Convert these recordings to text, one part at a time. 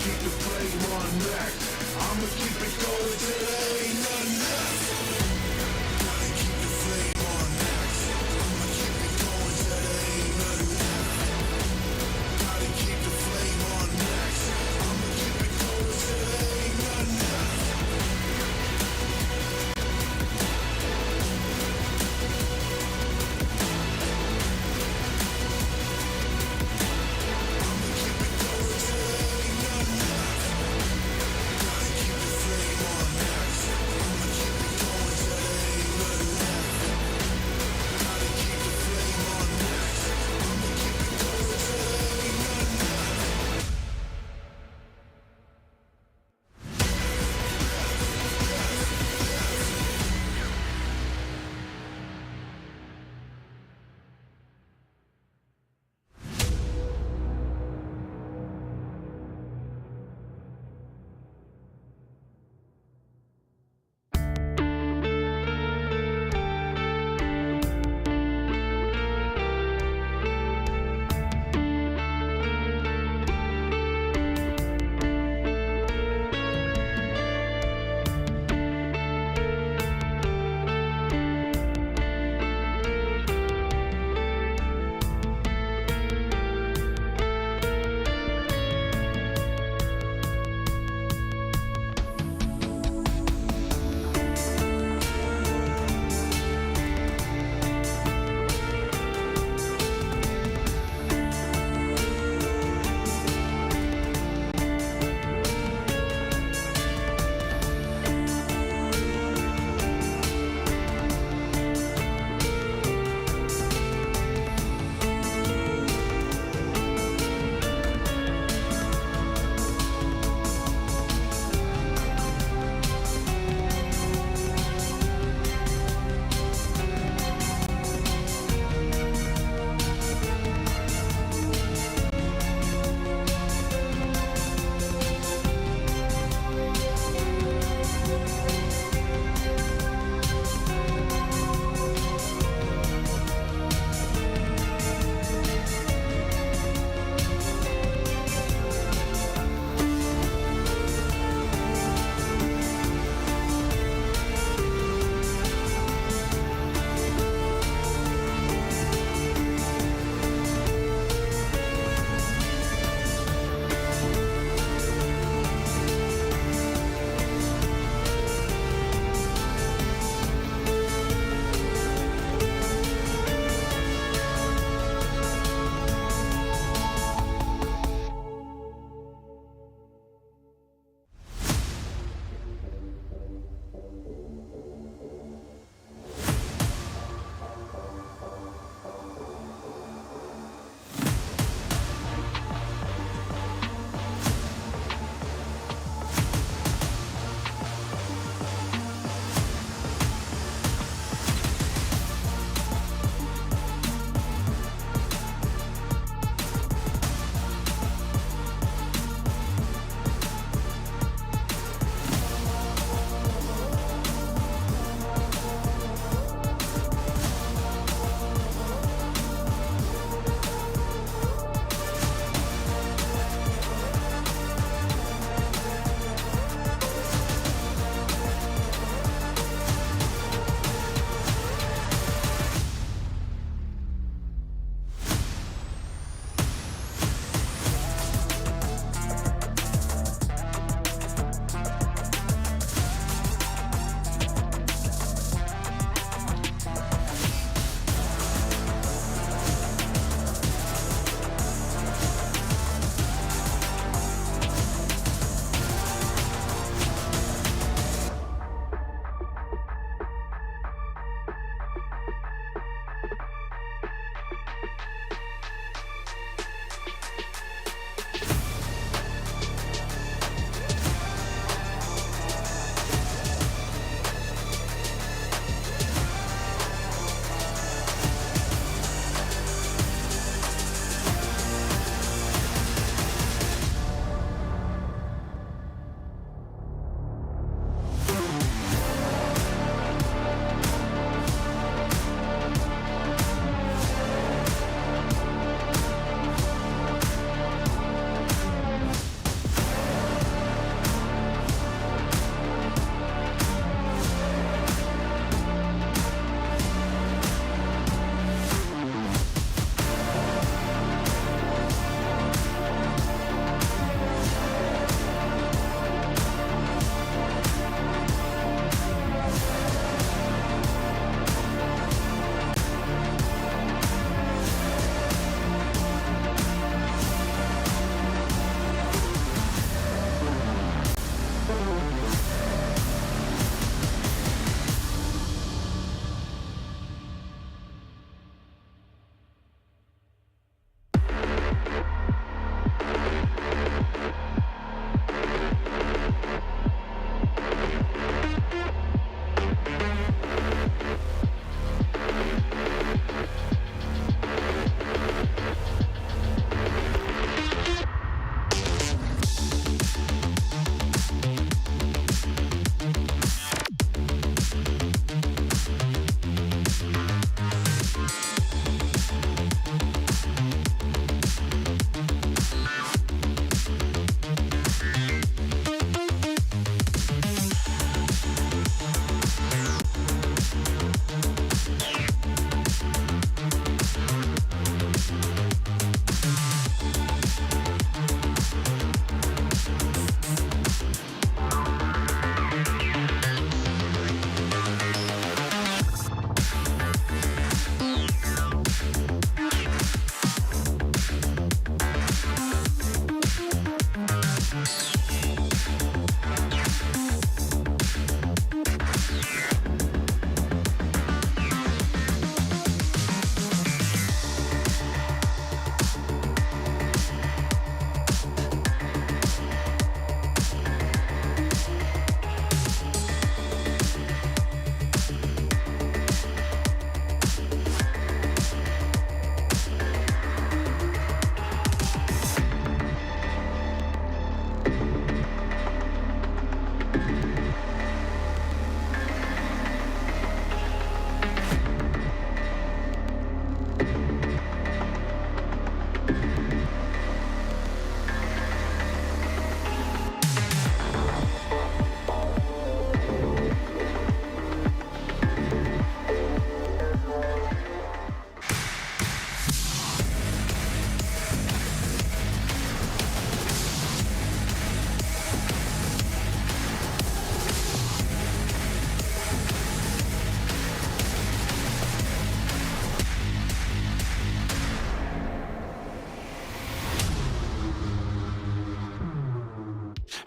keep the flame on max. I'ma keep it going till there ain't nothing left. Gotta keep the flame on max. I'ma keep it going till there ain't nothing left. Gotta keep the flame on max. I'ma keep it going till there ain't nothing left. Gotta keep the flame on max.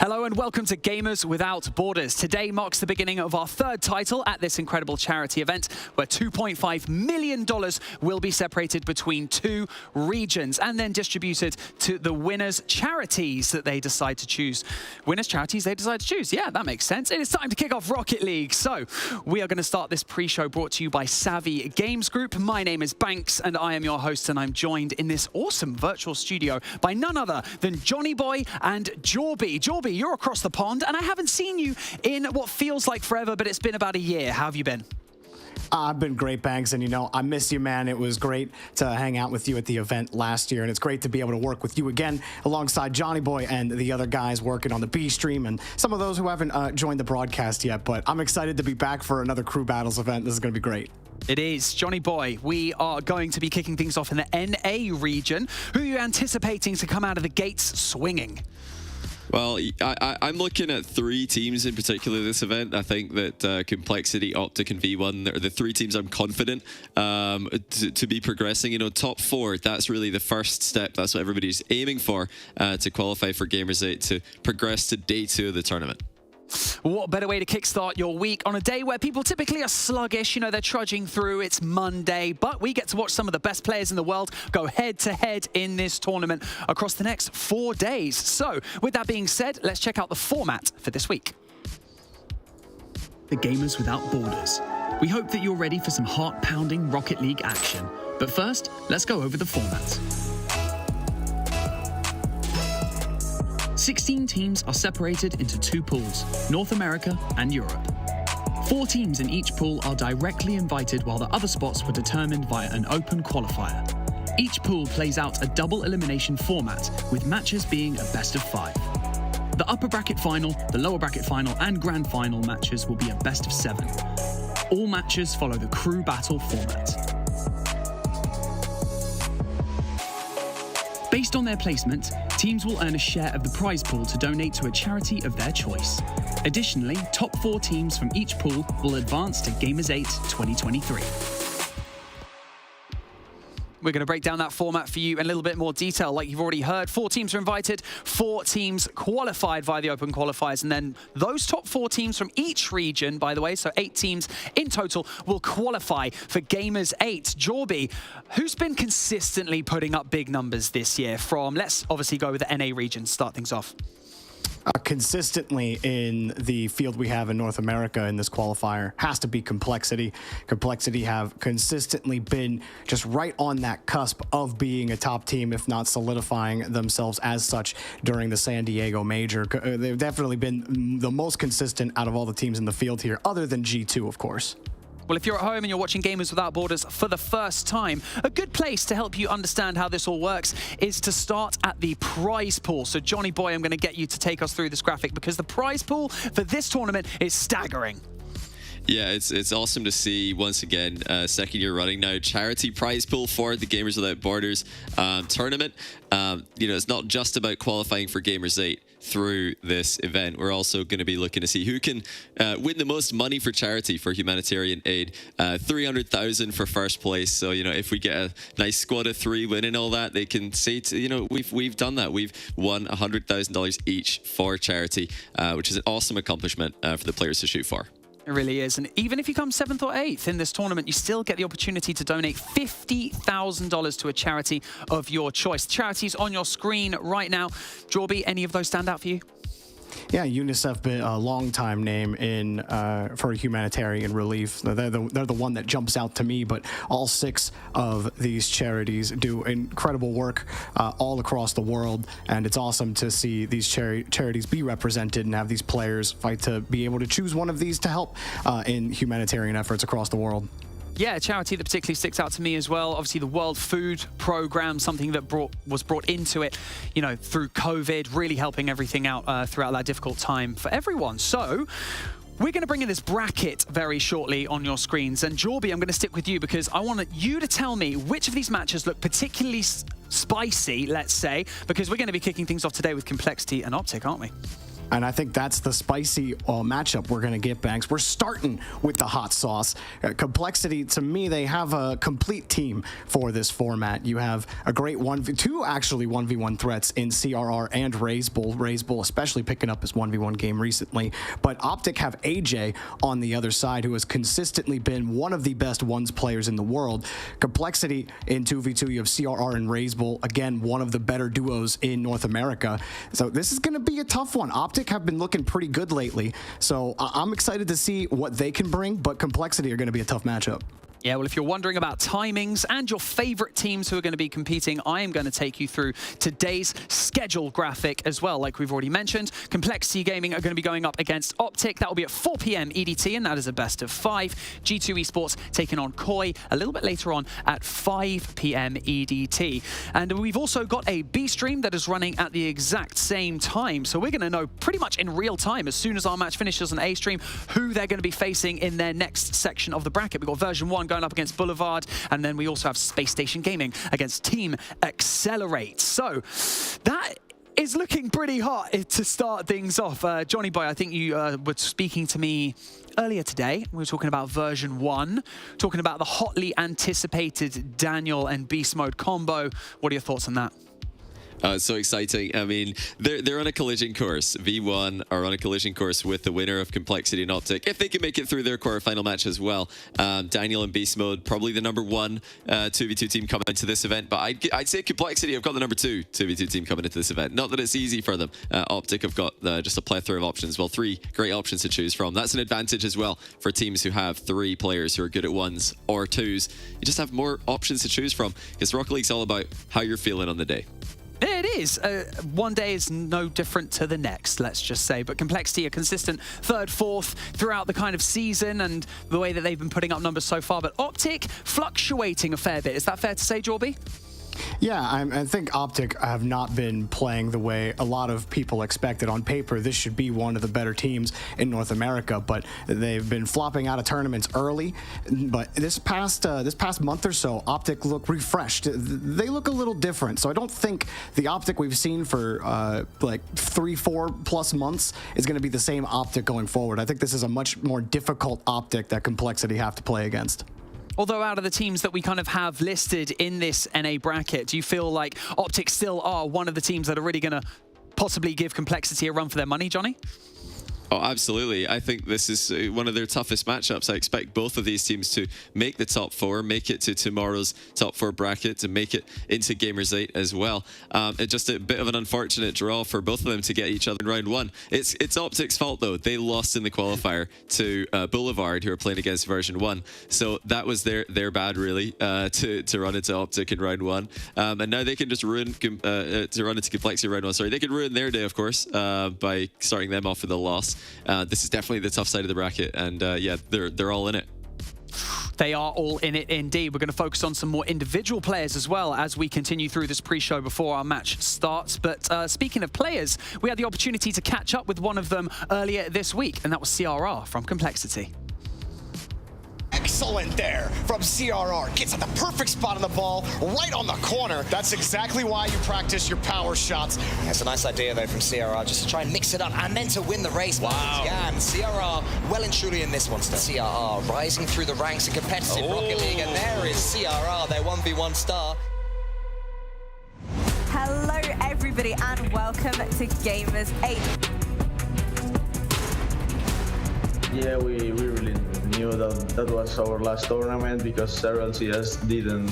Hello and welcome to Gamers Without Borders. Today marks the beginning of our third title at this incredible charity event where $2.5 million will be separated between two regions and then distributed to the winners' charities that they decide to choose. Winners' charities they decide to choose. Yeah, that makes sense. It is time to kick off Rocket League. So we are going to start this pre-show brought to you by Savvy Games Group. My name is Banks and I am your host, and I'm joined in this awesome virtual studio by none other than Johnny Boy and Jorby. Jorby, you're across the pond, and I haven't seen you in what feels like forever, but it's been about a year. How have you been? I've been great, Banks, and I miss you, man. It was great to hang out with you at the event last year, and it's great to be able to work with you again alongside Johnny Boy and the other guys working on the B stream and some of those who haven't joined the broadcast yet, but I'm excited to be back for another Crew Battles event. This is going to be great. It is. Johnny Boy, we are going to be kicking things off in the NA region. Who are you anticipating to come out of the gates swinging? Well, I'm looking at three teams in particular this event. I think that Complexity, OpTic, and V1 are the three teams I'm confident to be progressing. Top four, that's really the first step. That's what everybody's aiming for to qualify for Gamers 8 to progress to day 2 of the tournament. What better way to kickstart your week on a day where people typically are sluggish, they're trudging through, it's Monday, but we get to watch some of the best players in the world go head-to-head in this tournament across the next 4 days. So, with that being said, let's check out the format for this week. The Gamers Without Borders. We hope that you're ready for some heart-pounding Rocket League action. But first, let's go over the format. 16 teams are separated into 2 pools, North America and Europe. 4 teams in each pool are directly invited, while the other spots were determined via an open qualifier. Each pool plays out a double elimination format, with matches being a best of 5. The upper bracket final, the lower bracket final and grand final matches will be a best of 7. All matches follow the crew battle format. Based on their placement, teams will earn a share of the prize pool to donate to a charity of their choice. Additionally, top 4 teams from each pool will advance to Gamers 8 2023. We're going to break down that format for you in a little bit more detail. Like you've already heard, 4 teams are invited, 4 teams qualified via the open qualifiers, and then those top 4 teams from each region, by the way, so 8 teams in total, will qualify for Gamers 8. Jorby, who's been consistently putting up big numbers this year from, let's obviously go with the NA region, start things off. Consistently in the field we have in North America in this qualifier has to be Complexity. Complexity have consistently been just right on that cusp of being a top team, if not solidifying themselves as such during the San Diego Major. They've definitely been the most consistent out of all the teams in the field here, other than G2, of course. Well, if you're at home and you're watching Gamers Without Borders for the first time, a good place to help you understand how this all works is to start at the prize pool. So, Johnny Boy, I'm going to get you to take us through this graphic because the prize pool for this tournament is staggering. Yeah, it's awesome to see, once again, second year running now, charity prize pool for the Gamers Without Borders tournament. It's not just about qualifying for Gamers 8 through this event. We're also going to be looking to see who can win the most money for charity for humanitarian aid. 300,000 for first place. So, if we get a nice squad of 3 winning all that, they can say, we've done that. We've won $100,000 each for charity, which is an awesome accomplishment for the players to shoot for. It really is. And even if you come 7th or 8th in this tournament, you still get the opportunity to donate $50,000 to a charity of your choice. Charities on your screen right now. Jorby, any of those stand out for you? Yeah, UNICEF been a long-time name for humanitarian relief. They're the one that jumps out to me, but all 6 of these charities do incredible work all across the world, and it's awesome to see these charities be represented and have these players fight to be able to choose one of these to help in humanitarian efforts across the world. Yeah, a charity that particularly sticks out to me as well. Obviously, the World Food Programme, something that was brought into it, through COVID, really helping everything out throughout that difficult time for everyone. So, we're going to bring in this bracket very shortly on your screens. And Jorby, I'm going to stick with you because I want you to tell me which of these matches look particularly spicy, let's say, because we're going to be kicking things off today with Complexity and OpTic, aren't we? And I think that's the spicy matchup we're going to get, Banks. We're starting with the hot sauce. Complexity, to me, they have a complete team for this format. You have a great two actually 1v1 threats in CRR and RazeBull. RazeBull especially picking up his 1v1 game recently. But OpTic have AJ on the other side, who has consistently been one of the best ones players in the world. Complexity in 2v2, you have CRR and RazeBull, again, one of the better duos in North America. So this is going to be a tough one. OpTic have been looking pretty good lately, so I'm excited to see what they can bring, but Complexity are going to be a tough matchup. Yeah, well, if you're wondering about timings and your favorite teams who are going to be competing, I am going to take you through today's schedule graphic as well. Like we've already mentioned, Complexity Gaming are going to be going up against OpTic. That will be at 4 p.m. EDT, and that is a best of 5. G2 Esports taking on Koi a little bit later on at 5 p.m. EDT. And we've also got a B stream that is running at the exact same time. So we're going to know pretty much in real time, as soon as our match finishes on A stream, who they're going to be facing in their next section of the bracket. We've got version 1 going up against Boulevard, and then we also have Space Station Gaming against Team Accelerate. So that is looking pretty hot to start things off. Johnny Boy, I think you were speaking to me earlier today. We were talking about version 1, talking about the hotly anticipated Daniel and Beast Mode combo. What are your thoughts on that? It's so exciting. I mean, they're on a collision course. V1 are on a collision course with the winner of Complexity and OpTic. If they can make it through their quarterfinal match as well, Daniel and Beast Mode, probably the number 1 2v2 team coming into this event. But I'd say Complexity have got the number 2 2v2 team coming into this event. Not that it's easy for them. OpTic have got just a plethora of options. Well, 3 great options to choose from. That's an advantage as well for teams who have 3 players who are good at 1s or 2s. You just have more options to choose from, because Rocket League's all about how you're feeling on the day. It is. One day is no different to the next, let's just say. But Complexity, a consistent 3rd, 4th throughout the kind of season and the way that they've been putting up numbers so far. But OpTic fluctuating a fair bit. Is that fair to say, Jorby? Yeah, I think OpTic have not been playing the way a lot of people expected. On paper, this should be one of the better teams in North America, but they've been flopping out of tournaments early. But this past month or so, OpTic look refreshed. They look a little different. So I don't think the OpTic we've seen for like 3-4 plus months is going to be the same OpTic going forward. I think this is a much more difficult OpTic that Complexity have to play against. Although out of the teams that we kind of have listed in this NA bracket, do you feel like OpTic still are one of the teams that are really going to possibly give Complexity a run for their money, Johnny? Oh, absolutely. I think this is one of their toughest matchups. I expect both of these teams to make the top 4, make it to tomorrow's top 4 bracket, to make it into Gamers 8 as well. It's just a bit of an unfortunate draw for both of them to get each other in round 1. It's OpTic's fault, though. They lost in the qualifier to Boulevard, who are playing against version 1. So that was their bad, really, to run into OpTic in round 1. And now they can just run into Complexity in round 1. Sorry, they could ruin their day, of course, by starting them off with a loss. This is definitely the tough side of the bracket, and yeah, they're all in it. They are all in it indeed. We're going to focus on some more individual players as well as we continue through this pre-show before our match starts. But speaking of players, we had the opportunity to catch up with one of them earlier this week, and that was CRR from Complexity. Excellent there from CRR. Gets at the perfect spot on the ball, right on the corner. That's exactly why you practice your power shots. That's a nice idea, though, from CRR, just to try and mix it up and then to win the race. Wow. Yeah, and CRR well and truly in this one still. CRR rising through the ranks in competitive Rocket League, and there is CRR, their 1v1 star. Hello, everybody, and welcome to Gamers 8. Yeah, we really knew that was our last tournament because several CS didn't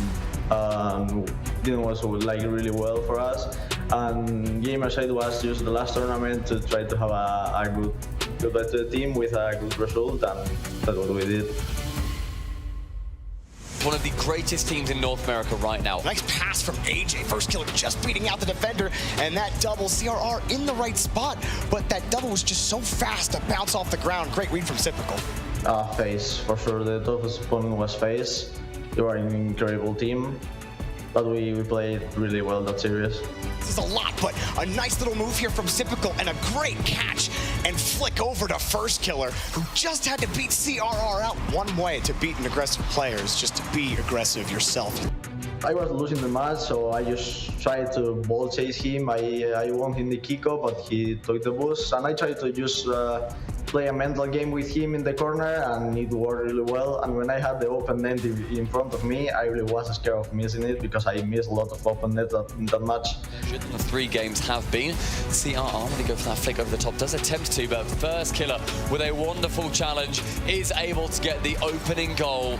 also like really well for us, and Gamers 8 was just the last tournament to try to have a good team with a good result, and that's what we did. One of the greatest teams in North America right now. Nice pass from AJ. First killer just beating out the defender, and that double, CRR in the right spot, but that double was just so fast to bounce off the ground. Great read from Typical. FaZe, for sure. The toughest opponent was FaZe. They were an incredible team, but we played really well that series. This is a lot, but a nice little move here from Typical and a great catch. and flick over to First Killer, who just had to beat CRR out. One way to beat an aggressive player is just to be aggressive yourself. I was losing the match, so I just tried to ball chase him. I won him the kickoff, but he took the boost, and I tried to just play a mental game with him in the corner, and it worked really well. And when I had the open net in front of me, I really was scared of missing it because I missed a lot of open net in that match. The 3 games have been. CRR, when they go for that flick over the top, does attempt to, but First Killer, with a wonderful challenge, is able to get the opening goal.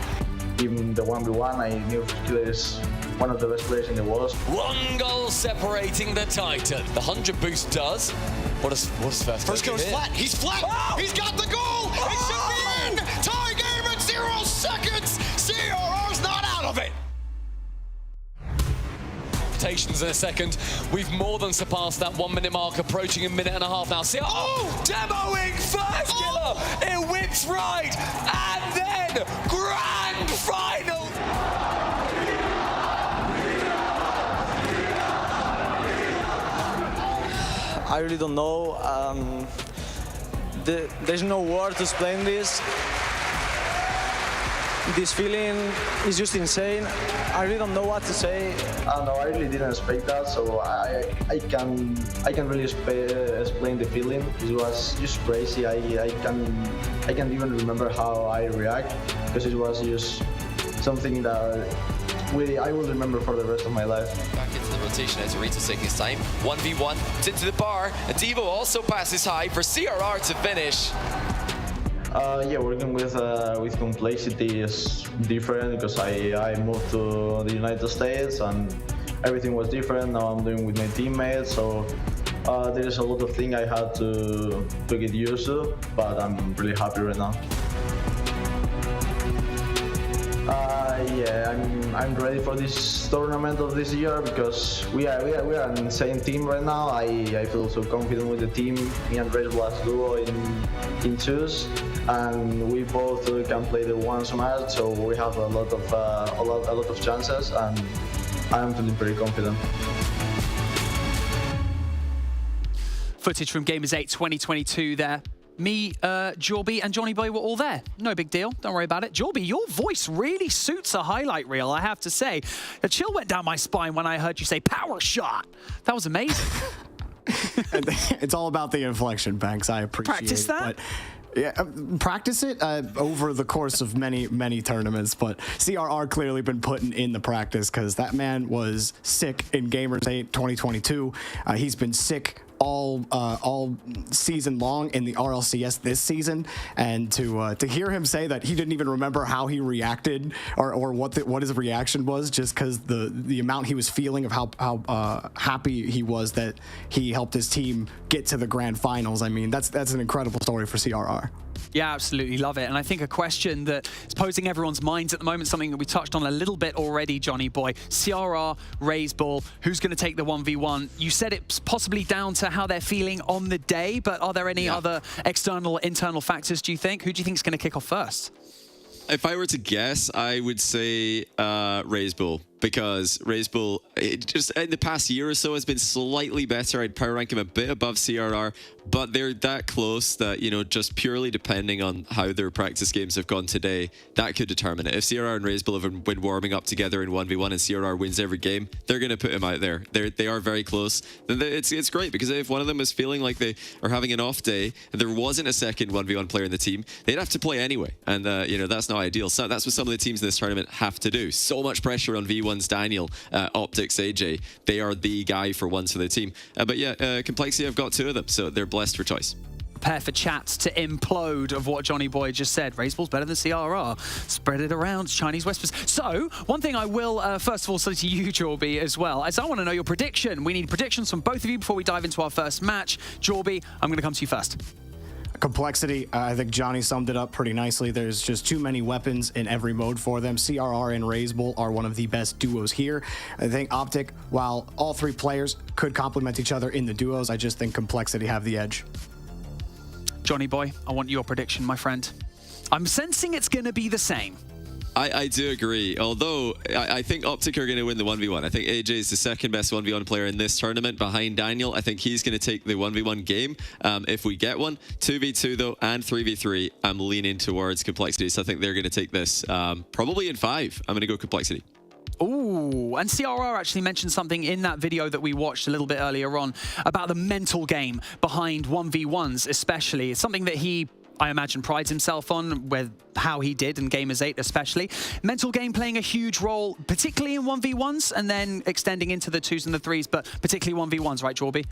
In the 1v1, I knew First Killer is one of the best players in the world. 1 goal separating the Titan. The 100 boost does. What is First Killer's flat. He's flat. Oh! He's got the goal. It should be in. Tie game at 0 seconds. CRR's not out of it. In a second. We've more than surpassed that 1 minute mark, approaching a minute and a half now. See, demoing First Killer. It whips right, and then grand final. I really don't know. There's no word to explain this. This feeling is just insane. I really don't know what to say. No, I really didn't expect that, so I can really explain the feeling. It was just crazy. I can't even remember how I react, because it was just something that really I will remember for the rest of my life. Back into the rotation as Arita's taking his time. 1v1, it's into the bar, and Devo also passes high for CRR to finish. Yeah, working with complexity is different because I moved to the United States and everything was different. Now I'm doing with my teammates, so there's a lot of things I had to get used to, but I'm really happy right now. Yeah, I'm ready for this tournament of this year because we are an insane team right now. I feel so confident with the team. Me and Red was duo in twos, and we both can play the one match, so we have a lot of chances, and I'm feeling very confident. Footage from Gamers 8 2022 there. Me, Jorby, and Johnny Boy were all there. No big deal. Don't worry about it. Jorby, your voice really suits a highlight reel, I have to say. A chill went down my spine when I heard you say power shot. That was amazing. It's all about the inflection, Banks. I appreciate Practice that? But yeah, practice it over the course of many tournaments, but CRR clearly been putting in the practice because that man was sick in Gamers 8 2022. He's been sick all season long in the RLCS this season, and to hear him say that he didn't even remember how he reacted or what his reaction was, just because the amount he was feeling of how happy he was that he helped his team get to the grand finals. I mean, that's an incredible story for CRR. Yeah, absolutely love it. And I think a question that is posing everyone's minds at the moment, something that we touched on a little bit already, Johnny Boy. CRR, Raise Ball, who's going to take the 1v1? You said it's possibly down to how they're feeling on the day, but are there any other external, internal factors, do you think? Who do you think is going to kick off first? If I were to guess, I would say Raise Bull, because Raise Bull, just in the past year or so, has been slightly better. I'd power rank him a bit above CRR, but they're that close that, you know, just purely depending on how their practice games have gone today, that could determine it. If CRR and Raise Bull have been warming up together in 1v1 and CRR wins every game, they're going to put him out there. They are very close. It's great, because if one of them is feeling like they are having an off day and there wasn't a second 1v1 player in the team, they'd have to play anyway. And, you know, that's not ideal. So that's what some of the teams in this tournament have to do. So much pressure on V1's Daniel, OpTic's AJ. They are the guy for once for the team. But yeah, Complexity, I've got 2 of them, so they're blessed for choice. Prepare for chats to implode of what Johnny Boy just said. Raise Ball's better than CRR. Spread it around, Chinese whispers. So, one thing I will, first of all, say to you, Jorby, as well, is I want to know your prediction. We need predictions from both of you before we dive into our first match. Jorby, I'm going to come to you first. Complexity, I think Johnny summed it up pretty nicely. There's just too many weapons in every mode for them. CRR and Raise Bull are one of the best duos here. I think OpTic, while all 3 players could complement each other in the duos, I just think Complexity have the edge. Johnny Boy, I want your prediction, my friend. I'm sensing it's going to be the same. I do agree, although I think OpTic are going to win the 1v1. I think AJ is the second best 1v1 player in this tournament behind Daniel. I think he's going to take the 1v1 game if we get one. 2v2 though, and 3v3, I'm leaning towards Complexity, so I think they're going to take this probably in 5. I'm going to go Complexity. Ooh, and CRR actually mentioned something in that video that we watched a little bit earlier on about the mental game behind 1v1s especially. It's something that he, I imagine, prides himself on with how he did in Gamers 8 especially. Mental game playing a huge role, particularly in 1v1s and then extending into the 2s and the 3s, but particularly 1v1s, right, Jorby?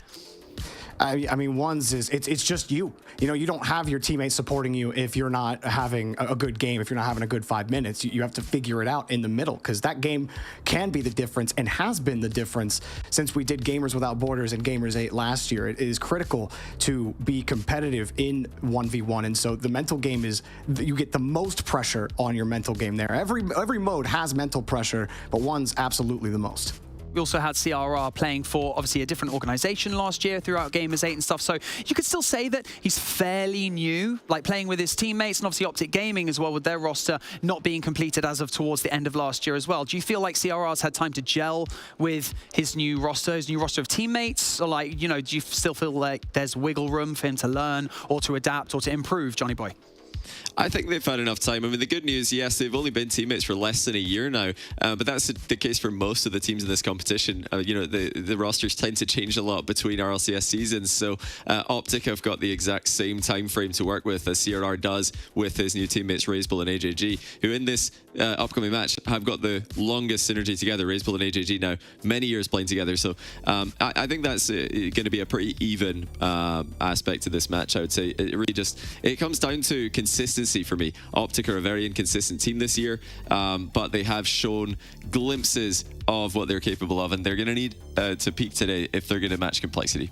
I mean, ones is, it's just you. You know, you don't have your teammates supporting you if you're not having a good game, if you're not having a good 5 minutes. You have to figure it out in the middle, because that game can be the difference and has been the difference since we did Gamers Without Borders and Gamers 8 last year. It is critical to be competitive in 1v1, and so the mental game is, you get the most pressure on your mental game there. Every mode has mental pressure, but one's absolutely the most. We also had CRR playing for, obviously, a different organization last year throughout Gamers 8 and stuff, so you could still say that he's fairly new, like playing with his teammates, and obviously OpTic Gaming as well with their roster not being completed as of towards the end of last year as well. Do you feel like CRR's had time to gel with his new roster of teammates? Or, like, you know, do you still feel like there's wiggle room for him to learn or to adapt or to improve, Johnny Boy? I think they've had enough time. I mean, the good news, yes, they've only been teammates for less than a year now, but that's the case for most of the teams in this competition. You know, the rosters tend to change a lot between RLCS seasons, so OpTic have got the exact same time frame to work with as CRR does with his new teammates Razebull and AJG, who in this upcoming match have got the longest synergy together. Razebull and AJG now many years playing together, so I think that's going to be a pretty even aspect to this match. I would say it really just, it comes down to consistency for me. OpTic are a very inconsistent team this year, but they have shown glimpses of what they're capable of, and they're going to need to peak today if they're going to match Complexity.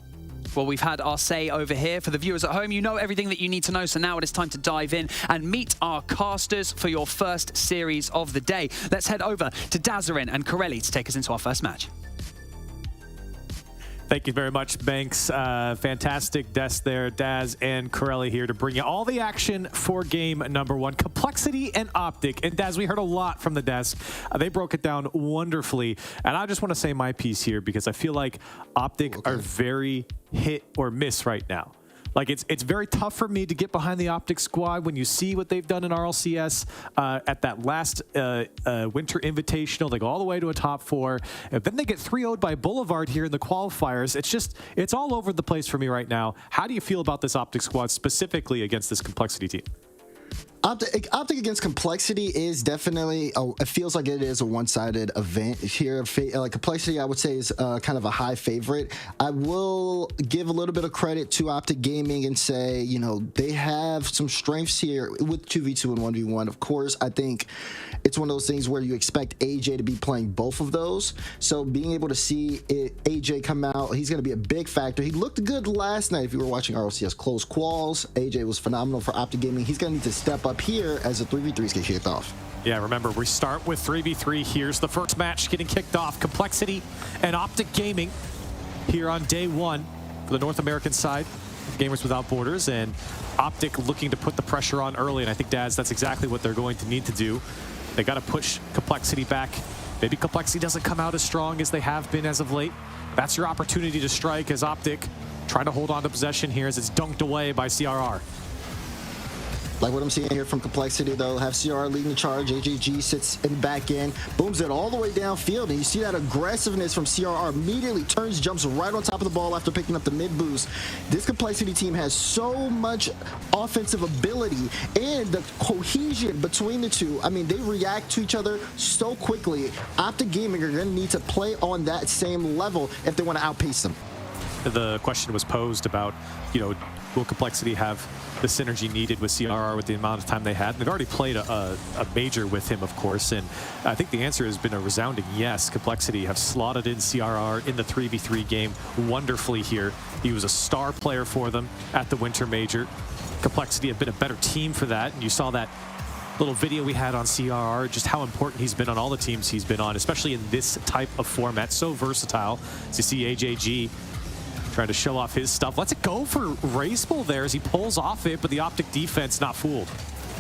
Well, we've had our say over here. For the viewers at home, you know everything that you need to know, so now it is time to dive in and meet our casters for your first series of the day. Let's head over to Dazarin and Corelli to take us into our first match. Thank you very much, Banks. Fantastic Des there, Daz and Corelli here to bring you all the action for game number 1, Complexity and OpTic. And Daz, we heard a lot from the desk. They broke it down wonderfully. And I just want to say my piece here because I feel like OpTic are very hit or miss right now. Like, it's very tough for me to get behind the OpTic squad when you see what they've done in RLCS at that last Winter Invitational. They go all the way to a top 4. And then they get 3-0'd by Boulevard here in the qualifiers. It's all over the place for me right now. How do you feel about this OpTic squad specifically against this Complexity team? OpTic against Complexity is definitely, it feels like it is a one-sided event here. Like Complexity, I would say, is kind of a high favorite. I will give a little bit of credit to OpTic Gaming and say, you know, they have some strengths here with 2v2 and 1v1. Of course, I think it's one of those things where you expect AJ to be playing both of those. So being able to see AJ come out, he's going to be a big factor. He looked good last night if you were watching RLCS close quals. AJ was phenomenal for OpTic Gaming. He's going to need to step up here as the 3v3s get kicked off. Yeah, remember, we start with 3v3. Here's the first match getting kicked off. Complexity and OpTic Gaming here on day 1 for the North American side of Gamers Without Borders. And OpTic looking to put the pressure on early. And I think, Daz, that's exactly what they're going to need to do. They got to push Complexity back. Maybe Complexity doesn't come out as strong as they have been as of late. That's your opportunity to strike as OpTic trying to hold on to possession here as it's dunked away by CRR. Like what I'm seeing here from Complexity, though, have CR leading the charge. AJG sits in the back end, booms it all the way downfield, and you see that aggressiveness from CRR. Immediately turns, jumps right on top of the ball after picking up the mid boost. This Complexity team has so much offensive ability and the cohesion between the two. I mean, they react to each other so quickly. OpTic Gaming are going to need to play on that same level if they want to outpace them. The question was posed about, you know, will Complexity have the synergy needed with CRR with the amount of time they had? They've already played a major with him, of course, and I think the answer has been a resounding yes. Complexity have slotted in CRR in the 3v3 game wonderfully here. He was a star player for them at the Winter Major. Complexity have been a better team for that, and you saw that little video we had on CRR, just how important he's been on all the teams he's been on, especially in this type of format. So versatile. As you see AJG trying to show off his stuff. Let's it go for Razebull there as he pulls off it, but the OpTic defense not fooled.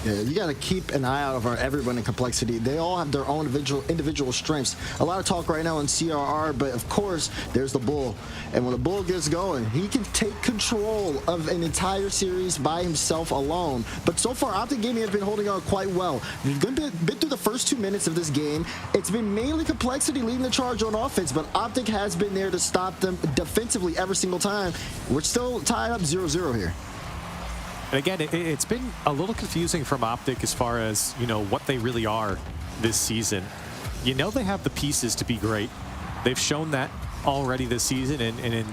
Yeah, you got to keep an eye out of everyone in Complexity. They all have their own individual strengths. A lot of talk right now on CRR, but of course, there's the Bull. And when the Bull gets going, he can take control of an entire series by himself alone. But so far, OpTic Gaming have been holding on quite well. We've been through the first 2 minutes of this game. It's been mainly Complexity leading the charge on offense, but OpTic has been there to stop them defensively every single time. We're still tied up 0-0 here. And again, it's been a little confusing from OpTic as far as, you know, what they really are this season. You know they have the pieces to be great. They've shown that already this season and in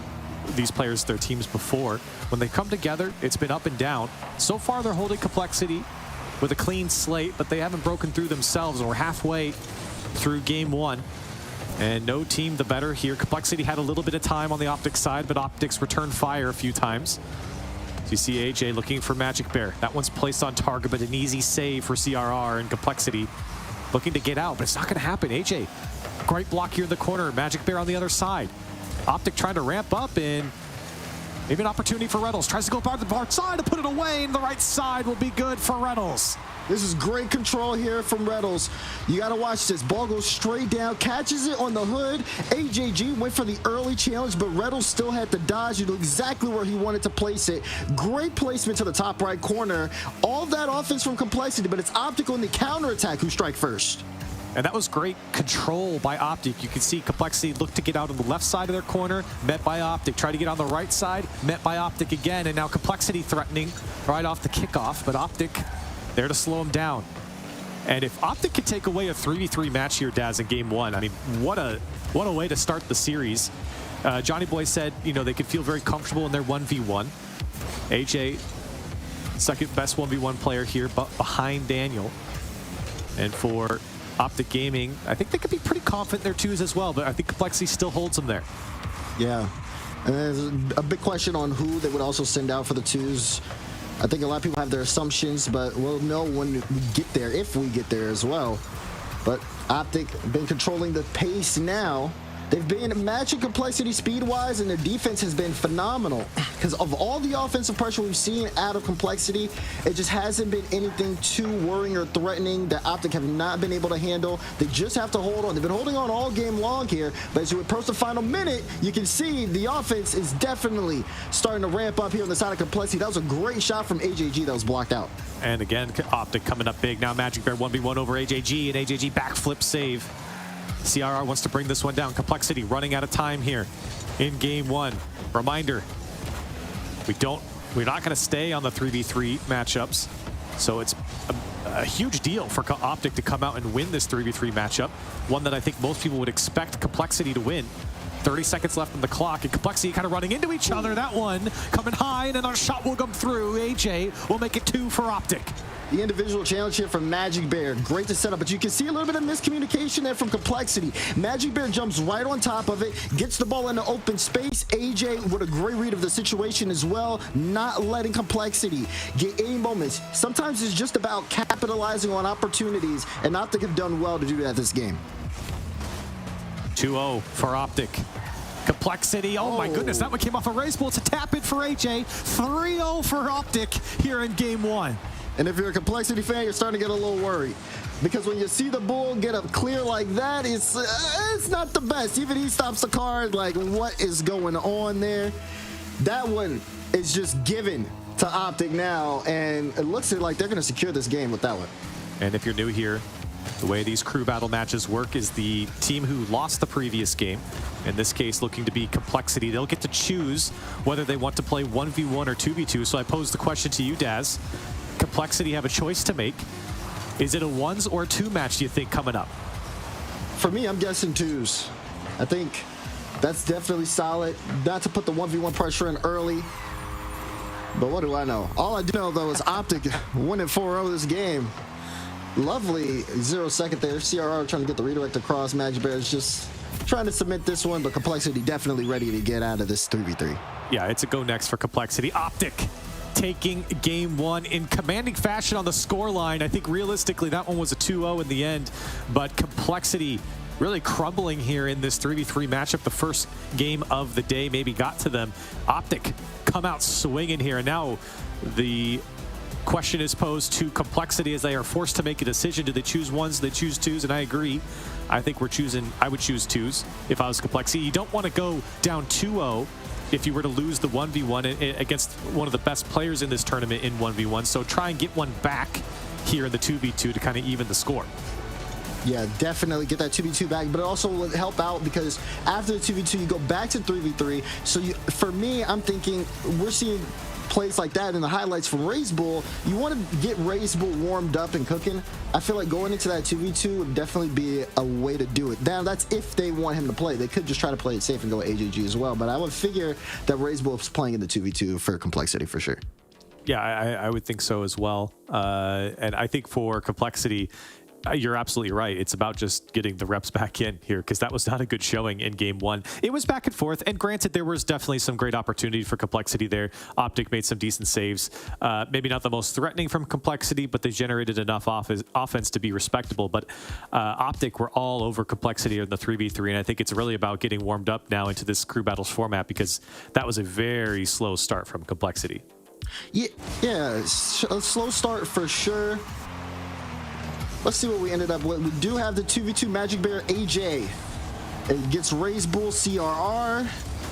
these players, their teams before. When they come together, it's been up and down. So far, they're holding Complexity with a clean slate, but they haven't broken through themselves, and we're halfway through game 1. And no team the better here. Complexity had a little bit of time on the OpTic side, but OpTic's returned fire a few times. So you see AJ looking for Magic Bear. That one's placed on target, but an easy save for CRR and Complexity looking to get out, but it's not going to happen. AJ, great block here in the corner. Magic Bear on the other side. OpTic trying to ramp up, and maybe an opportunity for Reynolds. Tries to go by the far side to put it away, and the right side will be good for Reynolds. This is great control here from Reynolds. You got to watch this. Ball goes straight down, catches it on the hood. AJG went for the early challenge, but Reynolds still had to dodge. You know exactly where he wanted to place it. Great placement to the top right corner. All that offense from Complexity, but it's OpTic on the counterattack who strike first. And that was great control by OpTic. You can see Complexity look to get out on the left side of their corner, met by OpTic. Try to get on the right side, met by OpTic again. And now Complexity threatening right off the kickoff, but OpTic there to slow him down. And if OpTic could take away a 3v3 match here, Daz, in game 1, I mean, what a way to start the series. Johnny Boy said, you know, they could feel very comfortable in their 1v1. AJ, second best 1v1 player here, but behind Daniel. And for OpTic Gaming, I think they could be pretty confident in their twos as well, but I think Complexity still holds them there. Yeah, and there's a big question on who they would also send out for the twos. I think a lot of people have their assumptions, but we'll know when we get there, if we get there as well. But OpTic been controlling the pace now. They've been matching Complexity speed-wise, and their defense has been phenomenal. Because of all the offensive pressure we've seen out of Complexity, it just hasn't been anything too worrying or threatening that OpTic have not been able to handle. They just have to hold on. They've been holding on all game long here, but as you approach the final minute, you can see the offense is definitely starting to ramp up here on the side of Complexity. That was a great shot from AJG that was blocked out. And again, OpTic coming up big. Now Magic Bear 1v1 over AJG, and AJG backflip save. CRR wants to bring this one down. Complexity running out of time here in game 1. Reminder, we're not going to stay on the 3v3 matchups. So it's a huge deal for OpTic to come out and win this 3v3 matchup. One that I think most people would expect Complexity to win. 30 seconds left on the clock, and Complexity kind of running into each other. That one coming high, and another shot will come through. AJ will make it 2 for OpTic. The individual challenge here from Magic Bear. Great to set up, but you can see a little bit of miscommunication there from Complexity. Magic Bear jumps right on top of it, gets the ball into open space. AJ with a great read of the situation as well, not letting Complexity get any moments. Sometimes it's just about capitalizing on opportunities, and OpTic have done well to do that this game. 2-0 for OpTic. Complexity, oh my goodness, that one came off a race ball. It's a tap in for AJ. 3-0 for OpTic here in game 1. And if you're a Complexity fan, you're starting to get a little worried. Because when you see the Bull get up clear like that, it's not the best. Even he stops the card, like, what is going on there? That one is just given to OpTic now, and it looks like they're going to secure this game with that one. And if you're new here, the way these crew battle matches work is the team who lost the previous game, in this case looking to be Complexity, they'll get to choose whether they want to play 1v1 or 2v2. So I pose the question to you, Daz. Complexity have a choice to make. Is it a 1s or 2 match, do you think, coming up? For me, I'm guessing 2s. I think that's definitely solid. Not to put the 1v1 pressure in early. But what do I know? All I do know, though, is OpTic winning 4-0 this game. Lovely 0 second there. CRR trying to get the redirect across. Magic Bear is just trying to submit this one, but Complexity definitely ready to get out of this 3v3. Yeah, it's a go next for Complexity. OpTic taking game 1 in commanding fashion on the scoreline. I think realistically that one was a 2-0 in the end, but Complexity really crumbling here in this 3v3 matchup. The first game of the day maybe got to them. OpTic come out swinging here, and now the question is posed to Complexity as they are forced to make a decision. Do they choose ones? Do they choose twos? And I agree. I think I would choose twos if I was Complexity. You don't want to go down 2-0 if you were to lose the 1v1 against one of the best players in this tournament in 1v1. So try and get one back here in the 2v2 to kind of even the score. Yeah, definitely get that 2v2 back, but it also will help out because after the 2v2, you go back to 3v3. So for me, I'm thinking we're seeing plays like that in the highlights from RazeBull. You want to get RazeBull warmed up and cooking. I feel like going into that 2v2 would definitely be a way to do it. Now, that's if they want him to play. They could just try to play it safe and go AJG as well, but I would figure that RazeBull is playing in the 2v2 for Complexity for sure. Yeah, I would think so as well. And I think for Complexity, you're absolutely right. It's about just getting the reps back in here because that was not a good showing in game one. It was back and forth, and granted, there was definitely some great opportunity for Complexity there. OpTic made some decent saves. Maybe not the most threatening from Complexity, but they generated enough offense to be respectable. But OpTic were all over Complexity in the 3v3, and I think it's really about getting warmed up now into this crew battles format because that was a very slow start from Complexity. Yeah, a slow start for sure. Let's see what we ended up with. We do have the 2v2 Magic Bear AJ. It gets RazeBull CRR.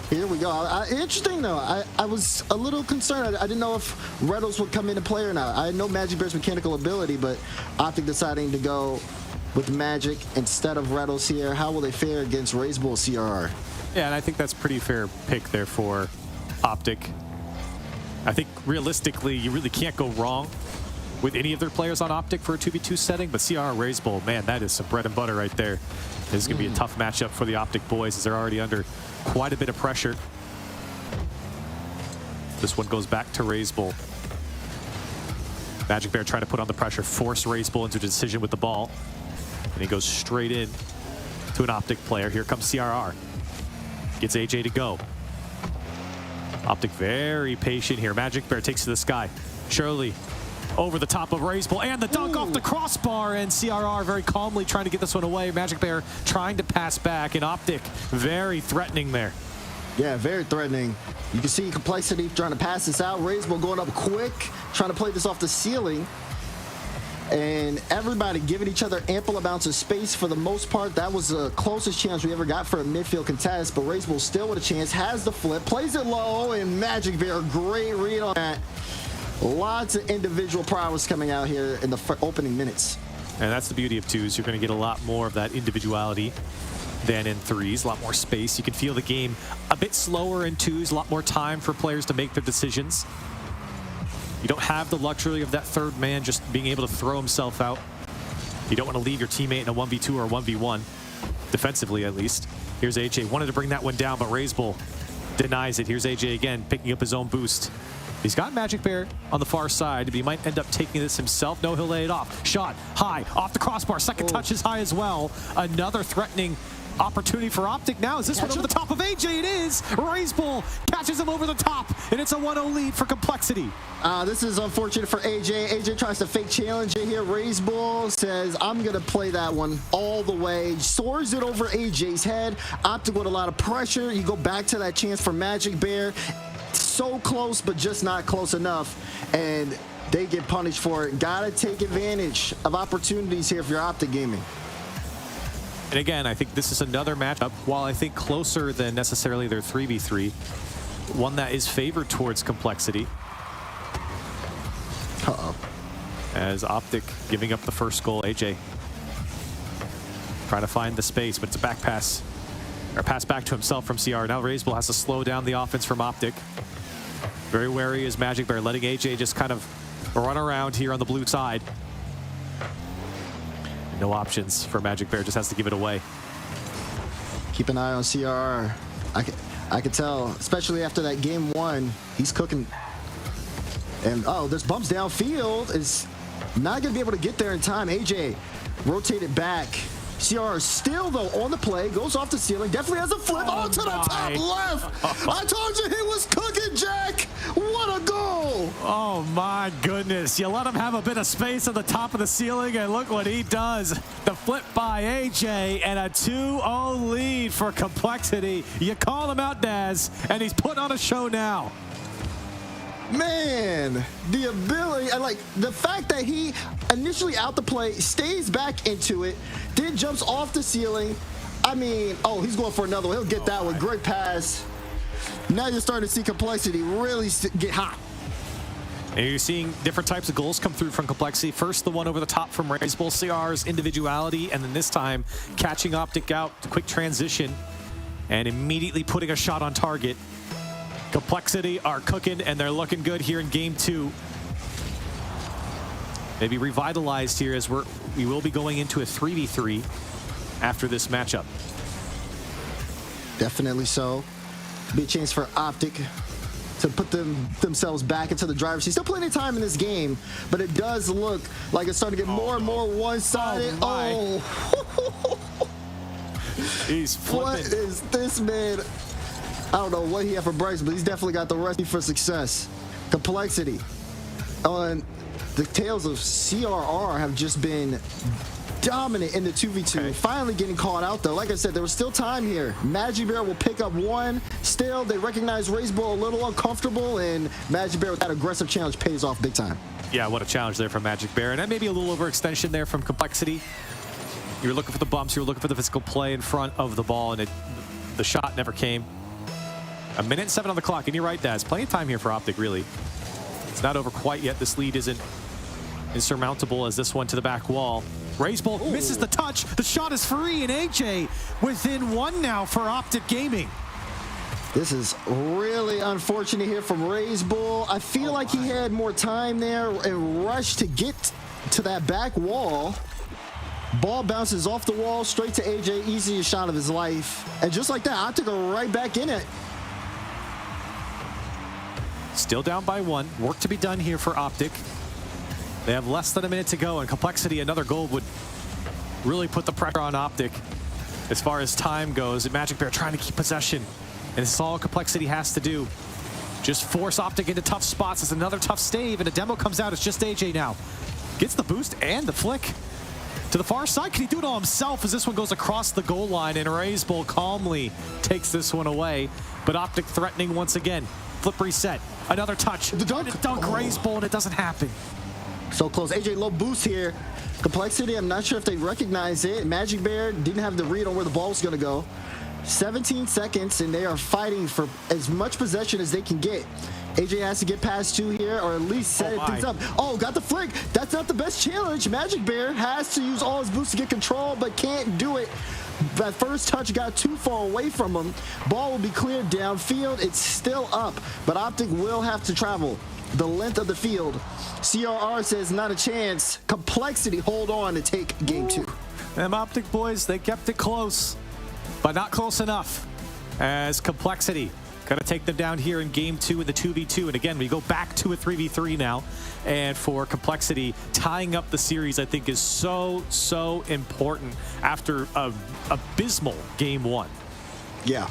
Here we go. Interesting though. I was a little concerned. I didn't know if Reddles would come into play or not. I know Magic Bear's mechanical ability, but OpTic deciding to go with Magic instead of Reddles here. How will they fare against RazeBull CRR? Yeah, and I think that's a pretty fair pick there for OpTic. I think realistically, you really can't go wrong with any of their players on OpTic for a 2v2 setting, but CR RazeBull, man, that is some bread and butter right there. This is going to be a tough matchup for the OpTic boys as they're already under quite a bit of pressure. This one goes back to RazeBull. Magic Bear trying to put on the pressure, force RazeBull into a decision with the ball, and he goes straight in to an OpTic player. Here comes CRR. Gets AJ to go. OpTic very patient here. Magic Bear takes to the sky. Shirley over the top of RazeBull and the dunk off the crossbar, and CRR very calmly trying to get this one away. Magic Bear trying to pass back, and OpTic very threatening there. Yeah, very threatening. You can see Complexity trying to pass this out. RazeBull going up quick, trying to play this off the ceiling. And everybody giving each other ample amounts of space for the most part. That was the closest chance we ever got for a midfield contest, but RazeBull still with a chance, has the flip, plays it low, and Magic Bear, great read on that. Lots of individual prowess coming out here in the opening minutes. And that's the beauty of twos. You're going to get a lot more of that individuality than in threes, a lot more space. You can feel the game a bit slower in twos, a lot more time for players to make their decisions. You don't have the luxury of that third man just being able to throw himself out. You don't want to leave your teammate in a 1v2 or a 1v1, defensively at least. Here's AJ, wanted to bring that one down, but RazeBull denies it. Here's AJ again, picking up his own boost. He's got Magic Bear on the far side, but he might end up taking this himself. No, he'll lay it off. Shot high, off the crossbar. Second touch is high as well. Another threatening opportunity for OpTic now. Is this one over the top of AJ? It is. RazeBull catches him over the top, and it's a 1-0 lead for Complexity. This is unfortunate for AJ. AJ tries to fake challenge it here. RazeBull says, I'm going to play that one all the way. Soars it over AJ's head. OpTic with a lot of pressure. You go back to that chance for Magic Bear. So close, but just not close enough. And they get punished for it. Gotta take advantage of opportunities here if you're OpTic Gaming. And again, I think this is another matchup, while I think closer than necessarily their 3v3, one that is favored towards Complexity. As OpTic giving up the first goal. AJ trying to find the space, but it's a back pass. Or pass back to himself from CR. Now RazeBull has to slow down the offense from OpTic. Very wary is Magic Bear, letting AJ just kind of run around here on the blue side. No options for Magic Bear, just has to give it away. Keep an eye on CRR. I could tell, especially after that game one, he's cooking. And oh, there's bumps downfield. It's not gonna be able to get there in time. AJ rotated back. CR still, though, on the play, goes off the ceiling, definitely has a flip onto the top left. I told you he was cooking, Jack. What a goal. Oh, my goodness. You let him have a bit of space at the top of the ceiling, and look what he does. The flip by AJ, and a 2-0 lead for Complexity. You call him out, Daz, and he's putting on a show now. Man, the ability, and like the fact that he initially out the play, stays back into it, then jumps off the ceiling. I mean, oh, he's going for another one. He'll get that one. Great pass. Now you're starting to see Complexity really get hot. And you're seeing different types of goals come through from Complexity. First, the one over the top from Raisebowl, CR's individuality, and then this time catching OpTic out, quick transition, and immediately putting a shot on target. Complexity are cooking, and they're looking good here in game 2. Maybe revitalized here as we will be going into a 3v3 after this matchup. Definitely so. Be a chance for OpTic to put themselves back into the driver's seat. Still plenty of time in this game, but it does look like it's starting to get more and more one-sided. Oh. He's flipping. What is this, man? I don't know what he had for breaks, but he's definitely got the recipe for success. Complexity. On the tails of CRR have just been dominant in the 2v2. Okay. Finally getting caught out, though. Like I said, there was still time here. Magic Bear will pick up one. Still, they recognize Raisebowl a little uncomfortable, and Magic Bear with that aggressive challenge pays off big time. Yeah, what a challenge there from Magic Bear. And that may be a little overextension there from Complexity. You were looking for the bumps, you were looking for the physical play in front of the ball, and the shot never came. 1:07 on the clock, and you're right, Daz. Plenty of time here for OpTic, really. It's not over quite yet. This lead isn't insurmountable as this one to the back wall. Raisebowl misses the touch. The shot is free, and AJ within one now for OpTic Gaming. This is really unfortunate here from Raisebowl. I feel like he had more time there and rushed to get to that back wall. Ball bounces off the wall straight to AJ. Easiest shot of his life. And just like that, OpTic are right back in it. Still down by 1. Work to be done here for OpTic. They have less than a minute to go, and Complexity, another goal would really put the pressure on OpTic as far as time goes. And Magic Bear trying to keep possession, and it's all Complexity has to do. Just force OpTic into tough spots. It's another tough stave, and a demo comes out. It's just AJ now. Gets the boost and the flick to the far side. Can he do it all himself as this one goes across the goal line, and Raisebowl calmly takes this one away. But OpTic threatening once again. Flip reset. Another touch. The dunk Raisebowl, and it doesn't happen. So close. AJ low boost here. Complexity, I'm not sure if they recognize it. Magic Bear didn't have the read on where the ball was going to go. 17 seconds, and they are fighting for as much possession as they can get. AJ has to get past 2 here, or at least set things up. Oh, got the flick. That's not the best challenge. Magic Bear has to use all his boosts to get control, but can't do it. That first touch got too far away from him. Ball will be cleared downfield. It's still up, but OpTic will have to travel the length of the field. CRR says not a chance. Complexity hold on to take game 2. Them OpTic boys, they kept it close, but not close enough as Complexity got to take them down here in game 2 in the 2v2. And again, we go back to a 3v3 now. And for Complexity, tying up the series, I think, is so important after a abysmal game 1. Yeah,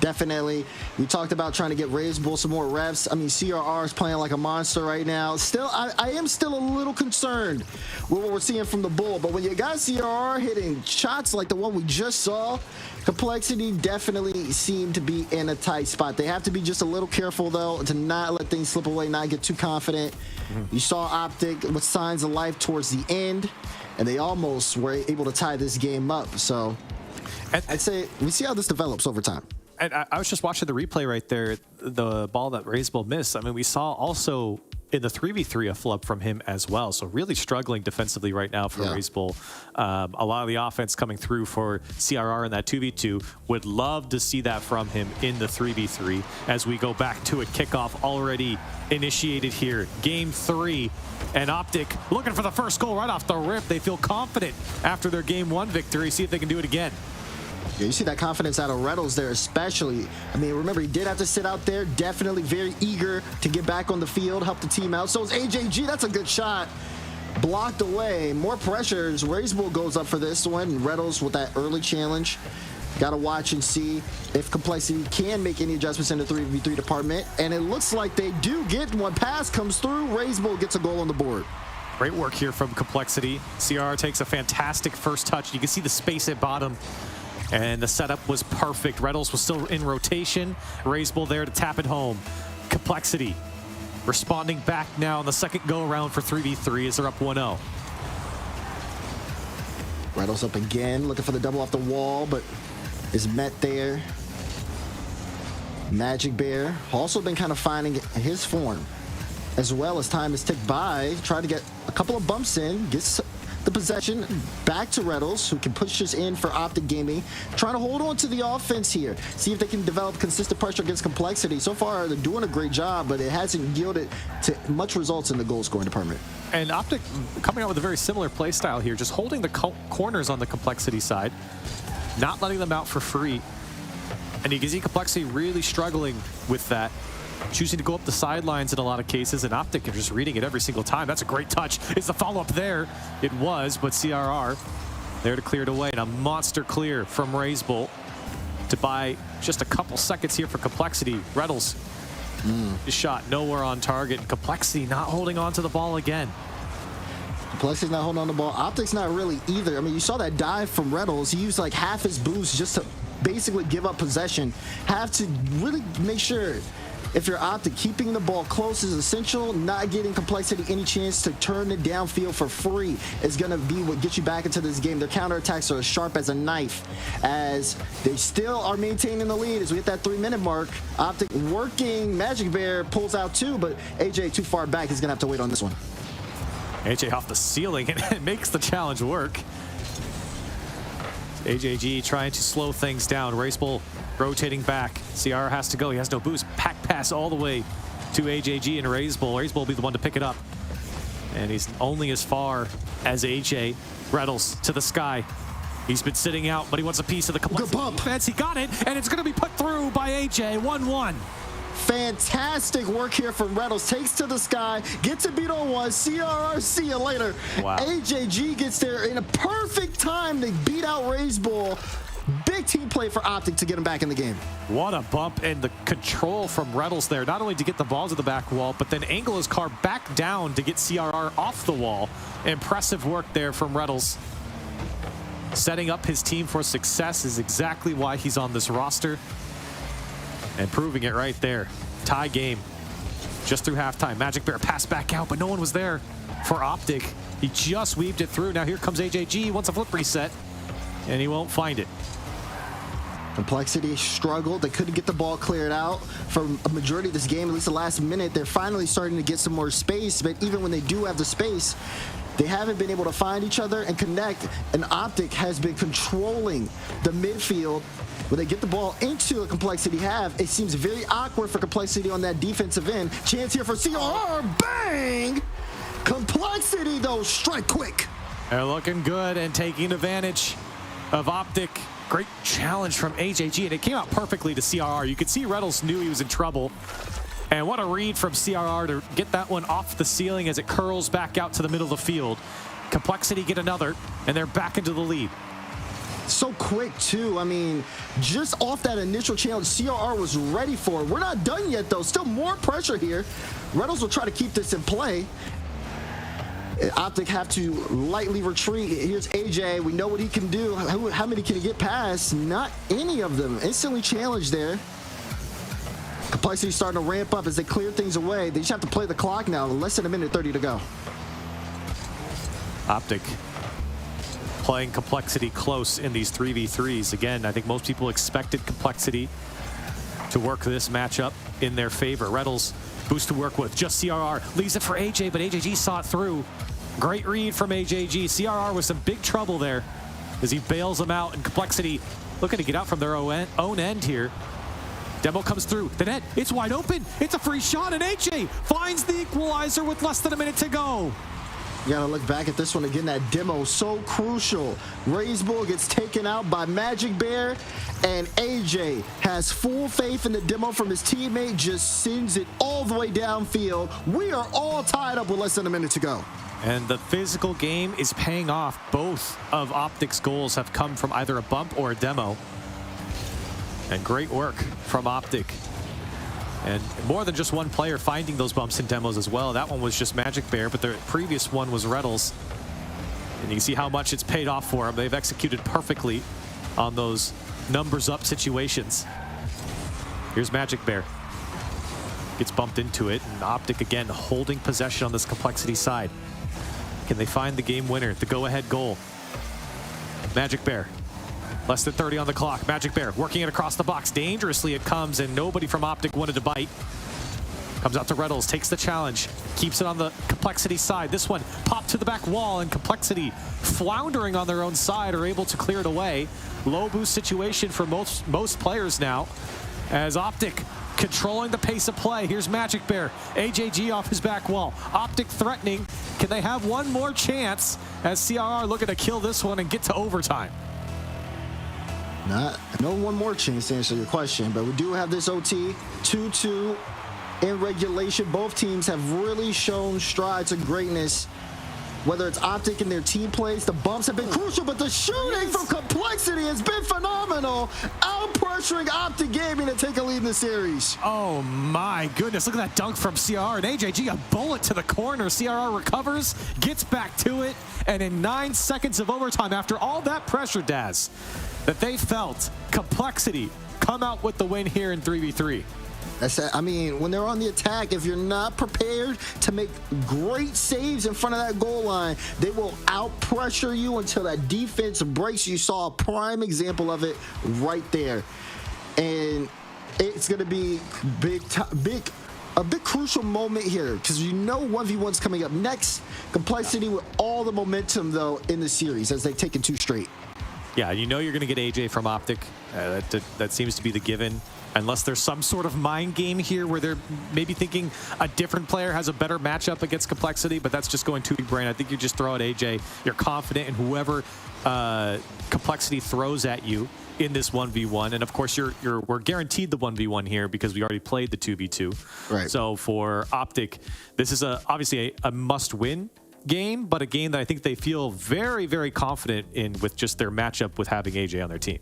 definitely. We talked about trying to get Raisebowl some more reps. I mean, CRR is playing like a monster right now. Still, I am still a little concerned with what we're seeing from the Bull. But when you got CRR hitting shots like the one we just saw, Complexity definitely seem to be in a tight spot. They have to be just a little careful, though, to not let things slip away, not get too confident. You saw OpTic with signs of life towards the end, and they almost were able to tie this game up. So I'd say we see how this develops over time. And I was just watching the replay right there, the ball that Raisebowl missed. I mean, we saw also in the 3v3 a flub from him as well. So really struggling defensively right now for Raisebowl. A lot of the offense coming through for CRR in that 2v2. Would love to see that from him in the 3v3 as we go back to a kickoff already initiated here. Game 3, and OpTic looking for the first goal right off the rip. They feel confident after their game 1 victory. See if they can do it again. Yeah, you see that confidence out of Reynolds there especially. I mean, remember, he did have to sit out there. Definitely very eager to get back on the field, help the team out. So is AJG. That's a good shot. Blocked away. More pressures. Raisebowl goes up for this one. Reynolds with that early challenge. Got to watch and see if Complexity can make any adjustments in the 3v3 department. And it looks like they do get one. Pass comes through. Raisebowl gets a goal on the board. Great work here from Complexity. CR takes a fantastic first touch. You can see the space at bottom. And the setup was perfect. Reynolds was still in rotation. Raisebowl there to tap it home. Complexity responding back now on the second go-around for 3v3 as they're up 1-0. Rettles up again, looking for the double off the wall, but is met there. Magic Bear also been kind of finding his form as well as time has ticked by. Trying to get a couple of bumps in, gets the possession back to Rettles, who can push this in for OpTic Gaming. Trying to hold on to the offense here, see if they can develop consistent pressure against Complexity. So far, they're doing a great job, but it hasn't yielded to much results in the goal scoring department. And OpTic coming out with a very similar play style here, just holding the corners on the Complexity side, not letting them out for free. And you can see Complexity really struggling with that, choosing to go up the sidelines in a lot of cases, and OpTic are just reading it every single time. That's a great touch. Is the follow-up there? It was, but CRR there to clear it away. And a monster clear from Razebull to buy just a couple seconds here for Complexity. Rettles, his shot nowhere on target. Complexity not holding on to the ball again. Complexity's not holding on to the ball. OpTic's not really either. I mean, you saw that dive from Rettles. He used like half his boost just to basically give up possession. Have to really make sure, if you're OpTic, keeping the ball close is essential. Not getting Complexity any chance to turn it downfield for free is going to be what gets you back into this game. Their counterattacks are as sharp as a knife, as they still are maintaining the lead as we hit that 3-minute mark. OpTic working. Magic Bear pulls out too, but AJ too far back. He's going to have to wait on this one. AJ off the ceiling and makes the challenge work. AJG trying to slow things down. Racebull rotating back. CR has to go. He has no boost. Pack pass all the way to AJG and Razebull. Razebull will be the one to pick it up. And he's only as far as AJ. Rettles to the sky. He's been sitting out, but he wants a piece of the Complexity defense. He got it, and it's going to be put through by AJ. 1-1. Fantastic work here from Rettles. Takes to the sky, gets a beat on one. CRR, see you later. Wow. AJG gets there in a perfect time to beat out Razebull. Big team play for OpTic to get him back in the game. What a bump, and the control from Rettles there, not only to get the ball to the back wall, but then angle his car back down to get CRR off the wall. Impressive work there from Rettles. Setting up his team for success is exactly why he's on this roster. And proving it right there. Tie game just through halftime. Magic Bear passed back out, but no one was there for OpTic. He just weaved it through. Now here comes AJG. He wants a flip reset, and he won't find it. Complexity struggled. They couldn't get the ball cleared out for a majority of this game, at least the last minute. They're finally starting to get some more space, but even when they do have the space, they haven't been able to find each other and connect, and OpTic has been controlling the midfield. When they get the ball into a Complexity half, it seems very awkward for Complexity on that defensive end. Chance here for CRR, bang! Complexity, though, strike quick. They're looking good and taking advantage of OpTic. Great challenge from AJG, and it came out perfectly to CRR. You could see Rettles knew he was in trouble. And what a read from CRR to get that one off the ceiling as it curls back out to the middle of the field. Complexity get another, and they're back into the lead. So quick, too. I mean, just off that initial challenge, CRR was ready for it. We're not done yet, though. Still more pressure here. Rettles will try to keep this in play. OpTic have to lightly retreat. Here's AJ. We know what he can do. How many can he get past? Not any of them. Instantly challenged there. Complexity starting to ramp up as they clear things away. They just have to play the clock now. Less than a minute 30 to go. OpTic playing Complexity close in these 3v3s. Again, I think most people expected Complexity to work this matchup in their favor. Rettles boost to work with. Just CRR leaves it for AJ, but AJG saw it through. Great read from AJG. CRR with some big trouble there as he bails them out, and Complexity looking to get out from their own end here. Demo comes through the net. It's wide open. It's a free shot, and AJ finds the equalizer with less than a minute to go. You gotta look back at this one again. That demo, so crucial. Razebull gets taken out by Magic Bear, and AJ has full faith in the demo from his teammate, just sends it all the way downfield. We are all tied up with less than a minute to go. And the physical game is paying off. Both of OpTic's goals have come from either a bump or a demo. And great work from OpTic. And more than just one player finding those bumps and demos as well. That one was just Magic Bear, but the previous one was Rettles. And you can see how much it's paid off for them. They've executed perfectly on those numbers up situations. Here's Magic Bear. gets bumped into it, and OpTic again holding possession on this complexity side. Can they find the game winner, the go-ahead goal? Magic Bear, less than 30 on the clock. Magic Bear working it across the box. Dangerously it comes, and nobody from OpTic wanted to bite. Comes out to Reddles, takes the challenge, keeps it on the complexity side. This one popped to the back wall, and complexity floundering on their own side are able to clear it away. Low boost situation for most players now, as OpTic controlling the pace of play. Here's Magic Bear, AJG off his back wall. OpTic threatening. Can they have one more chance as CRR looking to kill this one and get to overtime? No one more chance to answer your question, but we do have this OT 2-2 in regulation. Both teams have really shown strides of greatness. Whether it's OpTic and their team plays, the bumps have been crucial, but the shooting from complexity has been phenomenal, out-pressuring OpTic Gaming to take a lead in the series. Oh my goodness, look at that dunk from CRR, and AJG, a bullet to the corner. CRR recovers, gets back to it, and in 9 seconds of overtime, after all that pressure, Daz, that they felt, complexity come out with the win here in 3v3. I mean, when they're on the attack, if you're not prepared to make great saves in front of that goal line, they will out-pressure you until that defense breaks. You saw a prime example of it right there. And it's going to be a big crucial moment here, because you know 1v1's coming up next. Complexity with all the momentum, though, in the series as they've taken 2 straight. Yeah, you know you're going to get AJ from OpTic. That seems to be the given. Unless there's some sort of mind game here where they're maybe thinking a different player has a better matchup against complexity, but that's just going too big brain. I think you just throw at AJ. You're confident in whoever complexity throws at you in this 1v1. And of course, we're guaranteed the 1v1 here because we already played the 2v2. Right. So for OpTic, this is obviously a must-win game, but a game that I think they feel very, very confident in with just their matchup with having AJ on their team.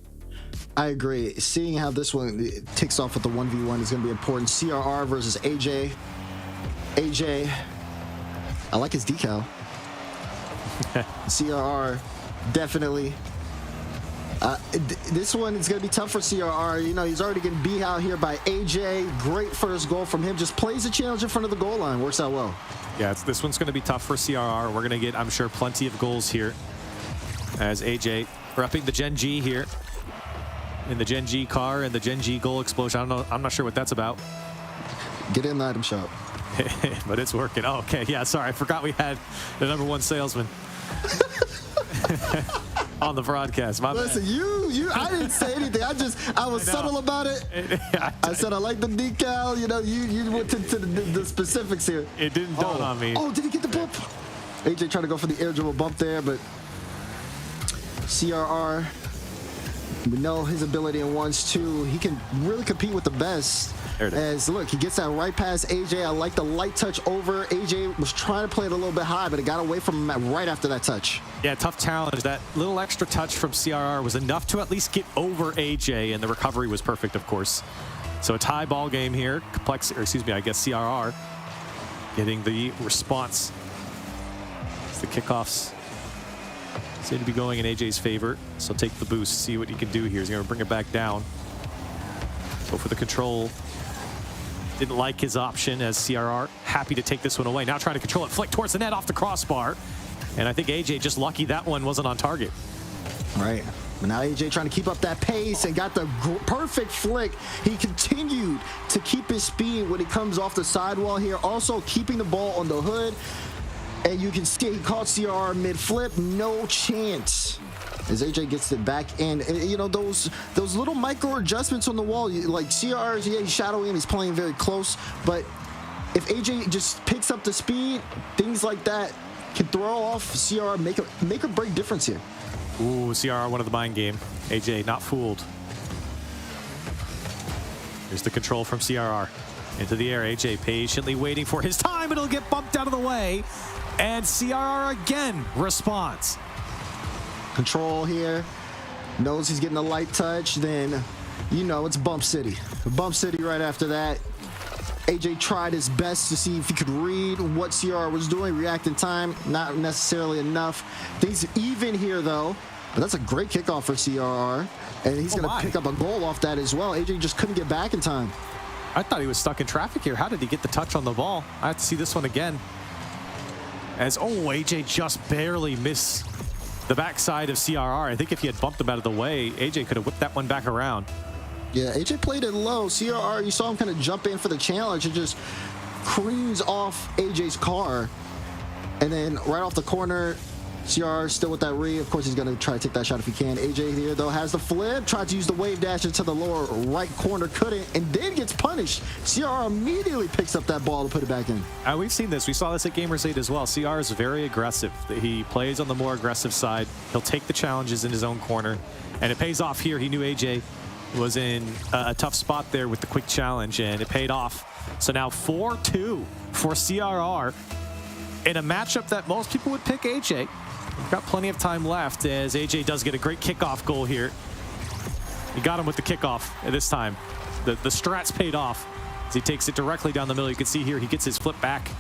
I agree. Seeing how this one ticks off with the 1v1 is going to be important. CRR versus AJ. AJ, I like his decal. CRR, definitely. This one is going to be tough for CRR. You know, he's already getting beat out here by AJ. Great first goal from him. Just plays the challenge in front of the goal line. Works out well. Yeah, this one's going to be tough for CRR. We're going to get, I'm sure, plenty of goals here as AJ repping the Gen G here. In the Gen G car and the Gen G goal explosion. I'm not sure what that's about. Get in the item shop. But it's working. Oh, okay, yeah, sorry. I forgot we had the #1 salesman on the broadcast. My Listen, bad. I didn't say anything. I was subtle about it. I said I like the decal. You know, you went to the specifics here. It didn't dawn on me. Oh, did he get the bump? AJ trying to go for the air dribble bump there, but CRR, we know his ability in 1s2. He can really compete with the best. There it is. As look, he gets that right past AJ. I like the light touch over. AJ was trying to play it a little bit high, but it got away from him right after that touch. Yeah, tough challenge. That little extra touch from CRR was enough to at least get over AJ, and the recovery was perfect, of course. So a tie ball game here. I guess CRR getting the response. It's the kickoffs seem to be going in AJ's favor. So take the boost, see what he can do here. He's going to bring it back down. Go for the control. Didn't like his option as CRR happy to take this one away. Now trying to control it, flick towards the net off the crossbar. And I think AJ just lucky that one wasn't on target. Right. But now AJ trying to keep up that pace and got the perfect flick. He continued to keep his speed when he comes off the sidewall here. Also keeping the ball on the hood. And you can see he caught CRR mid-flip. No chance. As AJ gets it back in, you know, those little micro adjustments on the wall, like CR's, yeah, he's shadowing, he's playing very close, but if AJ just picks up the speed, things like that can throw off CR, make or break difference here. Ooh, CRR one of the mind game. AJ not fooled. Here's the control from CRR. Into the air, AJ patiently waiting for his time, it'll get bumped out of the way, and CRR again responds. Control here, knows he's getting a light touch, then you know it's Bump City. Bump City right after that. AJ tried his best to see if he could read what CR was doing, react in time, not necessarily enough. Things even here though, but that's a great kickoff for CRR, and he's gonna pick up a goal off that as well. AJ just couldn't get back in time. I thought he was stuck in traffic here. How did he get the touch on the ball? I have to see this one again. As, AJ just barely missed the backside of CRR. I think if he had bumped him out of the way, AJ could have whipped that one back around. Yeah, AJ played it low. CRR, you saw him kind of jump in for the challenge and just creams off AJ's car. And then right off the corner, CRR still with that read. Of course, he's going to try to take that shot if he can. AJ here, though, has the flip. Tried to use the wave dash into the lower right corner. Couldn't, and then gets punished. CRR immediately picks up that ball to put it back in. We've seen this. We saw this at Gamers 8 as well. CR is very aggressive. He plays on the more aggressive side. He'll take the challenges in his own corner. And it pays off here. He knew AJ was in a tough spot there with the quick challenge, and it paid off. So now 4-2 for CRR in a matchup that most people would pick AJ. We've got plenty of time left as AJ does get a great kickoff goal here. He got him with the kickoff this time. The strats paid off as he takes it directly down the middle. You can see here he gets his flip back.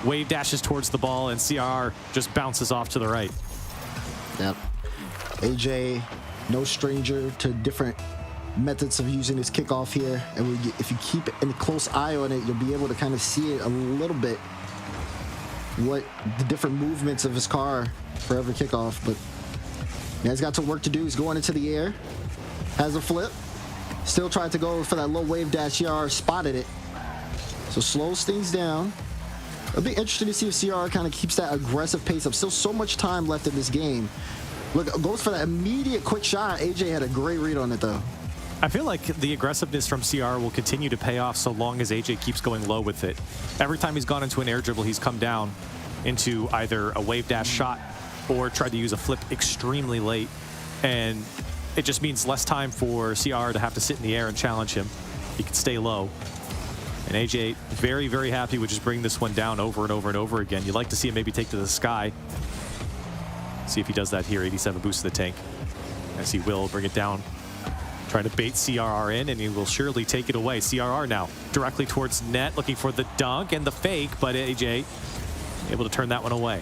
Wave dashes towards the ball, and CR just bounces off to the right. Yep. AJ, no stranger to different methods of using his kickoff here. And if you keep a close eye on it, you'll be able to kind of see it a little bit, what the different movements of his car for every kickoff. But yeah, he's got some work to do. He's going into the air, has a flip, still tried to go for that low wave dash. CR spotted it, so slows things down. It'll be interesting to see if CR kind of keeps that aggressive pace up. Still so much time left in this game. Look, goes for that immediate quick shot. AJ had a great read on it, though. I feel like the aggressiveness from CR will continue to pay off so long as AJ keeps going low with it. Every time he's gone into an air dribble, he's come down into either a wave dash shot or tried to use a flip extremely late. And it just means less time for CR to have to sit in the air and challenge him. He can stay low. And AJ very, very happy with just bringing this one down over and over and over again. You'd like to see him maybe take to the sky. See if he does that here. 87 boost to the tank. As he will bring it down. Trying to bait CRR in, and he will surely take it away. CRR now directly towards net, looking for the dunk and the fake, but AJ able to turn that one away.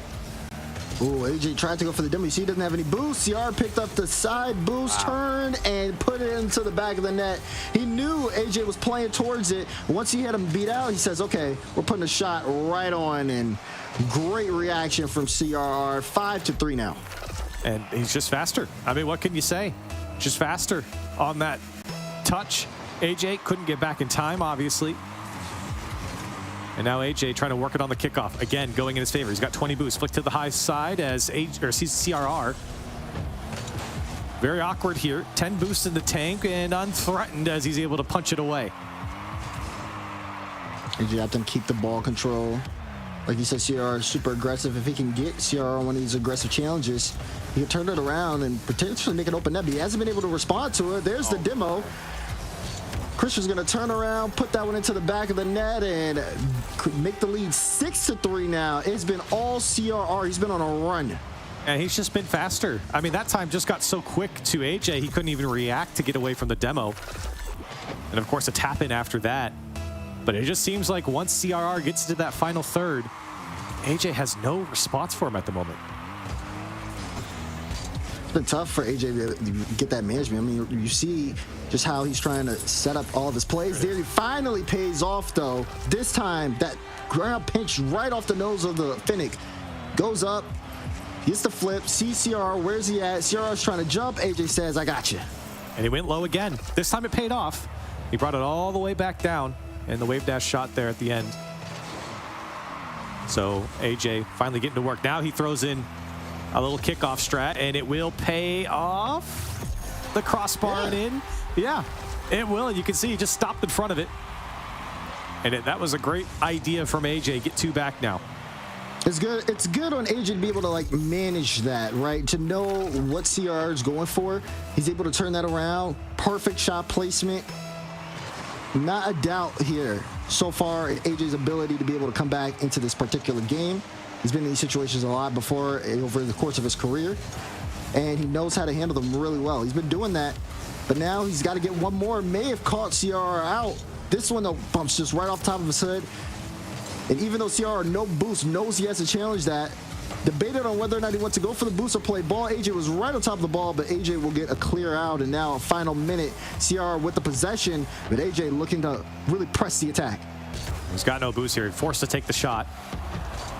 Ooh, AJ tried to go for the demo. You see he doesn't have any boost. CR picked up the side boost, turn, and put it into the back of the net. He knew AJ was playing towards it. Once he had him beat out, he says, okay, we're putting a shot right on, and great reaction from CRR. 5-3 now. And he's just faster. I mean, what can you say? Just faster on that touch. AJ couldn't get back in time, obviously. And now AJ trying to work it on the kickoff. Again, going in his favor. He's got 20 boosts. Flick to the high side as CRR. Very awkward here. 10 boosts in the tank and unthreatened as he's able to punch it away. AJ have to keep the ball control. Like you said, CR is super aggressive. If he can get CR on one of these aggressive challenges, he can turn it around and potentially make an open net. But he hasn't been able to respond to it. There's the demo. Christian's going to turn around, put that one into the back of the net, and make the lead 6-3 now. It's been all CRR. He's been on a run. And he's just been faster. I mean, that time just got so quick to AJ, he couldn't even react to get away from the demo. And of course, a tap in after that. But it just seems like once CRR gets to that final third, AJ has no response for him at the moment. It's been tough for AJ to get that management. I mean, you see just how he's trying to set up all of his plays there. He finally pays off, though. This time, that ground pinch right off the nose of the Finnick. Goes up, gets the flip, sees CR, where's he at? CR's trying to jump. AJ says, I got you. And he went low again. This time it paid off. He brought it all the way back down. And the wave dash shot there at the end. So AJ finally getting to work. Now he throws in a little kickoff strat, and it will pay off. The crossbar and in. Yeah, it will. And you can see he just stopped in front of it. And that was a great idea from AJ. Get two back now. It's good. It's good on AJ to be able to like manage that, right? To know what CR is going for. He's able to turn that around. Perfect shot placement. Not a doubt here so far in AJ's ability to be able to come back into this particular game. He's been in these situations a lot before over the course of his career, and he knows how to handle them really well. He's been doing that, but now he's got to get one more. May have caught CR out. This one, though, bumps just right off the top of his hood. And even though CR no boost knows he has to challenge that, debated on whether or not he wants to go for the boost or play ball. AJ was right on top of the ball, but AJ will get a clear out. And now a final minute, CR with the possession, but AJ looking to really press the attack. He's got no boost here. Forced to take the shot.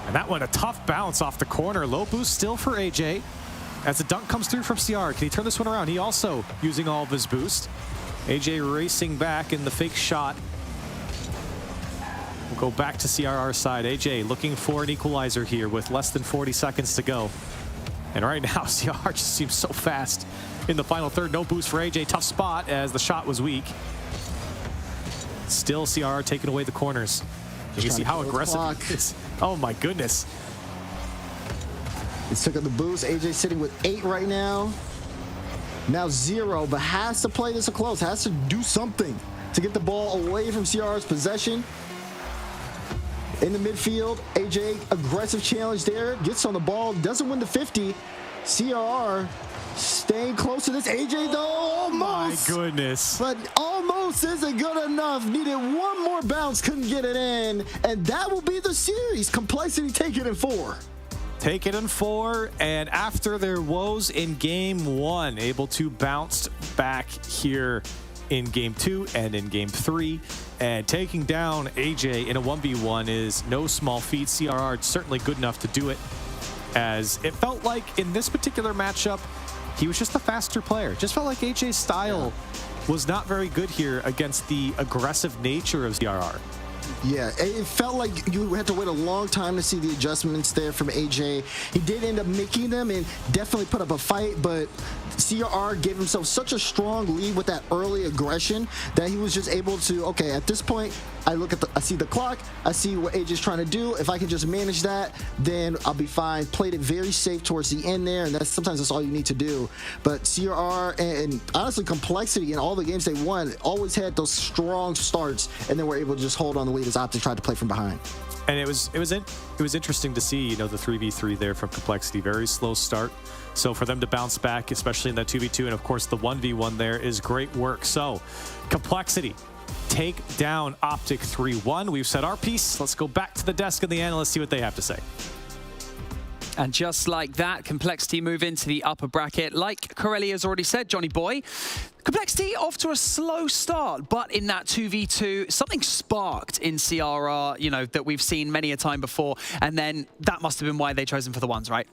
And that one, a tough bounce off the corner. Low boost still for AJ. As the dunk comes through from CR, can he turn this one around? He also using all of his boost. AJ racing back in the fake shot. We'll go back to CRR's side. AJ looking for an equalizer here with less than 40 seconds to go. And right now, CR just seems so fast in the final third. No boost for AJ. Tough spot as the shot was weak. Still CR taking away the corners. You can see how aggressive it is. Oh my goodness. He took up the boost. AJ sitting with 8 right now. Now 0, but has to play this close. Has to do something to get the ball away from CR's possession. In the midfield, AJ, aggressive challenge there. Gets on the ball, doesn't win the 50. CR staying close to this. AJ, though, almost. My goodness. But almost isn't good enough. Needed one more bounce, couldn't get it in. And that will be the series. Complexity take it in 4. Take it in 4, and after their woes in game 1, able to bounce back here in game 2 and in game 3, and taking down AJ in a 1v1 is no small feat. CRR certainly good enough to do it, as it felt like in this particular matchup, he was just the faster player. Just felt like AJ's style was not very good here against the aggressive nature of CRR. Yeah, it felt like you had to wait a long time to see the adjustments there from AJ. He did end up making them and definitely put up a fight, but CRR gave himself such a strong lead with that early aggression that he was just able to, okay, at this point, I see the clock, I see what AJ's trying to do. If I can just manage that, then I'll be fine. Played it very safe towards the end there, and sometimes that's all you need to do. But CRR and honestly Complexity in all the games they won always had those strong starts, and then were able to just hold on the lead as OpTic tried to play from behind. And it was interesting to see, the 3v3 there from Complexity. Very slow start. So for them to bounce back, especially in that 2v2, and of course the 1v1 there, is great work. So Complexity take down OpTic 3-1. We've said our piece. Let's go back to the desk and the analysts, see what they have to say. And just like that, Complexity move into the upper bracket. Like Corelli has already said, Johnny Boy, Complexity off to a slow start, but in that 2v2, something sparked in CRR, that we've seen many a time before, and then that must have been why they chose him for the ones, right?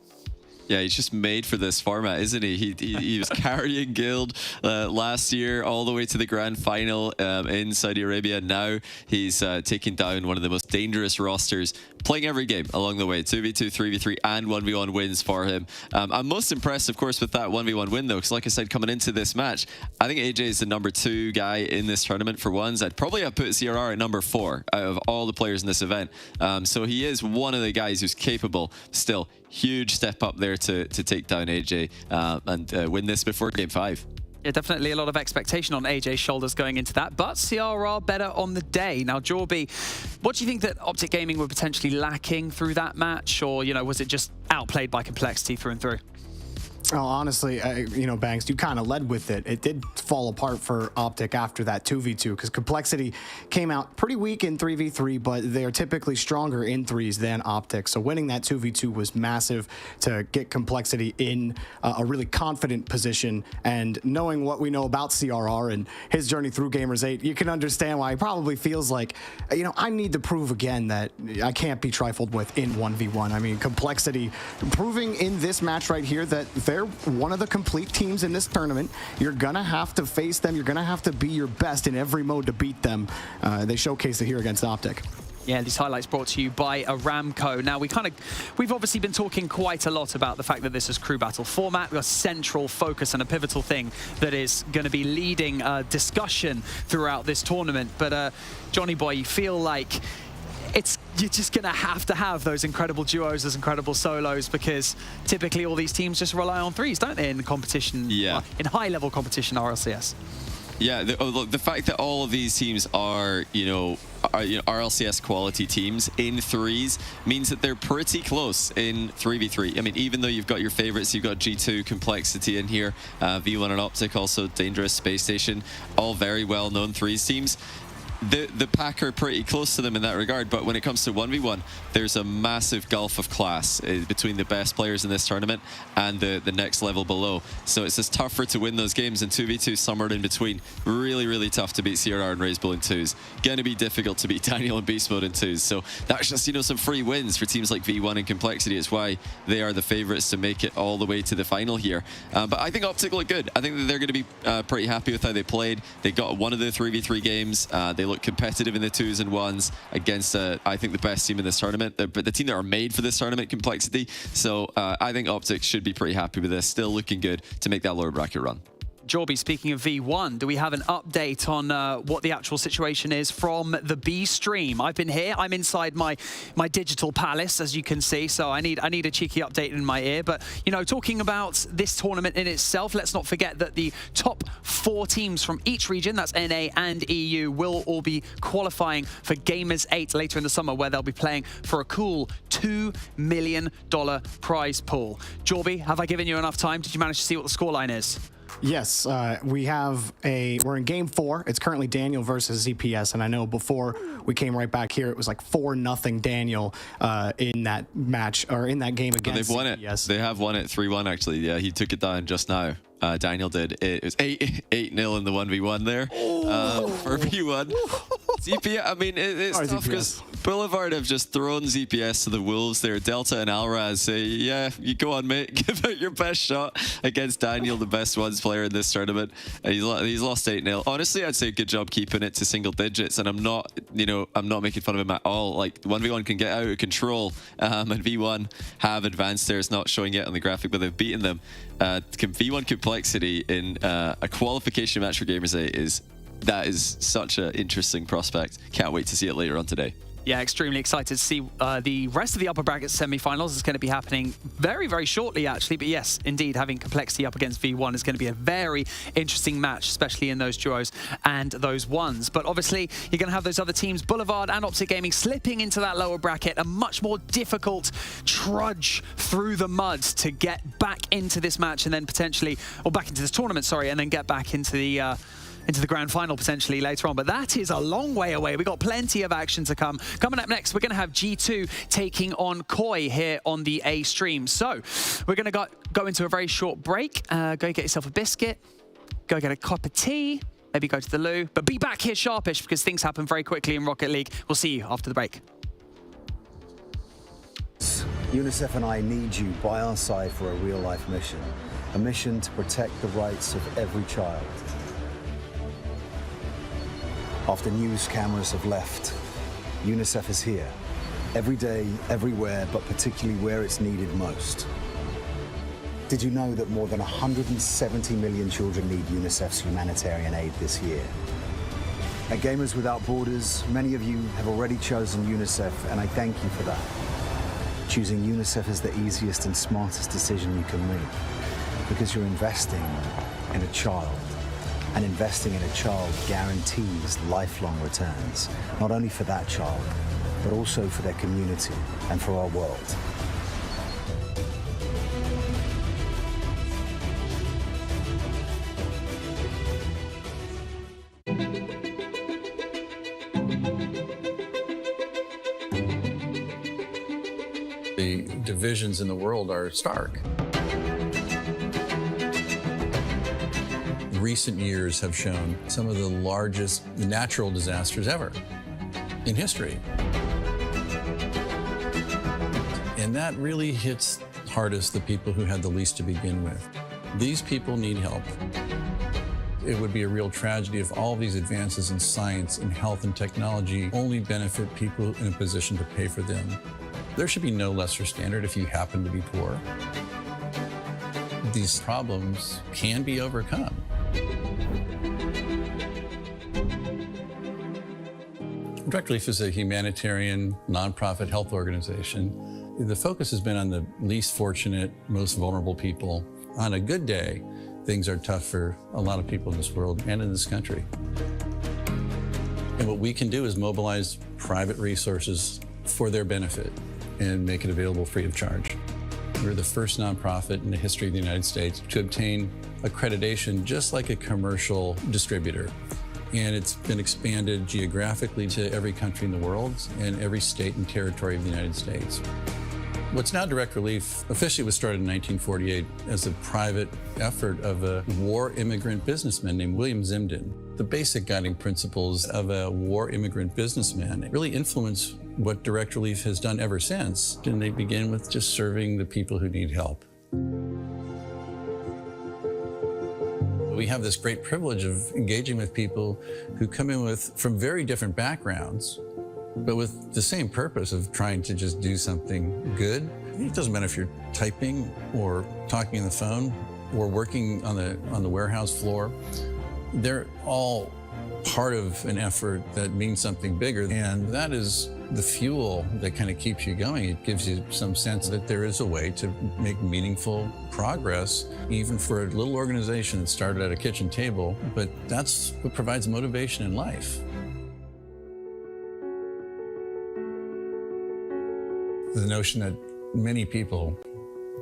Yeah, he's just made for this format, isn't he? He was carrying Guild last year all the way to the grand final in Saudi Arabia. Now he's taking down one of the most dangerous rosters, playing every game along the way. 2v2, 3v3, and 1v1 wins for him. I'm most impressed, of course, with that 1v1 win, though, because like I said, coming into this match, I think AJ is the number 2 guy in this tournament for ones. I'd probably have put CRR at number 4 out of all the players in this event. So he is one of the guys who's capable still. Huge step up there to take down AJ and win this before game 5. Yeah, definitely a lot of expectation on AJ's shoulders going into that, but CRR better on the day. Now, Jorby, what do you think that OpTic Gaming were potentially lacking through that match, or, was it just outplayed by Complexity through and through? Oh, honestly, Banks, you kind of led with it. It did fall apart for OpTic after that 2v2 because Complexity came out pretty weak in 3v3, but they're typically stronger in 3s than OpTic. So winning that 2v2 was massive to get Complexity in a really confident position. And knowing what we know about CRR and his journey through Gamers 8, you can understand why he probably feels like, I need to prove again that I can't be trifled with in 1v1. I mean, Complexity proving in this match right here that they're one of the complete teams in this tournament. You're gonna have to face them. You're gonna have to be your best in every mode to beat them. They showcase it here against OpTic. Yeah, these highlights brought to you by Aramco. Now, we've obviously been talking quite a lot about the fact that this is crew battle format, a central focus and a pivotal thing that is going to be leading discussion throughout this tournament. But Johnny Boy, you feel like you're just going to have those incredible duos, those incredible solos, because typically all these teams just rely on 3s, don't they, in competition, in high-level competition RLCS. Yeah, the fact that all of these teams are, RLCS quality teams in 3s means that they're pretty close in 3v3. I mean, even though you've got your favorites, you've got G2, Complexity in here, V1 and OpTic, also Dangerous, Space Station, all very well-known 3s teams. the pack are pretty close to them in that regard, but when it comes to 1v1, there's a massive gulf of class between the best players in this tournament and the next level below. So it's just tougher to win those games, and 2v2 somewhere in between. Really, really tough to beat CRR and Razebull in 2s. Gonna be difficult to beat Daniel in Beast Mode in 2s. So that's just, you know, some free wins for teams like V1 and Complexity. It's why they are the favorites to make it all the way to the final here. But I think OpTic look good. I think that they're going to be pretty happy with how they played. They got one of the 3v3 games. They look competitive in the 2s and 1s against, I think, the best team in this tournament. But the team that are made for this tournament, Complexity. So I think OpTic should be pretty happy with this. Still looking good to make that lower bracket run. Jorby, speaking of V1, do we have an update on what the actual situation is from the B stream? I've been here. I'm inside my digital palace, as you can see, so I need a cheeky update in my ear. But, you know, talking about this tournament in itself, let's not forget that the top 4 teams from each region, that's NA and EU, will all be qualifying for Gamers 8 later in the summer, where they'll be playing for a cool $2 million prize pool. Jorby, have I given you enough time? Did you manage to see what the scoreline is? Yes, we're in game 4. It's currently Daniel versus ZPS, and I know before we came right back here, it was like 4-0 Daniel in that match, or in that game against They've won ZPS. it. They have won it 3-1 actually. Yeah, he took it down just now. Daniel did. It was 8-0 in the 1v1 there for V1. ZPS, I mean, it's tough because Boulevard have just thrown ZPS to the wolves there. Delta and Alraz say, yeah, you go on, mate. Give it your best shot against Daniel, the best ones player in this tournament. He's lost 8-0. Honestly, I'd say good job keeping it to single digits, and I'm not making fun of him at all. Like, 1v1 can get out of control, and V1 have advanced there. It's not showing yet on the graphic, but they've beaten them. V1 Complexity in a qualification match for Gamers 8 is such an interesting prospect. Can't wait to see it later on today. Yeah, extremely excited to see the rest of the upper bracket semi-finals. Is going to be happening very, very shortly, actually. But yes, indeed, having Complexity up against V1 is going to be a very interesting match, especially in those duos and those ones. But obviously, you're going to have those other teams, Boulevard and OpTic Gaming, slipping into that lower bracket. A much more difficult trudge through the mud to get back into this match and then potentially, or back into this tournament, sorry, and then get back into the grand final potentially later on. But that is a long way away. We've got plenty of action to come. Coming up next, we're going to have G2 taking on Koi here on the A stream. So we're going to go into a very short break. Go get yourself a biscuit. Go get a cup of tea. Maybe go to the loo. But be back here sharpish because things happen very quickly in Rocket League. We'll see you after the break. UNICEF and I need you by our side for a real-life mission. A mission to protect the rights of every child. After news cameras have left, UNICEF is here. Every day, everywhere, but particularly where it's needed most. Did you know that more than 170 million children need UNICEF's humanitarian aid this year? At Gamers Without Borders, many of you have already chosen UNICEF, and I thank you for that. Choosing UNICEF is the easiest and smartest decision you can make, because you're investing in a child. And investing in a child guarantees lifelong returns, not only for that child, but also for their community and for our world. The divisions in the world are stark. Recent years have shown some of the largest natural disasters ever in history. And that really hits hardest the people who had the least to begin with. These people need help. It would be a real tragedy if all these advances in science, in health and technology only benefit people in a position to pay for them. There should be no lesser standard if you happen to be poor. These problems can be overcome. Direct Relief is a humanitarian, nonprofit health organization. The focus has been on the least fortunate, most vulnerable people. On a good day, things are tough for a lot of people in this world and in this country. And what we can do is mobilize private resources for their benefit and make it available free of charge. We're the first nonprofit in the history of the United States to obtain accreditation just like a commercial distributor. and it's been expanded geographically to every country in the world and every state and territory of the United States. What's now Direct Relief officially was started in 1948 as a private effort of a war immigrant businessman named William Zimden. The basic guiding principles of a war immigrant businessman really influence what Direct Relief has done ever since, and they begin with just serving the people who need help. We have this great privilege of engaging with people who come in from very different backgrounds, but with the same purpose of trying to just do something good. It doesn't matter if you're typing or talking on the phone or working on the warehouse floor. They're all part of an effort that means something bigger, and that is the fuel that kind of keeps you going. It gives you some sense that there is a way to make meaningful progress, even for a little organization that started at a kitchen table, but that's what provides motivation in life. The notion that many people,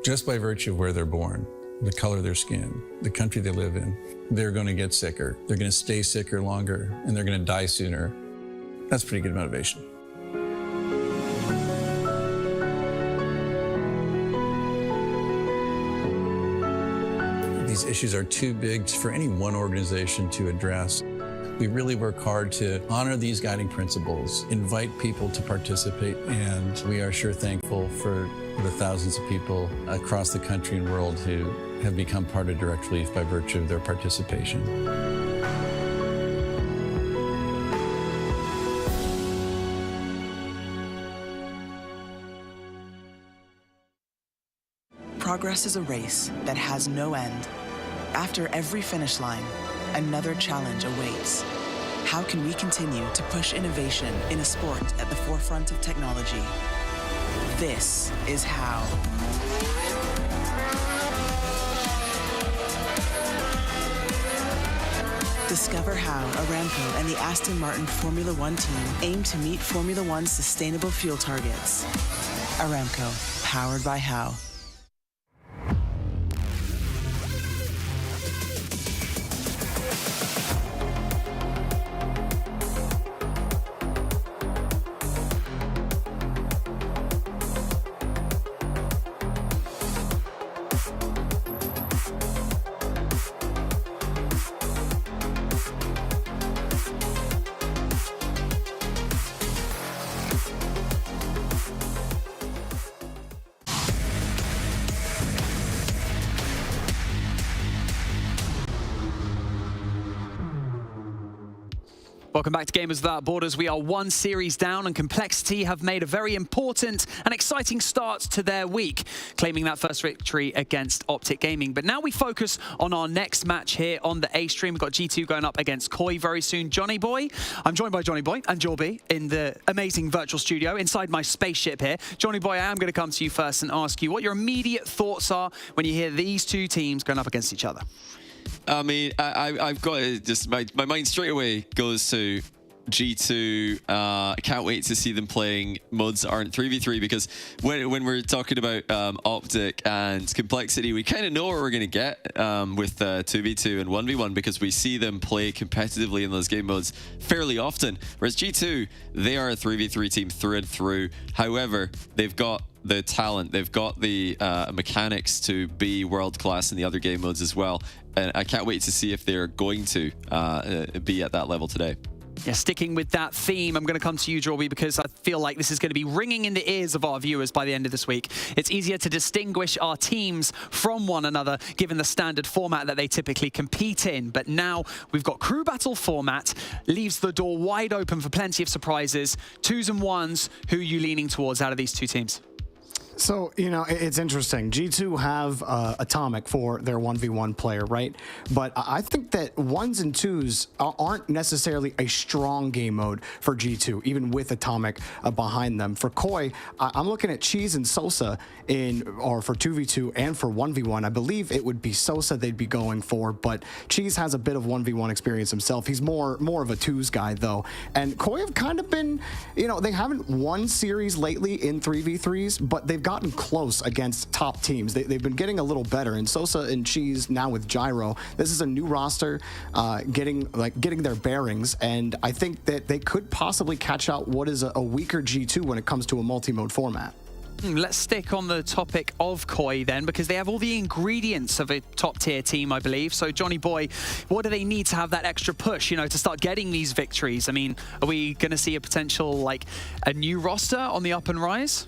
just by virtue of where they're born, the color of their skin, the country they live in, they're going to get sicker, they're going to stay sicker longer, and they're going to die sooner. That's pretty good motivation. These issues are too big for any one organization to address. We really work hard to honor these guiding principles, invite people to participate, and we are sure thankful for the thousands of people across the country and world who have become part of Direct Relief by virtue of their participation. Progress is a race that has no end. After every finish line, another challenge awaits. How can we continue to push innovation in a sport at the forefront of technology? This is how. Discover how Aramco and the Aston Martin Formula One team aim to meet Formula One's sustainable fuel targets. Aramco, powered by How. Welcome back to Gamers Without Borders. We are one series down, and Complexity have made a very important and exciting start to their week, claiming that first victory against OpTic Gaming. But now we focus on our next match here on the A stream. We've got G2 going up against Koi very soon. Johnny Boy, I'm joined by Johnny Boy and Jorby in the amazing virtual studio inside my spaceship here. Johnny Boy, I am going to come to you first and ask you what your immediate thoughts are when you hear these two teams going up against each other. I mean, I've got to just, my mind straight away goes to G2. I can't wait to see them playing mods that aren't 3v3, because when we're talking about OpTic and Complexity, we kind of know what we're going to get with 2v2 and 1v1, because we see them play competitively in those game modes fairly often. Whereas G2, they are a 3v3 team through and through. However, they've got the talent, they've got the mechanics to be world-class in the other game modes as well. And I can't wait to see if they're going to be at that level today. Yeah, sticking with that theme, I'm going to come to you, Jorby, because I feel like this is going to be ringing in the ears of our viewers by the end of this week. It's easier to distinguish our teams from one another, given the standard format that they typically compete in. But now we've got crew battle format, leaves the door wide open for plenty of surprises. 2s and 1s, who are you leaning towards out of these two teams? So, you know, it's interesting. G2 have Atomic for their 1v1 player, right? But I think that 1s and 2s aren't necessarily a strong game mode for G2, even with Atomic behind them. For Koi, I'm looking at Cheese and Sosa for 2v2 and for 1v1. I believe it would be Sosa they'd be going for, but Cheese has a bit of 1v1 experience himself. He's more of a 2s guy, though. And Koi have kind of been, you know, they haven't won series lately in 3v3s, but they've gotten close against top teams. They've been getting a little better. And Sosa and Cheese now with Gyro, this is a new roster, getting their bearings. And I think that they could possibly catch out what is a weaker G2 when it comes to a multi-mode format. Let's stick on the topic of Koi then, because they have all the ingredients of a top-tier team, I believe. So, Johnny Boy, what do they need to have that extra push, you know, to start getting these victories? I mean, are we going to see a potential, like, a new roster on the up and rise?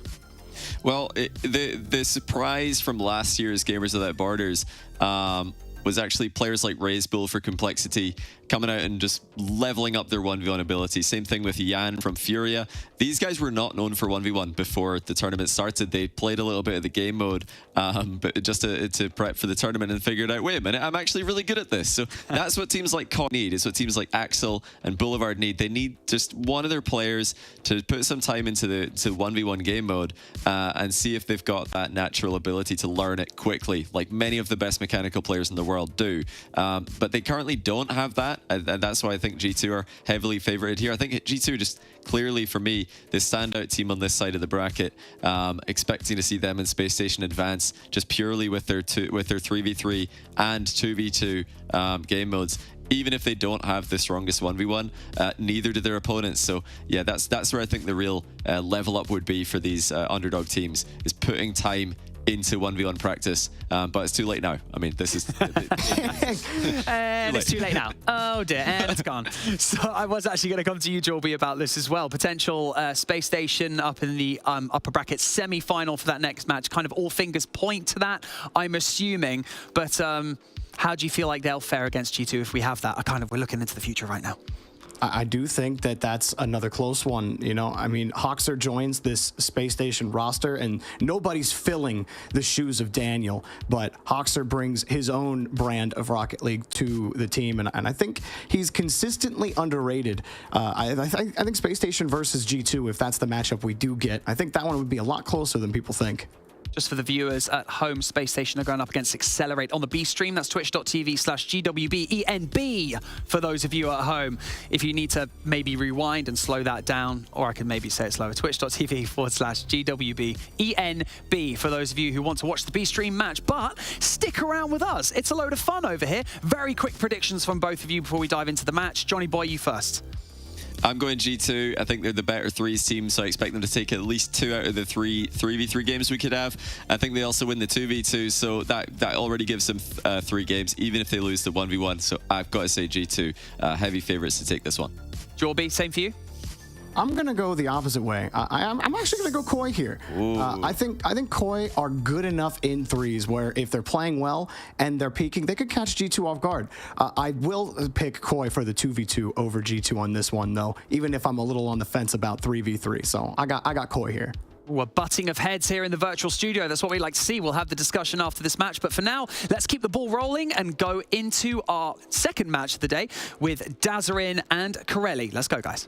Well, the surprise from last year's Gamers Without Borders was actually players like Raise Bull for Complexity coming out and just leveling up their 1v1 ability. Same thing with Yan from Furia. These guys were not known for 1v1 before the tournament started. They played a little bit of the game mode, but just to prep for the tournament, and figured out, wait a minute, I'm actually really good at this. So that's what teams like COD need. It's what teams like Axel and Boulevard need. They need just one of their players to put some time into the 1v1 game mode and see if they've got that natural ability to learn it quickly, like many of the best mechanical players in the world do. But they currently don't have that. And that's why I think G2 are heavily favorited here. I think G2 just clearly, for me, the standout team on this side of the bracket. Expecting to see them in Space Station advance just purely with their 3v3 and 2v2 game modes. Even if they don't have the strongest 1v1, neither do their opponents. So yeah, that's where I think the real level up would be for these underdog teams, is putting time into 1v1 practice, but it's too late now. I mean, this is... And it's too late now. Oh dear, and it's gone. So I was actually going to come to you, Jorby, about this as well. Potential Space Station up in the upper bracket semi-final for that next match. Kind of all fingers point to that, I'm assuming. But how do you feel like they'll fare against G2 if we have that? We're looking into the future right now. I do think that that's another close one. You know, I mean, Hoxer joins this Space Station roster, and nobody's filling the shoes of Daniel, but Hoxer brings his own brand of Rocket League to the team, and I think he's consistently underrated. I think Space Station versus G2, if that's the matchup we do get, I think that one would be a lot closer than people think. Just for the viewers at home, Space Station are going up against Accelerate on the B stream. That's twitch.tv/GWBENB for those of you at home. If you need to maybe rewind and slow that down, or I can maybe say it slower, twitch.tv/GWBENB for those of you who want to watch the B stream match. But stick around with us. It's a load of fun over here. Very quick predictions from both of you before we dive into the match. Johnny Boy, you first. I'm going G2. I think they're the better threes team, so I expect them to take at least 2 out of the 3v3 games we could have. I think they also win the 2v2, so that already gives them 3 games, even if they lose the 1v1. So I've got to say G2, heavy favorites to take this one. Jorby, same for you? I'm gonna go the opposite way. I'm actually gonna go Koi here. I think Koi are good enough in threes where if they're playing well and they're peaking, they could catch G2 off guard. I will pick Koi for the 2v2 over G2 on this one though, even if I'm a little on the fence about 3v3. So I got Koi here. We're butting of heads here in the virtual studio. That's what we like to see. We'll have the discussion after this match. But for now, let's keep the ball rolling and go into our second match of the day with Dazarin and Corelli. Let's go, guys.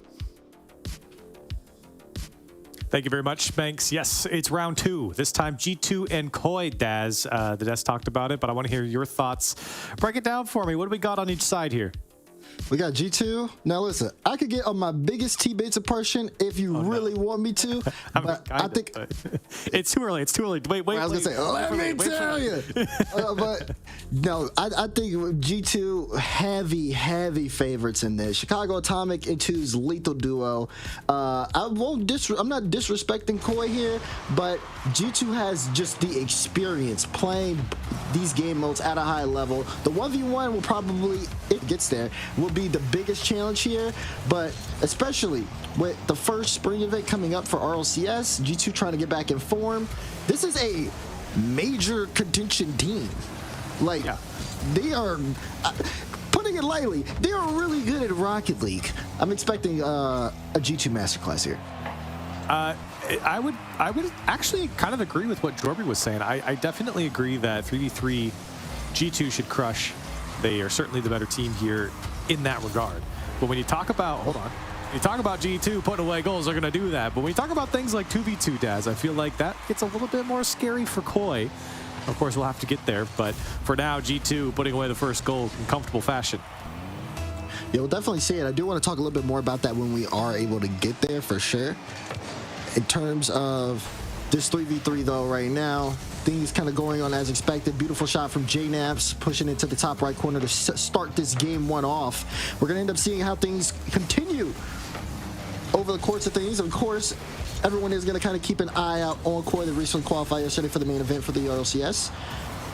Thank you very much, Banks. Yes, it's round 2. This time G2 and Koi, Daz. The Daz talked about it, but I want to hear your thoughts. Break it down for me. What do we got on each side here? We got G2. Now listen, I could get on my biggest T-Beta portion if you really want me to, but I think it's too early. It's too early. Wait. I was gonna say, let me tell you. But no, I think G2 heavy favorites in this. Chicago Atomic and 2's lethal duo. I'm not disrespecting Koi here, but G2 has just the experience playing these game modes at a high level. The 1v1 will probably, if it gets there, will be the biggest challenge here, but especially with the first spring event coming up for RLCS, G2 trying to get back in form. This is a major contention team. Like, they are, putting it lightly, they are really good at Rocket League. I'm expecting a G2 masterclass here. I would actually kind of agree with what Jorby was saying. I definitely agree that 3v3 G2 should crush. They are certainly the better team here in that regard. But when you talk about, you talk about G2 putting away goals, they're going to do that. But when you talk about things like 2v2, Daz, I feel like that gets a little bit more scary for Koi. Of course, we'll have to get there. But for now, G2 putting away the first goal in comfortable fashion. Yeah, we'll definitely see it. I do want to talk a little bit more about that when we are able to get there for sure. In terms of this 3v3 though right now. Things kind of going on as expected. Beautiful shot from JNaps, pushing into the top right corner to start this game 1 off. We're going to end up seeing how things continue over the course of things. Of course, everyone is going to kind of keep an eye out on Koi. They recently qualified yesterday for the main event for the RLCS.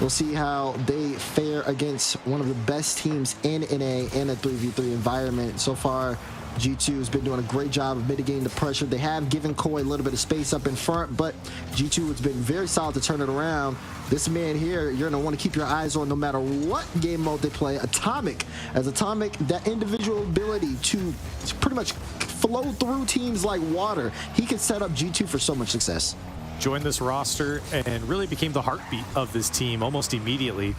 We'll see how they fare against one of the best teams in NA in a 3v3 environment. So far, G2 has been doing a great job of mitigating the pressure. They have given Koi a little bit of space up in front, but G2 has been very solid to turn it around. This man here, you're going to want to keep your eyes on no matter what game mode they play. OpTic, as OpTic, that individual ability to pretty much flow through teams like water. He can set up G2 for so much success. Joined this roster and really became the heartbeat of this team almost immediately.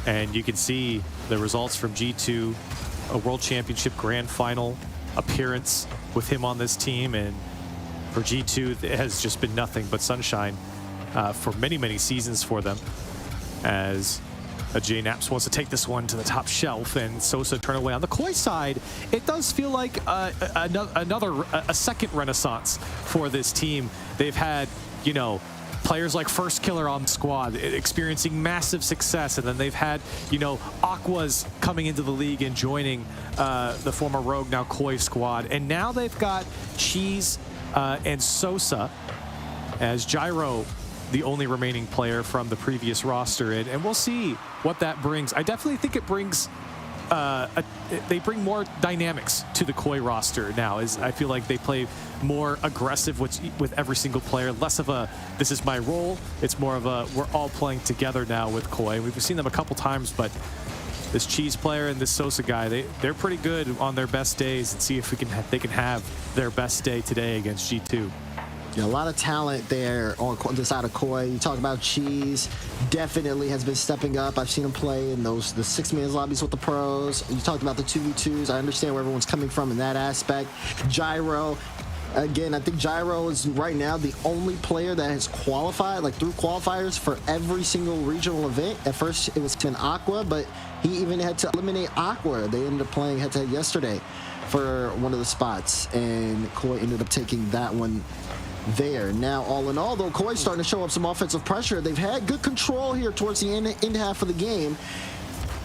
And you can see the results from G2, a World Championship Grand Final appearance with him on this team, and for G2 it has just been nothing but sunshine for many seasons for them, as JNaps wants to take this one to the top shelf and Sosa turn away. On the Koi side, it does feel like a second renaissance for this team. They've had, you know, players like First Killer on the squad experiencing massive success, and then they've had, you know, Aquas coming into the league and joining the former Rogue, now Koi squad, and now they've got Cheese and Sosa as Gyro, the only remaining player from the previous roster, and we'll see what that brings. I definitely think it brings they bring more dynamics to the Koi roster now. I feel like they play more aggressive with every single player, less of a this is my role. It's more of a we're all playing together now with Koi. We've seen them a couple times, but this Cheese player and this Sosa guy, they're pretty good on their best days, and see if they can have their best day today against G2. Yeah, a lot of talent there on the side of Koi. You talk about Cheese, definitely has been stepping up. I've seen him play in the 6-man lobbies with the pros. You talked about the 2v2s. I understand where everyone's coming from in that aspect. Gyro, again, I think Gyro is right now the only player that has qualified, like through qualifiers, for every single regional event. At first, it was in Aqua, but he even had to eliminate Aqua. They ended up playing head-to-head yesterday for one of the spots, and Koi ended up taking that one there. Now, all in all, though, Koi's starting to show up some offensive pressure. They've had good control here towards the end half of the game.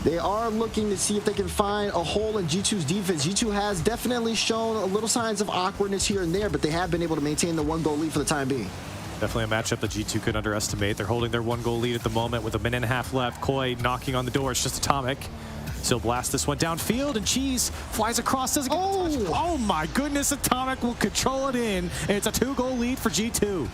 They are looking to see if they can find a hole in G2's defense. G2 has definitely shown a little signs of awkwardness here and there, but they have been able to maintain the 1-goal lead for the time being. Definitely a matchup that G2 could underestimate. They're holding their 1-goal lead at the moment with a minute and a half left. Koi knocking on the door. It's just OpTic. He'll blast this one downfield, and Cheese flies across. Doesn't get the touch. Oh my goodness, OpTic will control it in, and it's a 2-goal lead for G2.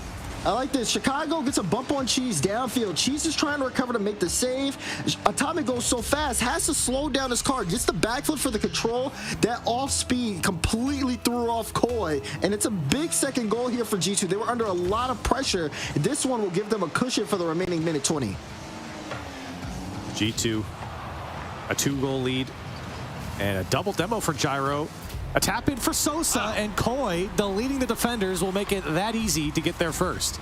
I like this. Chicago gets a bump on Cheese downfield. Cheese is trying to recover to make the save. OpTic goes so fast, has to slow down his car, gets the backflip for the control. That off speed completely threw off Koi, and it's a big second goal here for G2. They were under a lot of pressure. This one will give them a cushion for the remaining minute 20. G2, a 2-goal lead, and a double demo for Gyro. A tap in for Sosa, and Koi, deleting the defenders, will make it that easy to get there first.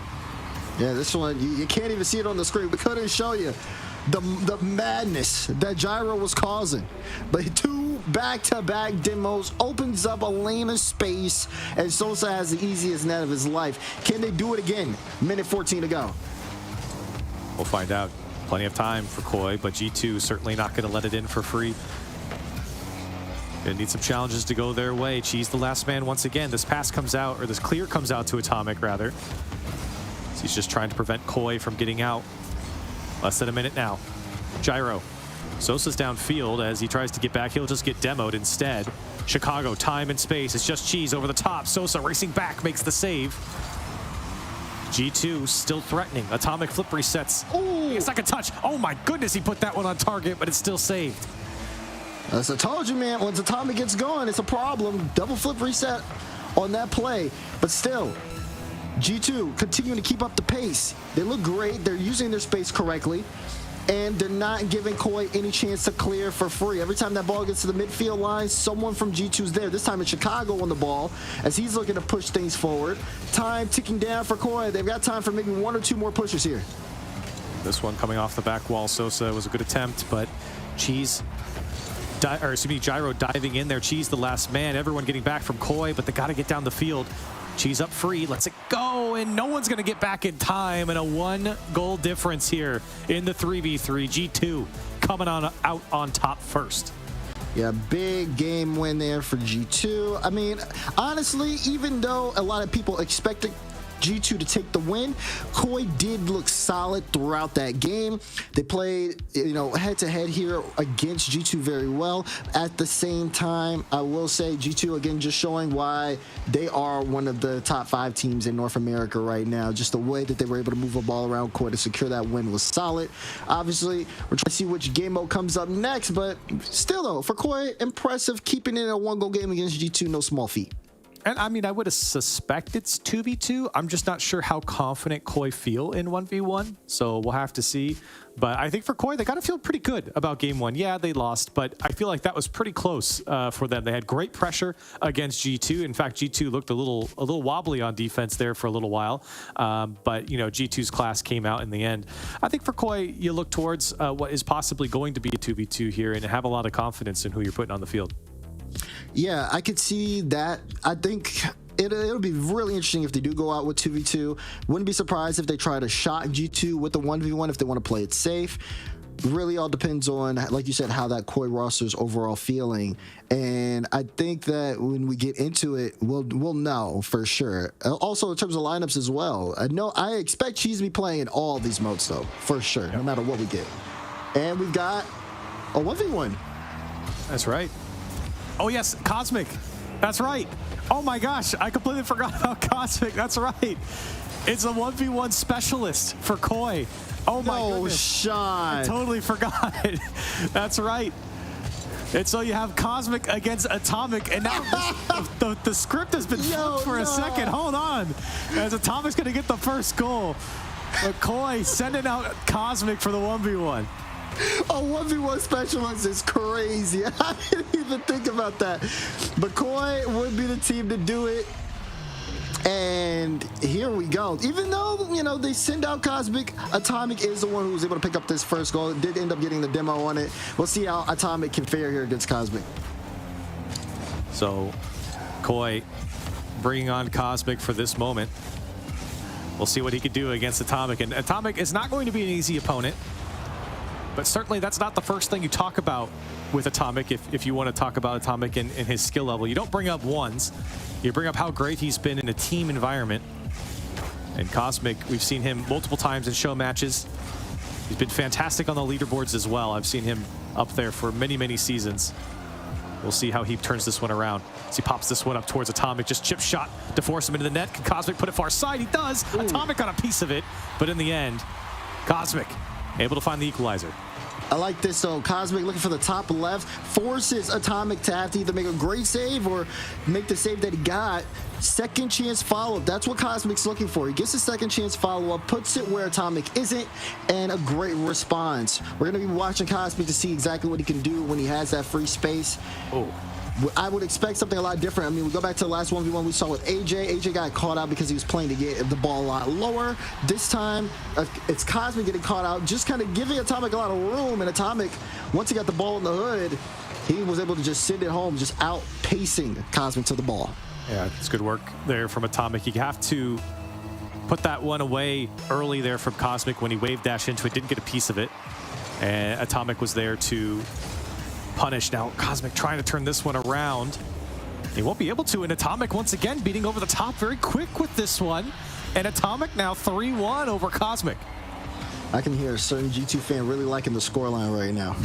Yeah, this one, you can't even see it on the screen. We couldn't show you the madness that Gyro was causing. But 2 back-to-back demos opens up a lane of space, and Sosa has the easiest net of his life. Can they do it again? Minute 14 to go. We'll find out. Plenty of time for Koi, but G2 certainly not going to let it in for free. Gonna need some challenges to go their way. Cheese the last man once again. This pass comes out, or this clear comes out to OpTic rather. So he's just trying to prevent Koi from getting out. Less than a minute now. Gyro. Sosa's downfield as he tries to get back. He'll just get demoed instead. Chicago, time and space. It's just Cheese over the top. Sosa racing back, makes the save. G2 still threatening. OpTic flip resets. Ooh. A second touch. Oh my goodness, he put that one on target, but it's still saved. As I told you, man, once OpTic gets going, it's a problem. Double flip reset on that play. But still, G2 continuing to keep up the pace. They look great. They're using their space correctly. And they're not giving Koi any chance to clear for free. Every time that ball gets to the midfield line, someone from G2's there. This time it's Chicago on the ball as he's looking to push things forward. Time ticking down for Koi. They've got time for maybe 1 or 2 more pushes here. This one coming off the back wall. Sosa was a good attempt, but Gyro diving in there. Cheese the last man. Everyone getting back from Koi, but they got to get down the field. Cheese up free, lets it go, and no one's going to get back in time. And a 1-goal difference here in the 3v3. G2 coming out on top first. Yeah, big game win there for G2. I mean, honestly, even though a lot of people expected G2 to take the win, Koi did look solid throughout that game. They played, head-to-head here against G2 very well. At the same time, I will say G2, again, just showing why they are one of the top 5 teams in North America right now. Just the way that they were able to move the ball around Koi to secure that win was solid. Obviously, we're trying to see which game mode comes up next, but still, though, for Koi, impressive keeping it a 1-goal game against G2, no small feat. And I mean, I would have suspect it's 2v2. I'm just not sure how confident Koi feel in 1v1. So we'll have to see. But I think for Koi, they got to feel pretty good about game 1. Yeah, they lost, but I feel like that was pretty close for them. They had great pressure against G2. In fact, G2 looked a little wobbly on defense there for a little while. But, G2's class came out in the end. I think for Koi, you look towards what is possibly going to be a 2v2 here and have a lot of confidence in who you're putting on the field. Yeah, I could see that. I think it'll be really interesting if they do go out with 2v2. Wouldn't be surprised if they try to shock G2 with the 1v1 if they want to play it safe. Really all depends on, like you said, how that Koi roster is overall feeling. And I think that when we get into it, we'll know for sure. Also, in terms of lineups as well, I expect Cheese to be playing in all these modes, though, for sure, no matter what we get. And we've got a 1v1. That's right. Oh, yes, Cosmic. That's right. Oh, my gosh. I completely forgot about Cosmic. That's right. It's a 1v1 specialist for Koi. Oh, my goodness. Sean. I totally forgot. That's right. And so you have Cosmic against Atomic, and now the script has been flipped for a second. Hold on. As Atomic's going to get the first goal. But Koi sending out Cosmic for the 1v1. A 1v1 specialist is crazy. I didn't even think about that. But Koi would be the team to do it. And here we go. Even though, they send out Cosmic, Atomic is the one who was able to pick up this first goal. It did end up getting the demo on it. We'll see how Atomic can fare here against Cosmic. So, Koi bringing on Cosmic for this moment. We'll see what he could do against Atomic. And Atomic is not going to be an easy opponent. But certainly that's not the first thing you talk about with Atomic if you want to talk about Atomic in his skill level. You don't bring up ones. You bring up how great he's been in a team environment. And Cosmic, we've seen him multiple times in show matches. He's been fantastic on the leaderboards as well. I've seen him up there for many, many seasons. We'll see how he turns this one around. As he pops this one up towards Atomic, just chip shot to force him into the net. Can Cosmic put it far side? He does. Ooh. Atomic got a piece of it, but in the end, Cosmic able to find the equalizer. I like this, though. Cosmic looking for the top left, forces Atomic to have to either make a great save or make the save that he got. Second chance follow-up. That's what Cosmic's looking for. He gets a second chance follow-up, puts it where Atomic isn't, and a great response. We're going to be watching Cosmic to see exactly what he can do when he has that free space. Oh. I would expect something a lot different. I mean, we go back to the last 1v1 we saw with AJ. AJ got caught out because he was playing to get the ball a lot lower. This time, it's Cosmic getting caught out, just kind of giving Atomic a lot of room. And Atomic, once he got the ball in the hood, he was able to just sit at home, just outpacing Cosmic to the ball. Yeah, it's good work there from Atomic. You have to put that one away early there from Cosmic when he wave dash into it, didn't get a piece of it. And Atomic was there to punish. Now Cosmic trying to turn this one around. He won't be able to, and Atomic once again beating over the top very quick with this one. And Atomic now 3-1 over Cosmic. I can hear a certain G2 fan really liking the scoreline right now.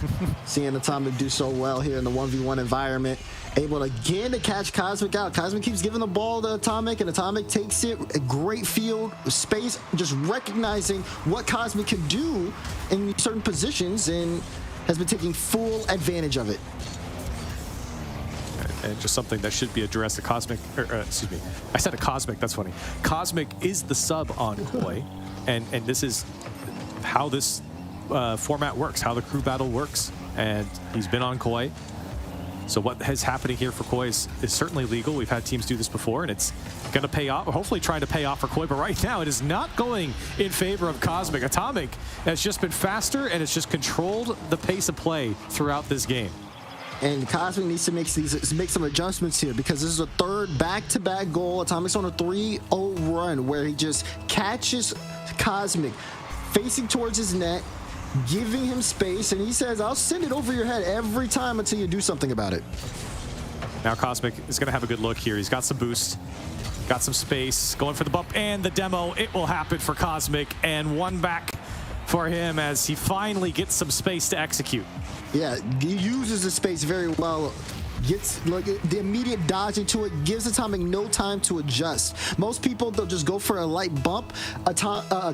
Seeing Atomic do so well here in the 1v1 environment. Able again to catch Cosmic out. Cosmic keeps giving the ball to Atomic, and Atomic takes it. A great field space, just recognizing what Cosmic can do in certain positions, and has been taking full advantage of it. And just something that should be addressed. The Cosmic, excuse me, I said a Cosmic, that's funny. Cosmic is the sub on Koi, and this is how this format works, how the crew battle works. And he's been on Koi. So what is happening here for Koi is certainly legal. We've had teams do this before, and it's going to pay off, hopefully trying to pay off for Koi. But right now, it is not going in favor of Cosmic. Atomic has just been faster, and it's just controlled the pace of play throughout this game. And Cosmic needs to make some adjustments here because this is a third back-to-back goal. Atomic's on a 3-0 run where he just catches Cosmic facing towards his net, giving him space, and he says, I'll send it over your head every time until you do something about it. Now Cosmic is going to have a good look here. He's got some boost, got some space, going for the bump and the demo. It will happen for Cosmic, and one back for him as he finally gets some space to execute. Yeah, he uses the space very well. Gets like the immediate dodge into it, gives Atomic no time to adjust. Most people, they'll just go for a light bump.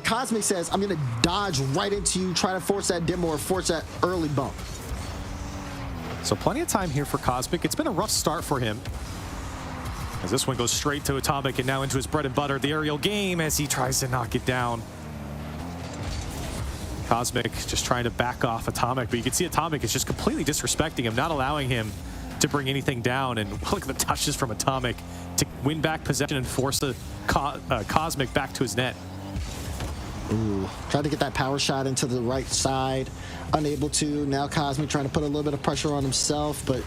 Cosmic says, I'm going to dodge right into you, try to force that demo or force that early bump. So plenty of time here for Cosmic. It's been a rough start for him, as this one goes straight to Atomic and now into his bread and butter, the aerial game, as he tries to knock it down. Cosmic just trying to back off Atomic, but you can see Atomic is just completely disrespecting him, not allowing him to bring anything down. And look at the touches from Atomic to win back possession and force the Cosmic back to his net. Ooh, tried to get that power shot into the right side, unable to. Now Cosmic trying to put a little bit of pressure on himself, but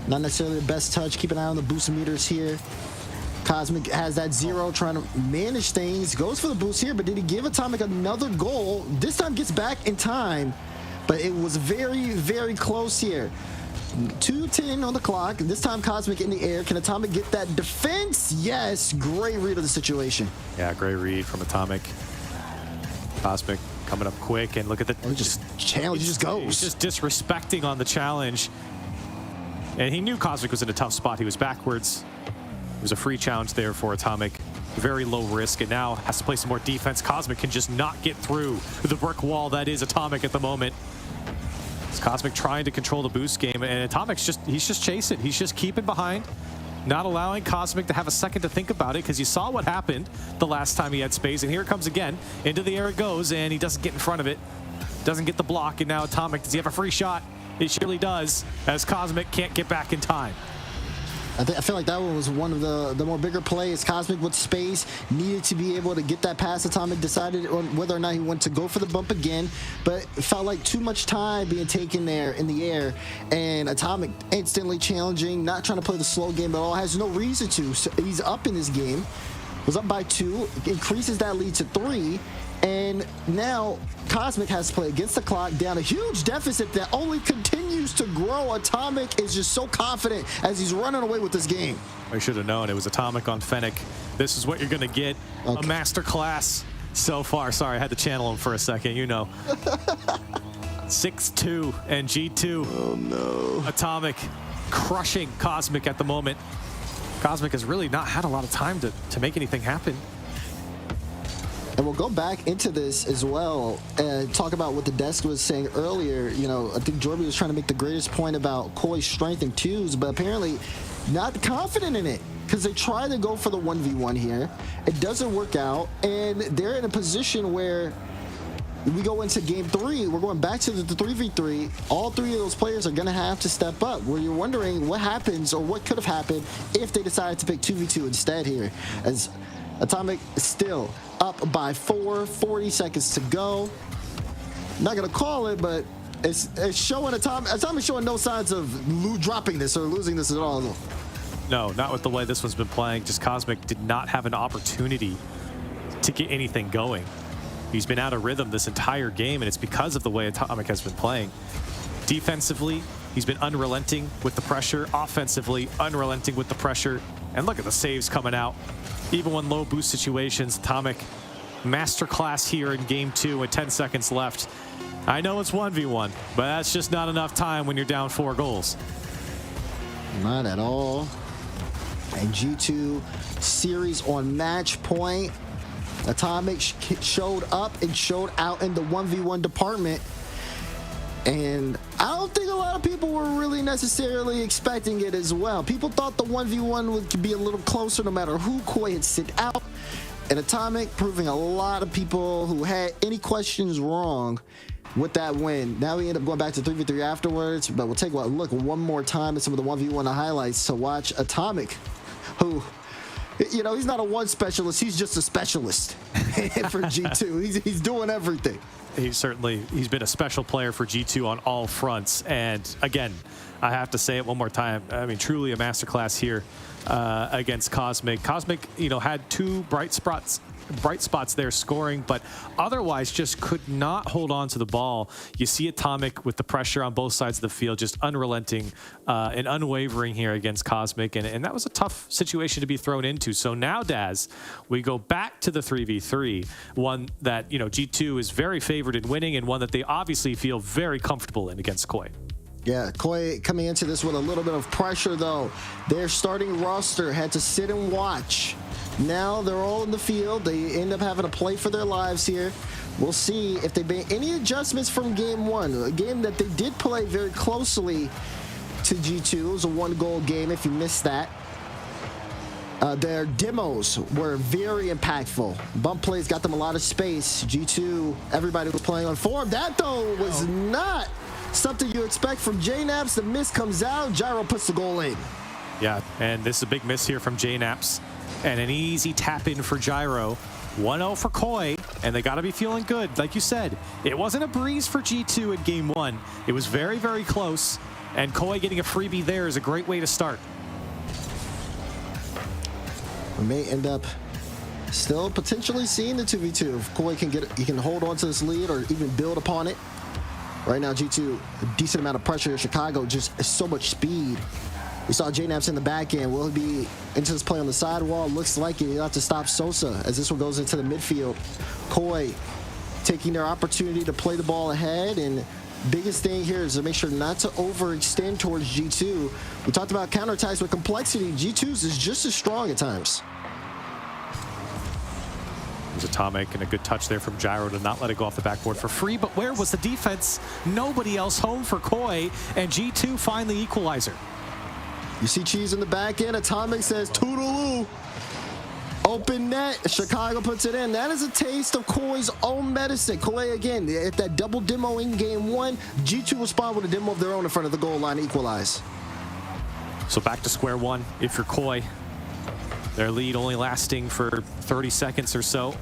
not necessarily the best touch. Keep an eye on the boost meters here. Cosmic has that 0, trying to manage things. Goes for the boost here, but did he give Atomic another goal? This time gets back in time, but it was very, very close here. 2:10 on the clock. This time Cosmic in the air. Can Atomic get that defense? Yes, great read of the situation. Yeah, great read from Atomic. Cosmic coming up quick, and look at the challenge. He just goes. He's just disrespecting on the challenge. And he knew Cosmic was in a tough spot. He was backwards. It was a free challenge there for Atomic. Very low risk, and now has to play some more defense. Cosmic can just not get through the brick wall that is Atomic at the moment. It's Cosmic trying to control the boost game, and Atomic's he's just chasing. He's just keeping behind, not allowing Cosmic to have a second to think about it, because you saw what happened the last time he had space, and here it comes again. Into the air it goes, and he doesn't get in front of it. Doesn't get the block, and now Atomic, does he have a free shot? It surely does, as Cosmic can't get back in time. I feel like that one was one of the more bigger plays. Cosmic with space, needed to be able to get that pass. Atomic decided on whether or not he wanted to go for the bump again, but it felt like too much time being taken there in the air, and Atomic instantly challenging, not trying to play the slow game at all, has no reason to. So he's up in this game, was up by 2, increases that lead to 3, and now Cosmic has to play against the clock, down a huge deficit that only continues to grow. Atomic is just so confident as he's running away with this game. I should have known. It was Atomic on Fennec. This is what you're going to get. Okay. A master class so far. Sorry, I had to channel him for a second, you know. 6-2 and G2. Oh, no. Atomic crushing Cosmic at the moment. Cosmic has really not had a lot of time to make anything happen. And we'll go back into this as well and talk about what the desk was saying earlier. You know, I think Jorby was trying to make the greatest point about Koi's strength in 2s, but apparently not confident in it, because they try to go for the 1v1 here. It doesn't work out, and they're in a position where we go into game 3. We're going back to the 3v3. All 3 of those players are going to have to step up, where you're wondering what happens or what could have happened if they decided to pick 2v2 instead here, as Atomic is still up by 4, 40 seconds to go. Not gonna call it, but it's showing Atomic's showing no signs of dropping this or losing this at all. No, not with the way this one's been playing. Just Cosmic did not have an opportunity to get anything going. He's been out of rhythm this entire game, and it's because of the way Atomic has been playing. Defensively, he's been unrelenting with the pressure. Offensively, unrelenting with the pressure. And look at the saves coming out. Even when low boost situations, Atomic masterclass here in game 2 with 10 seconds left. I know it's 1v1, but that's just not enough time when you're down 4 goals. Not at all. And G2 series on match point. Atomic showed up and showed out in the 1v1 department. And I don't think a lot of people were really necessarily expecting it as well. People thought the 1v1 would be a little closer no matter who Koi had sent out. And Atomic proving a lot of people who had any questions wrong with that win. Now we end up going back to 3v3 afterwards, but we'll take a look one more time at some of the 1v1 highlights to watch Atomic, who, you know, he's not a 1 specialist, he's just a specialist for G2. He's doing everything. He's been a special player for G2 on all fronts. And again, I have to say it one more time. I mean, truly a masterclass here against Cosmic. Cosmic, you know, had two bright spots there scoring, but otherwise just could not hold on to the ball. You see Atomic with the pressure on both sides of the field, just unrelenting and unwavering here against Cosmic, and that was a tough situation to be thrown into. So now, Daz, we go back to the 3v3, one that, you know, G2 is very favored in winning, and one that they obviously feel very comfortable in against Koi. Yeah, Koi coming into this with a little bit of pressure, though. Their starting roster had to sit and watch. Now they're all in the field. They end up having to play for their lives here. We'll see if they made any adjustments from game one, a game that they did play very closely to G2. It was a 1-goal game if you missed that. Their demos were very impactful. Bump plays got them a lot of space. G2, everybody was playing on form. That, though, was not something you expect from JNaps. The miss comes out. Gyro puts the goal in. Yeah, and this is a big miss here from JNaps. And an easy tap in for Gyro. 1-0 for Koi, and they got to be feeling good. Like you said, it wasn't a breeze for G2 in game one. It was very, very close, and Koi getting a freebie there is a great way to start. We may end up still potentially seeing the 2v2. If Koi can he can hold on to this lead or even build upon it. Right now, G2, a decent amount of pressure. Chicago, just so much speed. We saw JNaps in the back end. Will he be into this play on the sidewall? Looks like it. He'll have to stop Sosa as this one goes into the midfield. Koi taking their opportunity to play the ball ahead, and biggest thing here is to make sure not to overextend towards G2. We talked about counterattacks with complexity. G2's is just as strong at times. There's Atomic, and a good touch there from Gyro to not let it go off the backboard for free. But where was the defense? Nobody else home for Koi, and G2 find the equalizer. You see Cheese in the back end. Atomic says toodaloo. Open net. Chicago puts it in. That is a taste of Koi's own medicine. Koi again at that double demo in game one. G2 will spawn with a demo of their own in front of the goal line, equalize. So back to square one if you're Koi. Their lead only lasting for 30 seconds or so.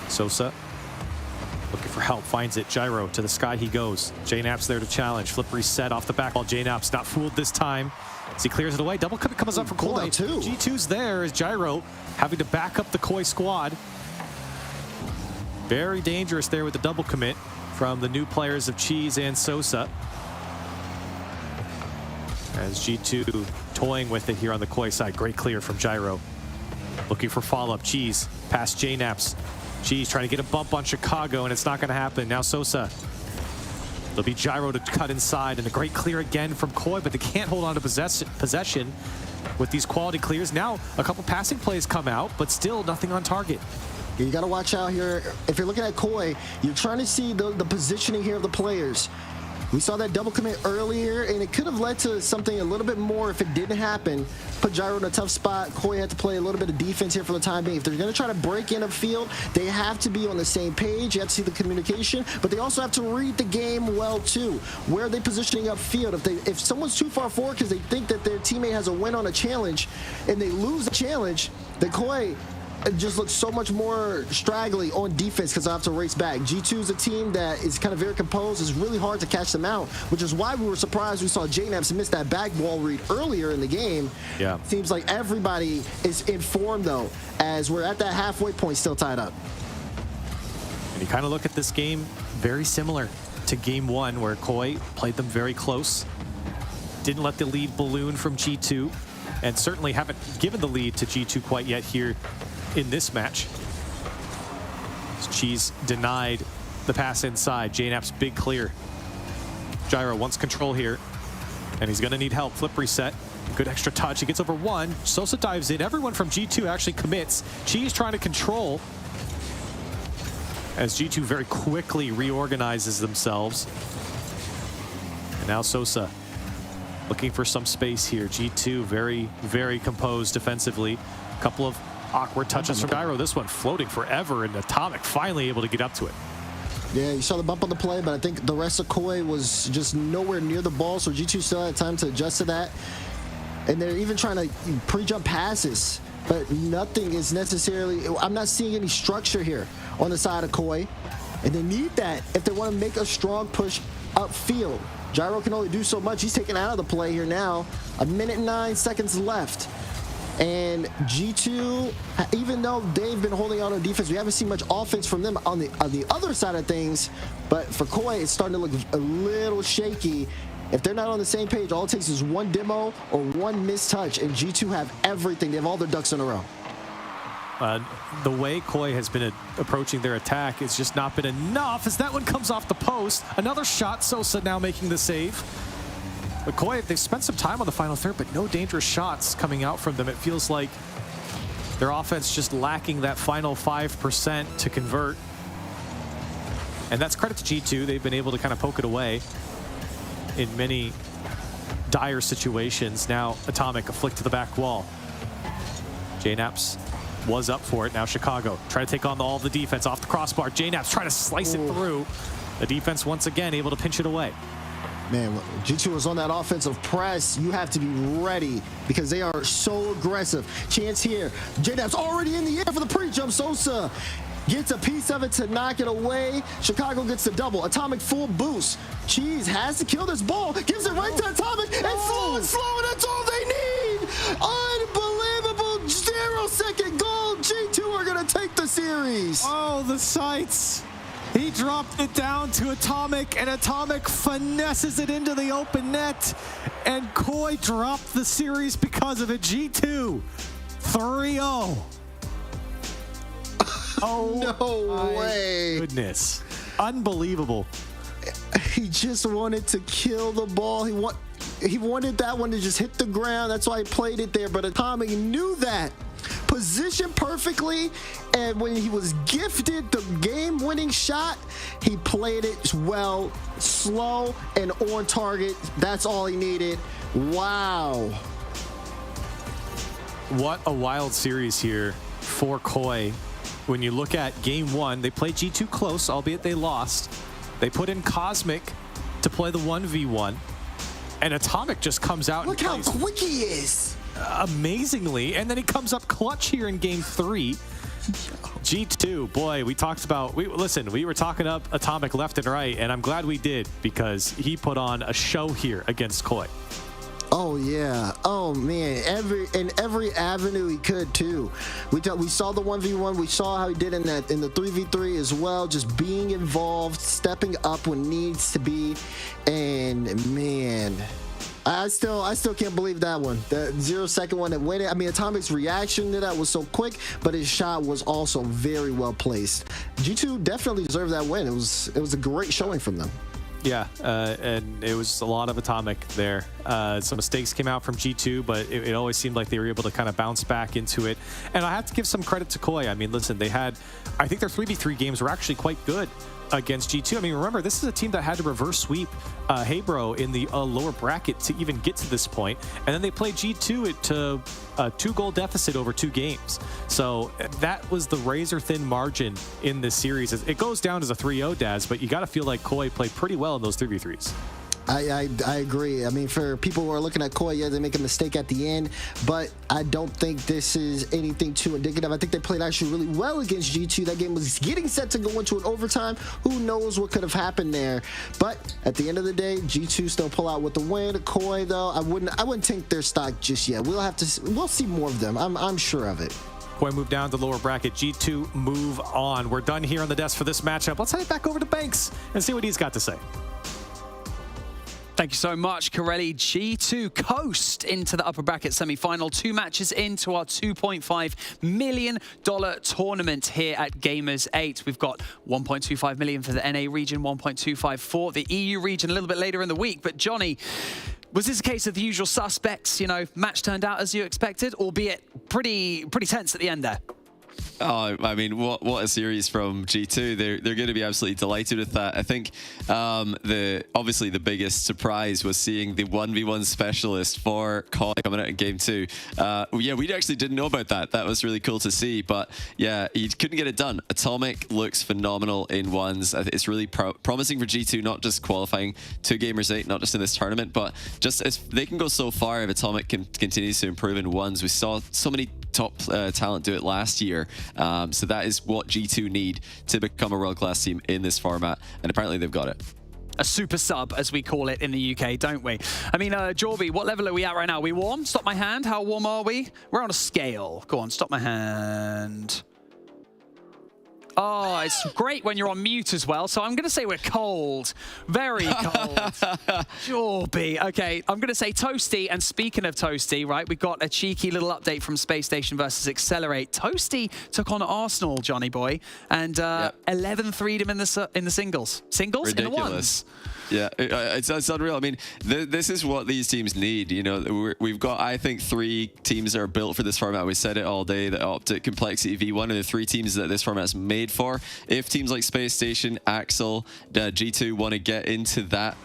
Sosa looking for help, finds it. Gyro to the sky he goes. JNaps there to challenge. Flip reset off the back ball. JNaps not fooled this time as he clears it away. Double comes up for Koi. G2's there as Gyro having to back up the Koi squad. Very dangerous there with the double commit from the new players of Cheese and Sosa. As G2 toying with it here on the Koi side. Great clear from Gyro. Looking for follow-up. Cheese past JNaps. Cheese trying to get a bump on Chicago, and it's not going to happen. Now Sosa. There'll be Gyro to cut inside, and a great clear again from Koi, but they can't hold on to possession with these quality clears. Now a couple passing plays come out, but still nothing on target. You got to watch out here. If you're looking at Koi, you're trying to see the positioning here of the players. We saw that double commit earlier, and it could have led to something a little bit more if it didn't happen. Put Gyro in a tough spot. Koi had to play a little bit of defense here for the time being. If they're going to try to break in a field, they have to be on the same page. You have to see the communication, but they also have to read the game well, too. Where are they positioning upfield? If someone's too far forward because they think that their teammate has a win on a challenge and they lose the challenge, then Koi it just looks so much more straggly on defense because I have to race back. G2 is a team that is kind of very composed. It's really hard to catch them out, which is why we were surprised we saw JNaps miss that back ball read earlier in the game. Yeah. Seems like everybody is in form, though, as we're at that halfway point still tied up. And you kind of look at this game very similar to game one, where Koi played them very close. Didn't let the lead balloon from G2, and certainly haven't given the lead to G2 quite yet here in this match. Cheese denied the pass inside. JNaps big clear. Gyro wants control here, and he's going to need help. Flip reset. Good extra touch. He gets over one. Sosa dives in. Everyone from G2 actually commits. Cheese trying to control as G2 very quickly reorganizes themselves. And now Sosa looking for some space here. G2 very, very composed defensively. A couple of awkward touches from Gyro. This one floating forever, and Atomic finally able to get up to it. Yeah, you saw the bump on the play, but I think the rest of Koi was just nowhere near the ball, so G2 still had time to adjust to that. And they're even trying to pre-jump passes, but nothing is necessarily, I'm not seeing any structure here on the side of Koi. And they need that if they want to make a strong push upfield. Gyro can only do so much. He's taken out of the play here now. 1 minute and 9 seconds left. And G2, even though they've been holding on to defense, we haven't seen much offense from them on the other side of things. But for Koi, it's starting to look a little shaky. If they're not on the same page, all it takes is one demo or one missed touch, and G2 have everything. They have all their ducks in a row. The way Koi has been approaching their attack has just not been enough as that one comes off the post. Another shot, Sosa now making the save. But Koi, they've spent some time on the final third, but no dangerous shots coming out from them. It feels like their offense just lacking that final 5% to convert. And that's credit to G2. They've been able to kind of poke it away in many dire situations. Now OpTic, a flick to the back wall. JKnaps was up for it. Now Chicago try to take on all the defense off the crossbar. JKnaps try to slice it through. The defense once again able to pinch it away. Man, G2 is on that offensive press. You have to be ready because they are so aggressive. Chance here. JKnaps already in the air for the pre-jump. Sosa gets a piece of it to knock it away. Chicago gets the double. OpTic full boost. Cheese has to kill this ball. Gives it right to OpTic. And slow, and that's all they need. Unbelievable 0-second goal. G2 are going to take the series. Oh, the sights. He dropped it down to OpTic, and OpTic finesses it into the open net. And Koi dropped the series because of it. G2, 3-0. Oh, no way. Goodness. Unbelievable. He just wanted to kill the ball. He wanted that one to just hit the ground. That's why he played it there. But OpTic knew that. Positioned perfectly, and when he was gifted the game-winning shot, he played it well, slow and on target. That's all he needed. Wow. What a wild series here for Koi. When you look at game one, they played G2 close, albeit they lost. They put in Cosmic to play the 1v1, and OpTic just comes out. Look how quick he is. Amazingly, and then he comes up clutch here in game 3. G2, boy, we were talking up OpTic left and right, and I'm glad we did because he put on a show here against Koi. Oh yeah, oh man, every avenue he could too. We saw the 1v1, we saw how he did in the 3v3 as well, just being involved, stepping up when needs to be, and man, I still can't believe that one. The 0-second one that went in. I mean, OpTic's reaction to that was so quick, but his shot was also very well placed. G2 definitely deserved that win. It was a great showing from them. Yeah, and it was a lot of OpTic there. Some mistakes came out from G2, but it always seemed like they were able to kind of bounce back into it. And I have to give some credit to Koi. I mean, listen, I think their 3v3 games were actually quite good against G2. I mean, remember, this is a team that had to reverse sweep Hebro in the lower bracket to even get to this point. And then they played G2 to a 2-goal deficit over 2 games. So that was the razor-thin margin in this series. It goes down as a 3-0, Daz, but you got to feel like Koi played pretty well in those 3v3s. I agree. I mean, for people who are looking at Koi, yeah, they make a mistake at the end, but I don't think this is anything too indicative. I think they played actually really well against G2. That game was getting set to go into an overtime. Who knows what could have happened there? But at the end of the day, G2 still pull out with the win. Koi, though, I wouldn't take their stock just yet. We'll see more of them. I'm sure of it. Koi move down to lower bracket. G2 move on. We're done here on the desk for this matchup. Let's head back over to Banks and see what he's got to say. Thank you so much, Corelli. G2 coast into the upper bracket semi-final. 2 matches into our $2.5 million tournament here at Gamers 8. We've got $1.25 million for the NA region, $1.25 for the EU region a little bit later in the week. But Johnny, was this a case of the usual suspects? You know, match turned out as you expected, albeit pretty tense at the end there. Oh, I mean, what a series from G2. They're going to be absolutely delighted with that. I think obviously the biggest surprise was seeing the 1v1 specialist for Koi coming out in game 2. Yeah, we actually didn't know about that. That was really cool to see. But yeah, he couldn't get it done. OpTic looks phenomenal in ones. It's really promising for G2, not just qualifying to Gamers 8, not just in this tournament, but just as they can go so far if OpTic continues to improve in ones. We saw so many top talent do it last year. So that is what G2 need to become a world-class team in this format, and apparently they've got it. a super sub, as we call it in the UK, don't we? I mean, Jorby, what level are we at right now? Are we warm? Stop my hand. How warm are we? We're on a scale. Go on, stop my hand. Oh, it's great when you're on mute as well. So I'm going to say we're cold. Very cold. Jorby. Okay, I'm going to say toasty. And speaking of toasty, right, we got a cheeky little update from Space Station versus Accelerate. Toasty took on Arsenal, Johnny boy, and 11-3'd him in the singles. Singles? Ridiculous. In the ones. Yeah, it's unreal. I mean, this is what these teams need. You know, we've got, I think, 3 teams that are built for this format. We said it all day, that OpTic, Complexity, V1 are the 3 teams that this format's made for. If teams like Space Station, Axel, G2 want to get into that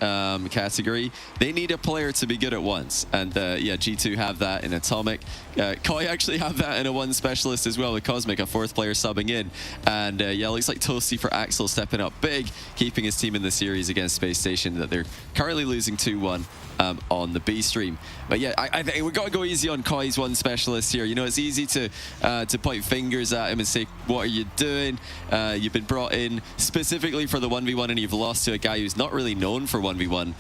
category, they need a player to be good at ones. And yeah, G2 have that in Atomic. Koi actually have that in a one specialist as well with Cosmic, a 4th player subbing in. And yeah, looks like Toasty for Axel stepping up big, keeping his team in the series against Space Station that they're currently losing 2-1 on the B stream. But yeah, I think we've got to go easy on Koi's one specialist here. You know, it's easy to point fingers at him and say, what are you doing? You've been brought in specifically for the 1v1 and you've lost to a guy who's not really known for 1v1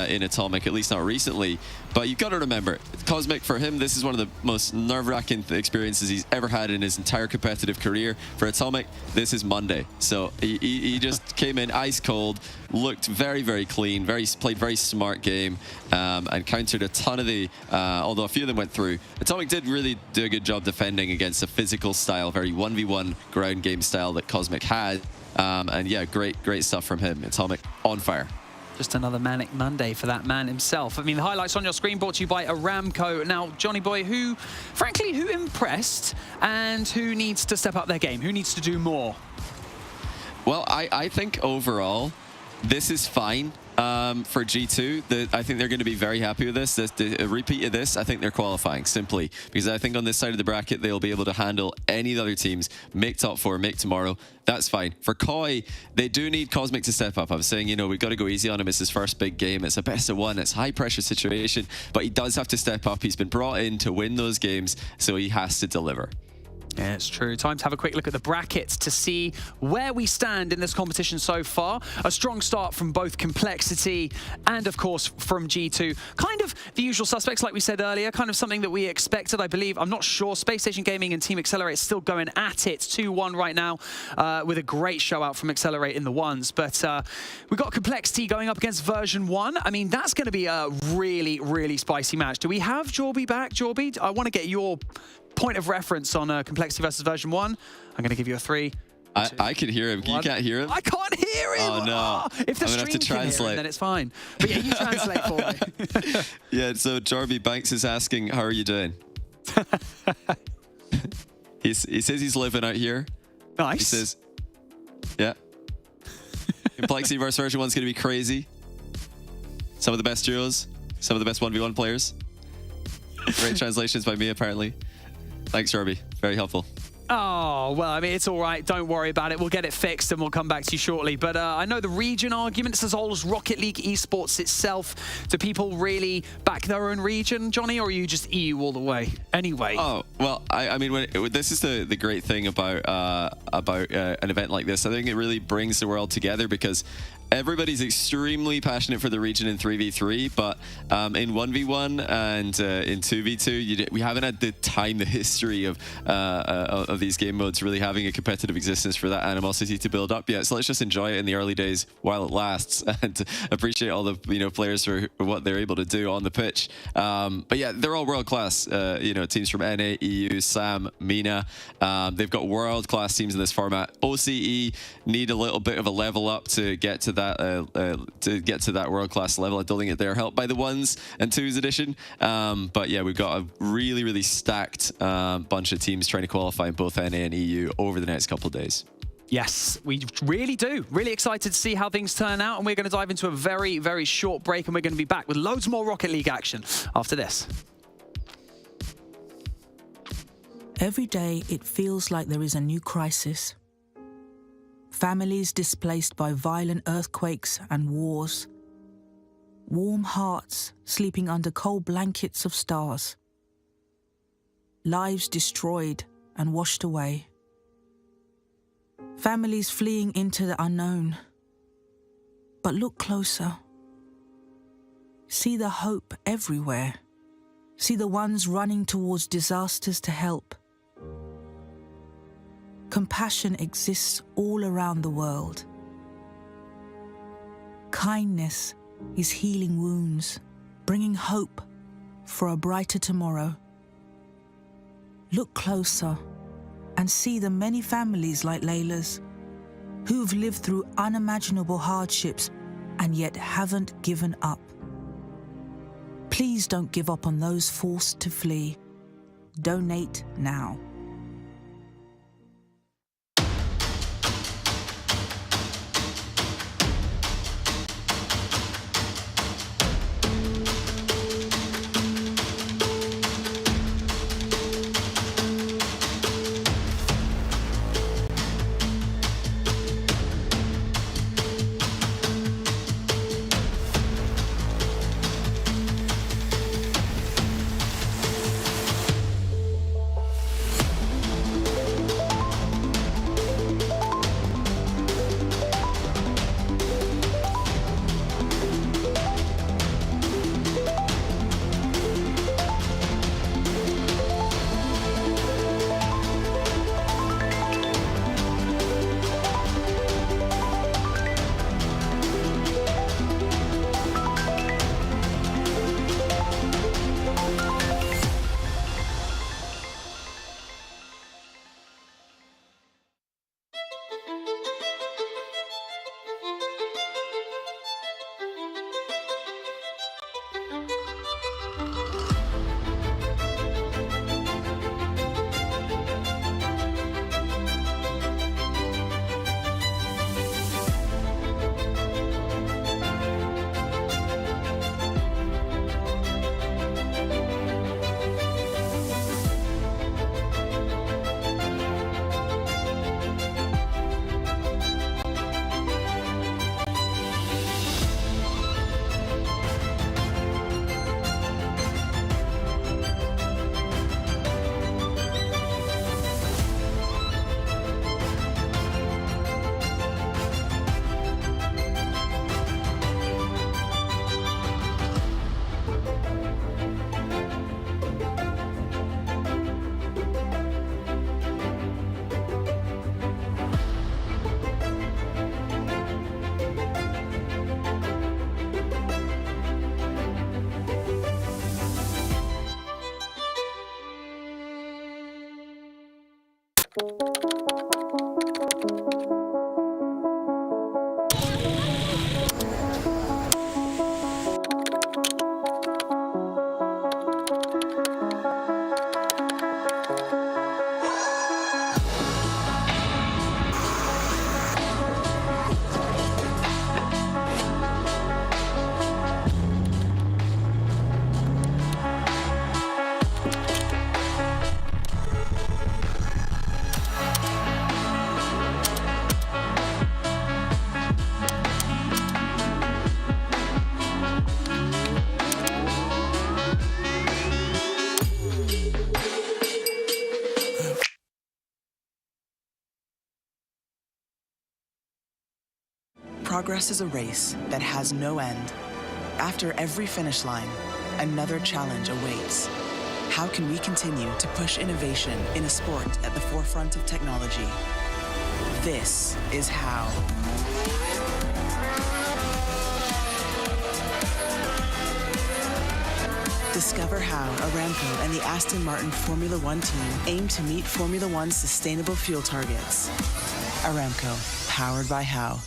in Atomic, at least not recently. But you've got to remember, Cosmic, for him, this is one of the most nerve-wracking experiences he's ever had in his entire competitive career. For Atomic, this is Monday. So he just came in ice cold, looked very, very clean, played very smart game, and countered a ton of the, although a few of them went through. Atomic did really do a good job defending against a physical style, very 1v1 ground game style that Cosmic had. And yeah, great stuff from him. Atomic on fire. Just another manic Monday for that man himself. I mean, the highlights on your screen brought to you by Aramco. Now, Johnny boy, who impressed and who needs to step up their game? Who needs to do more? Well, I think overall, this is fine for G2. I think they're going to be very happy with this. A repeat of this, I think they're qualifying, simply because I think on this side of the bracket, they'll be able to handle any of the other teams, make top 4, make tomorrow. That's fine. For Koi, they do need Cosmic to step up. I was saying, you know, we've got to go easy on him. It's his first big game. It's a best of 1. It's a high-pressure situation, but he does have to step up. He's been brought in to win those games, so he has to deliver. Yeah, it's true. Time to have a quick look at the brackets to see where we stand in this competition so far. A strong start from both Complexity and, of course, from G2. Kind of the usual suspects, like we said earlier, kind of something that we expected, I believe. I'm not sure. Space Station Gaming and Team Accelerate still going at it 2-1 right now with a great show out from Accelerate in the ones. But we've got Complexity going up against version 1. I mean, that's going to be a really, really spicy match. Do we have Jorby back? Jorby, I want to get your point of reference on Complexity versus version 1. I'm going to give you a 3. I can hear him. You can't hear him? I can't hear him! Oh, no. If the I'm stream have to can hear translate. him, then it's fine. But yeah, you translate for me. Yeah, so Jorby Banks is asking, how are you doing? He says he's living out here. Nice. He says, yeah. Complexity versus version 1 is going to be crazy. Some of the best duos. Some of the best 1v1 players. Great translations by me, apparently. Thanks, Jorby. Very helpful. Oh, well, I mean, it's all right. Don't worry about it. We'll get it fixed and we'll come back to you shortly. But I know the region arguments as whole as Rocket League Esports itself. Do people really back their own region, Johnny, or are you just EU all the way? Anyway. Oh, well, I mean, this is the great thing about an event like this. I think it really brings the world together because everybody's extremely passionate for the region in 3v3, but in 1v1 and in 2v2, we haven't had the time, the history of these game modes really having a competitive existence for that animosity to build up yet. So let's just enjoy it in the early days while it lasts and appreciate all the players for what they're able to do on the pitch. But yeah, they're all world class. Teams from NA, EU, SAM, MENA. They've got world class teams in this format. OCE need a little bit of a level up to get to that world-class level. I don't think they're helped by the 1s and 2s edition. But yeah, we've got a really, really stacked bunch of teams trying to qualify in both NA and EU over the next couple of days. Yes, we really do. Really excited to see how things turn out. And we're going to dive into a very, very short break. And we're going to be back with loads more Rocket League action after this. Every day, it feels like there is a new crisis. Families displaced by violent earthquakes and wars. Warm hearts sleeping under cold blankets of stars. Lives destroyed and washed away. Families fleeing into the unknown. But look closer. See the hope everywhere. See the ones running towards disasters to help. Compassion exists all around the world. Kindness is healing wounds, bringing hope for a brighter tomorrow. Look closer and see the many families like Layla's who've lived through unimaginable hardships and yet haven't given up. Please don't give up on those forced to flee. Donate now. Progress is a race that has no end. After every finish line, another challenge awaits. How can we continue to push innovation in a sport at the forefront of technology? This is how. Discover how Aramco and the Aston Martin Formula One team aim to meet Formula One's sustainable fuel targets. Aramco, powered by How.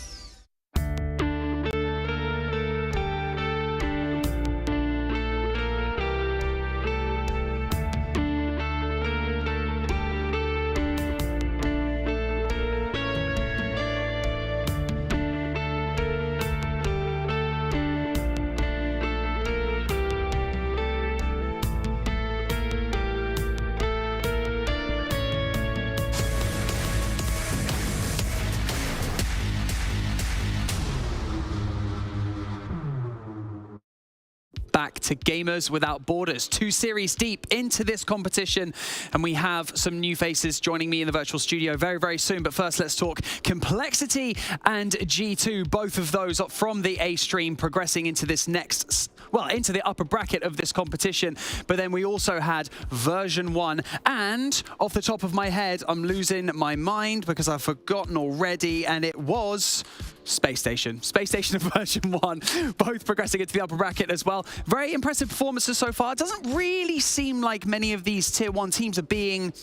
back to Gamers Without Borders. 2 series deep into this competition, and we have some new faces joining me in the virtual studio very, very soon. But first, let's talk Complexity and G2, both of those from the A stream progressing into this next, well, into the upper bracket of this competition. But then we also had version 1, and off the top of my head, I'm losing my mind because I've forgotten already, and it was Space Station and version 1, both progressing into the upper bracket as well. Very impressive performances so far. It doesn't really seem like many of these tier 1 teams are being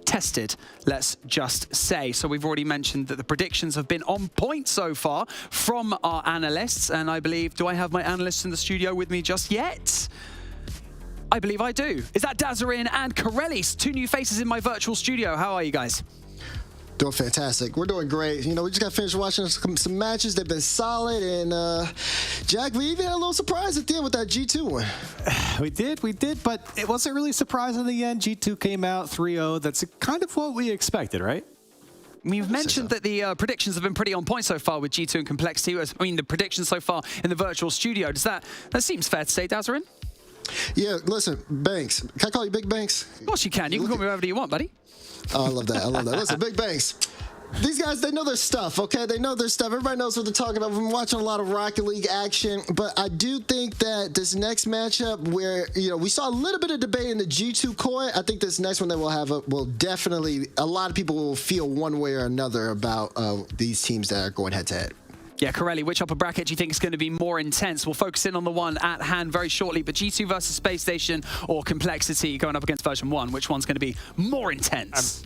tested, let's just say. So we've already mentioned that the predictions have been on point so far from our analysts, and I believe, do I have my analysts in the studio with me just yet? I believe I do. Is that Dazarin and Corellis, 2 new faces in my virtual studio? How are you guys? Doing fantastic. We're doing great. You know, we just got finished watching some matches. They've been solid. And, Jack, we even had a little surprise at the end with that G2 one. We did, but it wasn't really surprising in the end. G2 came out 3-0. That's kind of what we expected, right? We've mentioned that the predictions have been pretty on point so far with G2 and Complexity. I mean, the predictions so far in the virtual studio. Does that seems fair to say, Dazarin? Yeah, listen, Banks. Can I call you Big Banks? Of course you can. You can call me whatever you want, buddy. Oh, I love that. I love that. Listen, Big Banks. These guys, they know their stuff, okay? They know their stuff. Everybody knows what they're talking about. We've been watching a lot of Rocket League action, but I do think that this next matchup where, you know, we saw a little bit of debate in the G2 core. I think this next one that we'll have will definitely, a lot of people will feel one way or another about these teams that are going head-to-head. Yeah, Corelli, which upper bracket do you think is going to be more intense? We'll focus in on the one at hand very shortly, but G2 versus Space Station or Complexity going up against version 1, which one's going to be more intense?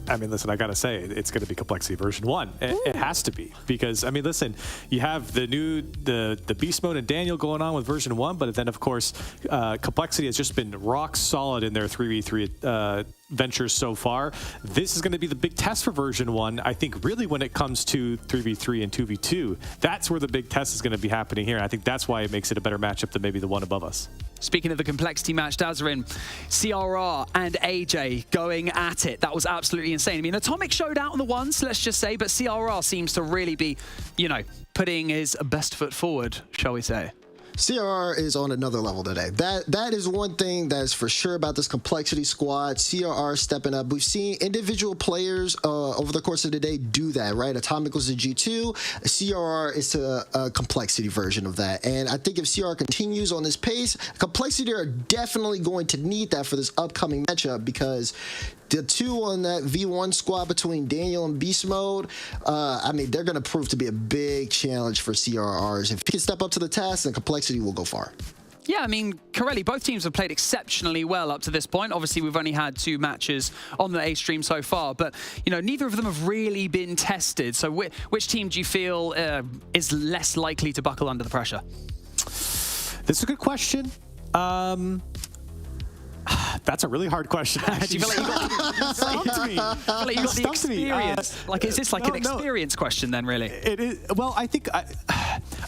I mean, listen, I got to say, it's going to be Complexity version 1. It has to be. Because, I mean, listen, you have the Beast Mode and Daniel going on with version 1, but then, of course, Complexity has just been rock solid in their 3v3 ventures so far. This is going to be the big test for version 1. I think really when it comes to 3v3 and 2v2, that's where the big test is going to be happening here. And I think that's why it makes it a better matchup than maybe the one above us. Speaking of the Complexity match, Dazarin, CRR and AJ going at it. That was absolutely insane. I mean, Atomic showed out on the ones, let's just say, but CRR seems to really be, you know, putting his best foot forward, shall we say. CRR is on another level today. That is one thing that is for sure about this Complexity squad. CRR stepping up. We've seen individual players over the course of the day do that, right? Atomic was a G2. CRR is a Complexity version of that. And I think if CRR continues on this pace, Complexity are definitely going to need that for this upcoming matchup, because the 2 on that V1 squad between Daniel and Beast Mode, I mean, they're going to prove to be a big challenge for CRRs. If he can step up to the task, then Complexity will go far. Yeah, I mean, Corelli, both teams have played exceptionally well up to this point. Obviously, we've only had 2 matches on the A stream so far, but, you know, neither of them have really been tested. So which team do you feel is less likely to buckle under the pressure? This is a good question. That's a really hard question. Do you feel like you got the experience? Like, is this like an experience question then, really? It is. Well, I think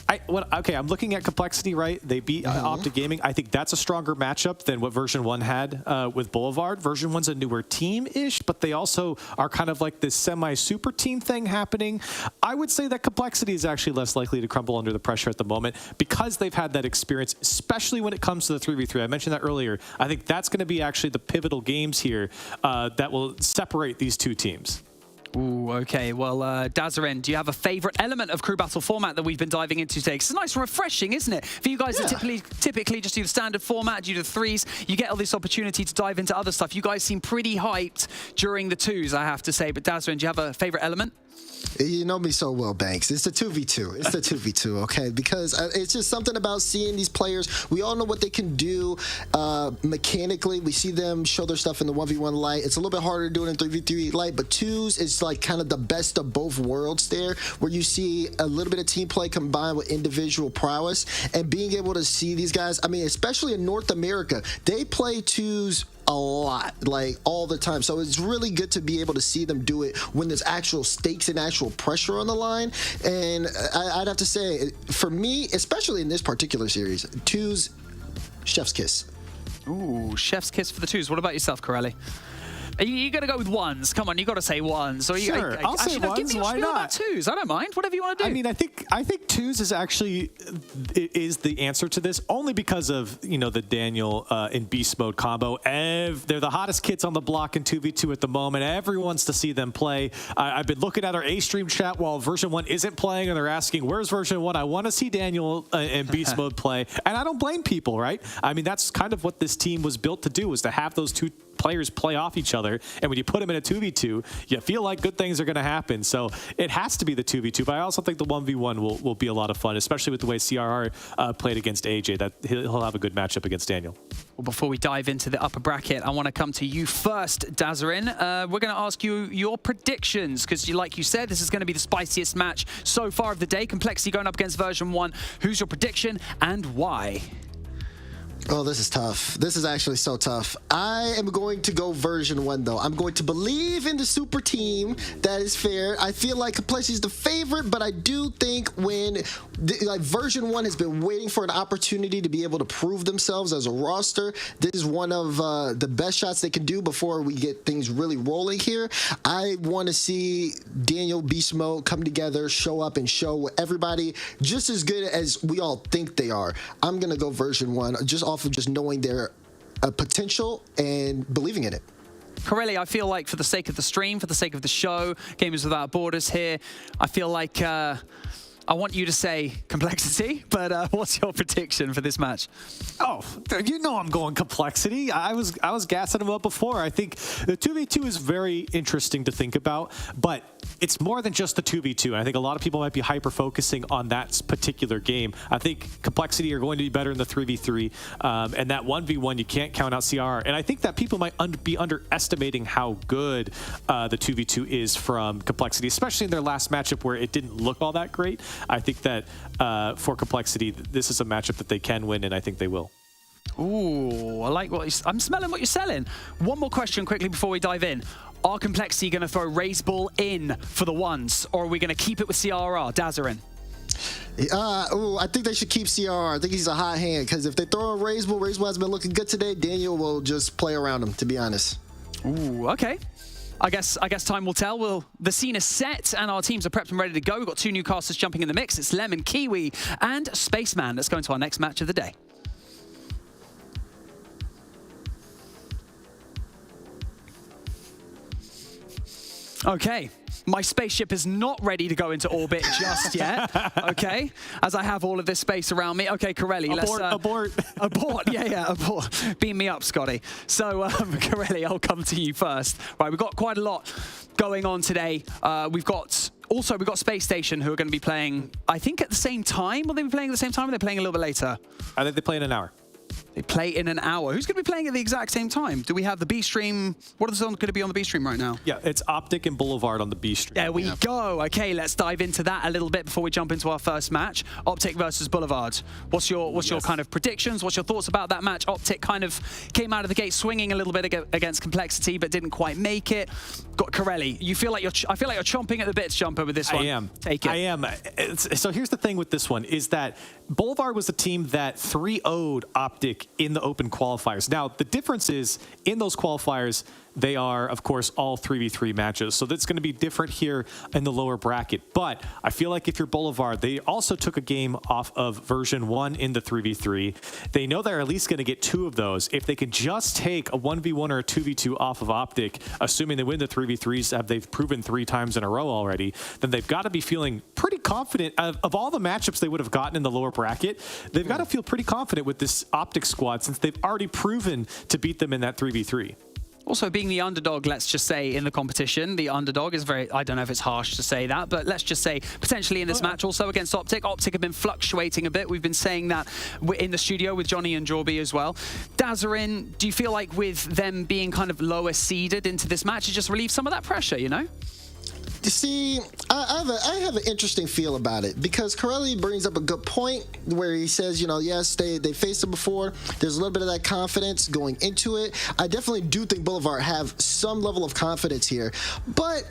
okay, I'm looking at Complexity, right? They beat OpTic Gaming. I think that's a stronger matchup than what version 1 had with Boulevard. Version 1's a newer team-ish, but they also are kind of like this semi-super team thing happening. I would say that Complexity is actually less likely to crumble under the pressure at the moment because they've had that experience, especially when it comes to the 3v3. I mentioned that earlier. I think that's going to be actually the pivotal games here that will separate these 2 teams. Ooh, okay. Well, Dazarin, do you have a favorite element of crew battle format that we've been diving into today? It's nice and refreshing, isn't it? For you guys that typically just do the standard format, do the 3s, you get all this opportunity to dive into other stuff. You guys seem pretty hyped during the 2s, I have to say. But Dazarin, do you have a favorite element? You know me so well, Banks. It's the 2v2. It's the 2v2, okay? Because it's just something about seeing these players. We all know what they can do mechanically. We see them show their stuff in the 1v1 light. It's a little bit harder to do it in 3v3 light, but 2s is like kind of the best of both worlds there, where you see a little bit of team play combined with individual prowess, and being able to see these guys, I mean, especially in North America, they play 2s a lot, like all the time. So it's really good to be able to see them do it when there's actual stakes and actual pressure on the line. And I'd have to say, for me, especially in this particular series, 2s, chef's kiss. Ooh, chef's kiss for the 2s. What about yourself, Corelli? You got to go with ones. Come on, you got to say ones. Or Sure, I'll say actually, ones. Give me Why not? About twos. I don't mind. Whatever you want to do. I mean, I think twos is actually is the answer to this, only because of the Daniel in beast mode combo. They're the hottest kids on the block in 2v2 at the moment. Everyone wants to see them play. I've been looking at our A-Stream chat while version 1 isn't playing, and they're asking, "Where's version 1? I want to see Daniel in beast mode play." And I don't blame people, right? I mean, that's kind of what this team was built to do, was to have those two players play off each other, and when you put them in a 2v2, you feel like good things are going to happen. So it has to be the 2v2, but I also think the 1v1 will be a lot of fun, especially with the way CRR played against AJ, that he'll have a good matchup against Daniel. Well, before we dive into the upper bracket, I want to come to you first, Dazarin. We're going to ask you your predictions, because like you said, this is going to be the spiciest match so far of the day. Complexity going up against version 1. Who's your prediction and why? Oh, this is tough. This is actually so tough. I am going to go version 1, though. I'm going to believe in the super team. That is fair. I feel like Complexity is the favorite, but I do think when version 1 has been waiting for an opportunity to be able to prove themselves as a roster, this is one of the best shots they can do before we get things really rolling here. I want to see Daniel Beast Mode come together, show up, and show everybody just as good as we all think they are. I'm going to go version 1, just off of just knowing their potential and believing in it. Corelli, I feel like for the sake of the stream, for the sake of the show, Gamers Without Borders here, I feel like I want you to say Complexity, but what's your prediction for this match? Oh, you know I'm going Complexity. I was gassing them up before. I think the 2v2 is very interesting to think about, but it's more than just the 2v2. And I think a lot of people might be hyper-focusing on that particular game. I think Complexity are going to be better in the 3v3, and that 1v1, you can't count out CRR. And I think that people might be underestimating how good the 2v2 is from Complexity, especially in their last matchup where it didn't look all that great. I think that for Complexity, this is a matchup that they can win, and I think they will. Ooh, I like I'm smelling what you're selling. One more question quickly before we dive in. Are Complexity going to throw Raise Ball in for the ones, or are we going to keep it with CRR? Dazarin. I think they should keep CRR. I think he's a hot hand, because if they throw a Raise Ball has been looking good today. Daniel will just play around him, to be honest. Ooh, okay. I guess time will tell. The scene is set and our teams are prepped and ready to go. We've got two new casters jumping in the mix. It's Lemon, Kiwi, and Spaceman. Let's go into our next match of the day. Okay, my spaceship is not ready to go into orbit just yet, okay? As I have all of this space around me. Okay, Corelli, abort. Abort, yeah, abort. Beam me up, Scotty. So, Corelli, I'll come to you first. Right, we've got quite a lot going on today. We've got Space Station, who are going to be playing, I think, at the same time. Will they be playing at the same time, or are they playing a little bit later? I think they play in an hour. They play in an hour. Who's going to be playing at the exact same time? Do we have the B stream? What is going to be on the B stream right now? Yeah, it's OpTic and Boulevard on the B stream. There we go. Okay, let's dive into that a little bit before we jump into our first match. OpTic versus Boulevard. What's your kind of predictions? What's your thoughts about that match? OpTic kind of came out of the gate swinging a little bit against Complexity, but didn't quite make it. Got Corelli. I feel like you're chomping at the bits, Jumper, with this one. I am. Take it. I am. So here's the thing with this one is that Boulevard was a team that 3-0'd OpTic in the open qualifiers. Now, the difference is in those qualifiers, they are, of course, all 3v3 matches. So that's going to be different here in the lower bracket. But I feel like if you're Boulevard, they also took a game off of version 1 in the 3v3. They know they're at least going to get 2 of those. If they could just take a 1v1 or a 2v2 off of OpTic, assuming they win the 3v3s, they've proven 3 times in a row already, then they've got to be feeling pretty confident. Of all the matchups they would have gotten in the lower bracket, they've got to feel pretty confident with this OpTic squad since they've already proven to beat them in that 3v3. Also, being the underdog, let's just say, in the competition, the underdog is very, I don't know if it's harsh to say that, but let's just say potentially in this match also against OpTic. OpTic have been fluctuating a bit. We've been saying that in the studio with Johnny and Jorby as well. Dazarin, do you feel like with them being kind of lower seeded into this match, it just relieves some of that pressure, you know? You see, I have an interesting feel about it because Corelli brings up a good point where he says, you know, yes, they faced it before. There's a little bit of that confidence going into it. I definitely do think Boulevard have some level of confidence here, but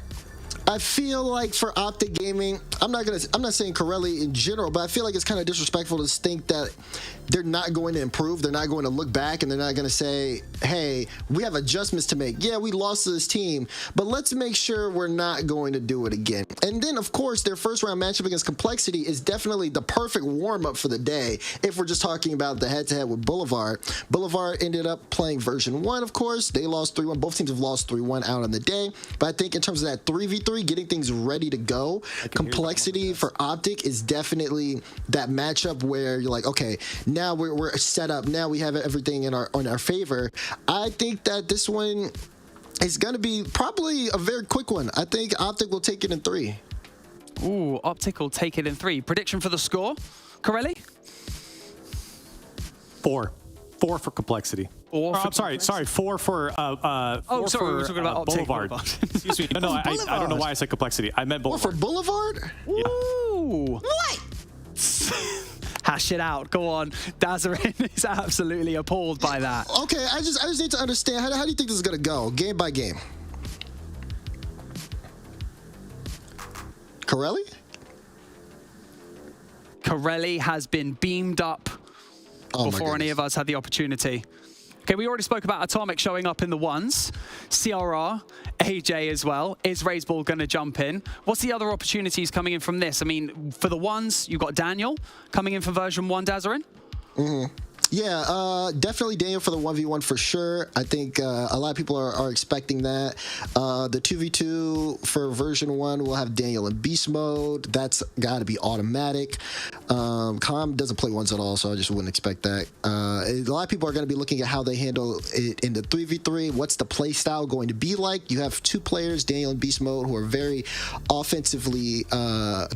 I feel like for OpTic Gaming, I'm not saying Corelli in general, but I feel like it's kind of disrespectful to think that they're not going to improve. They're not going to look back and they're not going to say, hey, we have adjustments to make. Yeah, we lost to this team, but let's make sure we're not going to do it again. And then, of course, their first round matchup against Complexity is definitely the perfect warm-up for the day if we're just talking about the head-to-head with Boulevard. Boulevard ended up playing version 1, of course. They lost 3-1. Both teams have lost 3-1 out on the day. But I think in terms of that 3v3, getting things ready to go, Complexity for OpTic is definitely that matchup where you're like, okay, now we're set up. Now we have everything in our favor. I think that this one is going to be probably a very quick one. I think OpTic will take it in 3. Ooh, OpTic will take it in 3. Prediction for the score, Corelli? 4. 4 for Complexity. I'm sorry, 4 for oh, sorry, we were talking about OpTic Boulevard. Excuse me. No, I don't know why I said Complexity. I meant Boulevard. 4 for Boulevard? Ooh. What? Hash it out. Go on. Dazarin is absolutely appalled by that. Okay, I just need to understand. How do you think this is going to go, game by game? Corelli? Corelli has been beamed up before any of us had the opportunity. Okay, we already spoke about Atomic showing up in the ones. CRR, AJ as well. Is Raiseball going to jump in? What's the other opportunities coming in from this? I mean, for the ones, you've got Daniel coming in for version 1, Dazarin. Yeah, definitely Daniel for the 1v1 for sure. I think a lot of people are expecting that. The 2v2 for version 1 will have Daniel in beast mode. That's got to be automatic. Calm doesn't play ones at all, so I just wouldn't expect that. A lot of people are going to be looking at how they handle it in the 3v3. What's the play style going to be like? You have 2 players, Daniel in beast mode, who are very offensively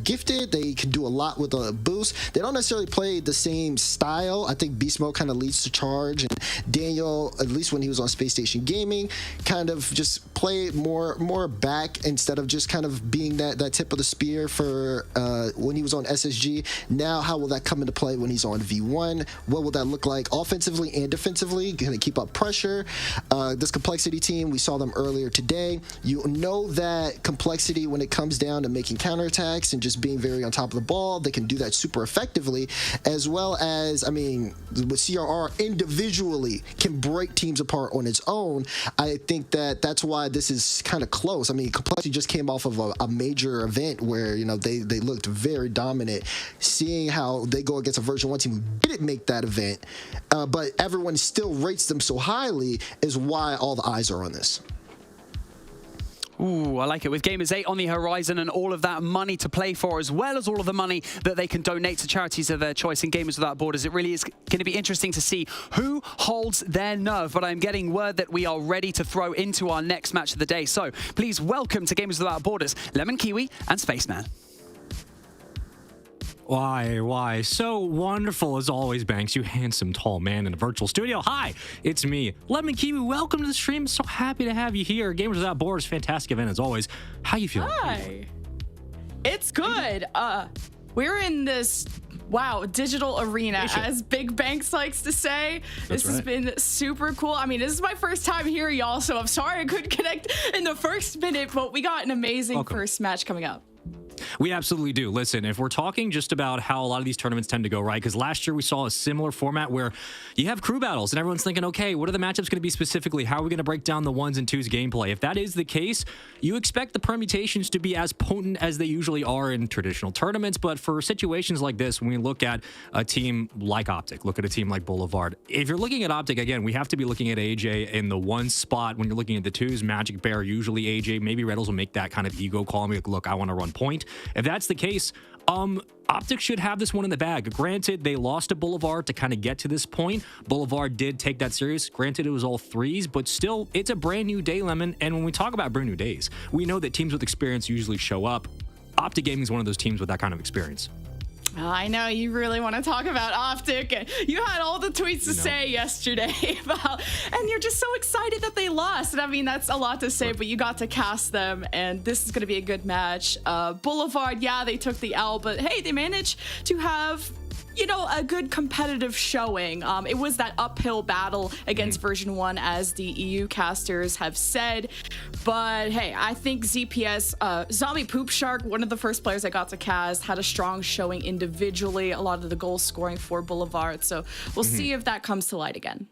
gifted. They can do a lot with a boost. They don't necessarily play the same style. I think beast mode kind of leads to charge, and Daniel, at least when he was on Space Station Gaming, kind of just played more back instead of just kind of being that tip of the spear for when he was on SSG. Now, how will that come into play when he's on V1? What will that look like offensively and defensively? Going to keep up pressure. This Complexity team, we saw them earlier today. You know that Complexity, when it comes down to making counterattacks and just being very on top of the ball, they can do that super effectively, as well as, I mean, with CRR individually can break teams apart on its own. I think that's why this is kind of close. I mean, Complexity just came off of a major event where, you know, they looked very dominant. Seeing how they go against a version 1 team who didn't make that event, but everyone still rates them so highly, is why all the eyes are on this. Ooh, I like it. With Gamers 8 on the horizon and all of that money to play for, as well as all of the money that they can donate to charities of their choice in Gamers Without Borders, it really is going to be interesting to see who holds their nerve. But I'm getting word that we are ready to throw into our next match of the day. So please welcome to Gamers Without Borders, Lemon Kiwi and Spaceman. Why? So wonderful as always, Banks, you handsome tall man in a virtual studio. Hi, it's me, Lemon Kiwi. Welcome to the stream. So happy to have you here. Gamers Without Borders, fantastic event as always. How you feeling? Hi. It's good. We're in this, digital arena, as Big Banks likes to say. This has been super cool. I mean, this is my first time here, y'all, so I'm sorry I couldn't connect in the first minute, but we got an amazing first match coming up. We absolutely do. Listen, if we're talking just about how a lot of these tournaments tend to go, right? Because last year we saw a similar format where you have crew battles and everyone's thinking, okay, what are the matchups going to be specifically? How are we going to break down the 1s and 2s gameplay? If that is the case, you expect the permutations to be as potent as they usually are in traditional tournaments. But for situations like this, when we look at a team like OpTic, look at a team like Boulevard. If you're looking at OpTic, again, we have to be looking at AJ in the 1 spot. When you're looking at the 2s, Magic Bear, usually AJ. Maybe Reddles will make that kind of ego call and be like, look, I want to run point. If that's the case, OpTic should have this one in the bag. Granted, they lost to Boulevard to kind of get to this point. Boulevard did take that serious. Granted, it was all 3s, but still, it's a brand new day, Lemon. And when we talk about brand new days, we know that teams with experience usually show up. OpTic Gaming is one of those teams with that kind of experience. I know you really want to talk about OpTic. You had all the tweets to say yesterday about, and you're just so excited that they lost. And I mean, that's a lot to say, but you got to cast them, and this is going to be a good match. Boulevard, yeah, they took the L, but hey, they managed to have you know, a good competitive showing. It was that uphill battle against version 1, as the EU casters have said. But hey, I think ZPS, Zombie Poop Shark, one of the first players I got to cast, had a strong showing individually, a lot of the goal scoring for Boulevard. So we'll see if that comes to light again.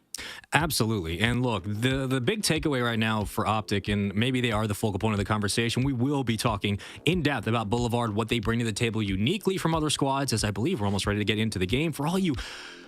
Absolutely. And look, the big takeaway right now for OpTic, and maybe they are the focal point of the conversation, we will be talking in depth about Boulevard, what they bring to the table uniquely from other squads, as I believe we're almost ready to get into the game. For all you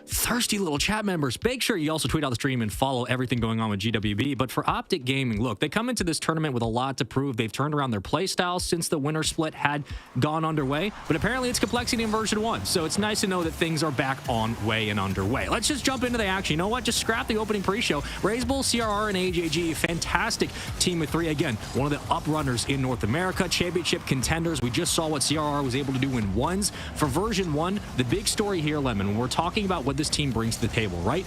thirsty little chat members, make sure you also tweet out the stream and follow everything going on with GWB. But for OpTic Gaming, look, they come into this tournament with a lot to prove. They've turned around their play style since the winter split had gone underway, but apparently it's complexity in version 1. So it's nice to know that things are back on way and underway. Let's just jump into the action. You know what? Just scrap the opening pre-show. Razebull, CRR, and AJG, fantastic team of 3. Again, one of the uprunners in North America, championship contenders. We just saw what CRR was able to do in ones. For version 1, the big story here, Lemon, when we're talking about what this team brings to the table, right?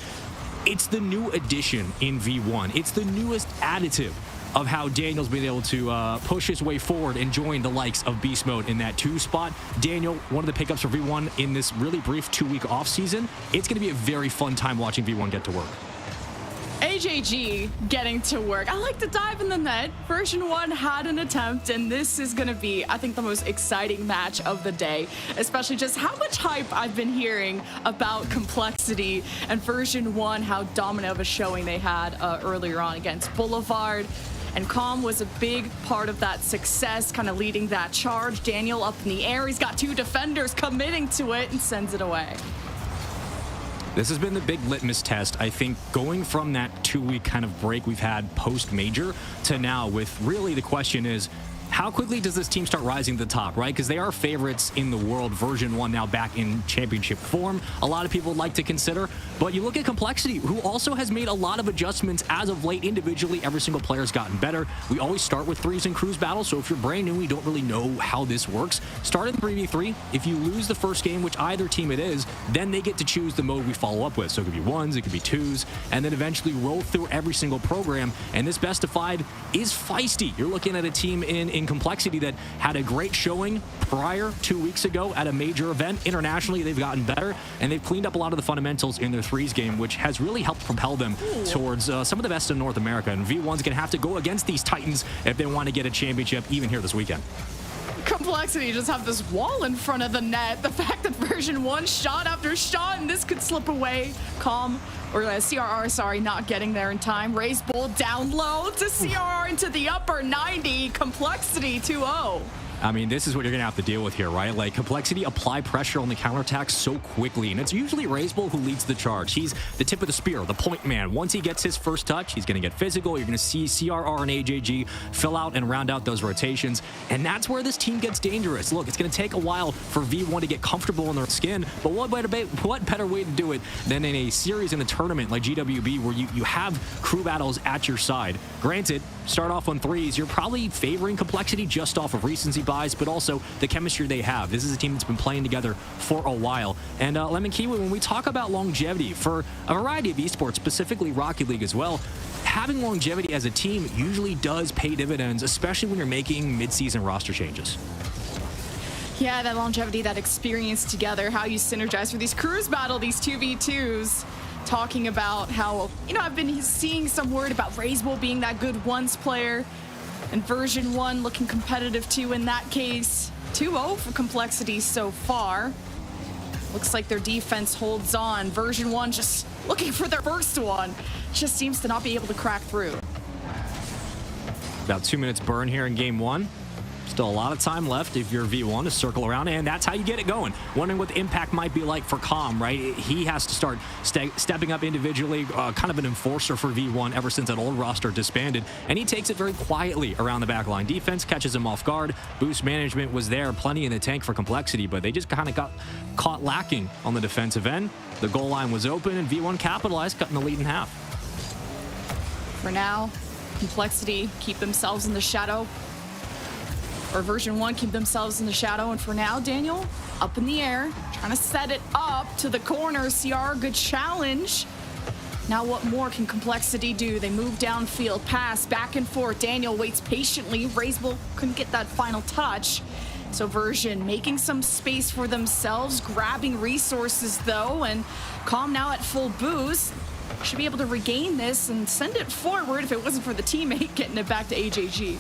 It's the new addition in V1. It's the newest additive of how Daniel's been able to push his way forward and join the likes of Beast Mode in that 2 spot. Daniel, one of the pickups for V1 in this really brief 2-week off season. It's going to be a very fun time watching V1 get to work. AJG getting to work. I like to dive in the net. Version 1 had an attempt, and this is going to be, I think, the most exciting match of the day, especially just how much hype I've been hearing about complexity and version 1, how dominant of a showing they had earlier on against Boulevard. And Calm was a big part of that success, kind of leading that charge. Daniel up in the air. He's got 2 defenders committing to it and sends it away. This has been the big litmus test, I think, going from that 2-week kind of break we've had post-major to now, with really the question is, how quickly does this team start rising to the top, right? Because they are favorites in the world, version 1 now back in championship form. A lot of people would like to consider, but you look at Complexity, who also has made a lot of adjustments as of late individually. Every single player's gotten better. We always start with 3s in cruise battle, so if you're brand new, you don't really know how this works, start in 3v3. If you lose the first game, which either team it is, then they get to choose the mode we follow up with. So it could be 1s, it could be 2s, and then eventually roll through every single program. And this best of 5 is feisty. You're looking at a team in Complexity that had a great showing prior 2 weeks ago at a major event. Internationally, they've gotten better, and they've cleaned up a lot of the fundamentals in their 3s game, which has really helped propel them towards some of the best in North America. And V1's going to have to go against these Titans if they want to get a championship, even here this weekend. Complexity just have this wall in front of the net. The fact that version 1 shot after shot, and this could slip away. Calm, or CRR, sorry, not getting there in time. Razebull down low to CRR into the upper 90. Complexity 2-0. I mean, this is what you're going to have to deal with here, right? Like, Complexity apply pressure on the counterattack so quickly, and it's usually Razebull who leads the charge. He's the tip of the spear, the point man. Once he gets his first touch, he's going to get physical. You're going to see CRR and AJG fill out and round out those rotations, and that's where this team gets dangerous. Look, it's going to take a while for V1 to get comfortable in their skin, but what better way to do it than in a series in a tournament like GWB, where you have crew battles at your side. Granted, start off on 3s, you're probably favoring Complexity just off of recency bias, but also the chemistry they have. This is a team that's been playing together for a while. And Lemon Kiwi, when we talk about longevity for a variety of esports, specifically Rocket League as well, having longevity as a team usually does pay dividends, especially when you're making mid-season roster changes. Yeah, that longevity, that experience together, how you synergize for these cruise battle, these 2v2s. Talking about how, you know, I've been seeing some word about Razebull being that good ones player, and version 1 looking competitive too in that case. 2-0 for Complexity so far. Looks like their defense holds on. Version 1 just looking for their first one. Just seems to not be able to crack through. About 2 minutes burn here in game 1. Still a lot of time left if you're V1 to circle around, and that's how you get it going. Wondering what the impact might be like for Calm, right? He has to start stepping up individually, kind of an enforcer for V1 ever since that old roster disbanded, and he takes it very quietly around the back line. Defense catches him off guard. Boost management was there, plenty in the tank for Complexity, but they just kind of got caught lacking on the defensive end. The goal line was open, and V1 capitalized, cutting the lead in half. For now, Complexity keep themselves in the shadow. Or version 1 keep themselves in the shadow, and for now, Daniel up in the air, trying to set it up to the corner. CR, good challenge. Now what more can Complexity do? They move downfield, pass back and forth. Daniel waits patiently. Razebull couldn't get that final touch. So Version making some space for themselves, grabbing resources though, and Calm now at full boost. Should be able to regain this and send it forward if it wasn't for the teammate getting it back to AJG.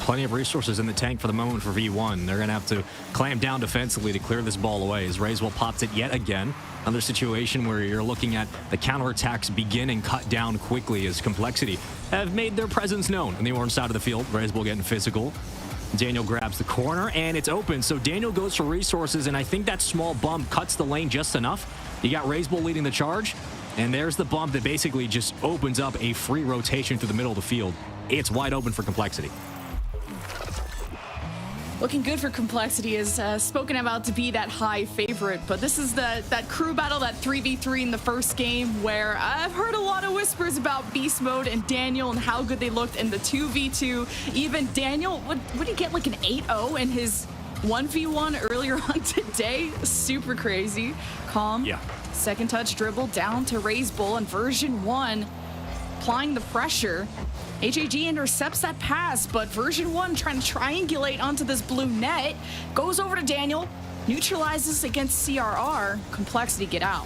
Plenty of resources in the tank for the moment for V1. They're going to have to clamp down defensively to clear this ball away as Raiswell pops it yet again. Another situation where you're looking at the counterattacks begin and cut down quickly as Complexity have made their presence known on the orange side of the field. Raiswell getting physical. Daniel grabs the corner and it's open. So Daniel goes for resources, and I think that small bump cuts the lane just enough. You got Raiswell leading the charge, and there's the bump that basically just opens up a free rotation through the middle of the field. It's wide open for Complexity. Looking good for Complexity is spoken about to be that high favorite, but this is that crew battle, that 3v3 in the first game, where I've heard a lot of whispers about Beast Mode and Daniel and how good they looked in the 2v2. Even Daniel, would he get like an 8-0 in his 1v1 earlier on today? Super crazy. Calm. Yeah. Second touch dribble down to Raisbull, and Version 1 applying the pressure. AJG intercepts that pass, but Version 1 trying to triangulate onto this blue net. Goes over to Daniel, neutralizes against CRR. Complexity get out.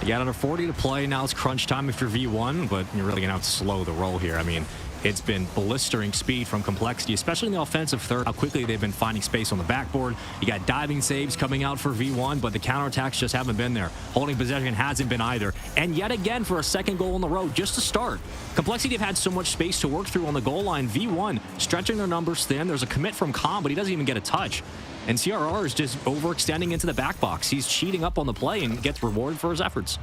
You got under 40 to play. Now it's crunch time if you're V1, but you're really going to have to slow the roll here. I mean, it's been blistering speed from Complexity, especially in the offensive third, how quickly they've been finding space on the backboard. You got diving saves coming out for V1, but the counterattacks just haven't been there. Holding possession hasn't been either. And yet again, for a second goal on the road, just to start. Complexity have had so much space to work through on the goal line. V1 stretching their numbers thin. There's a commit from Calm, but he doesn't even get a touch. And CRR is just overextending into the back box. He's cheating up on the play and gets rewarded for his efforts.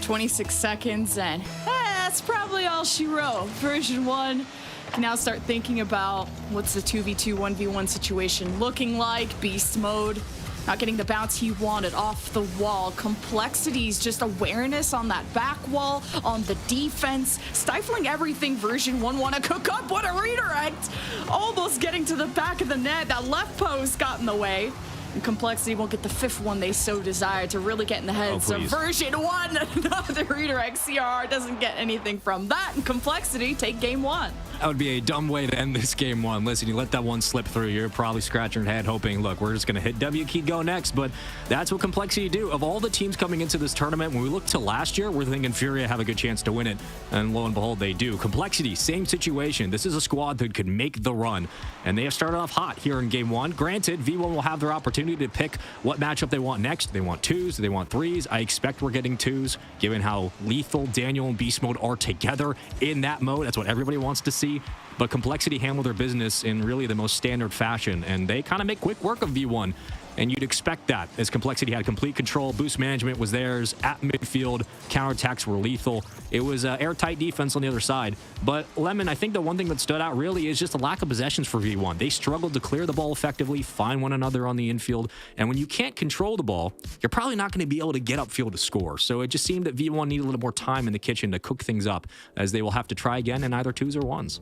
26 seconds, and that's probably all she wrote. Version 1 can now start thinking about what's the 2v2, 1v1 situation looking like. Beast Mode not getting the bounce he wanted off the wall. Complexity's just awareness on that back wall, on the defense, stifling everything Version 1 want to cook up. What a redirect! Almost getting to the back of the net. That left post got in the way. And Complexity won't get the fifth one they so desire to really get in the head. So Version 1, another redirect. CRR doesn't get anything from that. And Complexity take game 1. That would be a dumb way to end this game 1. Listen, you let that one slip through, you're probably scratching your head hoping, look, we're just going to hit W key, go next. But that's what Complexity do. Of all the teams coming into this tournament, when we look to last year, we're thinking Furia have a good chance to win it. And lo and behold, they do. Complexity, same situation. This is a squad that could make the run. And they have started off hot here in game 1. Granted, V1 will have their opportunity to pick what matchup they want next. They want 2s, they want 3s. I expect we're getting 2s, given how lethal Daniel and Beast Mode are together in that mode. That's what everybody wants to see. But Complexity handle their business in really the most standard fashion, and they kind of make quick work of V1. And you'd expect that, as Complexity had complete control. Boost management was theirs at midfield. Counterattacks were lethal. It was airtight defense on the other side. But Lemon, I think the one thing that stood out really is just the lack of possessions for V1. They struggled to clear the ball effectively, find one another on the infield. And when you can't control the ball, you're probably not going to be able to get upfield to score. So it just seemed that V1 needed a little more time in the kitchen to cook things up, as they will have to try again in either 2s or 1s.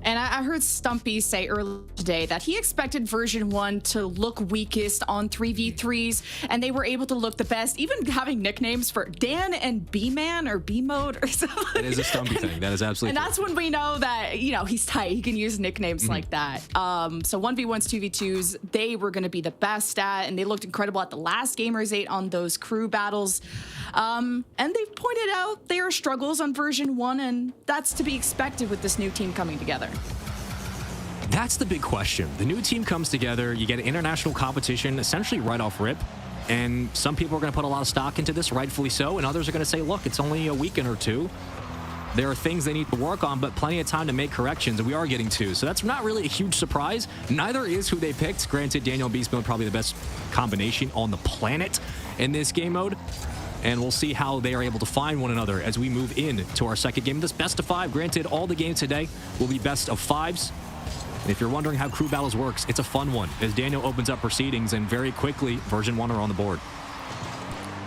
And I heard Stumpy say earlier today that he expected Version 1 to look weakest on 3v3s, and they were able to look the best, even having nicknames for Dan and B-Man or B-Mode or something. That is a Stumpy thing. That is absolutely And that's when we know that, you know, he's tight. He can use nicknames like that. So 1v1s, 2v2s, they were going to be the best at, and they looked incredible at the last Gamers 8 on those crew battles. And they pointed out there are struggles on Version 1, and that's to be expected with this new team coming together. That's the big question. The new team comes together, you get international competition essentially right off rip, and some people are going to put a lot of stock into this, rightfully so, and others are going to say, look, it's only a weekend or 2. There are things they need to work on, but plenty of time to make corrections, and we are getting 2. So that's not really a huge surprise. Neither is who they picked. Granted, Daniel and Beast Mode probably the best combination on the planet in this game mode. And we'll see how they are able to find one another as we move into our second game. This best of 5, granted, all the games today will be best of 5s. And if you're wondering how crew battles works, it's a fun one as Daniel opens up proceedings, and very quickly, Version 1 are on the board.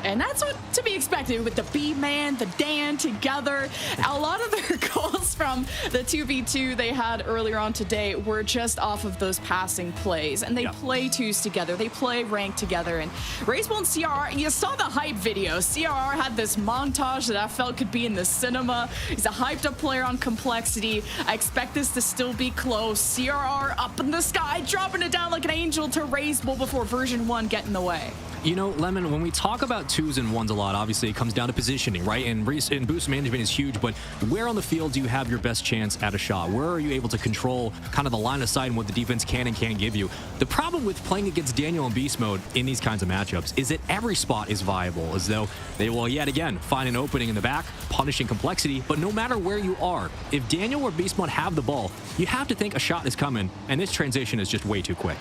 And that's what to be expected with the B-Man, the Dan together. A lot of their goals from the 2v2 they had earlier on today were just off of those passing plays. And they play twos together. They play ranked together. And Raceball and CRR, you saw the hype video. CRR had this montage that I felt could be in the cinema. He's a hyped up player on Complexity. I expect this to still be close. CRR up in the sky, dropping it down like an angel to Raceball before version 1 get in the way. You know, Lemon, when we talk about twos and ones a lot, obviously it comes down to positioning, right? And boost management is huge, but where on the field do you have your best chance at a shot? Where are you able to control kind of the line of sight and what the defense can and can't give you? The problem with playing against Daniel in beast mode in these kinds of matchups is that every spot is viable, as though they will yet again find an opening in the back, punishing Complexity. But no matter where you are, if Daniel or beast mode have the ball, you have to think a shot is coming, and this transition is just way too quick.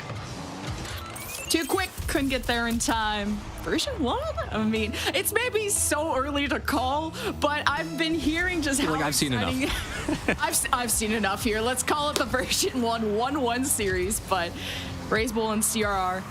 Too quick, couldn't get there in time. Version 1? I mean, it's maybe so early to call, but I've been hearing just how I've seen enough. I've seen enough here. Let's call it the version 1-1-1 series, but Raceball and CRR,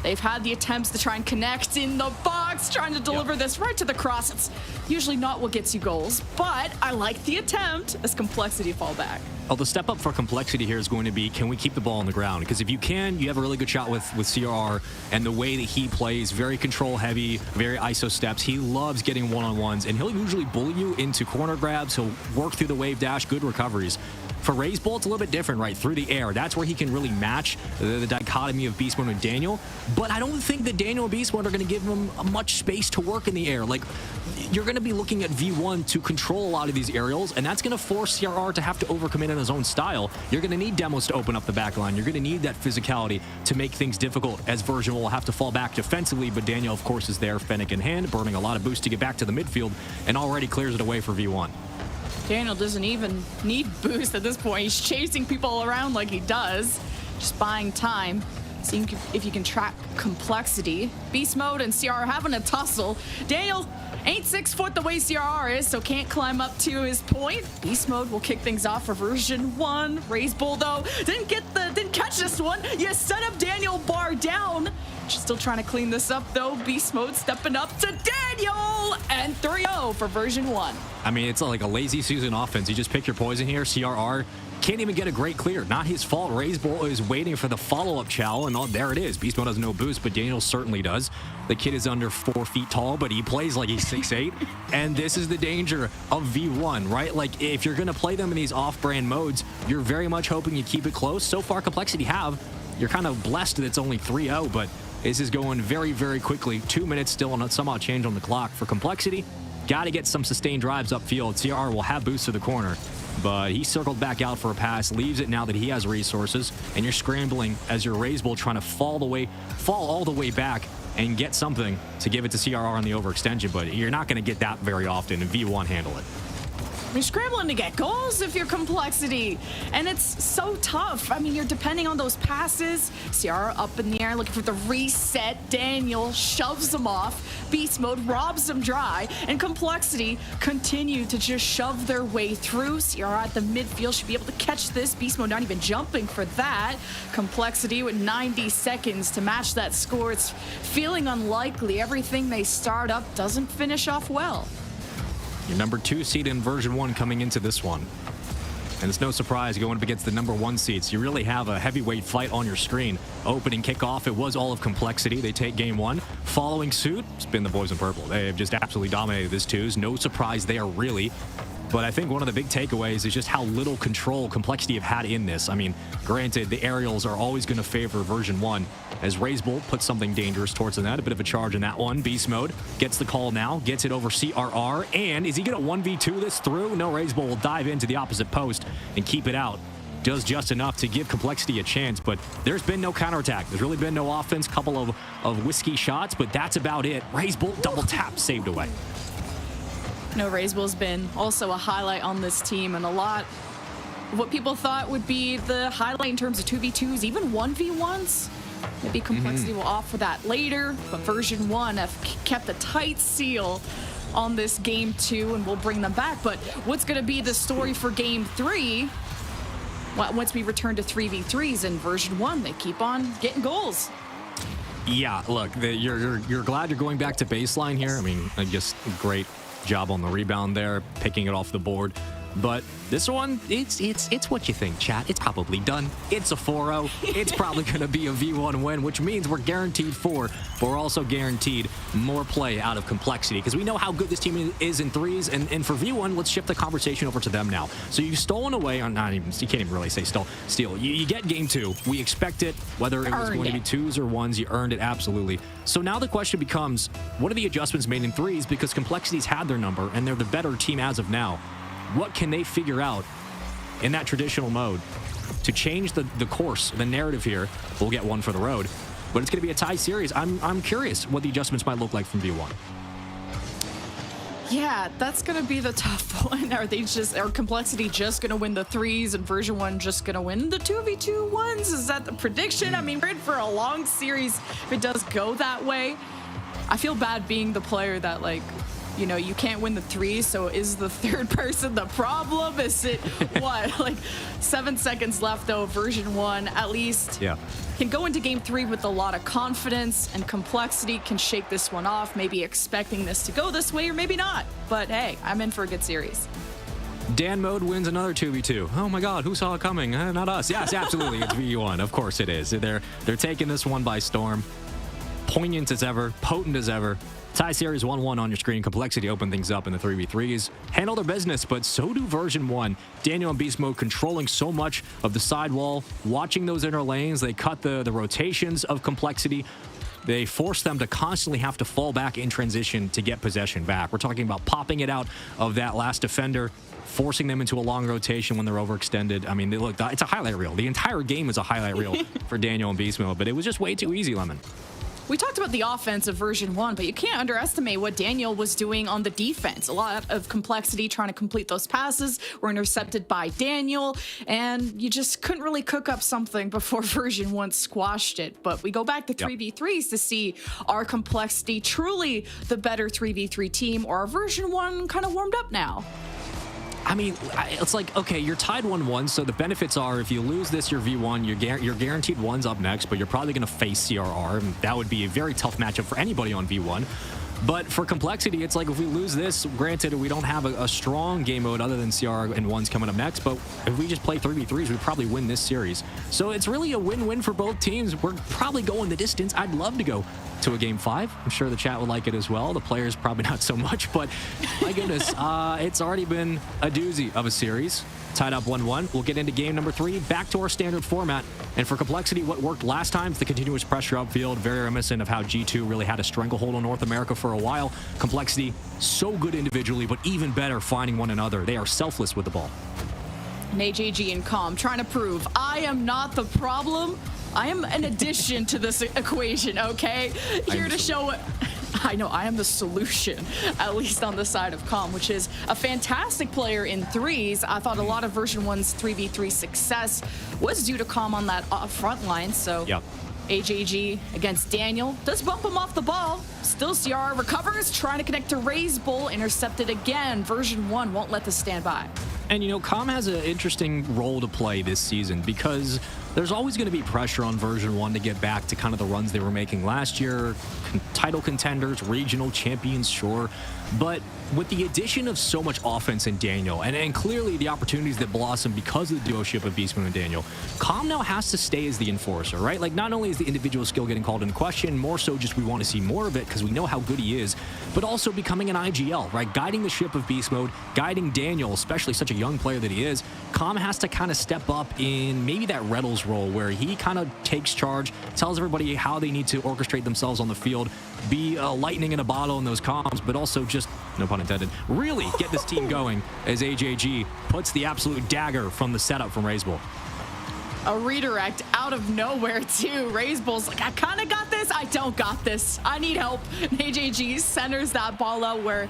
they've had the attempts to try and connect in the box, trying to deliver this right to the cross. It's usually not what gets you goals, but I like the attempt as Complexity fall back. Well, the step up for Complexity here is going to be, can we keep the ball on the ground? Because if you can, you have a really good shot with CRR, and the way that he plays, very control heavy, very ISO steps. He loves getting one-on-ones, and he'll usually bully you into corner grabs. He'll work through the wave dash, good recoveries. For Raceball, it's a little bit different, right? Through the air. That's where he can really match the dichotomy of Beast Mode and Daniel. But I don't think that Daniel and Beast Mode are going to give him much space to work in the air. Like, you're going to be looking at V1 to control a lot of these aerials, and that's going to force CRR to have to overcommit in his own style. You're going to need demos to open up the back line. You're going to need that physicality to make things difficult, as version will have to fall back defensively. But Daniel, of course, is there, Fennec in hand, burning a lot of boost to get back to the midfield, and already clears it away for V1. Daniel doesn't even need boost at this point. He's chasing people around like he does, just buying time, seeing if you can track Complexity. Beast Mode and CR are having a tussle. Daniel ain't 6 foot the way CRR is, so can't climb up to his point. Beast Mode will kick things off for version 1. Raceball, though, didn't catch this one. You set up Daniel bar down. She's still trying to clean this up, though. Beast Mode stepping up to Daniel, and 3-0 for version 1. I mean, it's like a lazy Susan offense. You just pick your poison here. CRR can't even get a great clear. Not his fault. Raceball is waiting for the follow-up chow, and there it is. Beast Mode has no boost, but Daniel certainly does. The kid is under 4 feet tall, but he plays like he's 6'8". And this is the danger of V1, right? Like, if you're going to play them in these off-brand modes, you're very much hoping you keep it close. So far, Complexity have. You're kind of blessed that it's only 3-0, but this is going very, very quickly. 2 minutes still, and somehow change on the clock for Complexity. Got to get some sustained drives upfield. CR will have boost to the corner, but he circled back out for a pass, leaves it now that he has resources, and you're scrambling as your Raceball trying to fall all the way back and get something to give it to CRR on the overextension, but you're not going to get that very often, and V1 handle it. You're scrambling to get goals if you're Complexity, and it's so tough. I mean, you're depending on those passes. CR up in the air looking for the reset. Daniel shoves them off. Beast Mode robs them dry, and Complexity continue to just shove their way through. CR at the midfield should be able to catch this. Beast Mode not even jumping for that. Complexity with 90 seconds to match that score. It's feeling unlikely. Everything they start up doesn't finish off well. Your number 2 seed in version 1 coming into this one. And it's no surprise going up against the number 1 seeds. You really have a heavyweight fight on your screen. Opening kickoff, it was all of Complexity. They take game 1. Following suit, it's been the boys in purple. They have just absolutely dominated this twos. No surprise there, really. But I think one of the big takeaways is just how little control Complexity have had in this. I mean, granted, the aerials are always going to favor version 1, as Raceball puts something dangerous towards the net. A bit of a charge in that one. Beast Mode gets the call now, gets it over CRR, and is he going to 1v2 this through? No, Raceball will dive into the opposite post and keep it out. Does just enough to give Complexity a chance, but there's been no counterattack. There's really been no offense. Couple of whiskey shots, but that's about it. Raceball double tap, saved away. No, Raceball's been also a highlight on this team, and a lot of what people thought would be the highlight in terms of 2v2s, even 1v1s. Maybe Complexity will offer that later, but version 1 have kept a tight seal on this game 2, and we'll bring them back. But what's going to be the story for game 3? Well, once we return to 3v3s in version 1, they keep on getting goals. Yeah, look, you're glad you're going back to baseline here. I mean, I guess great job on the rebound there, picking it off the board. But this one, it's what you think, chat. It's probably done. It's a 4-0. It's probably going to be a V1 win, which means we're guaranteed 4. But we're also guaranteed more play out of complexity because we know how good this team is in threes. And for V1, let's shift the conversation over to them now. So you've stolen away on you can't even really say steal. You get game 2. We expect it, whether it was going to be 2s or 1s. You earned it, absolutely. So now the question becomes, what are the adjustments made in threes? Because complexity's had their number and they're the better team as of now. What can they figure out in that traditional mode to change the course, the narrative here? We'll get one for the road, but it's going to be a tie series. I'm curious what the adjustments might look like from V1. Yeah, that's going to be the tough one. Are Complexity just going to win the threes and version 1 just going to win the 2v2 ones? Is that the prediction? I mean, we're in for a long series if it does go that way. I feel bad being the player that, like, you know, you can't win the 3, so is the third person the problem? Is it, what, like 7 seconds left, though, version 1, at least can go into game 3 with a lot of confidence, and Complexity can shake this one off, maybe expecting this to go this way or maybe not. But hey, I'm in for a good series. Dan Mode wins another 2v2. Oh my God, who saw it coming? Not us. Yes, absolutely, it's V1. Of course it is. They're taking this one by storm. Poignant as ever, potent as ever. Tie series 1-1 on your screen. Complexity open things up in the 3v3s. Handle their business, but so do version 1. Daniel and Beast Mode controlling so much of the sidewall, watching those inner lanes. They cut the rotations of Complexity. They force them to constantly have to fall back in transition to get possession back. We're talking about popping it out of that last defender, forcing them into a long rotation when they're overextended. I mean, look, it's a highlight reel. The entire game is a highlight reel for Daniel and Beast Mode, but it was just way too easy, Lemon. We talked about the offense of version 1, but you can't underestimate what Daniel was doing on the defense. A lot of Complexity trying to complete those passes were intercepted by Daniel, and you just couldn't really cook up something before version 1 squashed it. But we go back to 3v3s to see, are Complexity truly the better 3v3 team, or are version 1 kind of warmed up now? I mean, it's like, okay, you're tied 1-1, so the benefits are if you lose this, you're V1, you're guaranteed 1s up next, but you're probably going to face CRR, and that would be a very tough matchup for anybody on V1. But for Complexity, it's like if we lose this, granted, we don't have a strong game mode other than CR and 1s coming up next, but if we just play 3v3s, we probably win this series. So it's really a win-win for both teams. We're probably going the distance. I'd love to go to a game 5. I'm sure the chat would like it as well. The players probably not so much, but my goodness, it's already been a doozy of a series. Tied up 1-1. We'll get into game number 3, back to our standard format. And for Complexity, what worked last time is the continuous pressure upfield, very reminiscent of how G2 really had a stranglehold on North America for a while. Complexity, so good individually, but even better finding one another. They are selfless with the ball. And AJG and Calm trying to prove, I am not the problem. I am an addition to this equation, okay? Here to show it. I know, I am the solution, at least on the side of Calm, which is a fantastic player in threes. I thought a lot of version 1's 3v3 success was due to Calm on that front line, so AJG against Daniel does bump him off the ball. Still CR recovers, trying to connect to Ray's Bull, intercepted again. Version 1 won't let this stand by. And, you know, Calm has an interesting role to play this season because there's always going to be pressure on version 1 to get back to kind of the runs they were making last year. Title contenders, regional champions, sure. But with the addition of so much offense in Daniel, and clearly the opportunities that blossom because of the duo-ship of Beastman and Daniel, Calm now has to stay as the enforcer, right? Like, not only is the individual skill getting called into question, more so just we want to see more of it because we know how good he is, but also becoming an IGL, right? Guiding the ship of Beast Mode, guiding Daniel, especially such a young player that he is. Calm has to kind of step up in maybe that Reddles role where he kind of takes charge, tells everybody how they need to orchestrate themselves on the field, be a lightning in a bottle in those comms, but also just, no pun intended, really get this team going as AJG puts the absolute dagger from the setup from Ray's Bull. A redirect out of nowhere, too. Ray's Bull's like, I kind of got this. I don't got this. I need help. And AJG centers that ball out where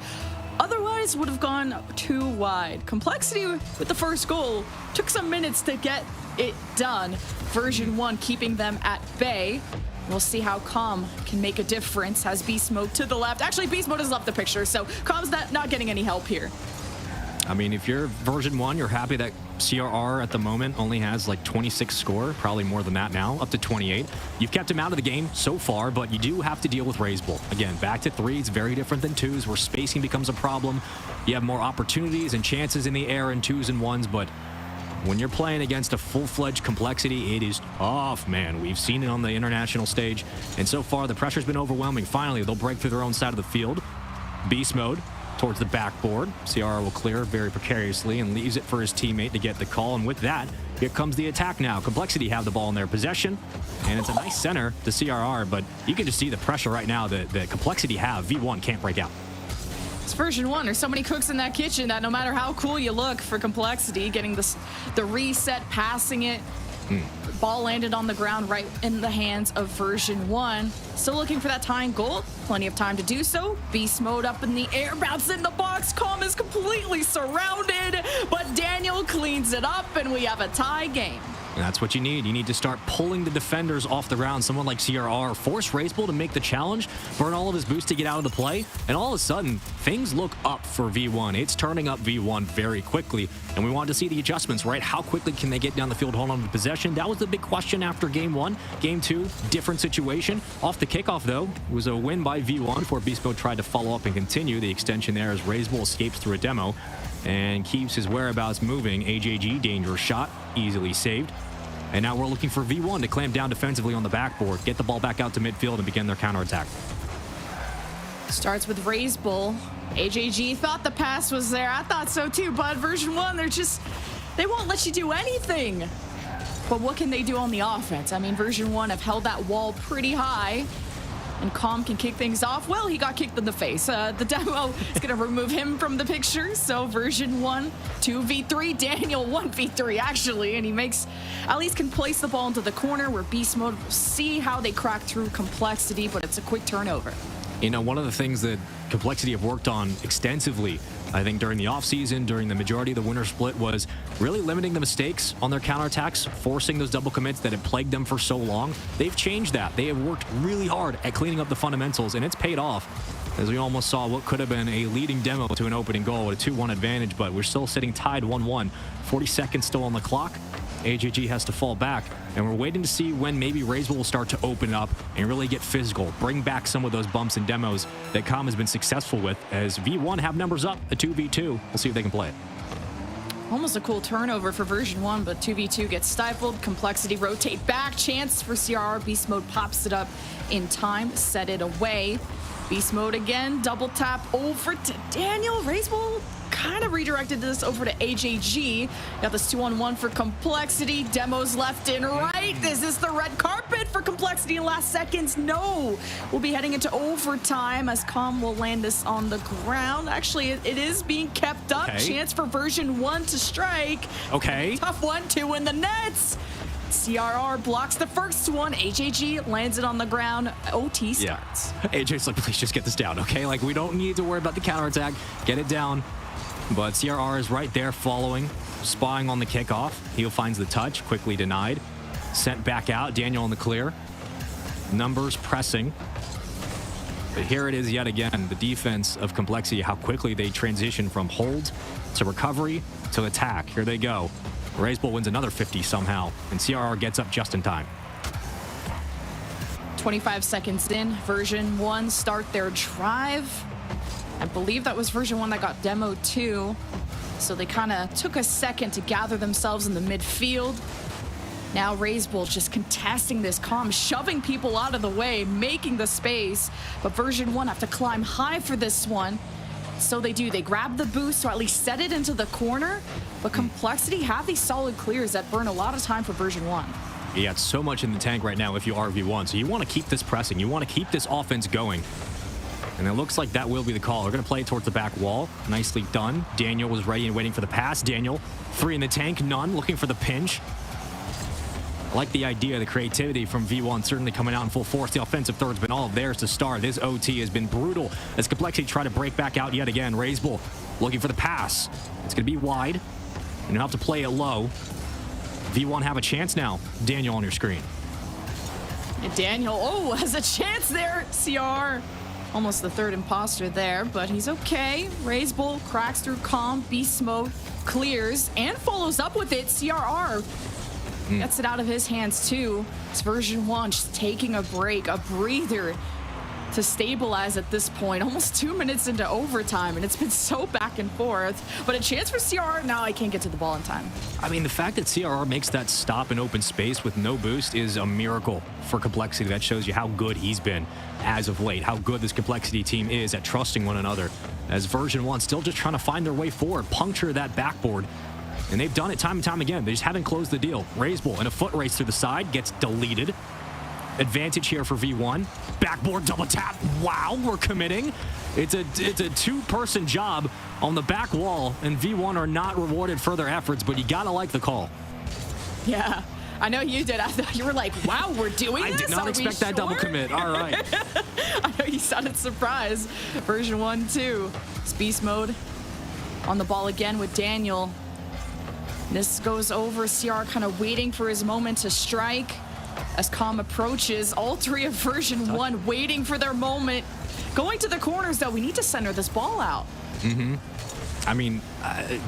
otherwise would have gone too wide. Complexity with the first goal took some minutes to get it done. Version 1 keeping them at bay. We'll see how Calm can make a difference. Has Beast Mode to the left. Actually, Beast Mode has left the picture, so Calm's not getting any help here. I mean, if you're version 1, you're happy that CRR at the moment only has like 26 score, probably more than that now, up to 28. You've kept him out of the game so far, but you do have to deal with Razebull. Again, back to 3s, very different than 2s, where spacing becomes a problem. You have more opportunities and chances in the air in 2s and 1s, but when you're playing against a full-fledged Complexity, it is tough, man. We've seen it on the international stage, and so far the pressure's been overwhelming. Finally, they'll break through their own side of the field. Beast mode towards the backboard. CRR will clear very precariously and leaves it for his teammate to get the call. And with that, here comes the attack now. Complexity have the ball in their possession, and it's a nice center to CRR, but you can just see the pressure right now that Complexity have. V1 can't break out. It's version 1. There's so many cooks in that kitchen that no matter how cool you look for Complexity, getting the reset, passing it, ball landed on the ground right in the hands of version 1. Still looking for that tying goal. Plenty of time to do so. Beast mode up in the air, bounce in the box. Calm is completely surrounded, but Daniel cleans it up, and we have a tie game. And that's what you need. You need to start pulling the defenders off the ground. Someone like CRR, force Razebull to make the challenge, burn all of his boosts to get out of the play, and all of a sudden, things look up for V1. It's turning up V1 very quickly, and we want to see the adjustments, right? How quickly can they get down the field, hold on to possession? That was the big question after Game 1. Game 2, different situation. Off the kickoff, though, was a win by V1 before Beast Mode tried to follow up and continue. The extension there as Razebull escapes through a demo and keeps his whereabouts moving. AJG, dangerous shot, easily saved. And now we're looking for V1 to clamp down defensively on the backboard, get the ball back out to midfield, and begin their counterattack. Starts with Razebull. AJG thought the pass was there. I thought so too, but version 1, they won't let you do anything. But what can they do on the offense? I mean, version 1 have held that wall pretty high. And Calm can kick things off. Well, he got kicked in the face. The demo is going to remove him from the picture. So version 1, 2v3. Daniel 1v3, actually. And he at least can place the ball into the corner where Beast Mode will see how they crack through Complexity, but it's a quick turnover. You know, one of the things that Complexity have worked on extensively, I think during the offseason, during the majority of the winter split, was really limiting the mistakes on their counterattacks, forcing those double commits that had plagued them for so long. They've changed that. They have worked really hard at cleaning up the fundamentals, and it's paid off, as we almost saw what could have been a leading demo to an opening goal with a 2-1 advantage, but we're still sitting tied 1-1. 40 seconds still on the clock. AJG has to fall back, and we're waiting to see when maybe Razebull will start to open up and really get physical, bring back some of those bumps and demos that Calm has been successful with, as V1 have numbers up, a 2v2. We'll see if they can play it. Almost a cool turnover for version 1, but 2v2 gets stifled. Complexity rotate back, chance for CRR. Beast Mode pops it up in time, set it away. Beast Mode again, double tap over to Daniel. Razebull kind of redirected this over to AJG. Got this 2-on-1 for Complexity. Demos left and right. Is this the red carpet for Complexity in last seconds? No. We'll be heading into overtime as Calm will land this on the ground. Actually, it is being kept up. Okay. Chance for version 1 to strike. Okay. Tough one, 2 in the nets. CRR blocks the first one. AJG lands it on the ground. OT starts. Yeah. AJ's like, please just get this down, okay? Like, we don't need to worry about the counterattack. Get it down. But CRR is right there following, spying on the kickoff. Heel finds the touch, quickly denied. Sent back out, Daniel in the clear. Numbers pressing. But here it is yet again, the defense of Complexity, how quickly they transition from hold to recovery to attack. Here they go. Razebull wins another 50 somehow, and CRR gets up just in time. 25 seconds in, version 1 start their drive. I believe that was version 1 that got demo 2. So they kind of took a second to gather themselves in the midfield. Now Razebull just contesting this Calm, shoving people out of the way, making the space. But version 1 have to climb high for this one. So they do. They grab the boost, or at least set it into the corner. But Complexity have these solid clears that burn a lot of time for version 1. Yeah, it's so much in the tank right now if you are V1. So you want to keep this pressing. You want to keep this offense going. And it looks like that will be the call. We're going to play it towards the back wall. Nicely done. Daniel was ready and waiting for the pass. Daniel, 3 in the tank, none. Looking for the pinch. I like the idea, the creativity from V1 certainly coming out in full force. The offensive third's been all of theirs to start. This OT has been brutal as Complexity try to break back out yet again. Razebull looking for the pass. It's going to be wide, and you'll have to play it low. V1 have a chance now. Daniel on your screen. And Daniel, has a chance there. CR Almost the third imposter there, but he's okay. Raise Bull cracks through Calm, Beast Mode clears, and follows up with it. CRR gets it out of his hands too. It's version 1 just taking a break, a breather to stabilize at this point. Almost 2 minutes into overtime, and it's been so back and forth. But a chance for CRR. Now I can't get to the ball in time. I mean, the fact that CRR makes that stop in open space with no boost is a miracle for Complexity. That shows you how good he's been as of late, how good this Complexity team is at trusting one another. As version 1 still just trying to find their way forward, puncture that backboard. And they've done it time and time again. They just haven't closed the deal. Raise Bull in a foot race through the side, gets deleted. Advantage here for V1. Backboard double tap. Wow, we're committing. It's a two-person job on the back wall, and V1 are not rewarded for their efforts, but you gotta like the call. Yeah, I know you did. I thought you were like, wow, we're doing this? I did not expect that double commit. All right. I know you sounded surprised. Version 1, 2. It's Beast Mode on the ball again with Daniel. This goes over. CR kind of waiting for his moment to strike. As Calm approaches, all three of version 1 waiting for their moment. Going to the corners, though. We need to center this ball out. I mean,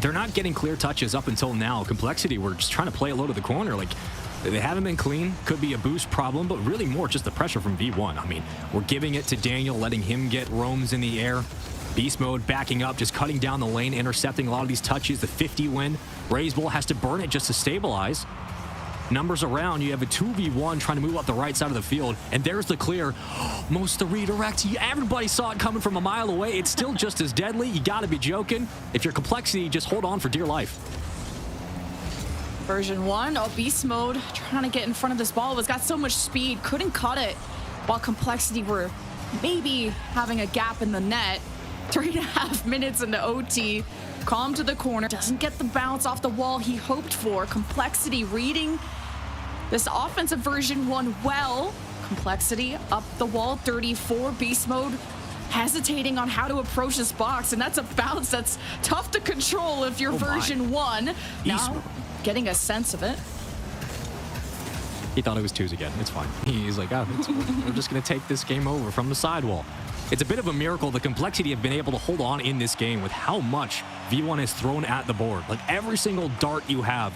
they're not getting clear touches up until now. Complexity, we're just trying to play it low to the corner. Like, they haven't been clean. Could be a boost problem, but really more just the pressure from V1. I mean, we're giving it to Daniel, letting him get roams in the air. Beast Mode backing up, just cutting down the lane, intercepting a lot of these touches. The 50 win. Raise Bull has to burn it just to stabilize. Numbers around, you have a 2v1 trying to move up the right side of the field, and there's the clear. Most the redirect. Everybody saw it coming from a mile away. It's still just as deadly. You gotta be joking. If you're Complexity, just hold on for dear life. Version 1, Beast Mode trying to get in front of this ball. It's got so much speed, couldn't cut it, while Complexity were maybe having a gap in the net. 3.5 minutes into OT. Calm to the corner, doesn't get the bounce off the wall he hoped for. Complexity reading this offensive version 1 well. Complexity up the wall, 34. Beast Mode hesitating on how to approach this box, and that's a bounce that's tough to control if you're version 1. Now getting a sense of it. He thought it was 2s again. It's fine. He's like, oh, we're just going to take this game over from the sidewall. It's a bit of a miracle the Complexity have been able to hold on in this game with how much V1 has thrown at the board. Like every single dart you have,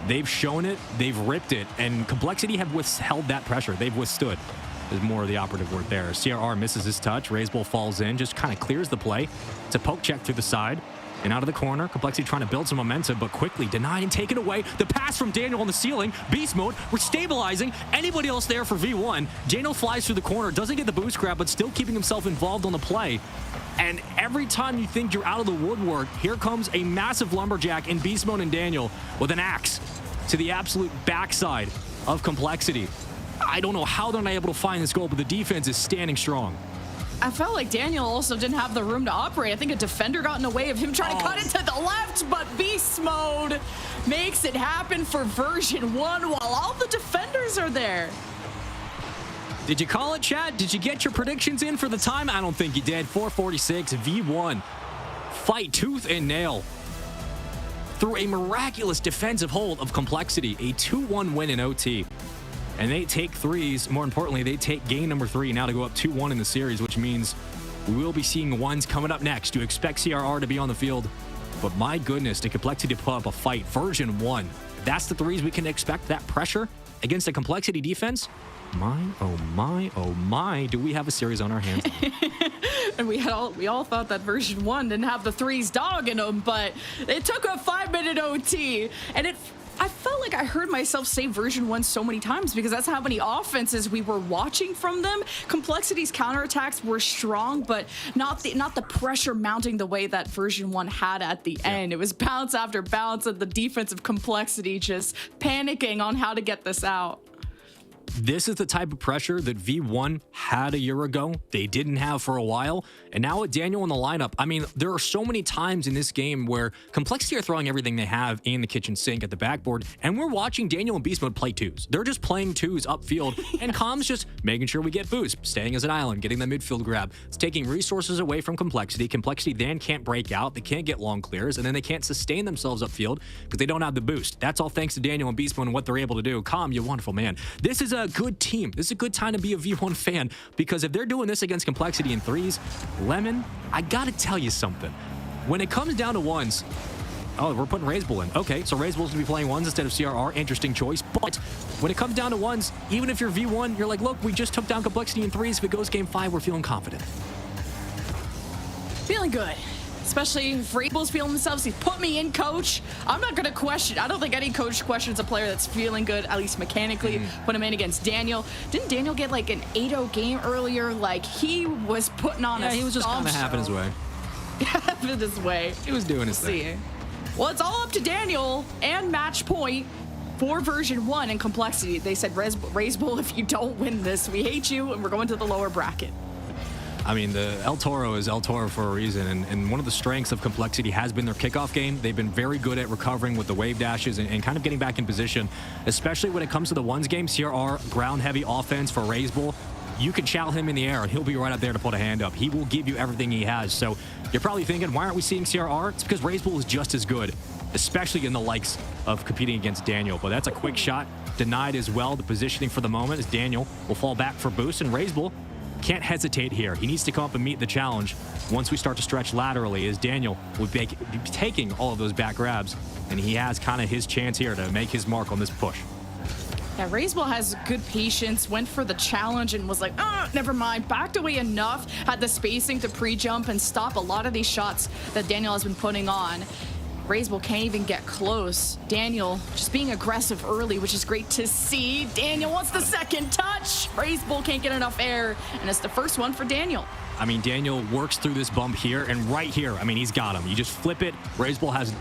they've shown it, they've ripped it, and Complexity have withheld that pressure. They've withstood is more of the operative word there. CRR misses his touch. Raise Bull falls in, just kind of clears the play. It's a poke check through the side. And out of the corner, Complexity trying to build some momentum, but quickly denied and taken away. The pass from Daniel on the ceiling. Beast Mode, we're stabilizing. Anybody else there for V1? Daniel flies through the corner, doesn't get the boost grab, but still keeping himself involved on the play. And every time you think you're out of the woodwork, here comes a massive lumberjack in Beast Mode and Daniel with an axe to the absolute backside of Complexity. I don't know how they're not able to find this goal, but the defense is standing strong. I felt like Daniel also didn't have the room to operate. I think a defender got in the way of him trying to cut it to the left, but Beast Mode makes it happen for version 1 while all the defenders are there. Did you call it, chat? Did you get your predictions in for the time? I don't think you did. 4:46, V1. Fight tooth and nail through a miraculous defensive hold of Complexity. A 2-1 win in OT. And they take 3s. More importantly, they take game number 3 now to go up 2-1 in the series, which means we will be seeing 1s coming up next. You expect CRR to be on the field, but my goodness, the Complexity to put up a fight. Version 1. If that's the 3s we can expect, that pressure against a Complexity defense. My, oh my, do we have a series on our hands? And we all thought that version 1 didn't have the 3s dog in them, but it took a 5-minute OT, and I felt like I heard myself say version 1 so many times because that's how many offenses we were watching from them. Complexity's counterattacks were strong, but not the pressure mounting the way that version 1 had at the end. It was bounce after bounce, and the defensive Complexity just panicking on how to get this out. This is the type of pressure that V1 had a year ago. They didn't have for a while. And now with Daniel in the lineup, I mean, there are so many times in this game where Complexity are throwing everything they have in the kitchen sink at the backboard, and we're watching Daniel and Beast Mode play 2s. They're just playing 2s upfield, and Calm's just making sure we get boost, staying as an island, getting the midfield grab. It's taking resources away from Complexity. Complexity then can't break out, they can't get long clears, and then they can't sustain themselves upfield because they don't have the boost. That's all thanks to Daniel and Beast Mode and what they're able to do. Calm, you wonderful man. This is a good team. This is a good time to be a V1 fan, because if they're doing this against Complexity in threes, Lemon, I gotta tell you something. When it comes down to ones, oh, we're putting Razebull in. Okay, so Razebull's going to be playing ones instead of CRR. Interesting choice. But when it comes down to ones, even if you're V1, you're like, look, we just took down Complexity in threes. If it goes game 5, we're feeling confident. Feeling good. Especially if Razebull's feeling themselves. He's put me in, coach. I'm not going to question. I don't think any coach questions a player that's feeling good, at least mechanically. Put him in against Daniel. Didn't Daniel get like an 8-0 game earlier? Like, he was putting on a he was just kind of having his way. Having his way. He was doing his thing. Well, it's all up to Daniel and match point for version 1 in Complexity. They said, Razebull, if you don't win this, we hate you, and we're going to the lower bracket. I mean, the El Toro is El Toro for a reason, and one of the strengths of Complexity has been their kickoff game. They've been very good at recovering with the wave dashes and kind of getting back in position, especially when it comes to the ones game. CRR, ground-heavy offense for Razebull. You can chow him in the air, and he'll be right up there to put a hand up. He will give you everything he has. So you're probably thinking, why aren't we seeing CRR? It's because Razebull is just as good, especially in the likes of competing against Daniel. But that's a quick shot, denied as well. The positioning for the moment is Daniel will fall back for boost, and Razebull can't hesitate here. He needs to come up and meet the challenge once we start to stretch laterally, as Daniel will be taking all of those back grabs, and he has kind of his chance here to make his mark on this push. Yeah, Razebull has good patience, went for the challenge and was like, never mind, backed away enough, had the spacing to pre-jump and stop a lot of these shots that Daniel has been putting on. Razebull can't even get close. Daniel just being aggressive early, which is great to see. Daniel wants the second touch. Razebull can't get enough air, and it's the first one for Daniel. I mean, Daniel works through this bump here, and right here, I mean, he's got him. You just flip it. Razebull has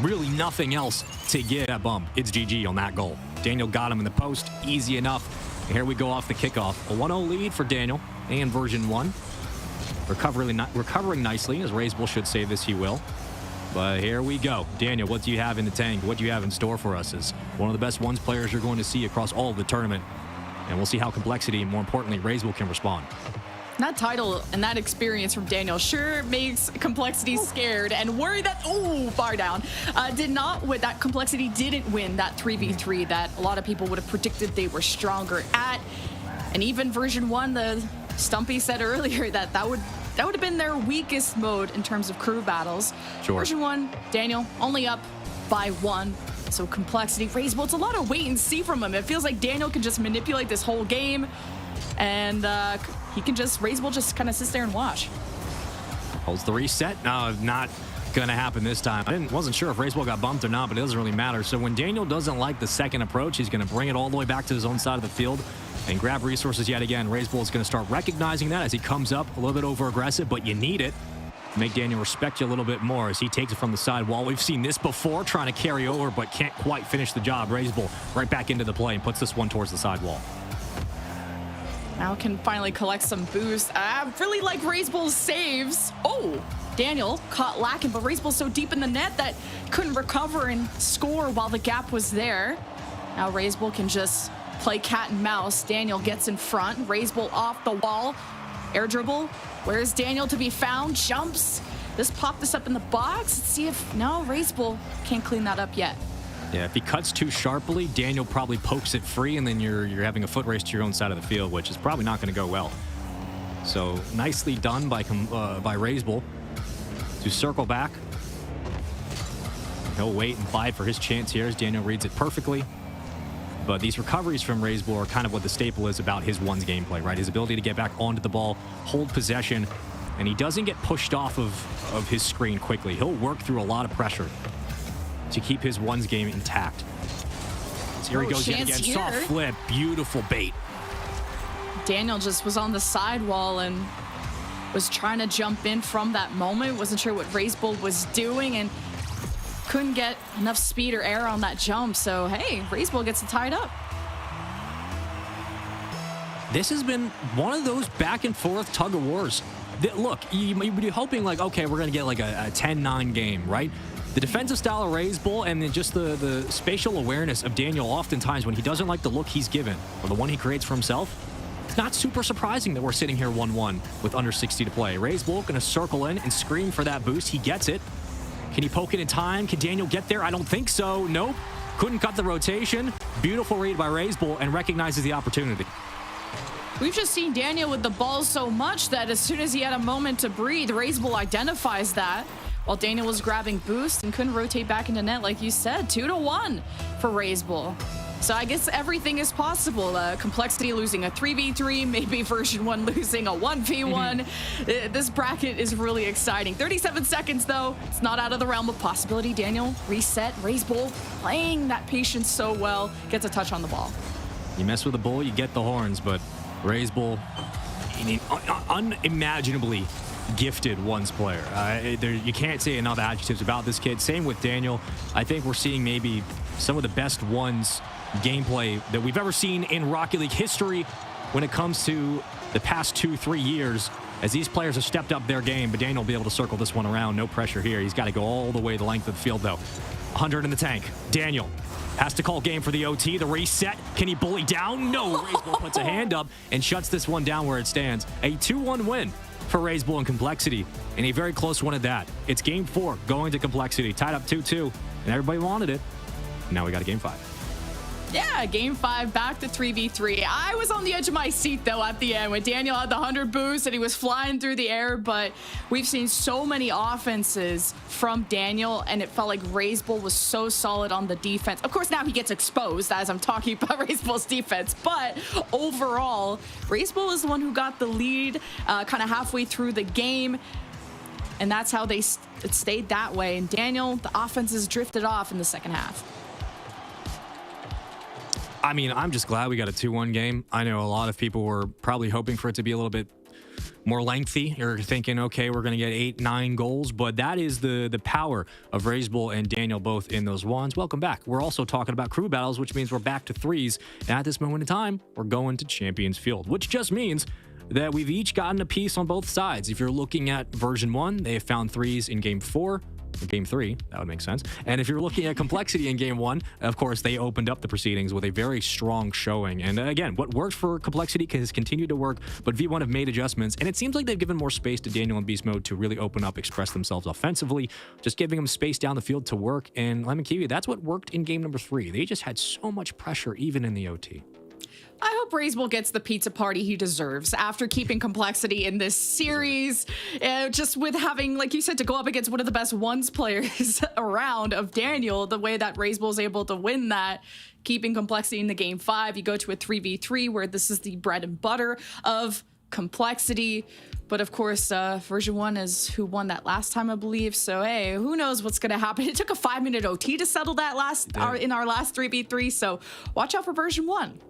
really nothing else to get that bump. It's GG on that goal. Daniel got him in the post, easy enough. And here we go off the kickoff. A 1-0 lead for Daniel and version 1. Recovering nicely, as Razebull should say this, he will. But here we go. Daniel, what do you have in the tank? What do you have in store for us? As one of the best ones players you're going to see across all of the tournament. And we'll see how Complexity, and more importantly, Razebull can respond. That title and that experience from Daniel sure makes Complexity scared and worried that, bar down, that Complexity didn't win that 3v3 that a lot of people would have predicted they were stronger at. And even version 1, the Stumpy said earlier that would have been their weakest mode in terms of crew battles. Sure. Version 1, Daniel only up by 1. So Complexity, Razebull, it's a lot of wait and see from him. It feels like Daniel can just manipulate this whole game, and Razebull just kind of sits there and watch. Holds the reset. No, not gonna happen this time. I wasn't sure if Razebull got bumped or not, but it doesn't really matter. So when Daniel doesn't like the second approach, he's gonna bring it all the way back to his own side of the field and grab resources yet again. Razebull is gonna start recognizing that as he comes up a little bit over aggressive, but you need it. Make Daniel respect you a little bit more as he takes it from the sidewall. We've seen this before, trying to carry over, but can't quite finish the job. Razebull right back into the play and puts this one towards the sidewall. Now can finally collect some boost. I really like Razebull's saves. Oh, Daniel caught lacking, but Razebull's so deep in the net that couldn't recover and score while the gap was there. Now Razebull can just play cat and mouse. Daniel gets in front. Razebull off the wall. Air dribble. Where's Daniel to be found? Jumps. Just pop this up in the box. Let's see if, no, Razebull can't clean that up yet. Yeah, if he cuts too sharply, Daniel probably pokes it free, and then you're having a foot race to your own side of the field, which is probably not going to go well. So nicely done by Razebull to circle back. He'll wait and fight for his chance here as Daniel reads it perfectly. But these recoveries from Razebull are kind of what the staple is about his ones gameplay, right? His ability to get back onto the ball, hold possession, and he doesn't get pushed off of his screen quickly. He'll work through a lot of pressure to keep his ones game intact. So here he goes yet again. Soft flip, beautiful bait. Daniel just was on the sidewall and was trying to jump in from that moment. Wasn't sure what Razebull was doing and couldn't get enough speed or air on that jump. So, hey, Razebull gets it tied up. This has been one of those back and forth tug of wars. Look, you'd be hoping like, okay, we're going to get like a 10-9 game, right? The defensive style of Razebull and then just the spatial awareness of Daniel oftentimes when he doesn't like the look he's given or the one he creates for himself, it's not super surprising that we're sitting here 1-1 with under 60 to play. Razebull going to circle in and scream for that boost. He gets it. Can he poke it in time? Can Daniel get there? I don't think so. Nope. couldn't cut the rotation. Beautiful read by Razebull and recognizes the opportunity. We've just seen Daniel with the ball so much that as soon as he had a moment to breathe, Razebull identifies that while Daniel was grabbing boost and couldn't rotate back into net, like you said, 2-1 for Razebull. So I guess everything is possible. Complexity losing a 3v3, maybe version 1 losing a 1v1. This bracket is really exciting. 37 seconds though, it's not out of the realm of possibility. Daniel reset, Razebull playing that patience so well, gets a touch on the ball. You mess with the bull, you get the horns, but Razebull, unimaginably gifted ones player. You can't say enough adjectives about this kid. Same with Daniel. I think we're seeing maybe some of the best ones gameplay that we've ever seen in Rocket League history when it comes to the past 2-3 years, as these players have stepped up their game. But Daniel will be able to circle this one around. No pressure here. He's got to go all the way the length of the field, though. 100 in the tank. Daniel has to call game for the OT. The reset. Can he bully down? No. Razebull puts a hand up and shuts this one down where it stands. A 2-1 win for Razebull and Complexity, and a very close one at that. It's game 4 going to Complexity. Tied up 2-2, and everybody wanted it. Now we got a game 5. Yeah, game 5, back to 3v3. I was on the edge of my seat, though, at the end when Daniel had the 100 boost and he was flying through the air, but we've seen so many offenses from Daniel, and it felt like Razebull was so solid on the defense. Of course, now he gets exposed as I'm talking about Razebull's defense, but overall, Razebull is the one who got the lead kind of halfway through the game, and that's how it stayed that way. And Daniel, the offenses drifted off in the second half. I mean, I'm just glad we got a 2-1 game. I know a lot of people were probably hoping for it to be a little bit more lengthy. You're thinking, okay, we're going to get 8-9 goals, but that is the power of Razebull and Daniel both in those ones. Welcome back. We're also talking about crew battles, which means we're back to 3s. And at this moment in time, we're going to Champions Field, which just means that we've each gotten a piece on both sides. If you're looking at version 1, they have found 3s in game 4. Game 3, that would make sense. And if you're looking at Complexity in game 1, of course, they opened up the proceedings with a very strong showing. And again, what worked for Complexity has continued to work, but V1 have made adjustments, and it seems like they've given more space to Daniel in Beast Mode to really open up, express themselves offensively, just giving them space down the field to work. And Lemon Kiwi, that's what worked in game number 3. They just had so much pressure, even in the OT. I hope Razebull gets the pizza party he deserves after keeping Complexity in this series. Just with having, like you said, to go up against one of the best ones players around of Daniel, the way that Razebull is able to win that, keeping Complexity in the game 5, you go to a 3v3 where this is the bread and butter of Complexity. But of course, version 1 is who won that last time, I believe. So, hey, who knows what's going to happen. It took a 5-minute OT to settle that in our last 3v3. So watch out for version 1.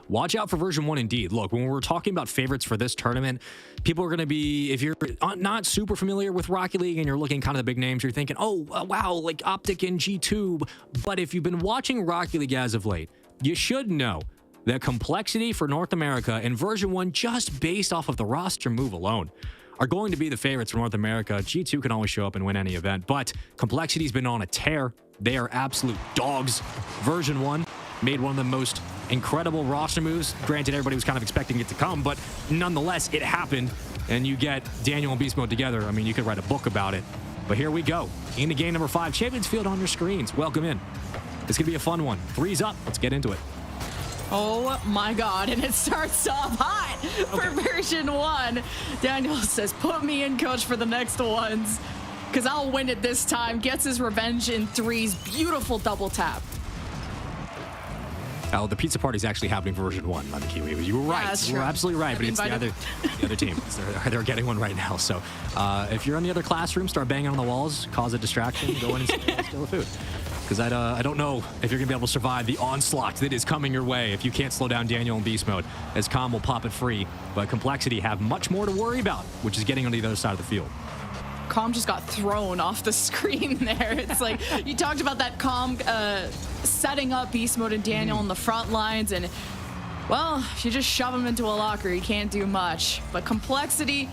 Watch out for version 1 indeed. Look, when we're talking about favorites for this tournament, people are going to be, if you're not super familiar with Rocket League and you're looking kind of the big names, you're thinking, oh, wow, like OpTic and G2. But if you've been watching Rocket League as of late, you should know that Complexity for North America and version 1, just based off of the roster move alone, are going to be the favorites for North America. G2 can always show up and win any event, but Complexity's been on a tear. They are absolute dogs. Version 1 made one of the most incredible roster moves. Granted, everybody was kind of expecting it to come, but nonetheless, it happened. And you get Daniel and Beast Mode together. I mean, you could write a book about it. But here we go. Into game number 5. Champions Field on your screens. Welcome in. It's going to be a fun one. 3's up. Let's get into it. Oh my God, and it starts off hot for version 1. Daniel says, put me in, coach, for the next ones, because I'll win it this time. Gets his revenge in 3s. Beautiful double tap. Oh, the pizza party's actually happening for version 1 on the Kiwi. You were right. Yeah, you were absolutely right, but it's the other team. They're getting one right now. So if you're in the other classroom, start banging on the walls, cause a distraction, go in and steal the food. Because I don't know if you're going to be able to survive the onslaught that is coming your way if you can't slow down Daniel in Beast Mode, as Com will pop it free. But Complexity have much more to worry about, which is getting on the other side of the field. Com just got thrown off the screen there. It's like, you talked about that Com setting up Beast Mode and Daniel on the front lines, and, well, if you just shove him into a locker, you can't do much. But Complexity,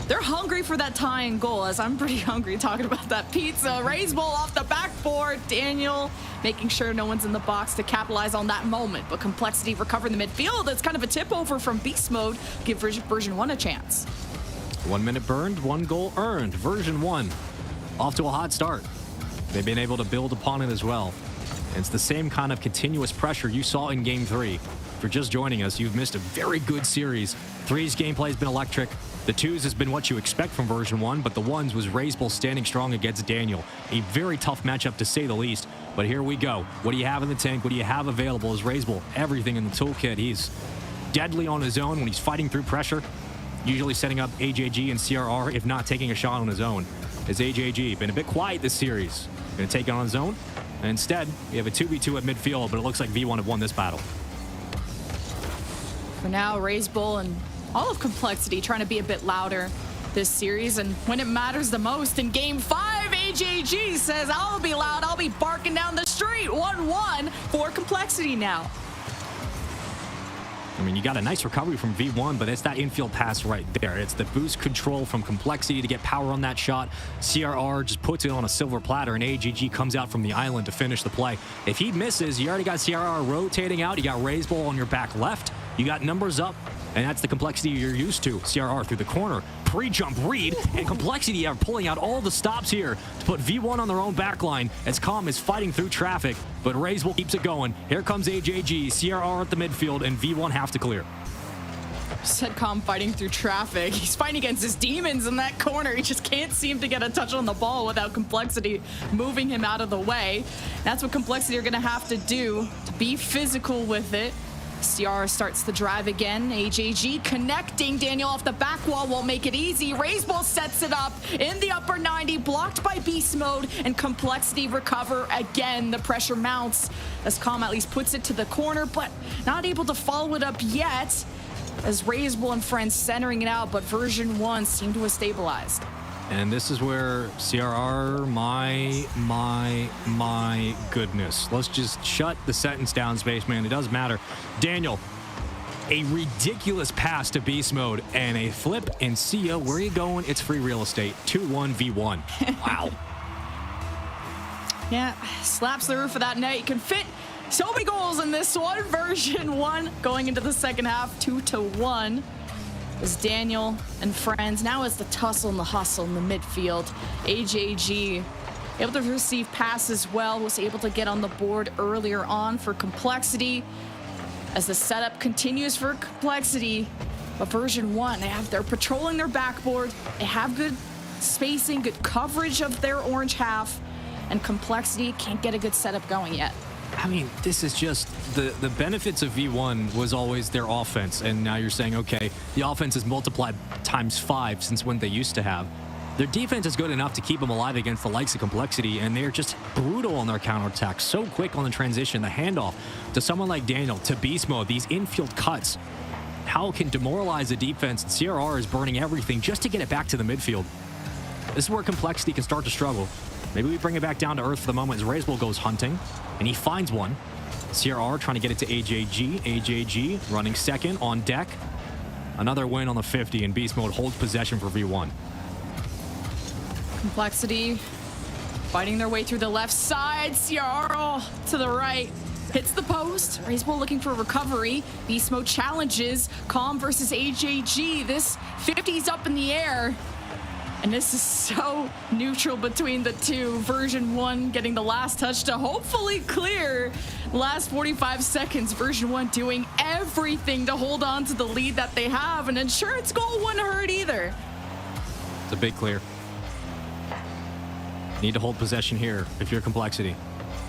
they're hungry for that tying goal, as I'm pretty hungry talking about that pizza. Razebull off the backboard. Daniel making sure no one's in the box to capitalize on that moment. But Complexity recovering the midfield. It's kind of a tip over from Beast Mode. Give version 1 a chance. 1 minute burned, 1 goal earned. Version 1 off to a hot start. They've been able to build upon it as well. And it's the same kind of continuous pressure you saw in Game 3. If you're just joining us, you've missed a very good series. 3's gameplay has been electric. The 2's has been what you expect from version 1, but the 1's was Razebull standing strong against Daniel. A very tough matchup to say the least. But here we go. What do you have in the tank? What do you have available as Razebull? Everything in the toolkit. He's deadly on his own when he's fighting through pressure. Usually setting up AJG and CRR, if not taking a shot on his own. As AJG been a bit quiet this series. Going to take it on his own. And instead, we have a 2v2 at midfield, but it looks like V1 have won this battle. For now, Razebull and all of Complexity trying to be a bit louder this series, and when it matters the most in Game 5, AJG says, I'll be loud, I'll be barking down the street. 1-1 for Complexity now. I mean, you got a nice recovery from V1, but it's that infield pass right there. It's the boost control from Complexity to get power on that shot. CRR just puts it on a silver platter, and AGG comes out from the island to finish the play. If he misses, you already got CRR rotating out. You got Razebull on your back left. You got numbers up, and that's the Complexity you're used to. CRR through the corner. Pre-jump read, and Complexity are pulling out all the stops here to put V1 on their own backline as Calm is fighting through traffic, but Razebull keeps it going. Here comes AJG, CRR at the midfield, and V1 have to clear. Said Calm fighting through traffic. He's fighting against his demons in that corner. He just can't seem to get a touch on the ball without Complexity moving him out of the way. That's what Complexity are going to have to do to be physical with it. CR starts the drive again. AJG connecting. Daniel off the back wall won't make it easy. Razebull sets it up in the upper 90, blocked by beast mode, and Complexity recover again. The pressure mounts as Calm at least puts it to the corner, but not able to follow it up yet as Razebull and friends centering it out, but version 1 seemed to have stabilized. And this is where CRR, my goodness. Let's just shut the sentence down, Spaceman. It doesn't matter. Daniel, a ridiculous pass to beast mode and a flip, and see ya. Where are you going? It's free real estate. 2-1 V1. Wow. Yeah, slaps the roof of that net. You can fit so many goals in this one. Version 1 going into the second half, 2-1. As Daniel and friends, now as the tussle and the hustle in the midfield. AJG able to receive passes well, was able to get on the board earlier on for Complexity. As the setup continues for Complexity, but version 1, they're patrolling their backboard. They have good spacing, good coverage of their orange half, and Complexity can't get a good setup going yet. I mean, this is just the benefits of V1 was always their offense, and now you're saying, okay, the offense is multiplied times 5 since when they used to have. Their defense is good enough to keep them alive against the likes of Complexity, and they're just brutal on their counterattack. So quick on the transition, the handoff to someone like Daniel, to beast mode, these infield cuts. How it can demoralize the defense, and CRR is burning everything just to get it back to the midfield. This is where Complexity can start to struggle. Maybe we bring it back down to earth for the moment as Razebull goes hunting, and he finds one. CRR trying to get it to AJG. AJG running second on deck. Another win on the 50, and beast mode holds possession for V1. Complexity fighting their way through the left side. CRR to the right. Hits the post. Razebull looking for recovery. Beast mode challenges. Calm versus AJG. This 50's up in the air. And this is so neutral between the two. Version 1 getting the last touch to hopefully clear the last 45 seconds. Version 1 doing everything to hold on to the lead that they have. An insurance goal wouldn't hurt either. It's a big clear. Need to hold possession here if you're Complexity.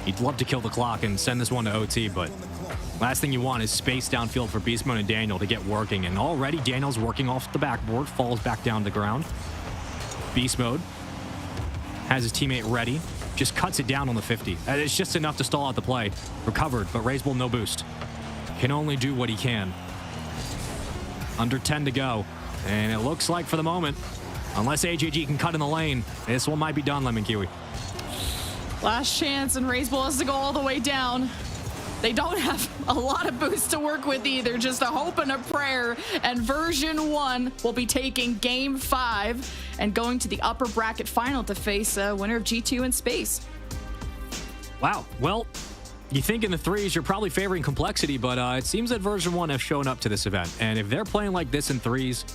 You'd love to kill the clock and send this one to OT, but last thing you want is space downfield for Beast Mode and Daniel to get working. And already Daniel's working off the backboard, falls back down to the ground. Beast Mode has his teammate ready, just cuts it down on the 50. It's just enough to stall out the play. Recovered, but Razebull no boost. Can only do what he can. Under 10 to go, and it looks like for the moment, unless AJG can cut in the lane, this one might be done, Lemon Kiwi. Last chance, and Razebull has to go all the way down. They don't have a lot of boost to work with either, just a hope and a prayer. And version 1 will be taking game 5 and going to the upper bracket final to face a winner of G2 in space. Wow. Well, you think in the 3s you're probably favoring Complexity, but it seems that version 1 have shown up to this event. And if they're playing like this in 3s,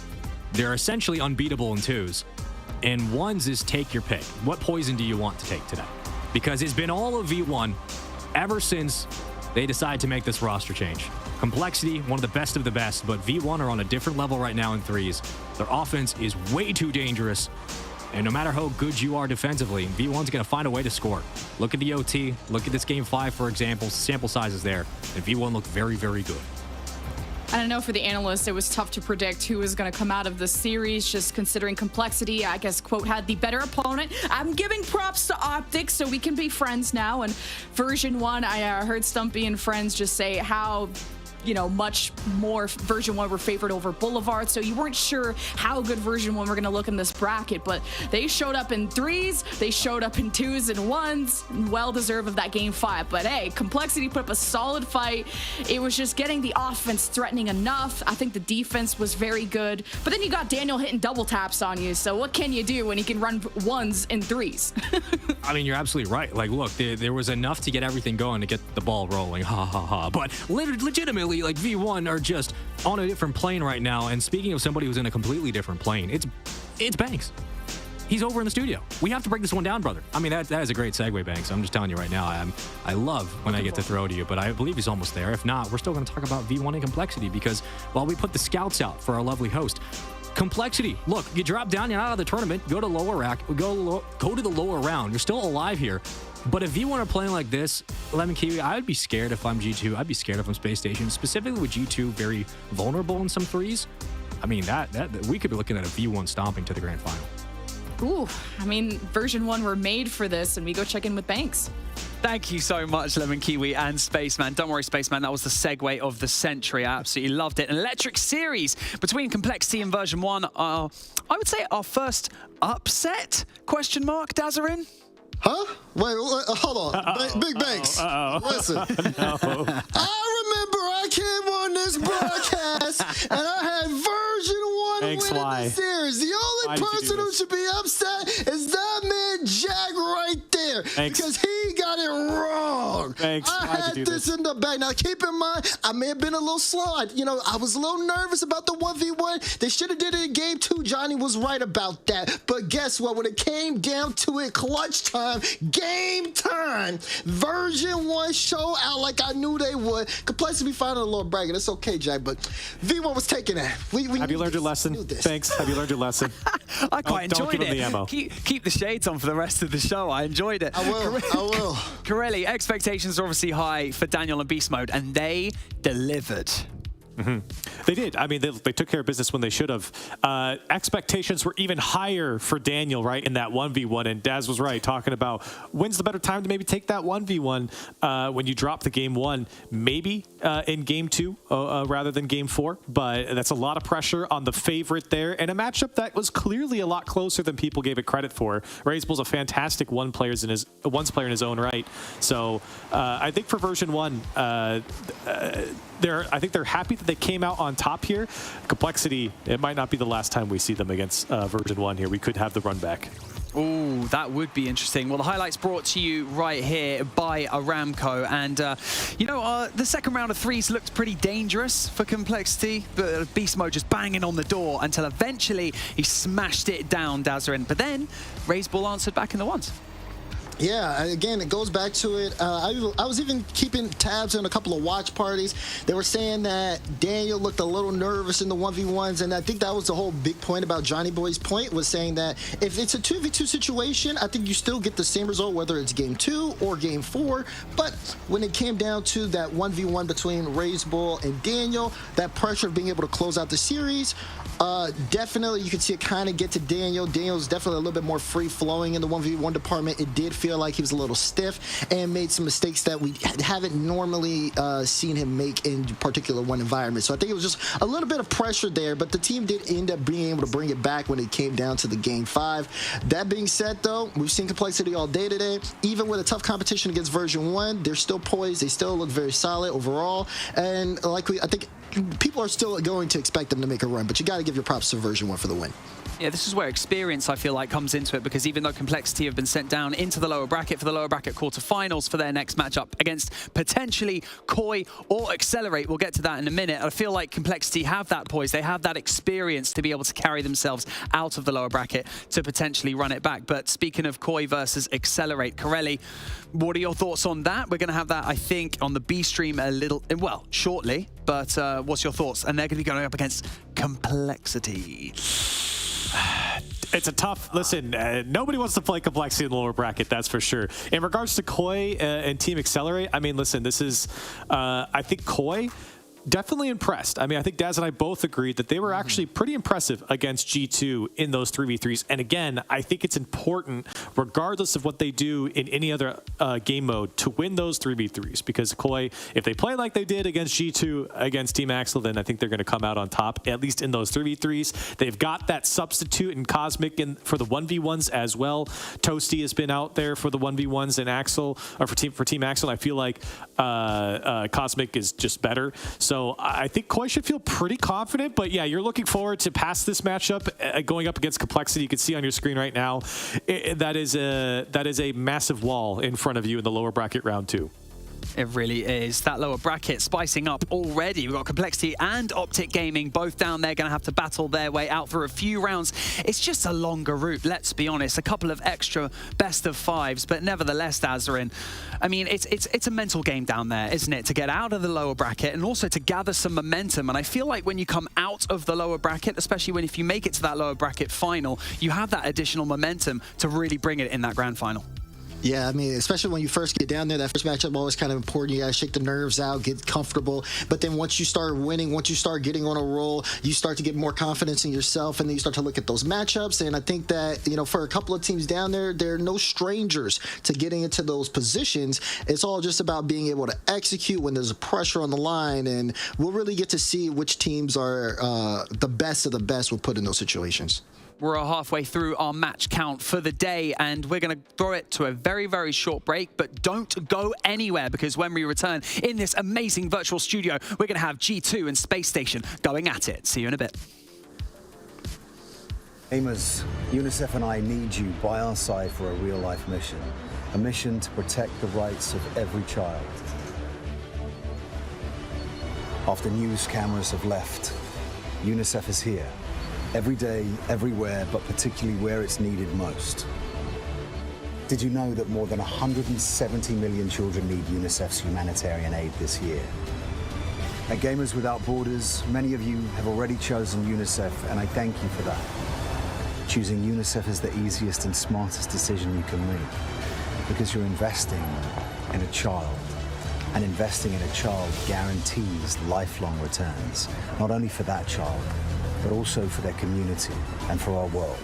they're essentially unbeatable in 2s. And 1s is take your pick. What poison do you want to take today? Because it's been all of V1. ever since they decided to make this roster change. Complexity, one of the best, but V1 are on a different level right now in threes. Their offense is way too dangerous. And no matter how good you are defensively, V1's going to find a way to score. Look at the OT. Look at this Game 5, for example. Sample sizes there. And V1 looked very, very good. I don't know, for the analysts, it was tough to predict who was going to come out of the series, just considering Complexity, I guess, quote, had the better opponent. I'm giving props to OpTic, so we can be friends now. And version 1, I heard Stumpy and friends just say how, you know, much more version 1 were favored over Boulevard, so you weren't sure how good version 1 were going to look in this bracket, but they showed up in 3s, they showed up in 2s and 1s, well deserved of that Game 5. But hey, Complexity put up a solid fight. It was just getting the offense threatening enough. I think the defense was very good, but then you got Daniel hitting double taps on you, so what can you do when he can run 1s and 3s? I mean, you're absolutely right. Like, look, there was enough to get everything going, to get the ball rolling, ha ha ha, but legitimately, like, V1 are just on a different plane right now. And speaking of somebody who's in a completely different plane, it's Banks. He's over in the studio. We have to break this one down, brother. I mean, that is a great segue, Banks. I'm just telling you right now, I love when I get to throw to you, but I believe he's almost there. If not, we're still going to talk about V1 and Complexity, because while we put the scouts out for our lovely host, Complexity, look, you drop down, you're out of the tournament, go to lower rack, go to the lower round. You're still alive here. But if V1 are playing like this, Lemon Kiwi, I would be scared if I'm G2. I'd be scared if I'm Space Station, specifically with G2 very vulnerable in some threes. I mean, that we could be looking at a V1 stomping to the grand final. Ooh, I mean, version 1 were made for this, and we go check in with Banks. Thank you so much, Lemon Kiwi and Spaceman. Don't worry, Spaceman, that was the segue of the century. I absolutely loved it. An electric series between Complexity and version 1. I would say our first upset, question mark, Dazarin? Huh? Wait, hold on. Big Banks. Listen. No. I remember I came on this broadcast and I had version 1 Thanks, winning why? the series. The only person who should be upset is that man Jack right there. Thanks. Because he got it wrong. Thanks. I had this in the bag. Now keep in mind, I may have been a little slow. I was a little nervous about the 1v1. They should have did it in game 2. Johnny was right about that. But guess what? When it came down to it, clutch time, game time, version 1 show out like I knew they would. Complexity finding a little bragging. It's okay, Jack, but V1 was taking that. Have you learned your lesson? Thanks. Have you learned your lesson? I quite enjoyed don't give him the it. ammo. Keep the shades on for the rest of the show. I enjoyed it. I will. Corelli, expectations are obviously high for Daniel and Beast Mode, and they delivered. Mm-hmm. They did. I mean, they took care of business when they should have. Expectations were even higher for Daniel, right, in that 1v1. And Daz was right, talking about when's the better time to maybe take that 1v1 when you drop the game 1, maybe in game 2 rather than game 4. But that's a lot of pressure on the favorite there, and a matchup that was clearly a lot closer than people gave it credit for. Razebull's a fantastic one player in his own right. So I think for version 1, I think they're happy that they came out on top here. Complexity, it might not be the last time we see them against version 1 here. We could have the run back. Ooh, that would be interesting. Well, the highlights brought to you right here by Aramco. And, the second round of threes looked pretty dangerous for Complexity. But Beast Mode just banging on the door until eventually he smashed it down, Dazarin. But then, Razebull answered back in the ones. Yeah, again, it goes back to it. I was even keeping tabs on a couple of watch parties. They were saying that Daniel looked a little nervous in the 1v1s, and I think that was the whole big point about Johnny Boy's point, was saying that if it's a 2v2 situation, I think you still get the same result, whether it's game 2 or game 4. But when it came down to that 1v1 between Razebull and Daniel, that pressure of being able to close out the series, definitely you can see it kind of get to Daniel. Daniel's definitely a little bit more free-flowing in the 1v1 department. It did feel like he was a little stiff and made some mistakes that we haven't normally seen him make in particular one environment. So I think it was just a little bit of pressure there, but the team did end up being able to bring it back when it came down to the game 5. That being said, though, we've seen Complexity all day today. Even with a tough competition against version 1, they're still poised. They still look very solid overall. And I think people are still going to expect them to make a run, but you got to give your props to version 1 for the win. Yeah, this is where experience, I feel like, comes into it, because even though Complexity have been sent down into the lower bracket for the lower bracket quarterfinals for their next matchup against potentially Koi or Accelerate, we'll get to that in a minute. I feel like Complexity have that poise, they have that experience to be able to carry themselves out of the lower bracket to potentially run it back. But speaking of Koi versus Accelerate, Corelli, what are your thoughts on that? We're going to have that, I think, on the B stream a little, well, shortly, but what's your thoughts? And they're going to be going up against Complexity. It's a tough, listen, nobody wants to play Complexity in the lower bracket, that's for sure. In regards to Koi and Team Accelerate, I mean, listen, this is, I think Koi definitely impressed. I mean, I think Daz and I both agreed that they were actually pretty impressive against G2 in those 3v3s. And again, I think it's important, regardless of what they do in any other game mode, to win those 3v3s. Because Koi, if they play like they did against G2, against Team Axel, then I think they're going to come out on top, at least in those 3v3s. They've got that substitute in Cosmic for the 1v1s as well. Toasty has been out there for the 1v1s in Axel, or for Team Axel. I feel like Cosmic is just better. So I think Koi should feel pretty confident, but yeah, you're looking forward to pass this matchup going up against Complexity. You can see on your screen right now, that is a massive wall in front of you in the lower bracket round 2. It really is. That lower bracket spicing up already. We've got Complexity and OpTic Gaming both down there, going to have to battle their way out for a few rounds. It's just a longer route, let's be honest. A couple of extra best of 5s, but nevertheless, Dazarin, I mean, it's a mental game down there, isn't it? To get out of the lower bracket and also to gather some momentum. And I feel like when you come out of the lower bracket, especially if you make it to that lower bracket final, you have that additional momentum to really bring it in that grand final. Yeah, I mean, especially when you first get down there, that first matchup always kind of important. You got to shake the nerves out, get comfortable. But then once you start winning, once you start getting on a roll, you start to get more confidence in yourself, and then you start to look at those matchups. And I think that, you know, for a couple of teams down there, they're no strangers to getting into those positions. It's all just about being able to execute when there's a pressure on the line. And we'll really get to see which teams are the best of the best when put in those situations. We're halfway through our match count for the day, and we're going to throw it to a very, very short break, but don't go anywhere, because when we return in this amazing virtual studio, we're going to have G2 and Space Station going at it. See you in a bit. Gamers, UNICEF and I need you by our side for a real-life mission. A mission to protect the rights of every child. After news cameras have left, UNICEF is here. Every day, everywhere, but particularly where it's needed most. Did you know that more than 170 million children need UNICEF's humanitarian aid this year? At Gamers Without Borders, many of you have already chosen UNICEF, and I thank you for that. Choosing UNICEF is the easiest and smartest decision you can make, because you're investing in a child. And investing in a child guarantees lifelong returns, not only for that child, but also for their community and for our world.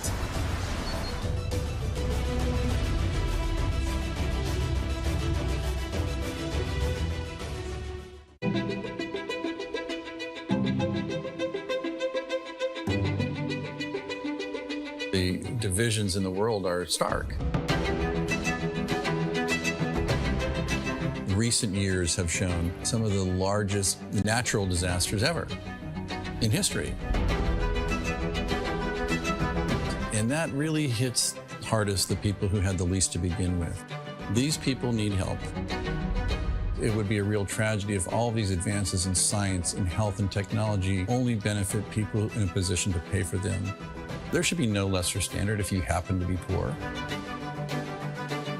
The divisions in the world are stark. Recent years have shown some of the largest natural disasters ever in history. And that really hits hardest the people who had the least to begin with. These people need help. It would be a real tragedy if all these advances in science, in health and technology only benefit people in a position to pay for them. There should be no lesser standard if you happen to be poor.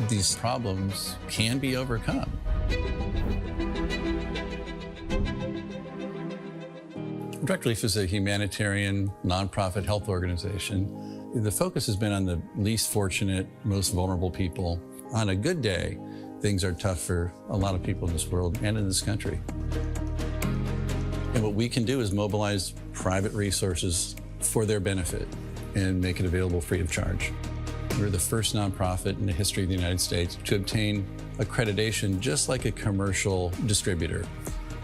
These problems can be overcome. Direct Relief is a humanitarian, nonprofit health organization. The focus has been on the least fortunate, most vulnerable people. On a good day, things are tough for a lot of people in this world and in this country. And what we can do is mobilize private resources for their benefit and make it available free of charge. We're the first nonprofit in the history of the United States to obtain accreditation just like a commercial distributor.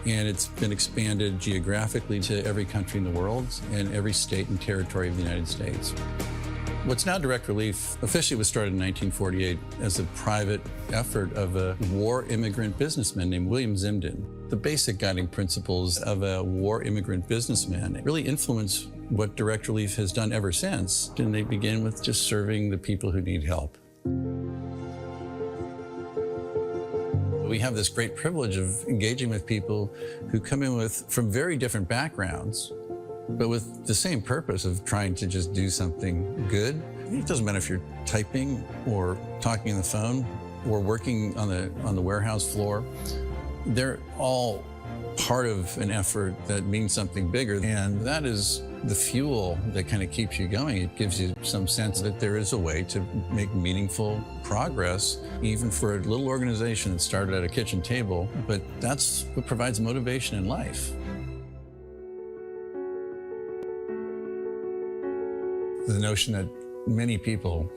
And it's been expanded geographically to every country in the world and every state and territory of the United States. What's now Direct Relief officially was started in 1948 as a private effort of a war immigrant businessman named William Zimden. The basic guiding principles of a war immigrant businessman really influence what Direct Relief has done ever since, and they begin with just serving the people who need help. We have this great privilege of engaging with people who come in from very different backgrounds, but with the same purpose of trying to just do something good. It doesn't matter if you're typing or talking on the phone or working on the warehouse floor. They're all part of an effort that means something bigger, and that is the fuel that kind of keeps you going. It gives you some sense that there is a way to make meaningful progress, even for a little organization that started at a kitchen table, but that's what provides motivation in life. The notion that many people,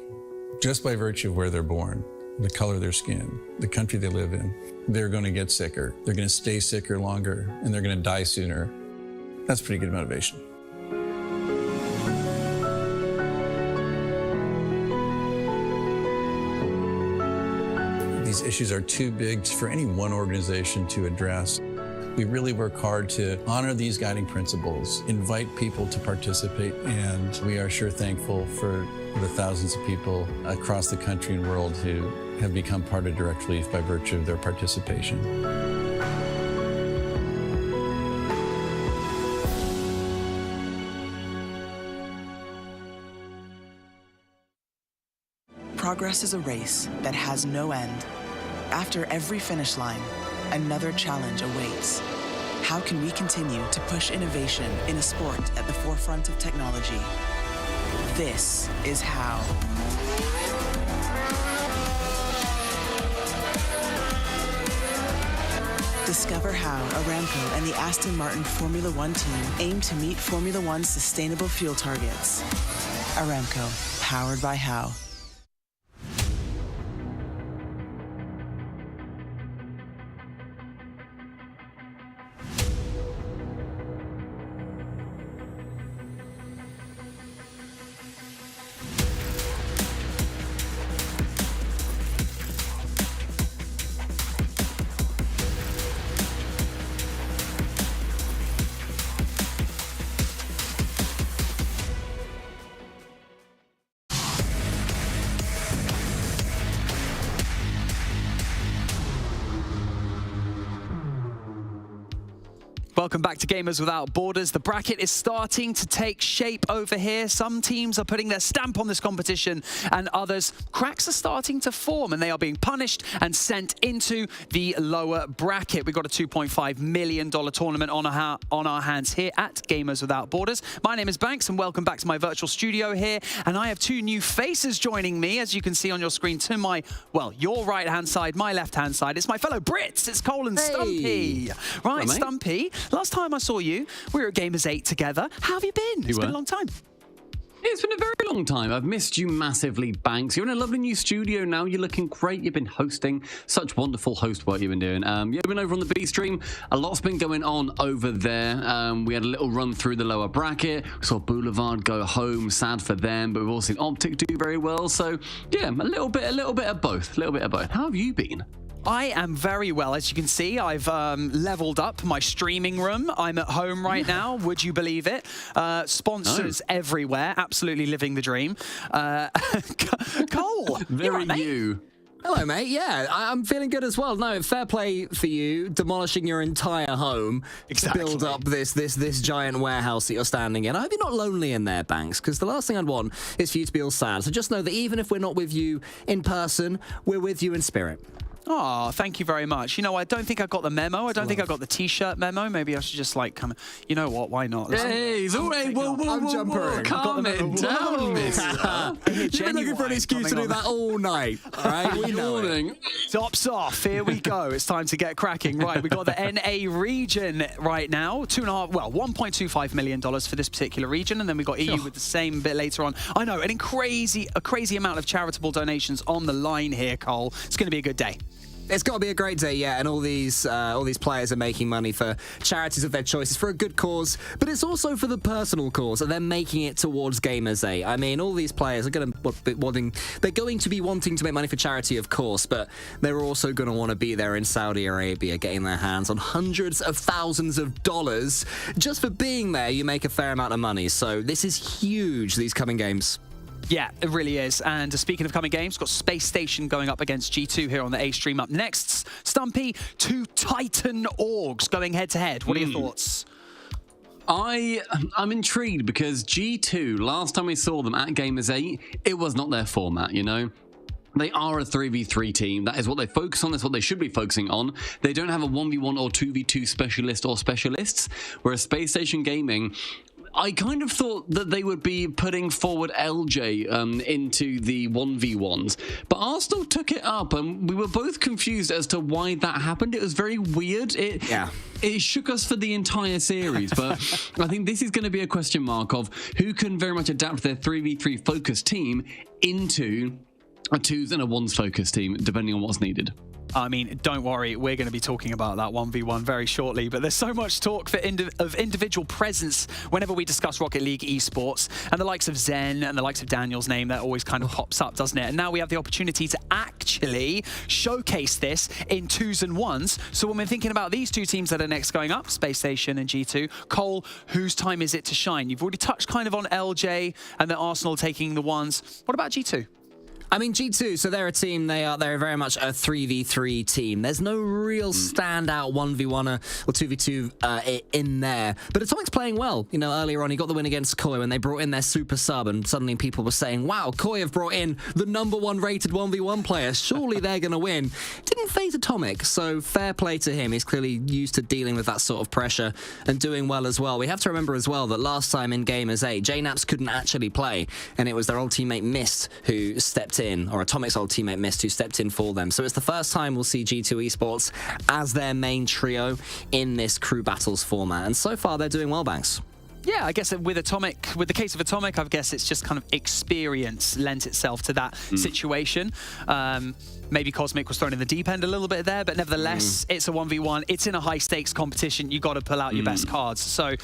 just by virtue of where they're born, the color of their skin, the country they live in, they're going to get sicker, they're going to stay sicker longer, and they're going to die sooner. That's pretty good motivation. These issues are too big for any one organization to address. We really work hard to honor these guiding principles, invite people to participate, and we are sure thankful for the thousands of people across the country and world who have become part of Direct Relief by virtue of their participation. Progress is a race that has no end. After every finish line, another challenge awaits. How can we continue to push innovation in a sport at the forefront of technology? This is how. Discover how Aramco and the Aston Martin Formula One team aim to meet Formula One's sustainable fuel targets. Aramco, powered by How. Welcome back to Gamers Without Borders. The bracket is starting to take shape over here. Some teams are putting their stamp on this competition and others, cracks are starting to form and they are being punished and sent into the lower bracket. We've got a $2.5 million tournament on our hands here at Gamers Without Borders. My name is Banks and welcome back to my virtual studio here. And I have two new faces joining me, as you can see on your screen, to my, well, your right-hand side, my left-hand side. It's my fellow Brits. It's Cole and Stumpy. Right, Hello, Stumpy. Last time I saw you, we were at Gamers 8 together. How have you been? It's been a long time. It's been a very long time. I've missed you massively, Banks. You're in a lovely new studio now. You're looking great. You've been hosting. Such wonderful host work you've been doing. You've been over on the B stream. A lot's been going on over there. We had a little run through the lower bracket. We saw Boulevard go home. Sad for them. But we've also seen OpTic do very well. So, yeah, a little bit of both. How have you been? I am very well. As you can see, I've leveled up my streaming room. I'm at home right now. Would you believe it? Sponsors everywhere. Absolutely living the dream. Cole, very you. Hello, mate. Yeah, I'm feeling good as well. No, fair play for you, demolishing your entire home to build up this giant warehouse that you're standing in. I hope you're not lonely in there, Banks, because the last thing I'd want is for you to be all sad. So just know that even if we're not with you in person, we're with you in spirit. Oh, thank you very much. You know, I don't think I got the memo. I don't think I got the T-shirt memo. Maybe I should just like come. You know what? Why not? Hey, whoa, calm it down, mister. You've been looking for an excuse to do that all night. All right, we know it. Tops off. Here we go. It's time to get cracking. Right, we got the NA region right now. $1.25 million for this particular region, and then we got EU with the same bit later on. I know, a crazy amount of charitable donations on the line here, Cole. It's going to be a good day. It's got to be a great day, yeah, and all these players are making money for charities of their choices for a good cause, but it's also for the personal cause, and they're making it towards Gamers 8. I mean, all these players are going to be wanting to make money for charity, of course, but they're also going to want to be there in Saudi Arabia, getting their hands on hundreds of thousands of dollars. Just for being there, you make a fair amount of money, so this is huge, these coming games. Yeah, it really is. And speaking of coming games, got Space Station going up against G2 here on the A stream. Up next, Stumpy, 2 Titan orgs going head-to-head. What are your thoughts? I'm intrigued because G2, last time we saw them at Gamers 8, it was not their format, you know? They are a 3v3 team. That is what they focus on. That's what they should be focusing on. They don't have a 1v1 or 2v2 specialist or specialists, whereas Space Station Gaming, I kind of thought that they would be putting forward LJ into the 1v1s, but Arsenal took it up, and we were both confused as to why that happened. It was very weird. It shook us for the entire series, but I think this is going to be a question mark of who can very much adapt their 3v3 focused team into a 2s and a 1s focused team, depending on what's needed. I mean, don't worry, we're going to be talking about that 1v1 very shortly, but there's so much talk of individual presence whenever we discuss Rocket League esports, and the likes of Zen and the likes of Daniel's name, that always kind of pops up, doesn't it? And now we have the opportunity to actually showcase this in 2s and 1s. So when we're thinking about these two teams that are next going up, Space Station and G2, Cole, whose time is it to shine? You've already touched kind of on LJ and then Arsenal taking the 1s. What about G2? I mean, G2, so they're a team, they're very much a 3v3 team. There's no real standout 1v1 or 2v2 in there. But Atomic's playing well. You know, earlier on, he got the win against Koi when they brought in their super sub, and suddenly people were saying, wow, Koi have brought in the #1 rated 1v1 player. Surely they're going to win. Didn't phase Atomic, so fair play to him. He's clearly used to dealing with that sort of pressure and doing well as well. We have to remember as well that last time in Gamers 8, JNaps couldn't actually play, and it was their old teammate Mist who stepped in, or Atomic's old teammate Mist who stepped in for them. So it's the first time we'll see G2 Esports as their main trio in this crew battles format, and so far they're doing well, Banks. Yeah, I guess with the case of Atomic, I guess it's just kind of experience lent itself to that situation. Maybe Cosmic was thrown in the deep end a little bit there, but nevertheless, it's a 1v1. It's in a high-stakes competition. You got to pull out your best cards. So,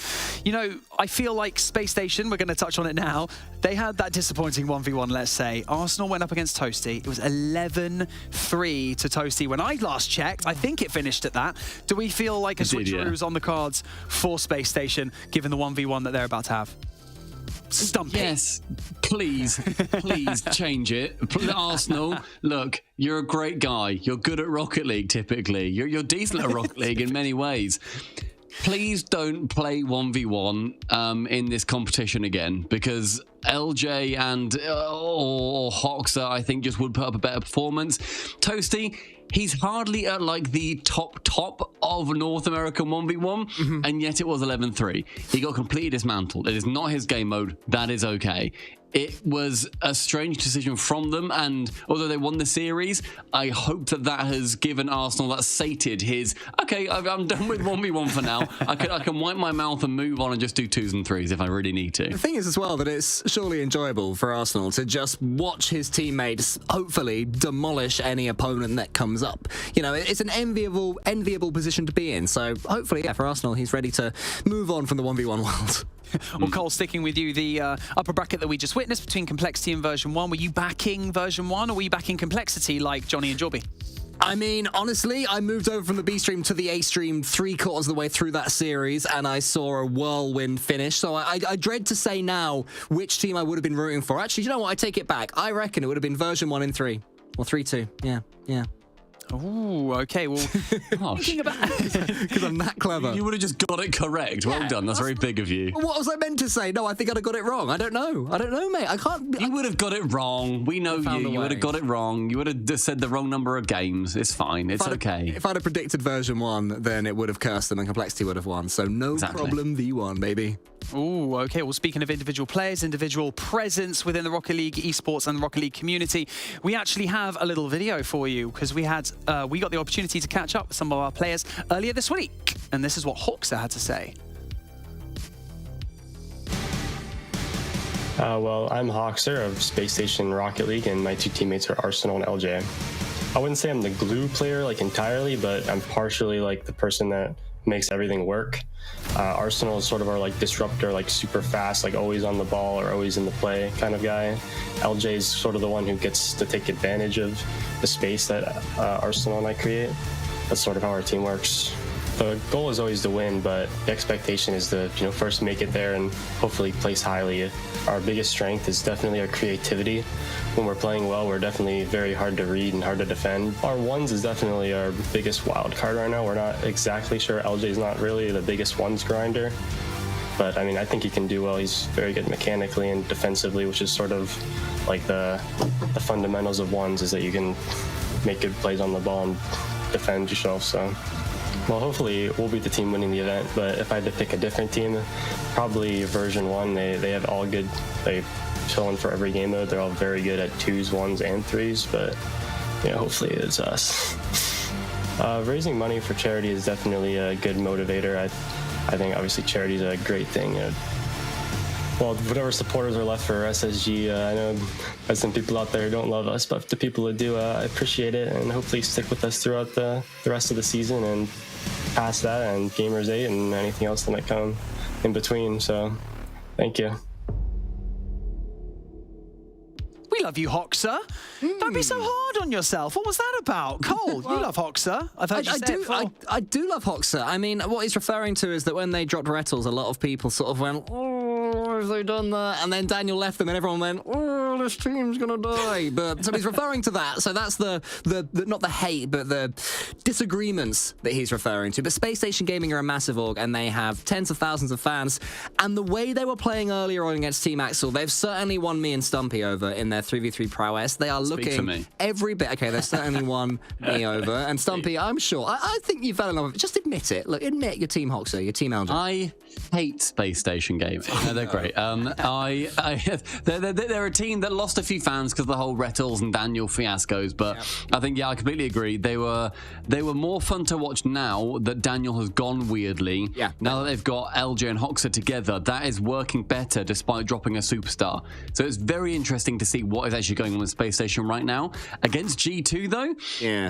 you know, I feel like Space Station, we're going to touch on it now, they had that disappointing 1v1, let's say. Arsenal went up against Toasty. It was 11-3 to Toasty. When I last checked, I think it finished at that. Do we feel like a switcheroo is on the cards for Space Station, given the 1v1 that they're about to have? Stumpy. Yes, please change it. Arsenal, look, you're a great guy. You're good at Rocket League, typically. You're decent at Rocket League in many ways. Please don't play 1v1 in this competition again, because LJ and or Hoxer, I think, just would put up a better performance. Toasty, he's hardly at like the top of North American 1v1, and yet it was 11-3. He got completely dismantled. It is not his game mode. That is okay. It was a strange decision from them, and although they won the series, I hope that has given Arsenal, that sated his, okay, I'm done with 1v1 for now. I can wipe my mouth and move on and just do 2s and 3s if I really need to. The thing is as well that it's surely enjoyable for Arsenal to just watch his teammates hopefully demolish any opponent that comes up. You know, it's an enviable position to be in, so hopefully, yeah, for Arsenal, he's ready to move on from the 1v1 world. Well, Cole, sticking with you, the upper bracket that we just witnessed between Complexity and version 1, were you backing version 1 or were you backing Complexity like Johnny and Jorby? I mean, honestly, I moved over from the B stream to the A stream 3/4 of the way through that series, and I saw a whirlwind finish. So I dread to say now which team I would have been rooting for. Actually, you know what? I take it back. I reckon it would have been version 1 in 3. Or 3-2. Yeah. Ooh, okay, well, thinking about... Because I'm that clever. You would have just got it correct. Well done. That's very big of you. What was I meant to say? No, I think I'd have got it wrong. I don't know, mate. I can't... You would have got it wrong. We know you. You would have got it wrong. You would have just said the wrong number of games. It's fine. It's okay. If I'd have predicted version 1, then it would have cursed them and Complexity would have won. So no problem, V1, baby. Ooh, okay. Well, speaking of individual players, individual presence within the Rocket League esports and the Rocket League community, we actually have a little video for you because we got the opportunity to catch up with some of our players earlier this week, and this is what Hoxer had to say. Well, I'm Hoxer of Space Station Rocket League, and my two teammates are Arsenal and LJ. I wouldn't say I'm the glue player like entirely, but I'm partially like the person that makes everything work. Arsenal is sort of our like disruptor, like super fast, like always on the ball or always in the play kind of guy. LJ is sort of the one who gets to take advantage of the space that Arsenal and I create. That's sort of how our team works. The goal is always to win, but the expectation is to, first make it there and hopefully place highly. Our biggest strength is definitely our creativity. When we're playing well, we're definitely very hard to read and hard to defend. Our ones is definitely our biggest wild card right now. We're not exactly sure. LJ's not really the biggest ones grinder, but I mean, I think he can do well. He's very good mechanically and defensively, which is sort of like the fundamentals of ones, is that you can make good plays on the ball and defend yourself. So, well, hopefully we'll beat the team winning the event, but if I had to pick a different team, probably version 1. They have all good, they fill in for every game mode. They're all very good at 2s, 1s, and 3s, but yeah, hopefully it's us. Raising money for charity is definitely a good motivator. I think obviously charity is a great thing. Well, whatever supporters are left for SSG, I know there's some people out there who don't love us, but the people who do, I appreciate it, and hopefully stick with us throughout the rest of the season and past that, and Gamers 8 and anything else that might come in between. So, thank you. We love you, Hoxer. Don't be so hard on yourself. What was that about? Cole, you love Hoxer. I've heard you say it before. I do love Hoxer. I mean, what he's referring to is that when they dropped Rettles, a lot of people sort of went, oh, have they done that? And then Daniel left them and everyone went, oh, this team's going to die. But so he's referring to that. So that's the not the hate, but the disagreements that he's referring to. But Space Station Gaming are a massive org and they have tens of thousands of fans. And the way they were playing earlier on against Team Axel, they've certainly won me and Stumpy over in their 3v3 prowess. They are looking every bit. Okay, they've certainly won me over. And Stumpy, I'm sure. I think you fell in love with it. Just admit it. Look, admit your Team Hoxer, your Team LJ. I hate Space Station Gaming. No, they're great. They're a team that lost a few fans because of the whole Rettles and Daniel fiascos. But I think, I completely agree. They were more fun to watch now that Daniel has gone weirdly. Yeah. Now that they've got LJ and Hoxer together, that is working better despite dropping a superstar. So it's very interesting to see what is actually going on with Space Station right now. Against G2, though,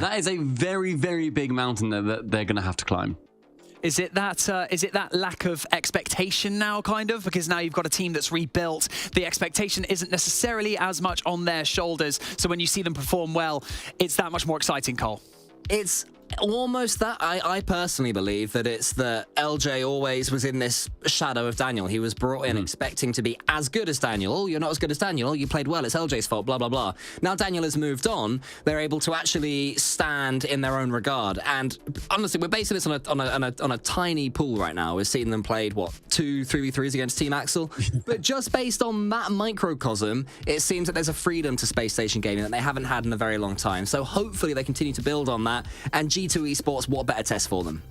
that is a very, very big mountain that they're going to have to climb. Is it that lack of expectation now, kind of? Because now you've got a team that's rebuilt. The expectation isn't necessarily as much on their shoulders. So when you see them perform well, it's that much more exciting, Cole. It's almost that. I personally believe that it's that LJ always was in this shadow of Daniel. He was brought in expecting to be as good as Daniel. Oh, you're not as good as Daniel. Oh, you played well. It's LJ's fault, blah, blah, blah. Now Daniel has moved on. They're able to actually stand in their own regard. And honestly, we're basing this on a tiny pool right now. We're seeing them played, what, 2 3v3s against Team Axel? But just based on that microcosm, it seems that there's a freedom to Space Station Gaming that they haven't had in a very long time. So hopefully they continue to build on that. And G2 Esports, what better test for them?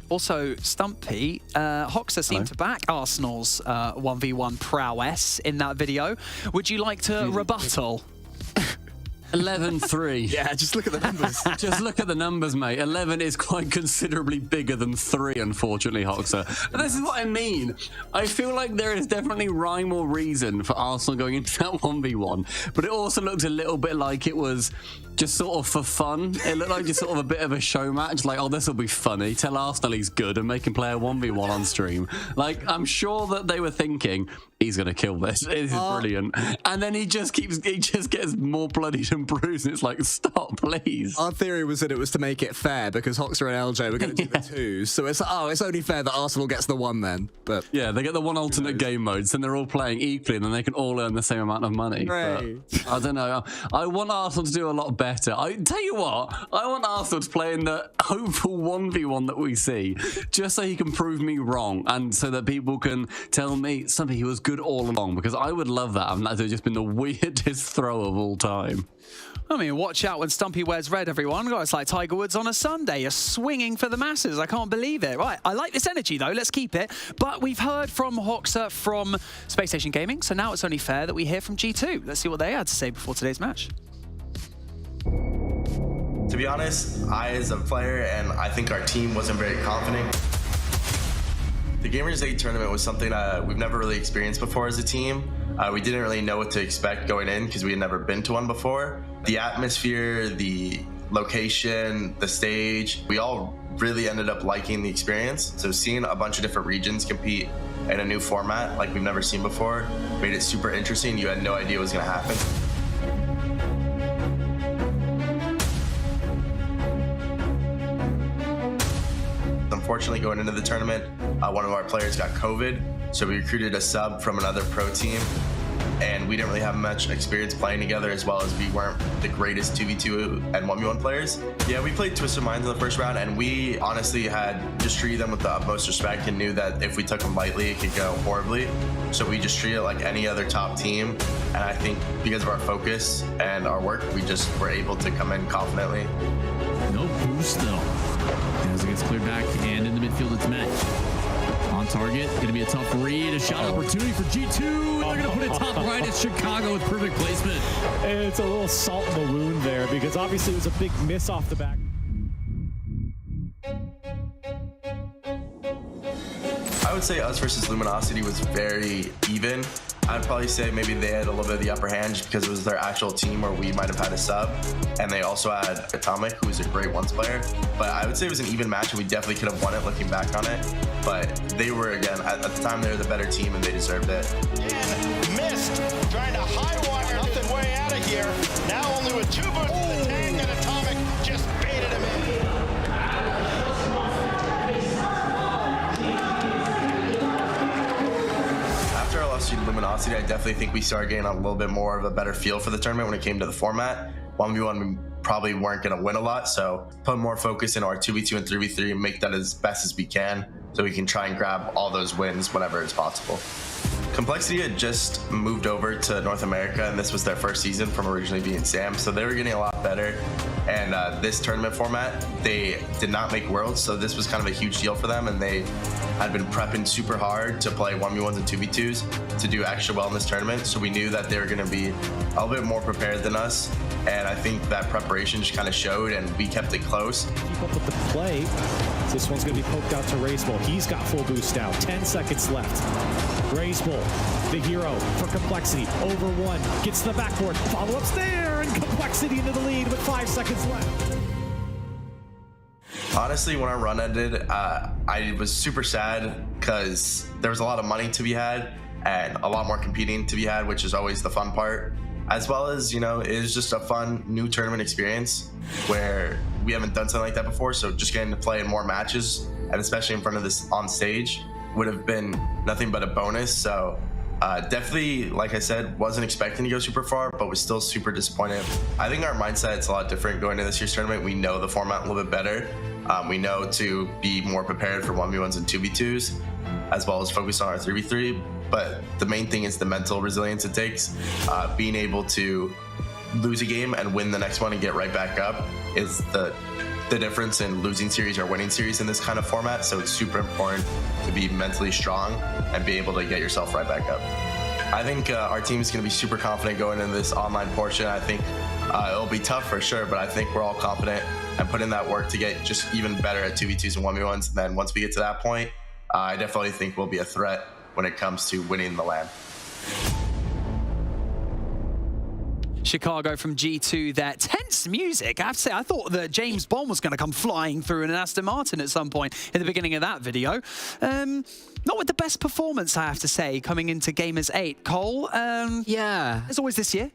Also, Stumpy, Hoxer seemed to back Arsenal's 1v1 prowess in that video. Would you like to rebuttal? 11-3. Yeah, just look at the numbers. Just look at the numbers, mate. 11 is quite considerably bigger than 3, unfortunately, Hoxer. But this is what I mean. I feel like there is definitely rhyme or reason for Arsenal going into that 1v1, but it also looks a little bit like it was just sort of for fun. It looked like just sort of a bit of a show match, like, oh, this will be funny. Tell Arsenal he's good and make him play a 1v1 on stream. Like, I'm sure that they were thinking, he's going to kill this. It is brilliant. And then he just gets more bloodied and bruised. And it's like, stop, please. Our theory was that it was to make it fair because Hoxer and LJ were going to do the 2s. So it's, it's only fair that Arsenal gets the 1 then. But yeah, they get the 1 alternate game modes, and they're all playing equally, and then they can all earn the same amount of money. Right. But I don't know. I want Arsenal to do a lot better. I tell you what, I want Arsenal to play in the hopeful 1v1 that we see, just so he can prove me wrong, and so that people can tell me something he was good all along, because I would love that. That would have just been the weirdest throw of all time. I mean, watch out when Stumpy wears red, everyone. It's like Tiger Woods on a Sunday. You're swinging for the masses. I can't believe it. Right, I like this energy, though. Let's keep it. But we've heard from Hoxer from Space Station Gaming, so now it's only fair that we hear from G2. Let's see what they had to say before today's match. To be honest, I, as a player, and I think our team wasn't very confident. The Gamers 8 tournament was something we've never really experienced before as a team. We didn't really know what to expect going in because we had never been to one before. The atmosphere, the location, the stage. We all really ended up liking the experience. So seeing a bunch of different regions compete in a new format like we've never seen before made it super interesting. You had no idea what was going to happen. Unfortunately, going into the tournament, one of our players got COVID, so we recruited a sub from another pro team, and we didn't really have much experience playing together, as well as we weren't the greatest 2v2 and 1v1 players. Yeah, we played Twisted Minds in the first round, and we honestly had just treated them with the utmost respect and knew that if we took them lightly, it could go horribly. So we just treated it like any other top team, and I think because of our focus and our work, we just were able to come in confidently. No boost though. As it gets cleared back and in the midfield, it's met. On target, going to be a tough read, a shot opportunity for G2. They're going to put it top right. It's Chicago with perfect placement. It's a little salt in the wound there because obviously it was a big miss off the back. I would say us versus Luminosity was very even. I'd probably say maybe they had a little bit of the upper hand just because it was their actual team, or we might have had a sub. And they also had Atomic, who's a great ones player. But I would say it was an even match, and we definitely could have won it looking back on it. But they were, again, at the time, they were the better team, and they deserved it. And missed, trying to high wire nothing way out of here. Now only with 2 boots in the tank, and Atomic just baited him in. After our loss to Luminosity, I definitely think we started getting a little bit more of a better feel for the tournament when it came to the format. 1v1, we probably weren't going to win a lot, so put more focus into our 2v2 and 3v3 and make that as best as we can so we can try and grab all those wins whenever it's possible. Complexity had just moved over to North America, and this was their first season from originally being SAM, so they were getting a lot better. And this tournament format, they did not make Worlds, so this was kind of a huge deal for them, and they had been prepping super hard to play 1v1s and 2v2s to do extra well in this tournament, so we knew that they were going to be a little bit more prepared than us, and I think that preparation just kind of showed, and we kept it close. Keep up with the play. This one's going to be poked out to Raceball. He's got full boost now. 10 seconds left. Raceball, the hero for Complexity, over one, gets to the backboard, follow-ups there, and Complexity into the lead with 5 seconds left. Honestly, when our run ended, I was super sad because there was a lot of money to be had and a lot more competing to be had, which is always the fun part. As well as, you know, it was just a fun new tournament experience where we haven't done something like that before, so just getting to play in more matches, and especially in front of this on stage, would have been nothing but a bonus. So definitely, like I said, wasn't expecting to go super far, but was still super disappointed. I think our mindset's a lot different going into this year's tournament. We know the format a little bit better. We know to be more prepared for 1v1s and 2v2s, as well as focus on our 3v3. But the main thing is the mental resilience it takes. Being able to lose a game and win the next one and get right back up is the difference in losing series or winning series in this kind of format. So it's super important to be mentally strong and be able to get yourself right back up. I think our team is going to be super confident going into this online portion. I think it'll be tough for sure, but I think we're all confident and put in that work to get just even better at 2v2s and 1v1s. And then once we get to that point, I definitely think we'll be a threat when it comes to winning the LAN. Chicago from G2 there. Tense music. I have to say, I thought that James Bond was going to come flying through in an Aston Martin at some point in the beginning of that video. Not with the best performance, I have to say, coming into Gamers 8. Cole, yeah. As always this year.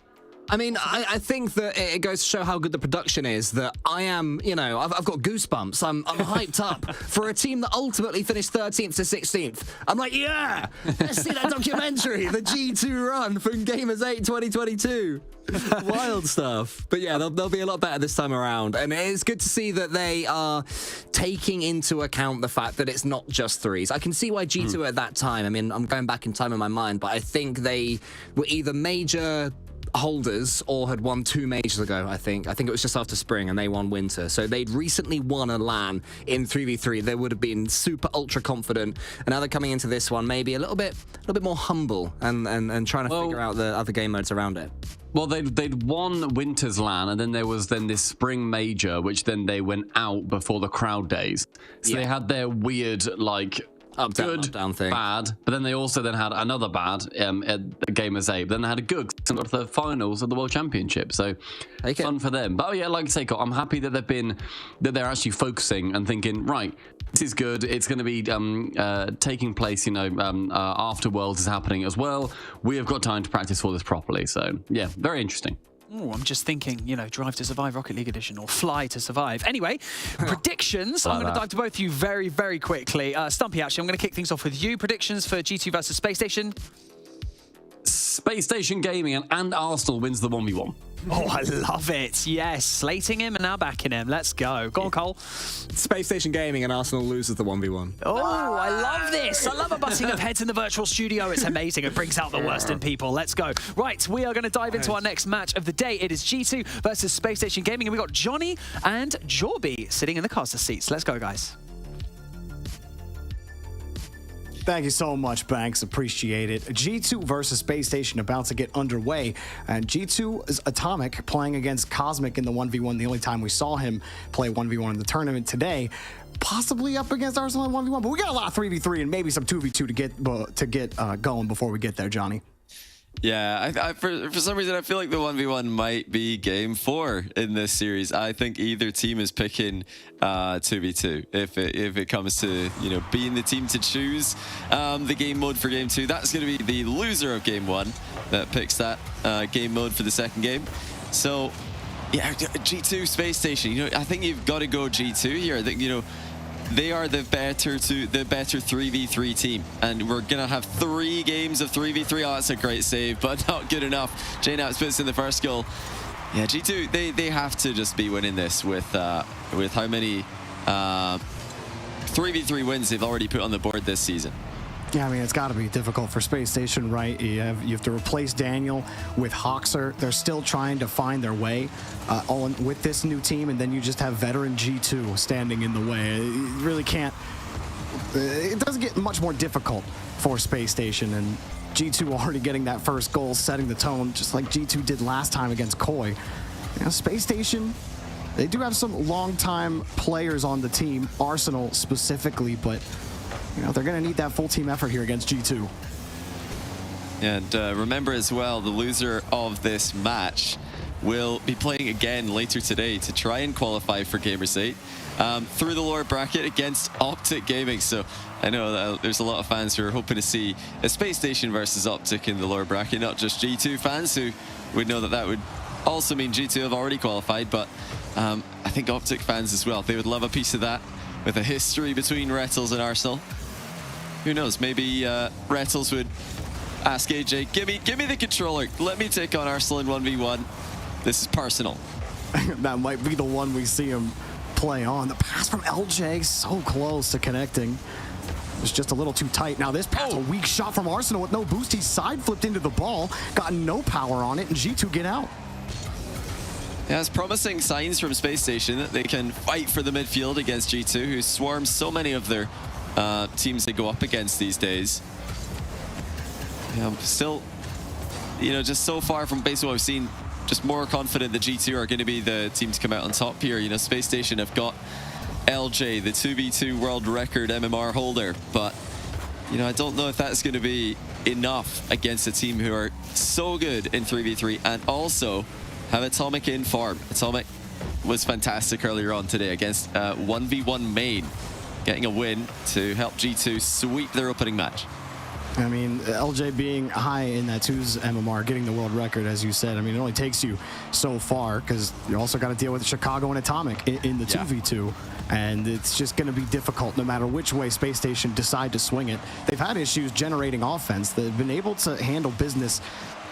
I mean, I think that it goes to show how good the production is, that I am, you know, I've got goosebumps. I'm hyped up for a team that ultimately finished 13th to 16th. I'm like, yeah, let's see that documentary, the G2 run from Gamers 8 2022. Wild stuff. But yeah, they'll be a lot better this time around. And it's good to see that they are taking into account the fact that it's not just threes. I can see why G2 at that time, I mean, I'm going back in time in my mind, but I think they were either major holders or had won 2 majors ago. I think it was just after spring and they won winter, so they'd recently won a LAN in 3v3. They would have been super ultra confident, and now they're coming into this one maybe a little bit more humble and trying to figure out the other game modes around it. Well, they'd won Winter's LAN, and then there was this spring major, which then they went out before the crowd days. So they had their weird, like, Up, down, good, up, down thing. bad, but then they also then had another bad at the Gamers 8. Then they had a good to the finals of the World Championship. So fun for them. But yeah, like I say, I'm happy that they're actually focusing and thinking, right, this is good. It's going to be taking place, after Worlds is happening as well. We have got time to practice for this properly. So yeah, very interesting. Oh, I'm just thinking, Drive to Survive Rocket League Edition or Fly to Survive. Anyway, predictions. I'm going to dive to both of you very, very quickly. Stumpy, actually, I'm going to kick things off with you. Predictions for G2 versus Space Station. Space Station Gaming and Arsenal wins the 1v1. Oh, I love it. Yes, slating him and now backing him. Let's go. Go on, Cole. Space Station Gaming and Arsenal loses the 1v1. Oh, I love this. I love a butting of heads in the virtual studio. It's amazing. It brings out the worst in people. Let's go. Right, we are going to dive into our next match of the day. It is G2 versus Space Station Gaming. And we've got Johnny and Jorby sitting in the caster seats. Let's go, guys. Thank you so much, Banks. Appreciate it. G2 versus Space Station about to get underway. And G2 is OpTic playing against Cosmic in the 1v1. The only time we saw him play 1v1 in the tournament today. Possibly up against Arsenal in 1v1, but we got a lot of 3v3 and maybe some 2v2 to get going before we get there, Johnny. Yeah, for some reason, I feel like the 1v1 might be game 4 in this series. I think either team is picking 2v2 if it comes to, being the team to choose the game mode for game 2. That's going to be the loser of game 1 that picks that game mode for the second game. So, yeah, G2 Space Station, I think you've got to go G2 here. I think, they are the better 3v3 team, and we're gonna have 3 games of 3v3. Oh, that's a great save, but not good enough. JNaps puts in the first goal. Yeah, G2 they have to just be winning this with how many 3v3 wins they've already put on the board this season. Yeah, I mean, it's got to be difficult for Space Station, right? You have to replace Daniel with Hoxer. They're still trying to find their way with this new team, and then you just have veteran G2 standing in the way. It really can't... It doesn't get much more difficult for Space Station, and G2 already getting that first goal, setting the tone, just like G2 did last time against Koi. Space Station, they do have some long-time players on the team, Arsenal specifically, but... they're going to need that full team effort here against G2. And remember as well, the loser of this match will be playing again later today to try and qualify for Gamers 8 through the lower bracket against OpTic Gaming. So I know that there's a lot of fans who are hoping to see a Space Station versus OpTic in the lower bracket, not just G2 fans who would know that would also mean G2 have already qualified, but I think OpTic fans as well, they would love a piece of that with a history between Rettles and Arsenal. Who knows, maybe Rettles would ask AJ, give me the controller, let me take on Arsenal in 1v1. This is personal. That might be the one we see him play on. The pass from LJ, so close to connecting. It was just a little too tight. Now this pass, a weak shot from Arsenal with no boost. He side flipped into the ball, got no power on it, and G2 get out. Yeah, it's promising signs from Space Station that they can fight for the midfield against G2, who swarms so many of their teams they go up against these days. Still, just so far from basically what I've seen, just more confident that G2 are going to be the team to come out on top here. Space Station have got LJ, the 2v2 world record MMR holder, but I don't know if that's going to be enough against a team who are so good in 3v3 and also have OpTic in form. OpTic was fantastic earlier on today against 1v1 main, getting a win to help G2 sweep their opening match. I mean, LJ being high in that 2's MMR, getting the world record, as you said, I mean, it only takes you so far because you also got to deal with Chicago and OpTic in the 2v2, and it's just going to be difficult no matter which way Space Station decide to swing it. They've had issues generating offense. They've been able to handle business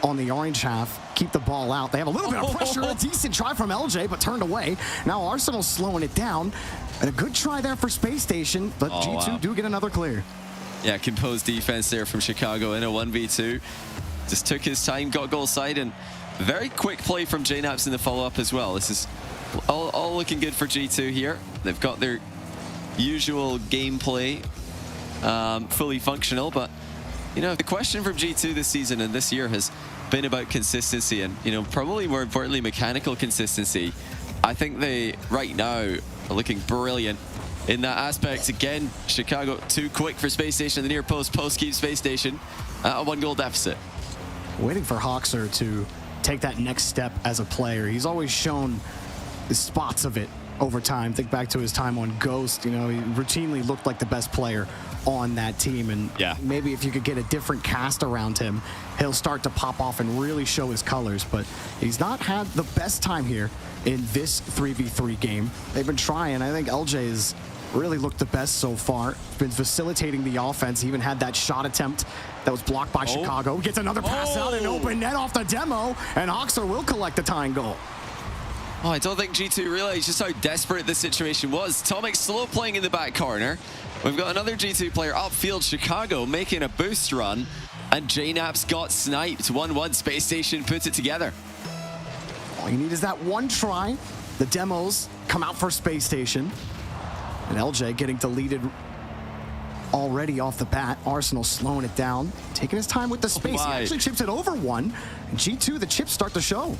on the orange half, keep the ball out. They have a little bit of pressure, a decent try from LJ, but turned away. Now Arsenal's slowing it down. And a good try there for Space Station, but G2 do get another clear. Yeah, composed defense there from Chicago in a 1v2. Just took his time, got goal side, and very quick play from JNaps in the follow-up as well. This is all looking good for G2 here. They've got their usual gameplay fully functional, but the question from G2 this season and this year has been about consistency and, probably more importantly, mechanical consistency. I think they, right now, are looking brilliant in that aspect. Again, Chicago too quick for Space Station. The near post keeps Space Station at a 1-goal deficit. Waiting for Hoxer to take that next step as a player. He's always shown spots of it over time. Think back to his time on Ghost. You know, he routinely looked like the best player on that team, and maybe if you could get a different cast around him, he'll start to pop off and really show his colors. But he's not had the best time here in this 3v3 game. They've been trying. I think LJ has really looked the best so far. Been facilitating the offense. He even had that shot attempt that was blocked by Chicago. Gets another pass out and open net off the demo, and Hoxer will collect the tying goal. Oh, I don't think G2 realized just how desperate this situation was. Atomic slow playing in the back corner. We've got another G2 player upfield, Chicago, making a boost run. And JNAP's got sniped. 1-1, Space Station puts it together. All you need is that one try. The demos come out for Space Station. And LJ getting deleted already off the bat. Arsenal slowing it down. Taking his time with the space. He actually chips it over one. And G2, the chips start to show.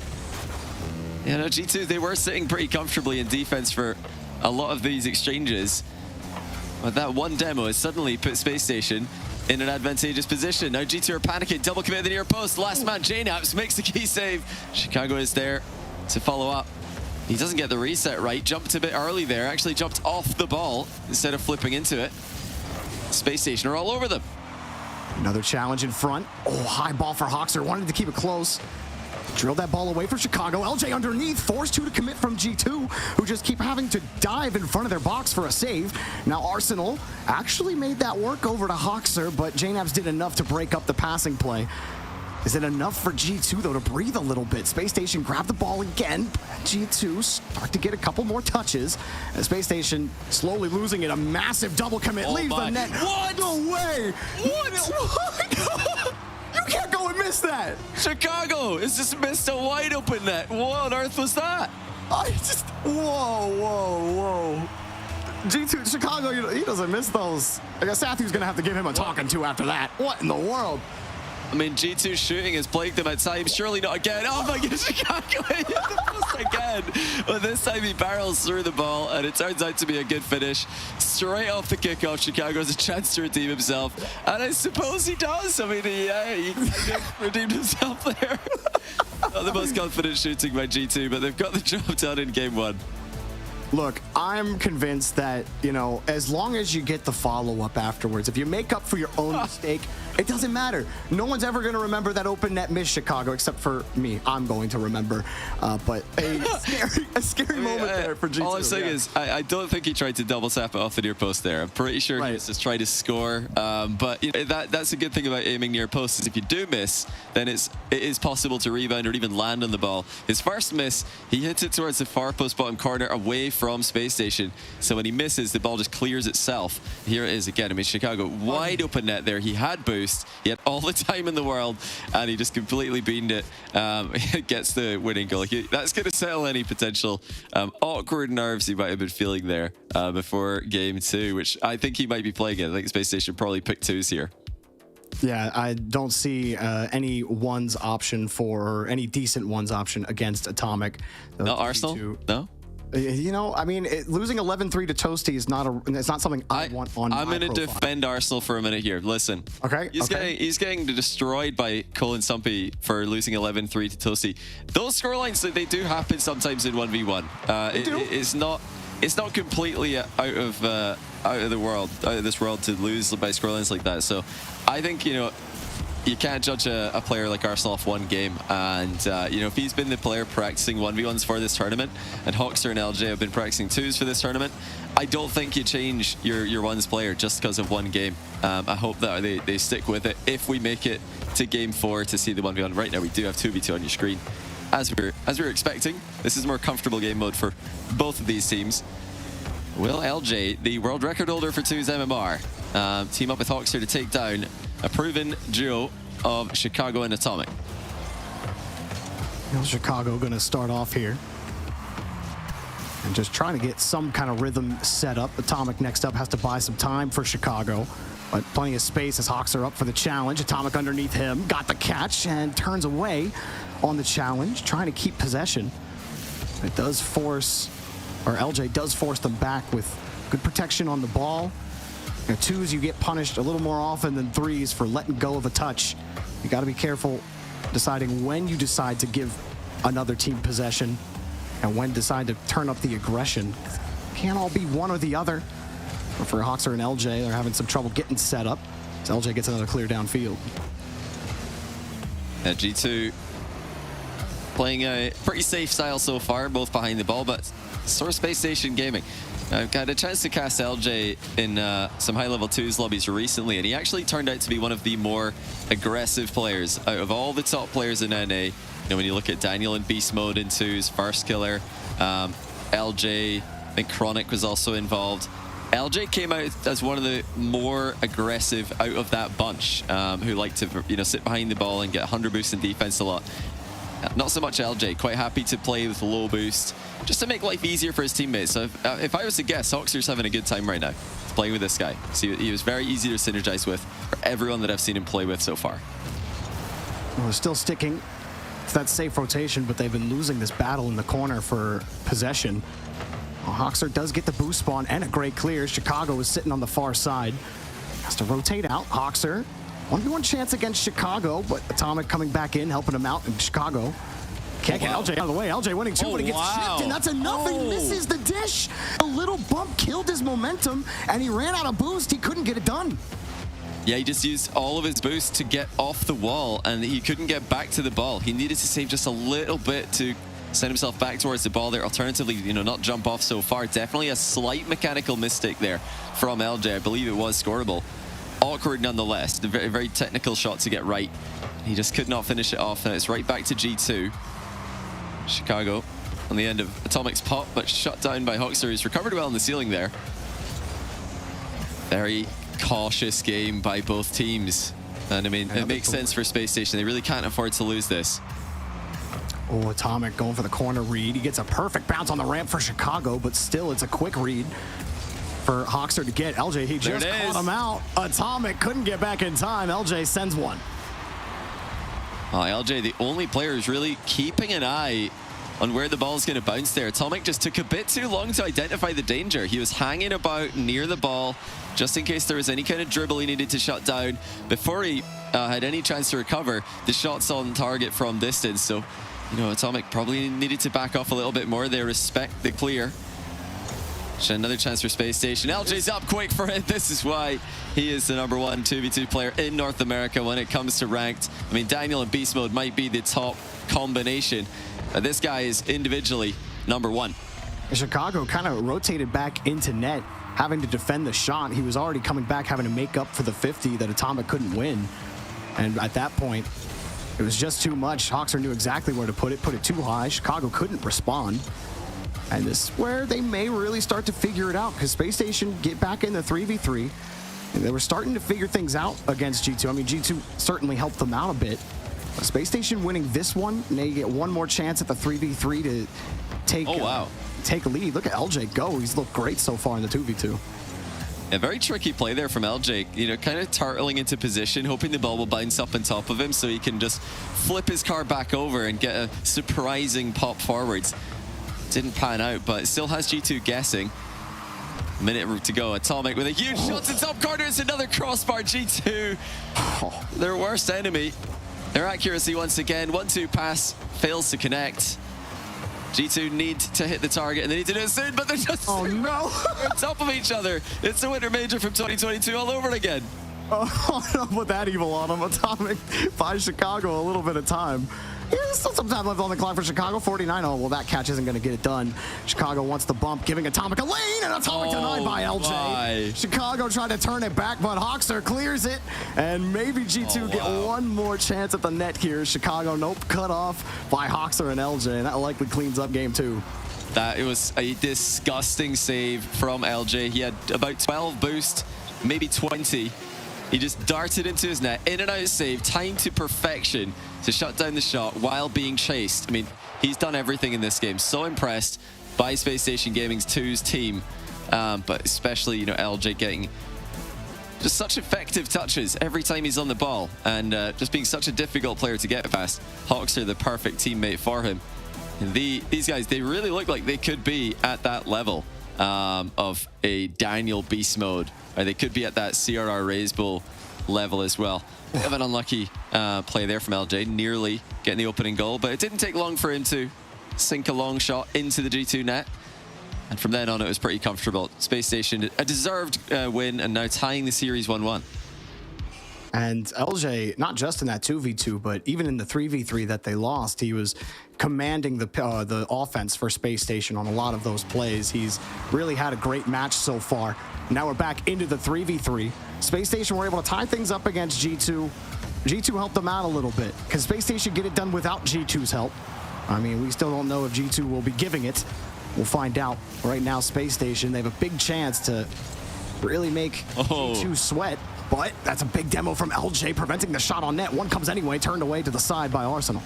Yeah, no, G2, they were sitting pretty comfortably in defense for a lot of these exchanges. But that one demo has suddenly put Space Station in an advantageous position. Now G2 are panicking, double commit the near post. Last man, JNaps makes the key save. Chicago is there to follow up. He doesn't get the reset right. Jumped a bit early there, actually jumped off the ball instead of flipping into it. Space Station are all over them. Another challenge in front. Oh, high ball for Hoxer, wanted to keep it close. Drilled that ball away for Chicago. LJ underneath, forced to commit from G2, who just keep having to dive in front of their box for a save. Now Arsenal actually made that work over to Hoxer, but JNaps did enough to break up the passing play. Is it enough for G2, though, to breathe a little bit? Space Station grabbed the ball again. G2 start to get a couple more touches. And Space Station slowly losing it. A massive double commit leaves the net. What? No way! What? You can't go and miss that! Chicago has just missed a wide open net. What on earth was that? Whoa. G2, Chicago, he doesn't miss those. I guess Sathu's gonna have to give him a talking to after that. What in the world? I mean, G2 shooting has plagued them at times. Surely not again. Oh my goodness, Chicago hit the post again. But this time he barrels through the ball, and it turns out to be a good finish. Straight off the kickoff, Chicago has a chance to redeem himself. And I suppose he does. I mean, he kind of redeemed himself there. Not the most confident shooting by G2, but they've got the job done in game one. Look, I'm convinced that, you know, as long as you get the follow-up afterwards, if you make up for your own mistake, it doesn't matter. No one's ever going to remember that open net miss, Chicago, except for me. I'm going to remember. But a scary moment there for G2. All I'm saying is, I don't think he tried to double tap it off the near post there. I'm pretty sure he was just trying to score. But you know, that's a good thing about aiming near post, is if you do miss, then it is possible to rebound or even land on the ball. His first miss, he hits it towards the far post bottom corner away from Space Station. So when he misses, the ball just clears itself. Here it is again. I mean, Chicago, wide open net there. He had boost. He had all the time in the world, and he just completely beamed it. Gets the winning goal. That's going to settle any potential awkward nerves he might have been feeling there before game two, which I think he might be playing it. I think Space Station probably picked twos here. Yeah, I don't see any ones option for any decent ones option against Atomic. No, Arsenal? No? You know, I mean, losing 11-3 to Toasty is it's not something I want on I'm my going to defend Arsenal for a minute here. Listen. Okay. He's getting destroyed by Colin Sumpy for losing 11-3 to Toasty. Those scorelines, they do happen sometimes in 1v1. It's not completely out of this world to lose by scorelines like that. So I think, you know, you can't judge a player like Arsenal off one game, and you know, if he's been the player practicing 1v1s for this tournament, and Hoxer and LJ have been practicing twos for this tournament, I don't think you change your ones player just because of one game. I hope that they stick with it if we make it to game 4 to see the 1v1. Right now we do have 2v2 on your screen, as we were expecting. This is more comfortable game mode for both of these teams. Will LJ, the world record holder for 2's MMR, team up with Hoxer to take down a proven duo of Chicago and Atomic? You know, Chicago going to start off here and just trying to get some kind of rhythm set up. Atomic next up has to buy some time for Chicago, but plenty of space as Hoxer up for the challenge. Atomic underneath him, got the catch and turns away on the challenge, trying to keep possession. It does force, or LJ does force them back with Good protection on the ball. You know, 2s, you get punished a little more often than 3s for letting go of a touch. You got to be careful deciding when you decide to give another team possession and when decide to turn up the aggression. Can't all be one or the other. But for Hoxer and LJ, they're having some trouble getting set up. So LJ gets another clear downfield. Yeah, G2 playing a pretty safe style so far, both behind the ball, but sort of Space Station Gaming. I've got a chance to cast LJ in some high-level 2s lobbies recently, and he actually turned out to be one of the more aggressive players out of all the top players in NA. You know, when you look at Daniel in Beast Mode in 2s, First Killer, LJ, I think Chronic was also involved. LJ came out as one of the more aggressive out of that bunch, who like to, you know, sit behind the ball and get 100 boosts in defense a lot. Not so much LJ, quite happy to play with low boost, just to make life easier for his teammates. So if I was to guess, Hoxer's having a good time right now playing with this guy. See, he was very easy to synergize with for everyone that I've seen him play with so far. Well, they're still sticking to that safe rotation, but they've been losing this battle in the corner for possession. Well, Hoxer does get the boost spawn and a great clear. Chicago is sitting on the far side. Has to rotate out. Hoxer, 1v1 chance against Chicago, but Atomic coming back in, helping him out in Chicago. Can't get LJ out of the way. LJ winning 2, but he gets chipped, and that's enough. He misses the dish. A little bump killed his momentum, and he ran out of boost. He couldn't get it done. Yeah, he just used all of his boost to get off the wall, and he couldn't get back to the ball. He needed to save just a little bit to send himself back towards the ball there. Alternatively, you know, not jump off so far. Definitely a slight mechanical mistake there from LJ. I believe it was scoreable. Awkward nonetheless. A very, very technical shot to get right. He just could not finish it off, and it's right back to G2. Chicago on the end of Atomic's pop, but shut down by Hoxer, who's recovered well on the ceiling there. Very cautious game by both teams. And I mean, it makes sense for Space Station. They really can't afford to lose this. Oh, Atomic going for the corner read. He gets a perfect bounce on the ramp for Chicago, but still it's a quick read for Hoxer to get. LJ, he just caught him out. Atomic couldn't get back in time. LJ sends one. LJ, the only player who's really keeping an eye on where the ball's going to bounce there. Atomic just took a bit too long to identify the danger. He was hanging about near the ball just in case there was any kind of dribble he needed to shut down. Before he had any chance to recover, the shot's on target from distance. So, you know, Atomic probably needed to back off a little bit more. They respect the clear. Another chance for Space Station. LJ's up quick for it. This is why he is the #1 2v2 player in North America when it comes to ranked. I mean, Daniel and Beast Mode might be the top combination. This guy is individually #1. Chicago kind of rotated back into net, having to defend the shot. He was already coming back, having to make up for the 50 that Atomic couldn't win. And at that point, it was just too much. Hoxer knew exactly where to put it too high. Chicago couldn't respond. And this is where they may really start to figure it out, because Space Station get back in the 3v3. And they were starting to figure things out against G2. I mean, G2 certainly helped them out a bit. But Space Station winning this one, and they get one more chance at the 3v3 to take, take a lead. Look at LJ go. He's looked great so far in the 2v2. A very tricky play there from LJ, you know, kind of turtling into position, hoping the ball will bounce up on top of him so he can just flip his car back over and get a surprising pop forwards. Didn't pan out, but still has G2 guessing. Minute to go. Atomic with a huge shot to top corner. It's another crossbar. G2, their worst enemy. Their accuracy once again. 1-2 pass fails to connect. G2 need to hit the target, and they need to do it soon, but they're just on top of each other. It's the Winter Major from 2022 all over again. Oh, don't put that evil on him. Atomic buys Chicago a little bit of time. Yeah, there's still some time left on the clock for Chicago. 49. Oh, well, that catch isn't going to get it done. Chicago wants the bump, giving Atomic a lane, and Atomic denied by LJ. Chicago tried to turn it back, but Hoxer clears it, and maybe G2 get one more chance at the net here. Chicago, cut off by Hoxer and LJ, and that likely cleans up game 2. That it was a disgusting save from LJ. He had about 12 boost, maybe 20. He just darted into his net, in and out save, timed to perfection to shut down the shot while being chased. I mean, he's done everything in this game. So impressed by Space Station Gaming's 2's team, but especially, you know, LJ getting just such effective touches every time he's on the ball, and just being such a difficult player to get past. Hoxer, the perfect teammate for him. And these guys, they really look like they could be at that level of a Daniel beast mode. Or they could be at that CRR Raise Bull level as well. Bit of an unlucky play there from LJ, nearly getting the opening goal, but it didn't take long for him to sink a long shot into the G2 net. And from then on, it was pretty comfortable. Space Station, a deserved win, and now tying the series 1-1. And LJ, not just in that 2v2, but even in the 3v3 that they lost, he was commanding the offense for Space Station on a lot of those plays. He's really had a great match so far. Now we're back into the 3v3. Space Station were able to tie things up against G2. G2 helped them out a little bit. Can Space Station get it done without G2's help? I mean, we still don't know if G2 will be giving it. We'll find out. Right now, Space Station, they have a big chance to really make G2 sweat. But that's a big demo from LJ, preventing the shot on net. One comes anyway, turned away to the side by Arsenal.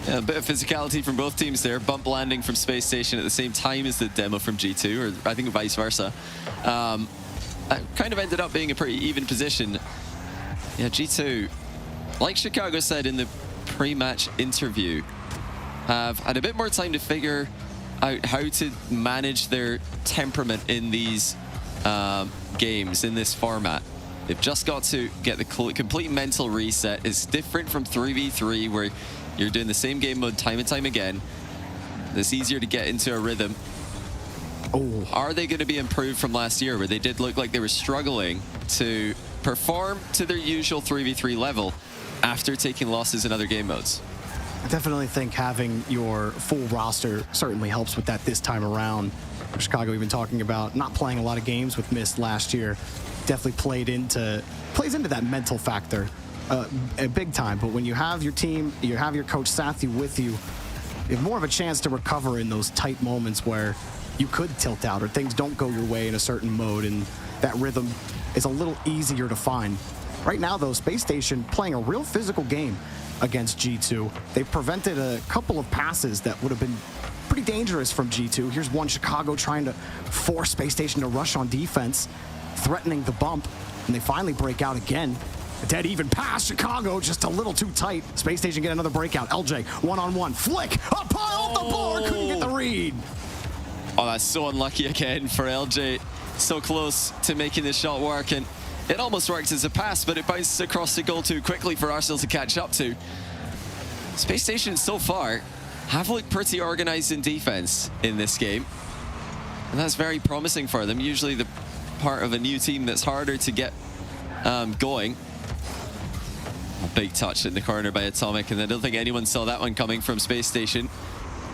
Yeah, a bit of physicality from both teams there. Bump landing from Space Station at the same time as the demo from G2, or I think vice versa. Kind of ended up being a pretty even position. Yeah, G2, like Chicago said in the pre-match interview, have had a bit more time to figure out how to manage their temperament in these games, in this format. They've just got to get the complete mental reset. It's different from 3v3 where you're doing the same game mode time and time again. It's easier to get into a rhythm. Oh. Are they going to be improved from last year where they did look like they were struggling to perform to their usual 3v3 level after taking losses in other game modes? I definitely think having your full roster certainly helps with that this time around. Chicago even talking about not playing a lot of games with Mist last year. Definitely plays into that mental factor a big time. But when you have your team, you have your coach Sathy with you, you have more of a chance to recover in those tight moments where you could tilt out or things don't go your way in a certain mode, and that rhythm is a little easier to find. Right now, though, Space Station playing a real physical game against G2. They've prevented a couple of passes that would have been pretty dangerous from G2. Here's one, Chicago trying to force Space Station to rush on defense, threatening the bump, and they finally break out again. A dead even pass, Chicago just a little too tight. Space Station get another breakout. LJ, one-on-one, flick, up high off the bar, couldn't get the read. Oh, that's so unlucky again for LJ. So close to making this shot work, and it almost worked as a pass, but it bounces across the goal too quickly for Arsenal to catch up to. Space Station so far have looked pretty organized in defense in this game, and that's very promising for them. Usually the part of a new team that's harder to get going. A big touch in the corner by Atomic, and I don't think anyone saw that one coming from Space Station.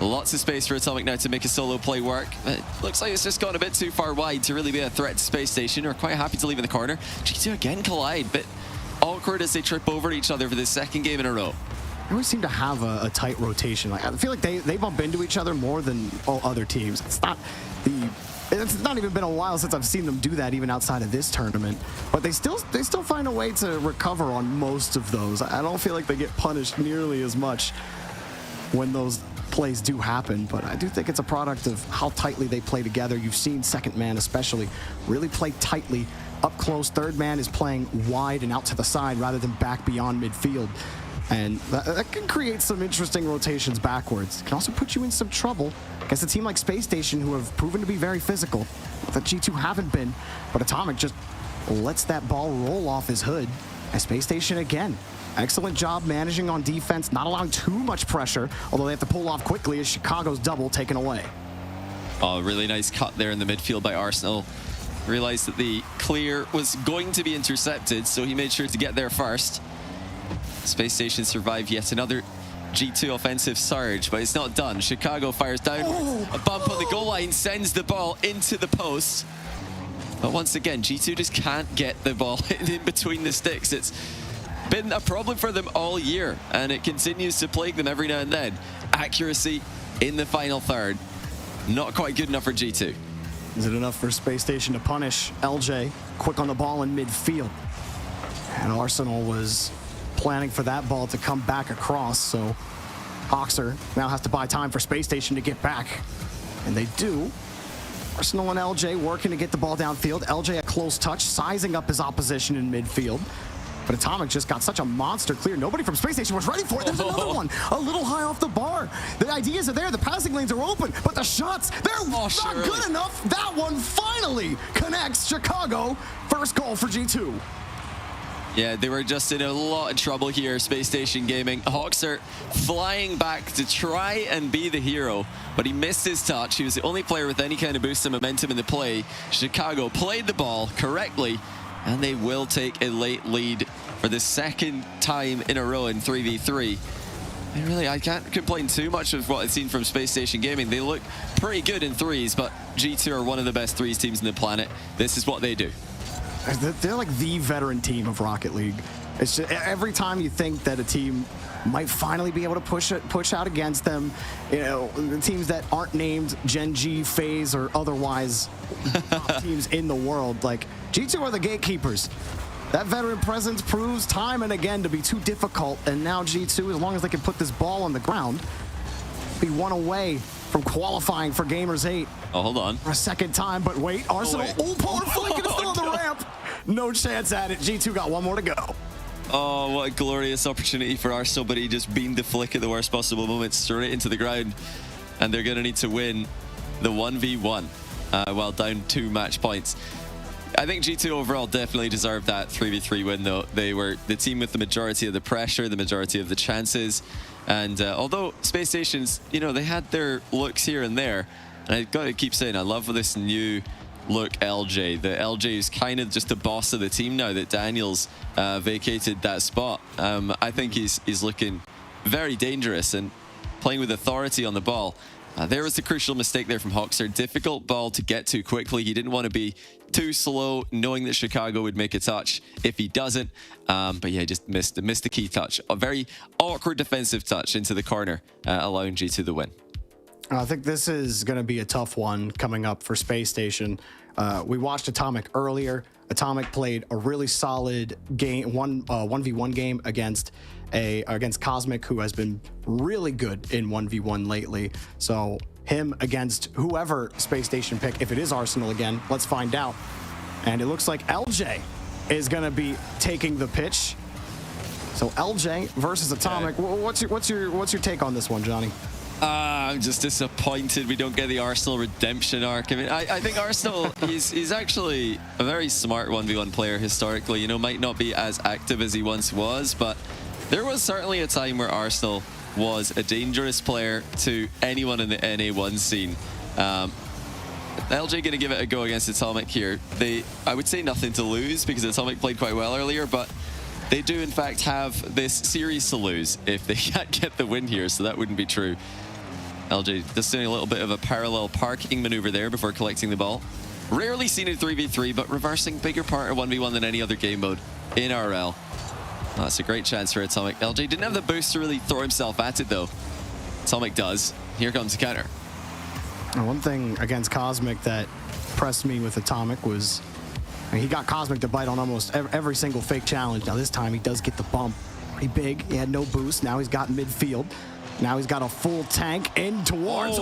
Lots of space for Atomic now to make a solo play work. It looks like it's just gone a bit too far wide to really be a threat to Space Station. We're quite happy to leave in the corner. G2 again collide, bit awkward as they trip over each other for the second game in a row. They always seem to have a tight rotation. Like, I feel like they bump into each other more than all other teams. It's not even been a while since I've seen them do that, even outside of this tournament. But they still find a way to recover on most of those. I don't feel like they get punished nearly as much when those plays do happen, but I do think it's a product of how tightly they play together. You've seen second man especially really play tightly up close. Third man is playing wide and out to the side rather than back beyond midfield, and that can create some interesting rotations backwards. It can also put you in some trouble against a team like Space Station, who have proven to be very physical. That G2 haven't been, but Atomic just lets that ball roll off his hood. And Space Station again, excellent job managing on defense, not allowing too much pressure, although they have to pull off quickly as Chicago's double taken away. Oh, really nice cut there in the midfield by Arsenal. Realized that the clear was going to be intercepted, so he made sure to get there first. Space Station survived yet another G2 offensive surge, but it's not done. Chicago fires down. A bump on the goal line sends the ball into the post. But once again, G2 just can't get the ball in between the sticks. It's been a problem for them all year, and it continues to plague them every now and then. Accuracy in the final third, not quite good enough for G2. Is it enough for Space Station to punish LJ? Quick on the ball in midfield. And Arsenal was planning for that ball to come back across, so Oxer now has to buy time for Space Station to get back. And they do. Arsenal and LJ working to get the ball downfield. LJ a close touch, sizing up his opposition in midfield. But Atomic just got such a monster clear. Nobody from Space Station was ready for it. There's another one, a little high off the bar. The ideas are there, the passing lanes are open, but the shots, they're not good enough. That one finally connects Chicago. First goal for G2. Yeah, they were just in a lot of trouble here, Space Station Gaming. Hoxer flying back to try and be the hero, but he missed his touch. He was the only player with any kind of boost and momentum in the play. Chicago played the ball correctly, and they will take a late lead for the second time in a row in 3v3. And really, I can't complain too much of what I've seen from Space Station Gaming. They look pretty good in threes, but G2 are one of the best threes teams in the planet. This is what they do. They're like the veteran team of Rocket League. It's just, every time you think that a team might finally be able to push out against them, you know, the teams that aren't named Gen G, FaZe, or otherwise top teams in the world, like G2 are the gatekeepers. That veteran presence proves time and again to be too difficult, and now G2, as long as they can put this ball on the ground, be one away from qualifying for Gamers 8. Oh, hold on. For a second time, but wait, Arsenal, polar flick, and it's still on the ramp. No chance at it. G2 got one more to go. Oh, what a glorious opportunity for Arsenal, but he just beamed the flick at the worst possible moment straight into the ground. And they're going to need to win the 1v1 while down 2 match points. I think G2 overall definitely deserved that 3v3 win, though. They were the team with the majority of the pressure, the majority of the chances. And although Space Stations, you know, they had their looks here and there, and I've got to keep saying, I love this new look LJ. The LJ is kind of just the boss of the team now that Daniels vacated that spot. I think he's looking very dangerous and playing with authority on the ball. There was the crucial mistake there from Hoxer. Difficult ball to get to quickly. He didn't want to be too slow, knowing that Chicago would make a touch if he doesn't. But yeah, just missed the key touch. A very awkward defensive touch into the corner, allowing G2 the win. I think this is going to be a tough one coming up for Space Station. We watched Atomic earlier. Atomic played a really solid game, 1v1 game against Cosmic, who has been really good in 1v1 lately. So him against whoever Space Station pick, if it is Arsenal again, let's find out. And it looks like LJ is going to be taking the pitch. So LJ versus Atomic. What's your take on this one, Johnny? I'm just disappointed we don't get the Arsenal redemption arc. I mean, I think Arsenal, he's actually a very smart 1v1 player historically. You know, might not be as active as he once was, but there was certainly a time where Arsenal was a dangerous player to anyone in the NA1 scene. LJ going to give it a go against Atomic here. I would say nothing to lose because Atomic played quite well earlier, but they do in fact have this series to lose if they can't get the win here, so that wouldn't be true. LJ just doing a little bit of a parallel parking maneuver there before collecting the ball. Rarely seen in 3v3, but reversing bigger part of 1v1 than any other game mode in RL. Oh, that's a great chance for Atomic. LJ didn't have the boost to really throw himself at it, though. Atomic does. Here comes the counter. One thing against Cosmic that impressed me with Atomic was he got Cosmic to bite on almost every single fake challenge. Now this time he does get the bump. Pretty big. He had no boost. Now he's got midfield. Now he's got a full tank in towards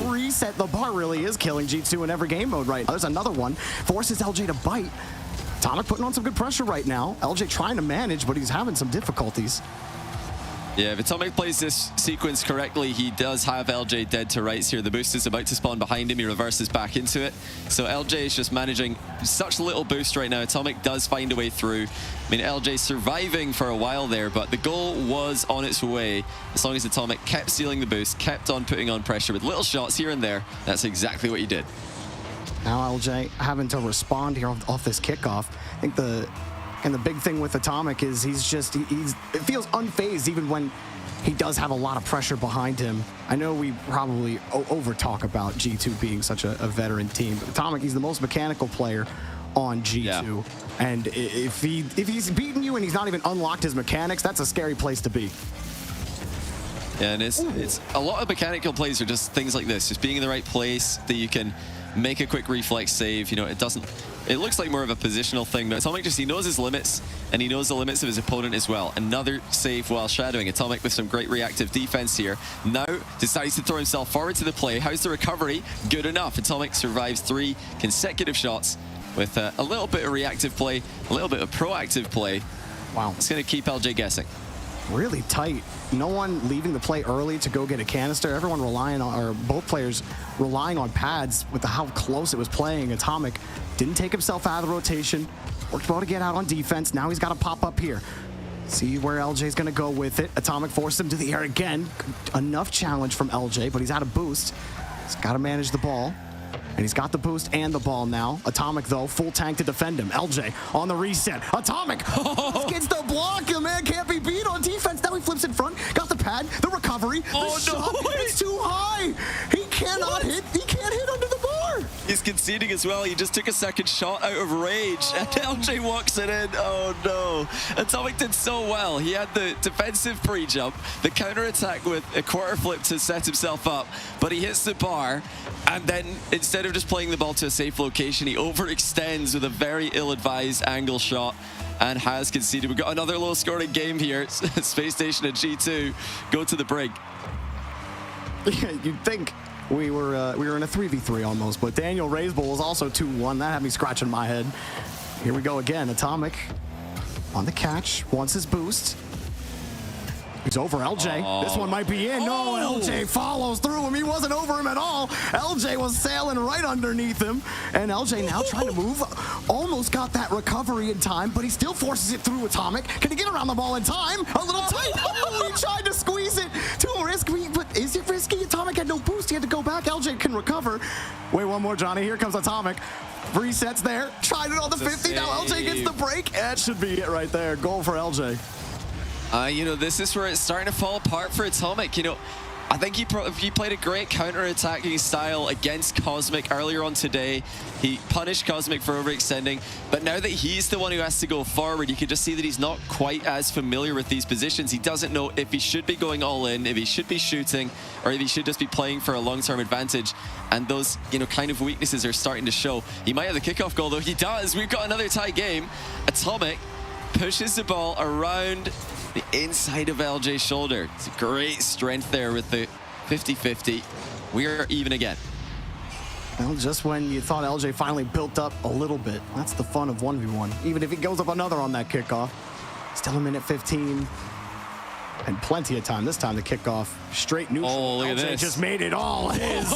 reset. The bar really is killing G2 in every game mode right now. There's another one. Forces LJ to bite. Atomic putting on some good pressure right now. LJ trying to manage, but he's having some difficulties. Yeah, if Atomic plays this sequence correctly, he does have LJ dead to rights here. The boost is about to spawn behind him. He reverses back into it. So LJ is just managing such little boost right now. Atomic does find a way through. I mean, LJ surviving for a while there, but the goal was on its way. As long as Atomic kept stealing the boost, kept on putting on pressure with little shots here and there, that's exactly what he did. Now LJ having to respond here off this kickoff. I think the big thing with Atomic is it feels unfazed even when he does have a lot of pressure behind him. I know we probably over talk about G2 being such a veteran team, but Atomic, he's the most mechanical player on G2. Yeah. And if he's beaten you and he's not even unlocked his mechanics, that's a scary place to be. Yeah, and it's a lot of mechanical plays are just things like this, just being in the right place that you can make a quick reflex save. You know, it looks like more of a positional thing, but Atomic he knows his limits, and he knows the limits of his opponent as well. Another save while shadowing. Atomic with some great reactive defense here. Now decides to throw himself forward to the play. How's the recovery? Good enough. Atomic survives 3 consecutive shots with a little bit of reactive play, a little bit of proactive play. Wow. It's going to keep LJ guessing. Really tight. No one leaving the play early to go get a canister. Everyone relying on, or both players relying on pads with how close it was playing. Atomic didn't take himself out of the rotation. Worked well to get out on defense. Now he's got to pop up here. See where LJ's going to go with it. Atomic forced him to the air again. Enough challenge from LJ, but he's out of boost. He's got to manage the ball. And he's got the boost and the ball now. Atomic, though, full tank to defend him. LJ on the reset. Atomic gets the block. The man can't be beat on defense. Now he flips in front. Got the pad, the recovery. The shot. It's too high. He cannot hit. He can't hit under the bar. He's conceding as well. He just took a second shot out of rage, and LJ walks it in. Oh no. Atomic did so well. He had the defensive pre-jump, the counter-attack with a quarter flip to set himself up, but he hits the bar, and then instead of just playing the ball to a safe location, he overextends with a very ill-advised angle shot and has conceded. We've got another low-scoring game here. Space Station and G2 go to the break. Yeah, you'd think we were in a 3v3 almost, but Daniel Raisbull was also 2-1. That had me scratching my head. Here we go again. Atomic on the catch, wants his boost. He's over LJ. This one might be in. No, LJ follows through him. He wasn't over him at all. LJ was sailing right underneath him. And LJ now trying to move. Almost got that recovery in time, but he still forces it through Atomic. Can he get around the ball in time? A little tight. Oh, he tried to squeeze it. Too risky, but is it risky? Atomic had no boost. He had to go back. LJ can recover. Wait, one more, Johnny. Here comes Atomic. Resets there. Tried it on the 50. Now LJ gets the break. That should be it right there. Goal for LJ. You know, this is where it's starting to fall apart for Atomic. You know, I think he played a great counter-attacking style against Cosmic earlier on today. He punished Cosmic for overextending, but now that he's the one who has to go forward, you can just see that he's not quite as familiar with these positions. He doesn't know if he should be going all in, if he should be shooting, or if he should just be playing for a long-term advantage. And those, you know, kind of weaknesses are starting to show. He might have the kickoff goal, though. He does. We've got another tie game. Atomic pushes the ball around the inside of LJ's shoulder. It's a great strength there with the 50-50. We are even again. Well, just when you thought LJ finally built up a little bit, that's the fun of 1v1. Even if he goes up another on that kickoff, still a minute 15. And plenty of time. This time the kickoff straight neutral. Oh, look LJ at this. Just made it all his.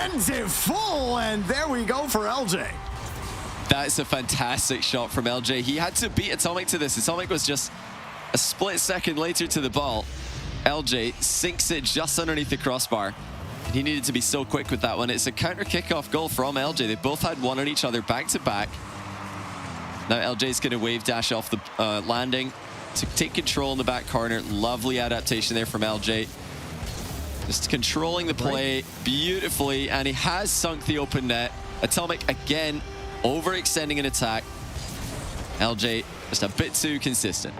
Ends it full, and there we go for LJ. That's a fantastic shot from LJ. He had to beat Atomic to this. Atomic was just a split second later to the ball. LJ sinks it just underneath the crossbar. He needed to be so quick with that one. It's a counter kickoff goal from LJ. They both had one on each other back to back. Now LJ's going to wave dash off the landing to take control in the back corner. Lovely adaptation there from LJ. Just controlling the play beautifully, and he has sunk the open net. Atomic again overextending an attack. LJ just a bit too consistent.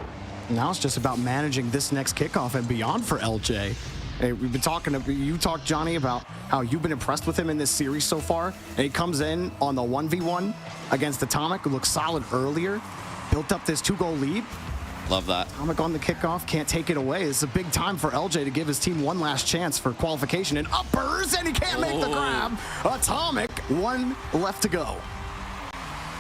Now it's just about managing this next kickoff and beyond for LJ. Hey, we've been talking, you talked, Johnny, about how you've been impressed with him in this series so far. And he comes in on the 1v1 against Atomic, who looked solid earlier. Built up this 2-goal lead. Love that. Atomic on the kickoff, can't take it away. It's a big time for LJ to give his team one last chance for qualification. And uppers, and he can't make the grab. Atomic, one left to go.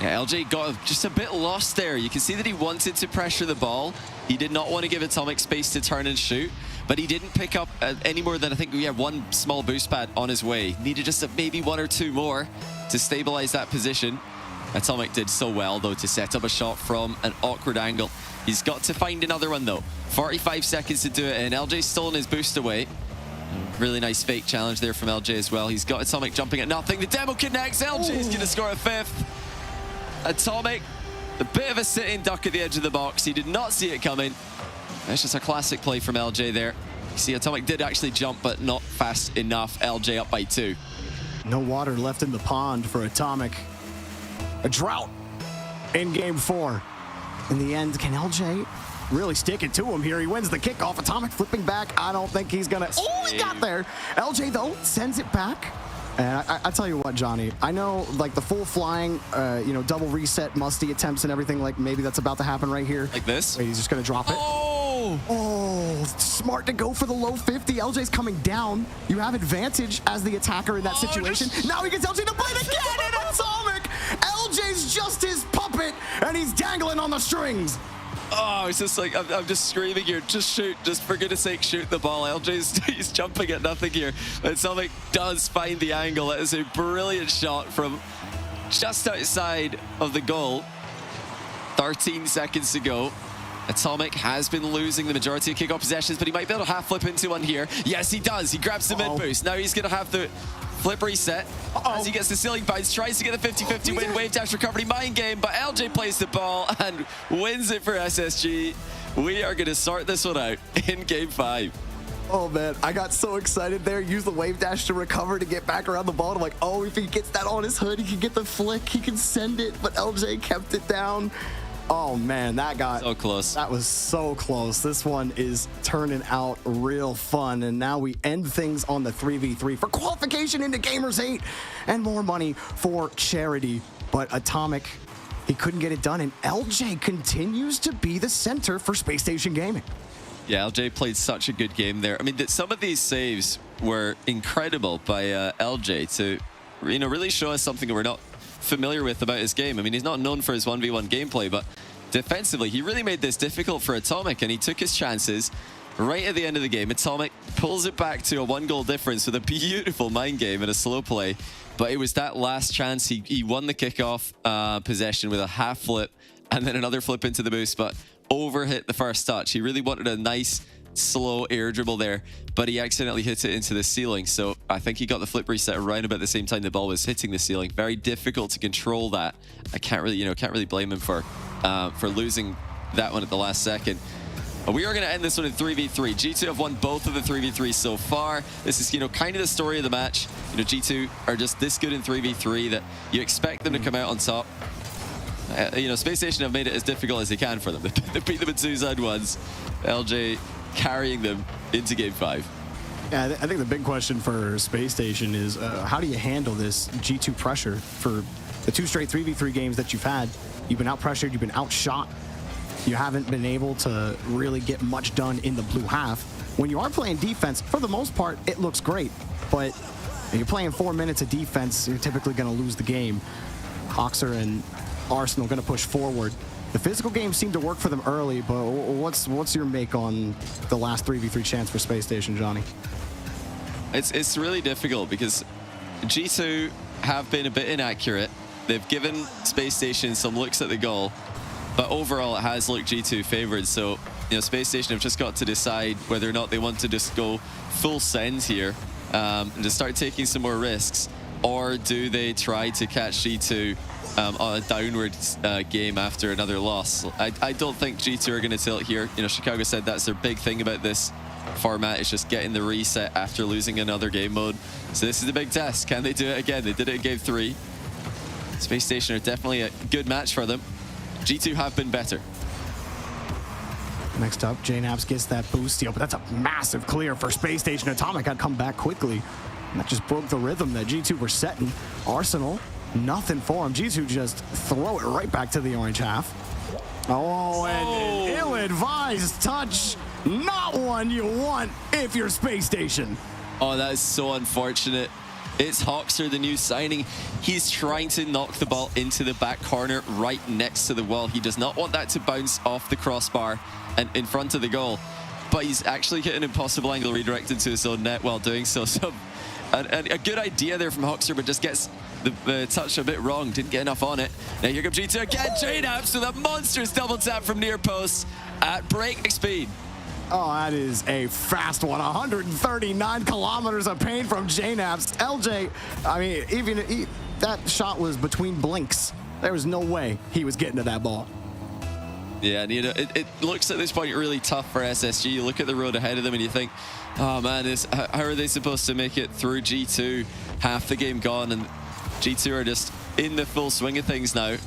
Yeah, LJ got just a bit lost there. You can see that he wanted to pressure the ball. He did not want to give Atomic space to turn and shoot, but he didn't pick up any more than, I think we had one small boost pad on his way. Needed just maybe one or two more to stabilize that position. Atomic did so well, though, to set up a shot from an awkward angle. He's got to find another one, though. 45 seconds to do it, and LJ's stolen his boost away. Really nice fake challenge there from LJ as well. He's got Atomic jumping at nothing. The demo connects. LJ's going to score a fifth. Atomic, a bit of a sitting duck at the edge of the box. He did not see it coming. That's just a classic play from LJ there. You see, Atomic did actually jump, but not fast enough. LJ up by 2. No water left in the pond for Atomic. A drought in game 4. In the end, can LJ really stick it to him here? He wins the kickoff. Atomic flipping back. I don't think he's gonna. Oh, he got there. LJ, though, sends it back. And I tell you what, Johnny, I know like the full flying, you know, double reset, musty attempts and everything, like maybe that's about to happen right here. Like this? Wait, he's just going to drop it. Oh, smart to go for the low 50. LJ's coming down. You have advantage as the attacker in that situation. Now he gets LJ to play again, and Atomic. LJ's just his puppet, and he's dangling on the strings. Oh, it's just like, I'm just screaming here. Just shoot. Just for goodness sake, shoot the ball. LJ's he's jumping at nothing here. But Atomic does find the angle. That is a brilliant shot from just outside of the goal. 13 seconds to go. Atomic has been losing the majority of kickoff possessions, but he might be able to half flip into one here. Yes, he does. He grabs the mid boost. Now he's going to have the flip reset as he gets the ceiling bounce, tries to get the 50-50 win, wave dash recovery, mind game, but LJ plays the ball and wins it for SSG. We are going to sort this one out in game 5. Oh man, I got so excited there. Use the wave dash to recover to get back around the ball. I'm like, oh, if he gets that on his hood, he can get the flick, he can send it, but LJ kept it down. Oh man, that got so close. That was so close. This one is turning out real fun. And now we end things on the 3v3 for qualification into Gamers 8 and more money for charity. But Atomic, he couldn't get it done. And LJ continues to be the center for Space Station Gaming. Yeah, LJ played such a good game there. I mean, some of these saves were incredible by LJ to, really show us something we're not familiar with about his game. I mean, he's not known for his 1v1 gameplay, but defensively, he really made this difficult for Atomic, and he took his chances right at the end of the game. Atomic pulls it back to a 1-goal difference with a beautiful mind game and a slow play, but it was that last chance. He won the kickoff possession with a half flip and then another flip into the boost, but overhit the first touch. He really wanted a nice slow air dribble there, but he accidentally hit it into the ceiling. So I think he got the flip reset around about the same time the ball was hitting the ceiling. Very difficult to control that. I can't really blame him for losing that one at the last second. But we are going to end this one in 3v3. G2 have won both of the 3v3 so far. This is, kind of the story of the match. G2 are just this good in 3v3 that you expect them to come out on top. Space Station have made it as difficult as they can for them. They beat them in 2s and 1s. LJ carrying them into game 5. Yeah, I think the big question for Space Station is how do you handle this G2 pressure for the 2 straight 3v3 games that you've had? You've been out-pressured, you've been outshot. You haven't been able to really get much done in the blue half. When you are playing defense, for the most part, it looks great. But when you're playing 4 minutes of defense, you're typically going to lose the game. Hoxer and Arsenal going to push forward. The physical games seem to work for them early, but what's your make on the last 3v3 chance for Space Station, Johnny? It's really difficult because G2 have been a bit inaccurate. They've given Space Station some looks at the goal, but overall it has looked G2 favored. So, Space Station have just got to decide whether or not they want to just go full send here and just start taking some more risks, or do they try to catch G2 on a downward game after another loss. I don't think G2 are going to tilt here. Chicago said that's their big thing about this format, is just getting the reset after losing another game mode. So this is a big test. Can they do it again? They did it in game 3. Space Station are definitely a good match for them. G2 have been better. Next up, JNabs gets that boost steal, but that's a massive clear for Space Station. Atomic had come back quickly. And that just broke the rhythm that G2 were setting. Arsenal, nothing for him. G2 just throw it right back to the orange half. Oh, and an ill-advised touch. Not one you want if you're Space Station. Oh, that is so unfortunate. It's Hoxer, the new signing. He's trying to knock the ball into the back corner right next to the wall. He does not want that to bounce off the crossbar and in front of the goal. But he's actually hit an impossible angle redirected to his own net while doing so. So a good idea there from Hoxer, but just gets the touch a bit wrong. Didn't get enough on it. Now here comes G2 again. JNabs with a monstrous double tap from near post at breakneck speed. Oh, that is a fast one. 139 kilometers of pain from JNabs. LJ, I mean, that shot was between blinks. There was no way he was getting to that ball. Yeah, and it looks at this point really tough for SSG. You look at the road ahead of them and you think, oh man, how are they supposed to make it through G2? Half the game gone, and G2 are just in the full swing of things now.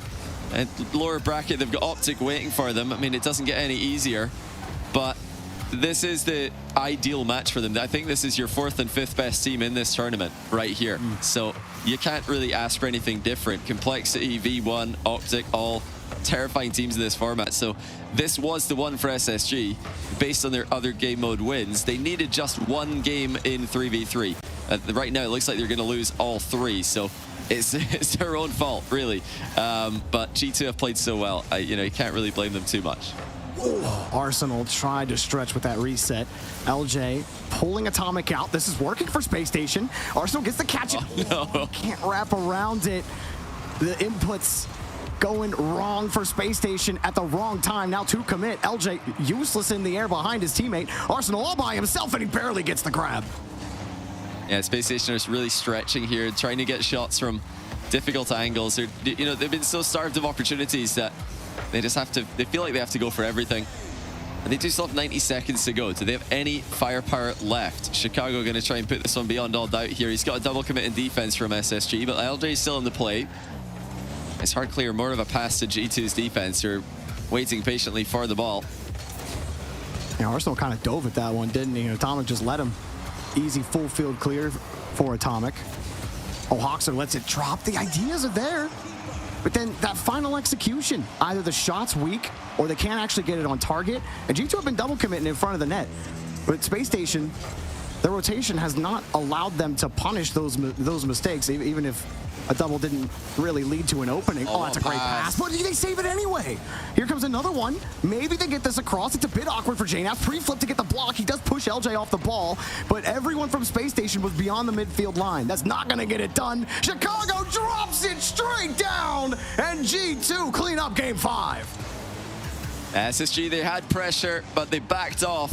And lower bracket, they've got OpTic waiting for them. I mean, it doesn't get any easier, but this is the ideal match for them. I think this is your 4th and 5th best team in this tournament right here. So you can't really ask for anything different. Complexity, V1, OpTic, all terrifying teams in this format. So this was the one for SSG based on their other game mode wins. They needed just one game in 3v3. Right now it looks like they're going to lose all 3, so it's their own fault really. But G2 have played so well, you can't really blame them too much. Arsenal tried to stretch with that reset. LJ pulling Atomic out. This is working for Space Station. Arsenal gets the catch. No. Can't wrap around it. The inputs going wrong for Space Station at the wrong time. Now to commit. LJ useless in the air behind his teammate. Arsenal all by himself, and he barely gets the grab. Yeah, Space Station is really stretching here, trying to get shots from difficult angles. They've been so starved of opportunities that they just have to, they feel like they have to go for everything. And they do still have 90 seconds to go. Do they have any firepower left? Chicago going to try and put this one beyond all doubt here. He's got a double commit in defense from SSG, but LJ is still in the play. It's hard clear, more of a pass to G2's defense, who are waiting patiently for the ball. Yeah, Arsenal kind of dove at that one, didn't he? Atomic just let him. Easy full field clear for Atomic. Oh, Hoxer lets it drop. The ideas are there. But then that final execution, either the shot's weak or they can't actually get it on target. And G2 have been double committing in front of the net. But Space Station, the rotation has not allowed them to punish those mistakes, even if a double didn't really lead to an opening. Oh, that's a great pass. But they save it anyway. Here comes another one. Maybe they get this across. It's a bit awkward for JNAP. Pre-flip to get the block. He does push LJ off the ball, but everyone from Space Station was beyond the midfield line. That's not going to get it done. Chicago drops it straight down, and G2 clean up game 5. SSG, they had pressure, but they backed off.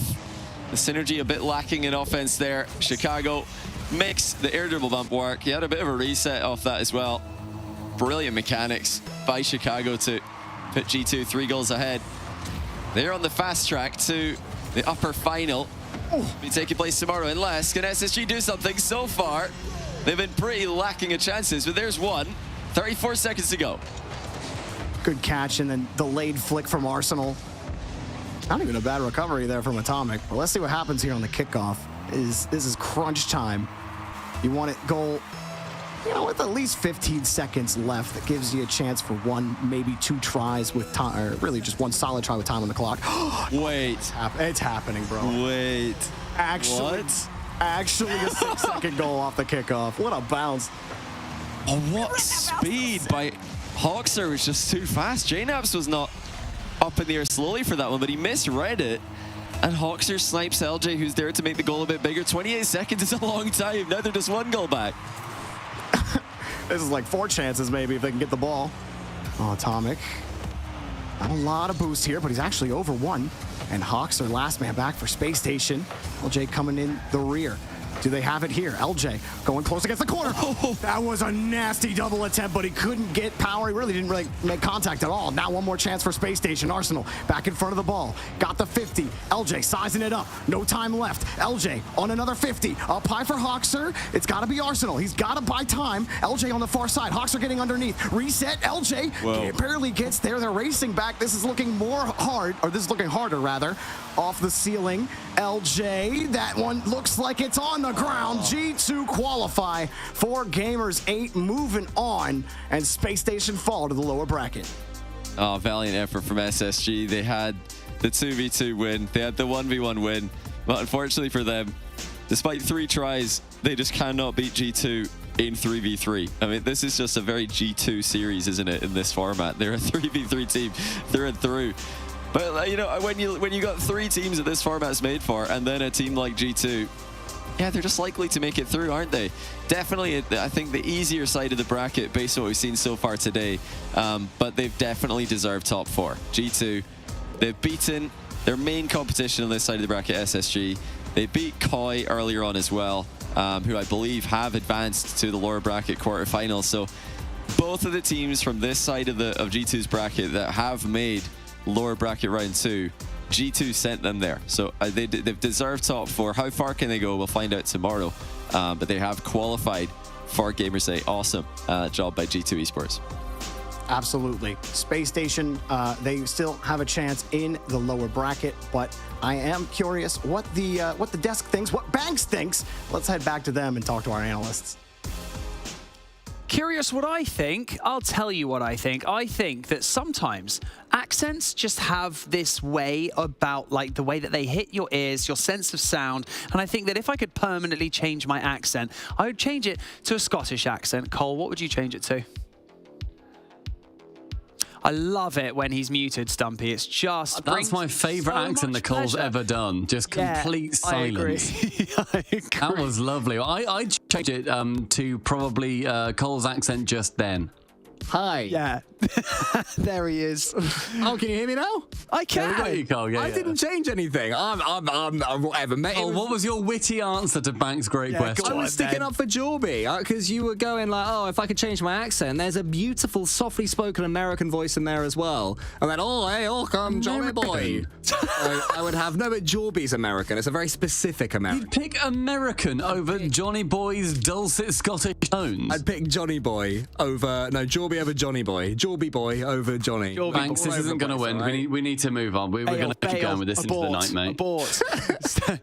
The synergy a bit lacking in offense there. Chicago makes the air dribble bump work. He had a bit of a reset off that as well. Brilliant mechanics by Chicago to put G2 3 goals ahead. They're on the fast track to the upper final. Be taking place tomorrow in Lesk. Can SSG do something? So far, they've been pretty lacking of chances, but there's one. 34 seconds to go. Good catch and then delayed flick from Arsenal. Not even a bad recovery there from Atomic. But let's see what happens here on the kickoff. This is crunch time. You want it goal, with at least 15 seconds left. That gives you a chance for one, maybe 2 tries with time, or really just one solid try with time on the clock. Wait. It's happening, bro. Wait. Actually, what? Actually a 6-second goal off the kickoff. What a bounce. Oh, what speed by Hoxer was just too fast. JNAPS was not up in the air slowly for that one, but he misread it. And Hoxer snipes LJ, who's there to make the goal a bit bigger. 28 seconds is a long time. Now they're just 1 goal back. This is like 4 chances maybe if they can get the ball. Oh, Atomic. Not a lot of boost here, but he's actually over 1. And Hoxer last man back for Space Station. LJ coming in the rear. Do they have it here? LJ going close against the corner. Oh, that was a nasty double attempt, but he couldn't get power. He really didn't make contact at all. Now one more chance for Space Station. Arsenal back in front of the ball. Got the 50. LJ sizing it up. No time left. LJ on another 50. Up high for Hoxer. It's got to be Arsenal. He's got to buy time. LJ on the far side. Hoxer getting underneath. Reset. LJ barely gets there. They're racing back. This is looking this is looking harder rather. Off the ceiling. LJ. That one looks like it's on the ground. G2 qualify for Gamers 8, moving on, and Space Station fall to the lower bracket. Oh, valiant effort from SSG. They had the 2v2 win. They had the 1v1 win. But unfortunately for them, despite 3 tries, they just cannot beat G2 in 3v3. I mean, this is just a very G2 series, isn't it, in this format? They're a 3v3 team through and through. But, when you got 3 teams that this format's made for, and then a team like G2, yeah, they're just likely to make it through, aren't they? Definitely, I think, the easier side of the bracket based on what we've seen so far today. But they've definitely deserved top 4. G2, they've beaten their main competition on this side of the bracket, SSG. They beat Koi earlier on as well, who I believe have advanced to the lower bracket quarterfinals. So both of the teams from this side of G2's bracket that have made lower bracket round 2, G2 sent them there, so they've deserved top 4. How far can they go? We'll find out tomorrow, but they have qualified for Gamers 8. Awesome job by G2 Esports. Absolutely. Space Station, they still have a chance in the lower bracket, but I am curious what the desk thinks, what Banks thinks. Let's head back to them and talk to our analysts. Curious what I think? I'll tell you what I think. I think that sometimes accents just have this way about the way that they hit your ears, your sense of sound. And I think that if I could permanently change my accent, I would change it to a Scottish accent. Cole, what would you change it to? I love it when he's muted, Stumpy. It's just That's my favourite accent that Cole's ever done. Just complete silence. I agree. That was lovely. I changed it to probably Cole's accent just then. Hi. Yeah. There he is. Oh, can you hear me now? I can. There you go. Yeah, I didn't change anything. I'm whatever, mate. Oh, what was your witty answer to Banks' great question? I was sticking up for Jorby because you were going like, oh, if I could change my accent, there's a beautiful, softly spoken American voice in there as well. And then, oh, hey, oh, come, Johnny boy. I would have, no, but Jorby's American. It's a very specific American. You'd pick American over Johnny Boy's dulcet Scottish tones. I'd pick Johnny Boy over, no, Jorby over Johnny Boy. Jorby Boy over Johnny. Banks, this isn't going to win. Right? We need to move on. We're going to keep going with this into the night, mate. Abort.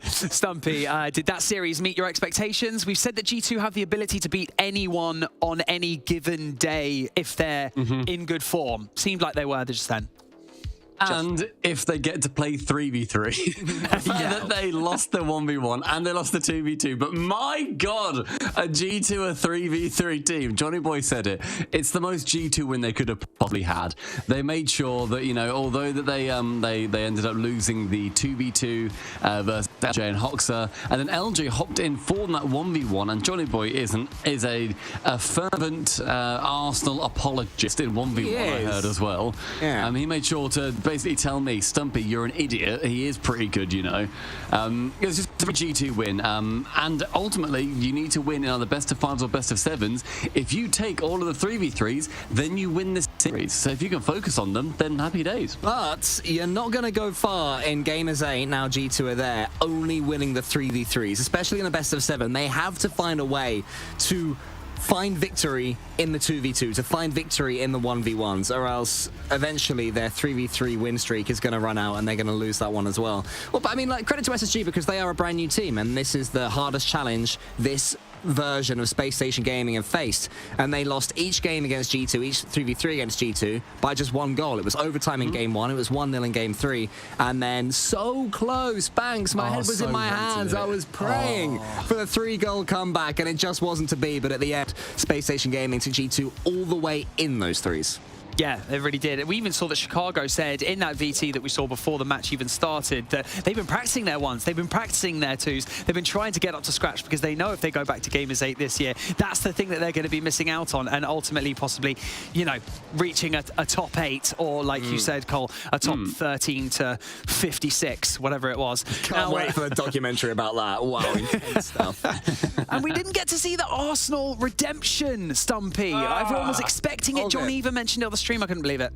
Stumpy, did that series meet your expectations? We've said that G2 have the ability to beat anyone on any given day if they're in good form. Seemed like they were just then. And if they get to play 3v3, the fact that they lost the 1v1 and they lost the 2v2, but my God, a G2 a 3v3 team. Johnny Boy said it. It's the most G2 win they could have probably had. They made sure that, you know, although that they ended up losing the 2v2 versus LJ and Hoxer, and then LJ hopped in for that 1v1, and Johnny Boy is a fervent Arsenal apologist in 1v1, I heard as well. Yeah. He made sure to basically tell me, Stumpy, you're an idiot. He is pretty good, you know. It was just a G2 win. And ultimately, you need to win in either best of fives or best of sevens. If you take all of the 3v3s, then you win this series. So if you can focus on them, then happy days. But you're not going to go far in Gamers 8, now G2 are there, only winning the 3v3s, especially in the best of 7. They have to find a way to find victory in the 2v2, to find victory in the 1v1s, or else eventually their 3v3 win streak is going to run out and they're going to lose that one as well. Well, but I mean, like, credit to SSG because they are a brand new team and this is the hardest challenge this version of Space Station Gaming have faced, and they lost each game against G2, each 3v3 against G2 by just one goal. It was overtime in game 1, it was 1-0 in game 3, and then so close, Banks, my head was in my hands, I was praying for the 3-goal comeback and it just wasn't to be, but at the end, Space Station Gaming took G2 all the way in those 3s. Yeah, they really did. We even saw that Chicago said in that VT that we saw before the match even started that they've been practicing their 1s, they've been practicing their 2s, they've been trying to get up to scratch because they know if they go back to Gamers 8 this year, that's the thing that they're going to be missing out on, and ultimately possibly, you know, reaching a top 8 or, like you said, Cole, a top 13 to 56, whatever it was. Can't wait for the documentary about that. Wow, intense stuff. And we didn't get to see the Arsenal redemption, Stumpy. Everyone was expecting it. John even mentioned it on the stream. I couldn't believe it.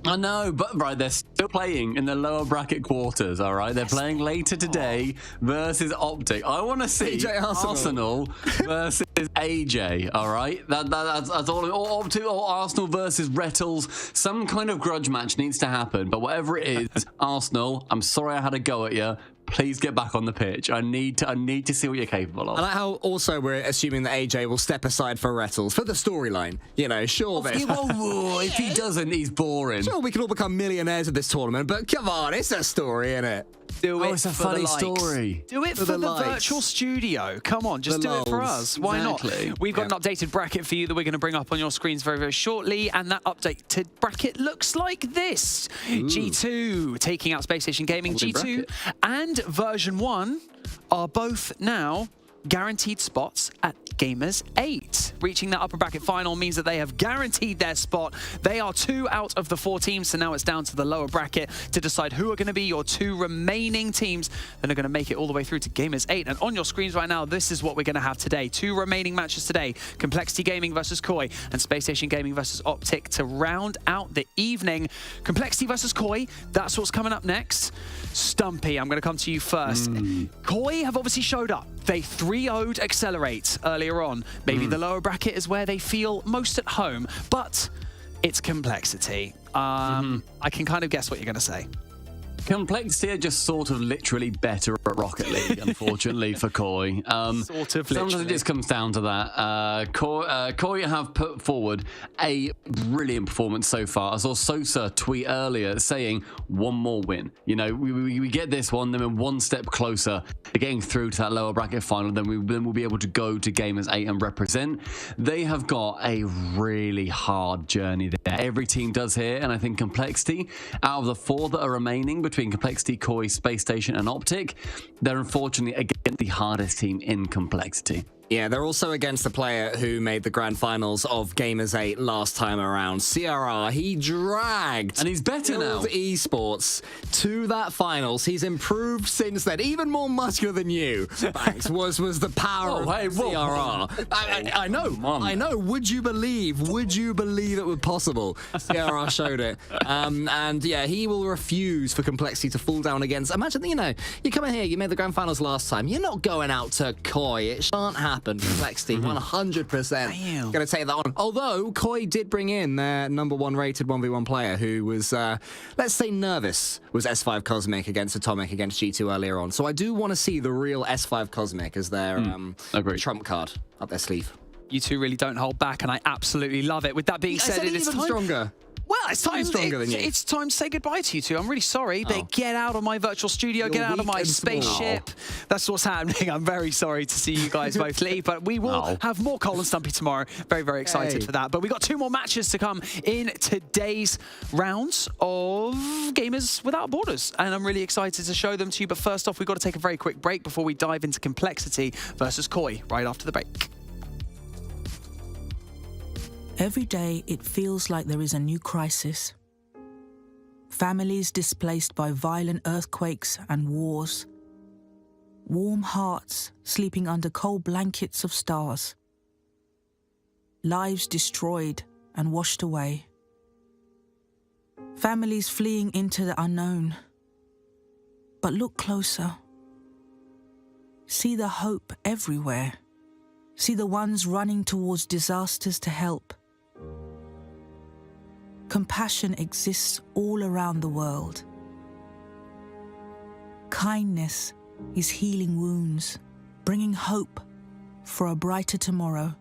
I know, but right, they're still playing in the lower bracket quarters, all right? They're playing later today versus OpTic. I want to see Arsenal versus AJ, all right? That's all. Or OpTic or Arsenal versus Rettles. Some kind of grudge match needs to happen, but whatever it is, Arsenal, I'm sorry I had a go at you. Please get back on the pitch. I need to see what you're capable of. I like how also we're assuming that AJ will step aside for Rettles for the storyline. You know, sure. If he doesn't, he's boring. Sure, we can all become millionaires of this tournament, but come on, it's a story, isn't it? Do it it's a for funny the likes. Story. Do it for the virtual studio. Come on, just do it for us. Why not? We've got an updated bracket for you that we're going to bring up on your screens very, very shortly, and that updated bracket looks like this. G2 taking out Space Station Gaming. G2 and version 1 are both now guaranteed spots at Gamers 8. Reaching that upper bracket final means that they have guaranteed their spot. They are 2 out of the 4 teams, so now it's down to the lower bracket to decide who are going to be your 2 remaining teams that are going to make it all the way through to Gamers 8. And on your screens right now, this is what we're going to have today. 2 remaining matches today. Complexity Gaming versus Koi and Space Station Gaming versus OpTic to round out the evening. Complexity versus Koi, that's what's coming up next. Stumpy, I'm going to come to you first. Koi have obviously showed up. They 3-0'd Accelerate earlier on. Maybe the lower bracket is where they feel most at home, but it's Complexity. I can kind of guess what you're going to say. Complexity are just sort of literally better at Rocket League, unfortunately, for Koi. Sort of Sometimes literally. it just comes down to that. Koi have put forward a brilliant performance so far. I saw Sosa tweet earlier saying, one more win. You know, we get this one, then we're one step closer to getting through to that lower bracket final, then we'll be able to go to Gamers 8 and represent. They have got a really hard journey there. Every team does here, and I think Complexity, out of the 4 that are remaining between Complexity, Koi, Space Station, and OpTic, they're unfortunately against the hardest team in Complexity. Yeah, they're also against the player who made the grand finals of Gamers 8 last time around. CRR, he dragged and he's better now. Esports to that finals. He's improved since then, even more muscular than you. Banks was the power of CRR. I know. Would you believe it was possible? CRR showed it. And yeah, he will refuse for Complexity to fall down against. Imagine, you know, you come in here, you made the grand finals last time. You're not going out to Koi. It shan't happen. Complexity, 100% going to take that on. Although Koi did bring in their #1 rated 1v1 player who was, let's say, nervous, was S5 Cosmic against Atomic against G2 earlier on. So I do want to see the real S5 Cosmic as their trump card up their sleeve. You two really don't hold back, and I absolutely love it. With that being said, it is even time. stronger. Well, it's time. Stronger than you. It's time to say goodbye to you two. I'm really sorry, but get out of my virtual studio, get out of my spaceship. That's what's happening. I'm very sorry to see you guys both leave, but we will have more Cole and Stumpy tomorrow. Very, very excited for that. But we've got 2 more matches to come in today's rounds of Gamers Without Borders, and I'm really excited to show them to you. But first off, we've got to take a very quick break before we dive into Complexity versus Koi right after the break. Every day, it feels like there is a new crisis. Families displaced by violent earthquakes and wars. Warm hearts sleeping under cold blankets of stars. Lives destroyed and washed away. Families fleeing into the unknown. But look closer. See the hope everywhere. See the ones running towards disasters to help. Compassion exists all around the world. Kindness is healing wounds, bringing hope for a brighter tomorrow.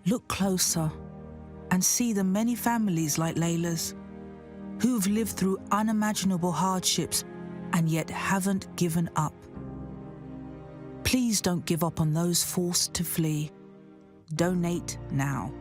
Look closer and see the many families like Layla's who've lived through unimaginable hardships and yet haven't given up. Please don't give up on those forced to flee. Donate now.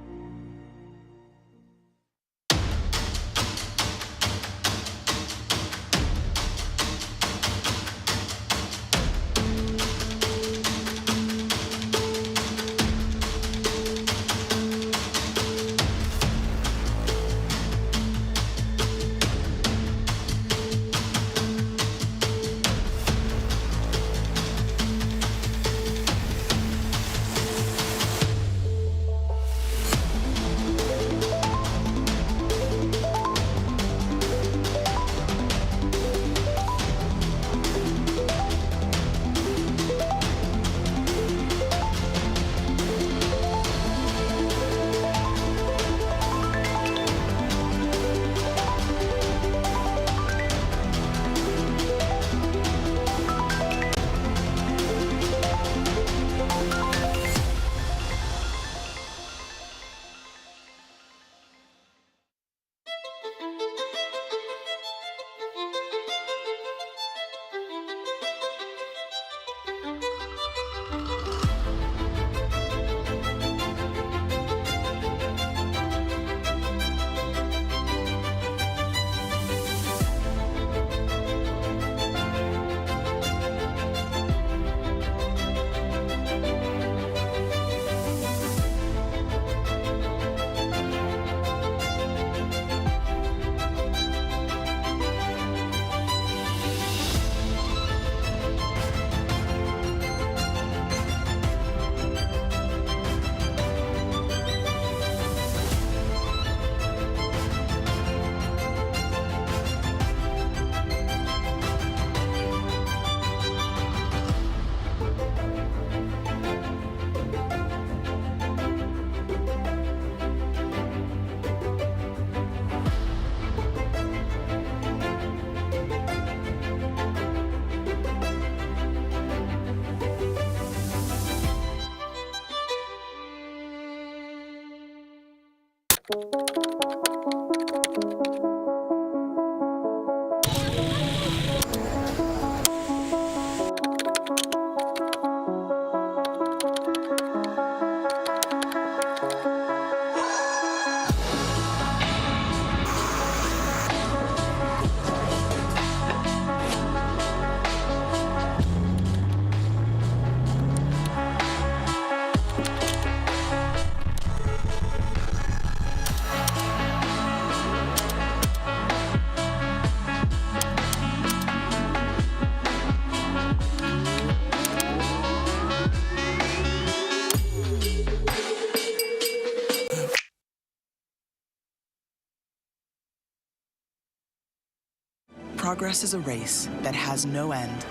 Progress is a race that has no end.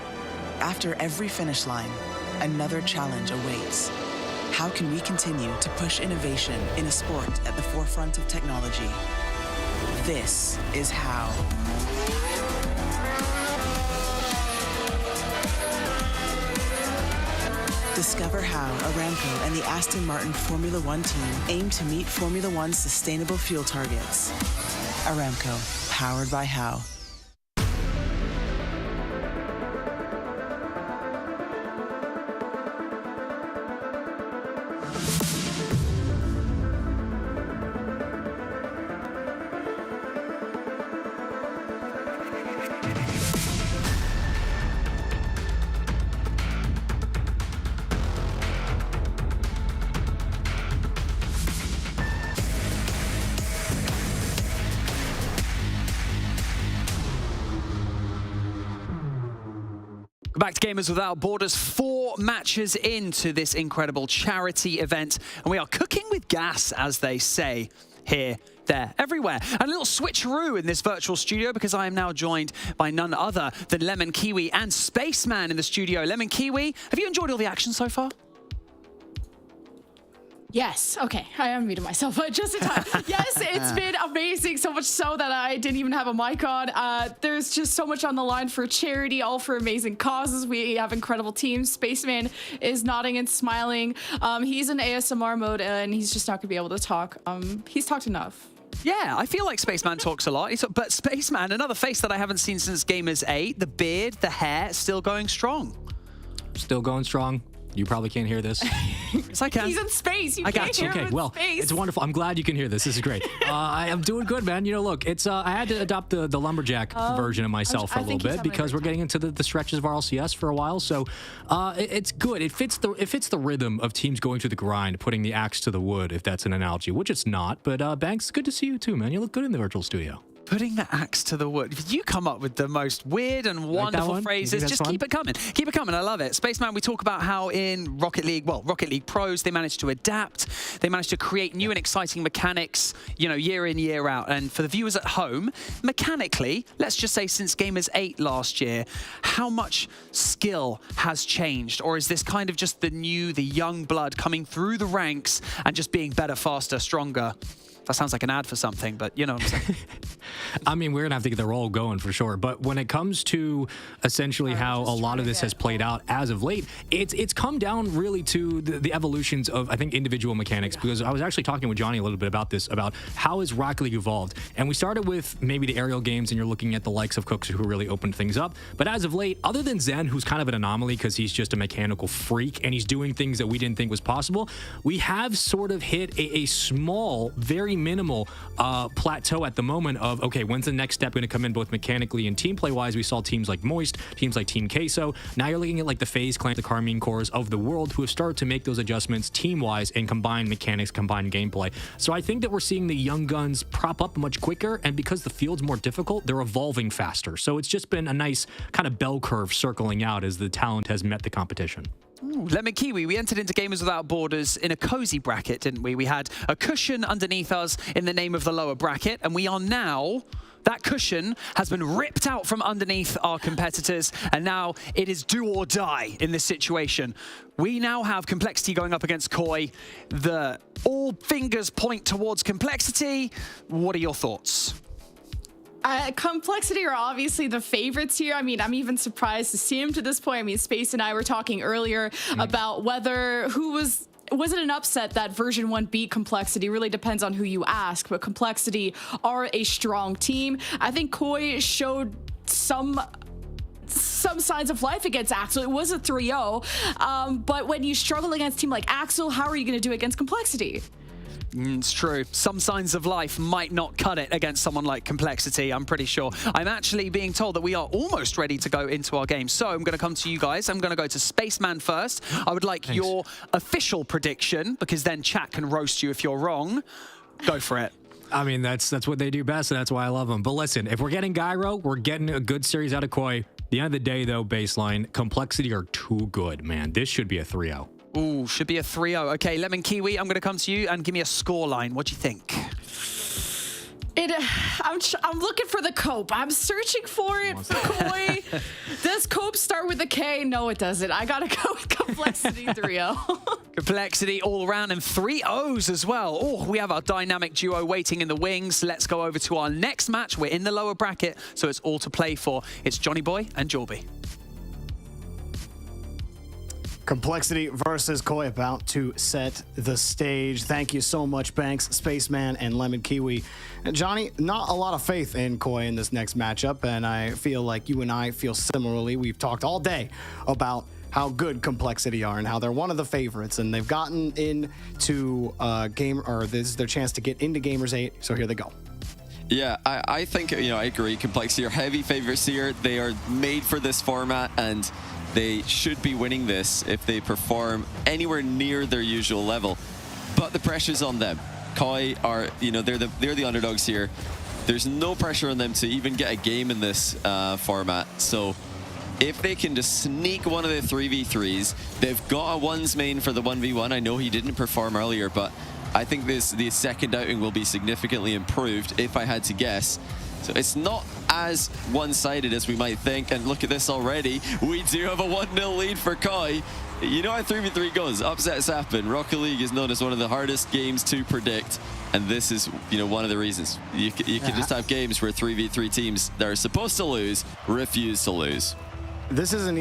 After every finish line, another challenge awaits. How can we continue to push innovation in a sport at the forefront of technology? This is how. Discover how Aramco and the Aston Martin Formula One team aim to meet Formula One's sustainable fuel targets. Aramco, powered by How. Back to Gamers Without Borders, 4 matches into this incredible charity event, and we are cooking with gas, as they say, here, there, everywhere. And a little switcheroo in this virtual studio, because I am now joined by none other than Lemon Kiwi and Spaceman in the studio. Lemon Kiwi, have you enjoyed all the action so far? Yes. Okay. I unmuted myself, but just in time. Yes, it's been amazing. So much so that I didn't even have a mic on. There's just so much on the line for charity, all for amazing causes. We have incredible teams. Spaceman is nodding and smiling. He's in ASMR mode, and he's just not going to be able to talk. He's talked enough. Yeah, I feel like Spaceman talks a lot. But Spaceman, another face that I haven't seen since Gamers 8. The beard, the hair, still going strong. Still going strong. You probably can't hear this. Yes, I can. He's in space. You I can't got you. hear him Okay, in well, space. it's wonderful. I'm glad you can hear this. This is great. I am doing good, man. You know, look, it's I had to adopt the lumberjack version of myself for a little bit because we're getting into the stretches of our LCS for a while. So it's good. It fits the rhythm of teams going through the grind, putting the axe to the wood, if that's an analogy, which it's not. But Banks, good to see you too, man. You look good in the virtual studio. Putting the axe to the wood. You come up with the most weird and wonderful phrases. Just keep it coming. Keep it coming. I love it. Spaceman, we talk about how in Rocket League Pros, they managed to adapt. They managed to create new and exciting mechanics, you know, year in, year out. And for the viewers at home, mechanically, let's just say since Gamers 8 last year, how much skill has changed? Or is this kind of just the young blood coming through the ranks and just being better, faster, stronger? That sounds like an ad for something, but you know what I'm saying. I mean, we're going to have to get the roll going for sure. But when it comes to essentially how a lot of this has played out as of late, it's come down really to the evolutions of, I think, individual mechanics. Because I was actually talking with Johnny a little bit about this, about how has Rocket League evolved. And we started with maybe the aerial games, and you're looking at the likes of Cooks, who really opened things up. But as of late, other than Zen, who's kind of an anomaly because he's just a mechanical freak, and he's doing things that we didn't think was possible, we have sort of hit a small, very minimal plateau at the moment of, okay, when's the next step going to come in both mechanically and team play wise? We saw teams like Moist, teams like Team Queso. Now you're looking at like the FaZe Clan, the Carmine Cores of the world, who have started to make those adjustments team wise and combine mechanics, combine gameplay. So I think that we're seeing the young guns prop up much quicker, and because the field's more difficult, they're evolving faster. So it's just been a nice kind of bell curve circling out as the talent has met the competition. Ooh, Lemon Kiwi, we entered into Gamers Without Borders in a cozy bracket, didn't we? We had a cushion underneath us in the name of the lower bracket, and we are now... That cushion has been ripped out from underneath our competitors, and now it is do or die in this situation. We now have Complexity going up against Koi. All fingers point towards Complexity. What are your thoughts? Complexity are obviously the favorites here. I mean, I'm even surprised to see him to this point. I mean, Space and I were talking earlier about who was was it an upset that version 1 beat Complexity? Really depends on who you ask, but Complexity are a strong team. I think Koi showed some signs of life against Axel. It was a 3-0, but when you struggle against a team like Axel, how are you going to do it against Complexity? It's true. Some signs of life might not cut it against someone like Complexity, I'm pretty sure. I'm actually being told that we are almost ready to go into our game. So I'm going to come to you guys. I'm going to go to Spaceman first. I would like your official prediction, because then chat can roast you if you're wrong. Go for it. I mean, that's what they do best, and that's why I love them. But listen, if we're getting Gyro, we're getting a good series out of Koi. At the end of the day, though, baseline, Complexity are too good, man. This should be a 3-0. Ooh, should be a 3-0. Okay, Lemon Kiwi, I'm going to come to you and give me a score line. What do you think? I'm looking for the cope. I'm searching for it for Koi. Does cope start with a K? No, it doesn't. I got to go with Complexity 3-0. Complexity all around, and 3 O's as well. Oh, we have our dynamic duo waiting in the wings. Let's go over to our next match. We're in the lower bracket, so it's all to play for. It's Johnny Boy and Jorby. Complexity versus Koi about to set the stage. Thank you so much, Banks, Spaceman, and Lemon Kiwi. And Johnny, not a lot of faith in Koi in this next matchup, and I feel like you and I feel similarly. We've talked all day about how good Complexity are and how they're one of the favorites, and they've gotten into game, or this is their chance to get into Gamers 8, so here they go. Yeah, I think, I agree. Complexity are heavy favorites here. They are made for this format, and they should be winning this if they perform anywhere near their usual level. But the pressure's on them. Koi are, they're the underdogs here. There's no pressure on them to even get a game in this format. So if they can just sneak one of the 3v3s, they've got a ones main for the 1v1. I know he didn't perform earlier, but I think the second outing will be significantly improved if I had to guess. So it's not as one-sided as we might think. And look at this already. We do have a 1-0 lead for Koi. You know how 3v3 goes. Upsets happen. Rocket League is known as one of the hardest games to predict. And this is, one of the reasons. You can just have games where 3v3 teams that are supposed to lose refuse to lose. This wouldn't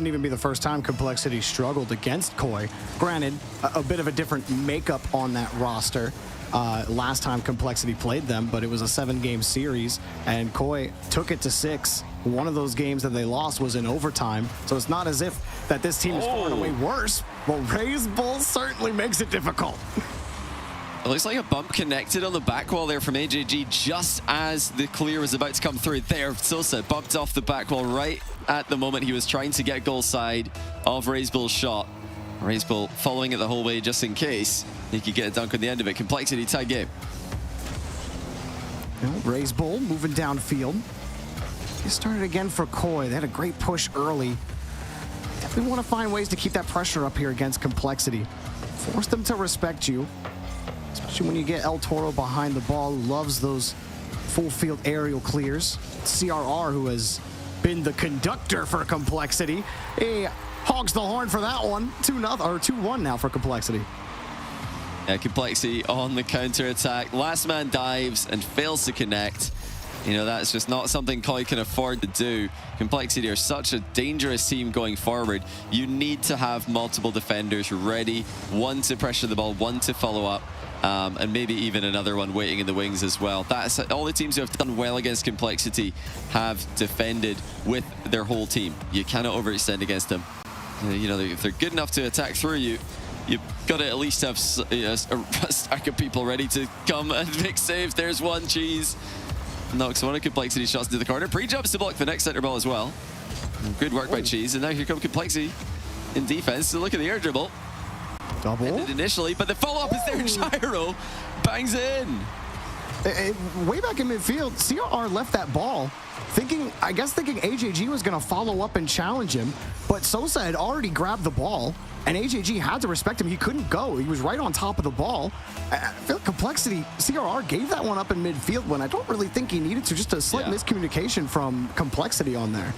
even be the first time Complexity struggled against Koi. Granted, a bit of a different makeup on that roster. Last time Complexity played them, but it was a 7-game series, and Koi took it to 6. One of those games that they lost was in overtime, so it's not as if that this team is far and away worse. Well, Ray's Bull certainly makes it difficult. It looks like a bump connected on the back wall there from AJG just as the clear was about to come through. There, Sosa bumped off the back wall right at the moment he was trying to get goal side of Ray's Bull's shot. Ray's Bull following it the whole way just in case he could get a dunk on the end of it. Complexity tie game. Ray's Bull moving downfield. They started again for Koi. They had a great push early. Definitely want to find ways to keep that pressure up here against Complexity. Force them to respect you, especially when you get El Toro behind the ball, who loves those full field aerial clears. CRR, who has been the conductor for Complexity. He hogs the horn for that one. 2-0 or 2-1 now for Complexity. Yeah, Complexity on the counter attack. Last man dives and fails to connect. That's just not something Koi can afford to do. Complexity are such a dangerous team going forward. You need to have multiple defenders ready. One to pressure the ball, one to follow up, and maybe even another one waiting in the wings as well. That's all the teams who have done well against Complexity have defended with their whole team. You cannot overextend against them. If they're good enough to attack through you, you've got to at least have a stack of people ready to come and make saves. There's one, Cheese. Knocks one of Complexity shots into the corner. Pre-jumps to block the next center ball as well. Good work by Cheese. And now here comes Complexity in defense. So look at the air dribble. Double. Ended initially, but the follow-up is there. Gyro bangs in. Way back in midfield, CRR left that ball thinking AJG was going to follow up and challenge him, but Sosa had already grabbed the ball, and AJG had to respect him. He couldn't go. He was right on top of the ball. I feel like Complexity, CRR gave that one up in midfield when I don't really think he needed to. Just a slight miscommunication from Complexity on there.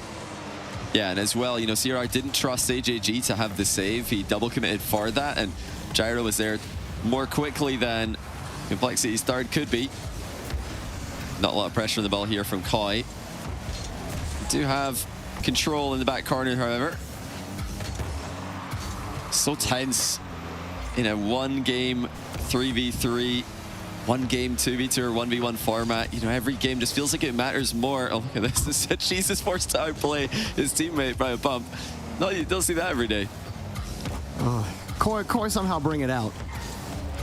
Yeah, and as well, CRR didn't trust AJG to have the save. He double committed for that, and Gyro was there more quickly than Complexity's third could be. Not a lot of pressure on the ball here from Koi. Do have control in the back corner, however. So tense. in a 1-game 3v3, 1-game 2v2 or 1v1 format. You know, every game just feels like it matters more. Oh, look at this. She's just forced to outplay his teammate by a bump. No, you don't see that every day. Koi somehow bring it out.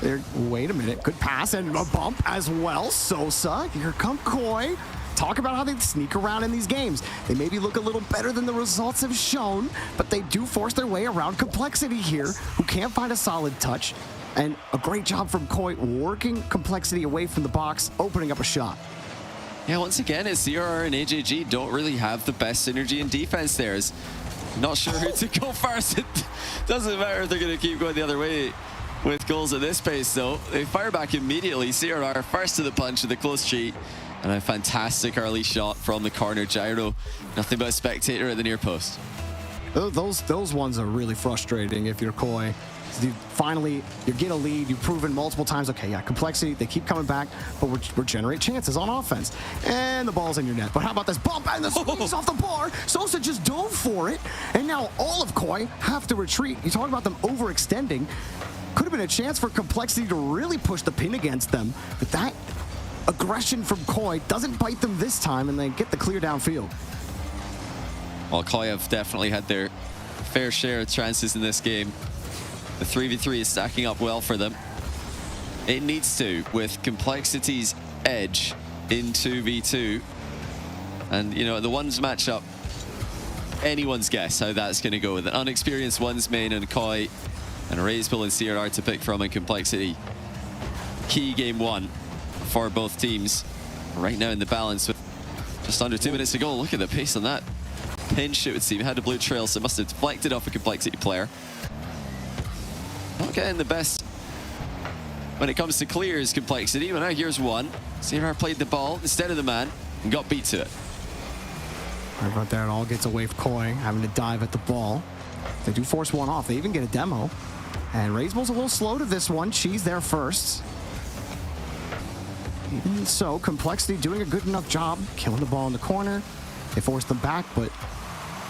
There, wait a minute. Good pass and a bump as well. Sosa, here come Koi. Talk about how they sneak around in these games. They maybe look a little better than the results have shown, but they do force their way around Complexity here, who can't find a solid touch. And a great job from Koi working Complexity away from the box, opening up a shot. Yeah, once again, it's CRR and AJG don't really have the best synergy in defense there. Not sure who to go first. It doesn't matter if they're going to keep going the other way with goals at this pace, though. They fire back immediately. CRR first to the punch with a close cheat. And a fantastic early shot from the corner. Gyro, nothing but a spectator at the near post. Those ones are really frustrating if you're Koi. You get a lead, you've proven multiple times, okay, yeah, Complexity, they keep coming back, but we're generate chances on offense. And the ball's in your net. But how about this bump and the squeeze off the bar? Sosa just dove for it, and now all of Koi have to retreat. You talk about them overextending. Could have been a chance for Complexity to really push the pin against them, but that aggression from Koi doesn't bite them this time, and they get the clear downfield. Well, Koi have definitely had their fair share of chances in this game. The 3v3 is stacking up well for them. It needs to, with Complexity's edge in 2v2. And, you know, the ones matchup, anyone's guess how that's going to go with an unexperienced ones main and Koi and Razebull and CRR to pick from, and Complexity. Key game one for both teams. Right now in the balance with just under 2 minutes to go. Look at the pace on that pinch, it would seem. Had a blue trail, so it must have deflected off a Complexity player. Not getting the best when it comes to clears, Complexity. But now here's one. CRR played the ball instead of the man and got beat to it. Right about there, it all gets away from Koi, having to dive at the ball. They do force one off. They even get a demo. And Razebull's a little slow to this one. She's there first. Even so, Complexity doing a good enough job killing the ball in the corner. They forced them back, but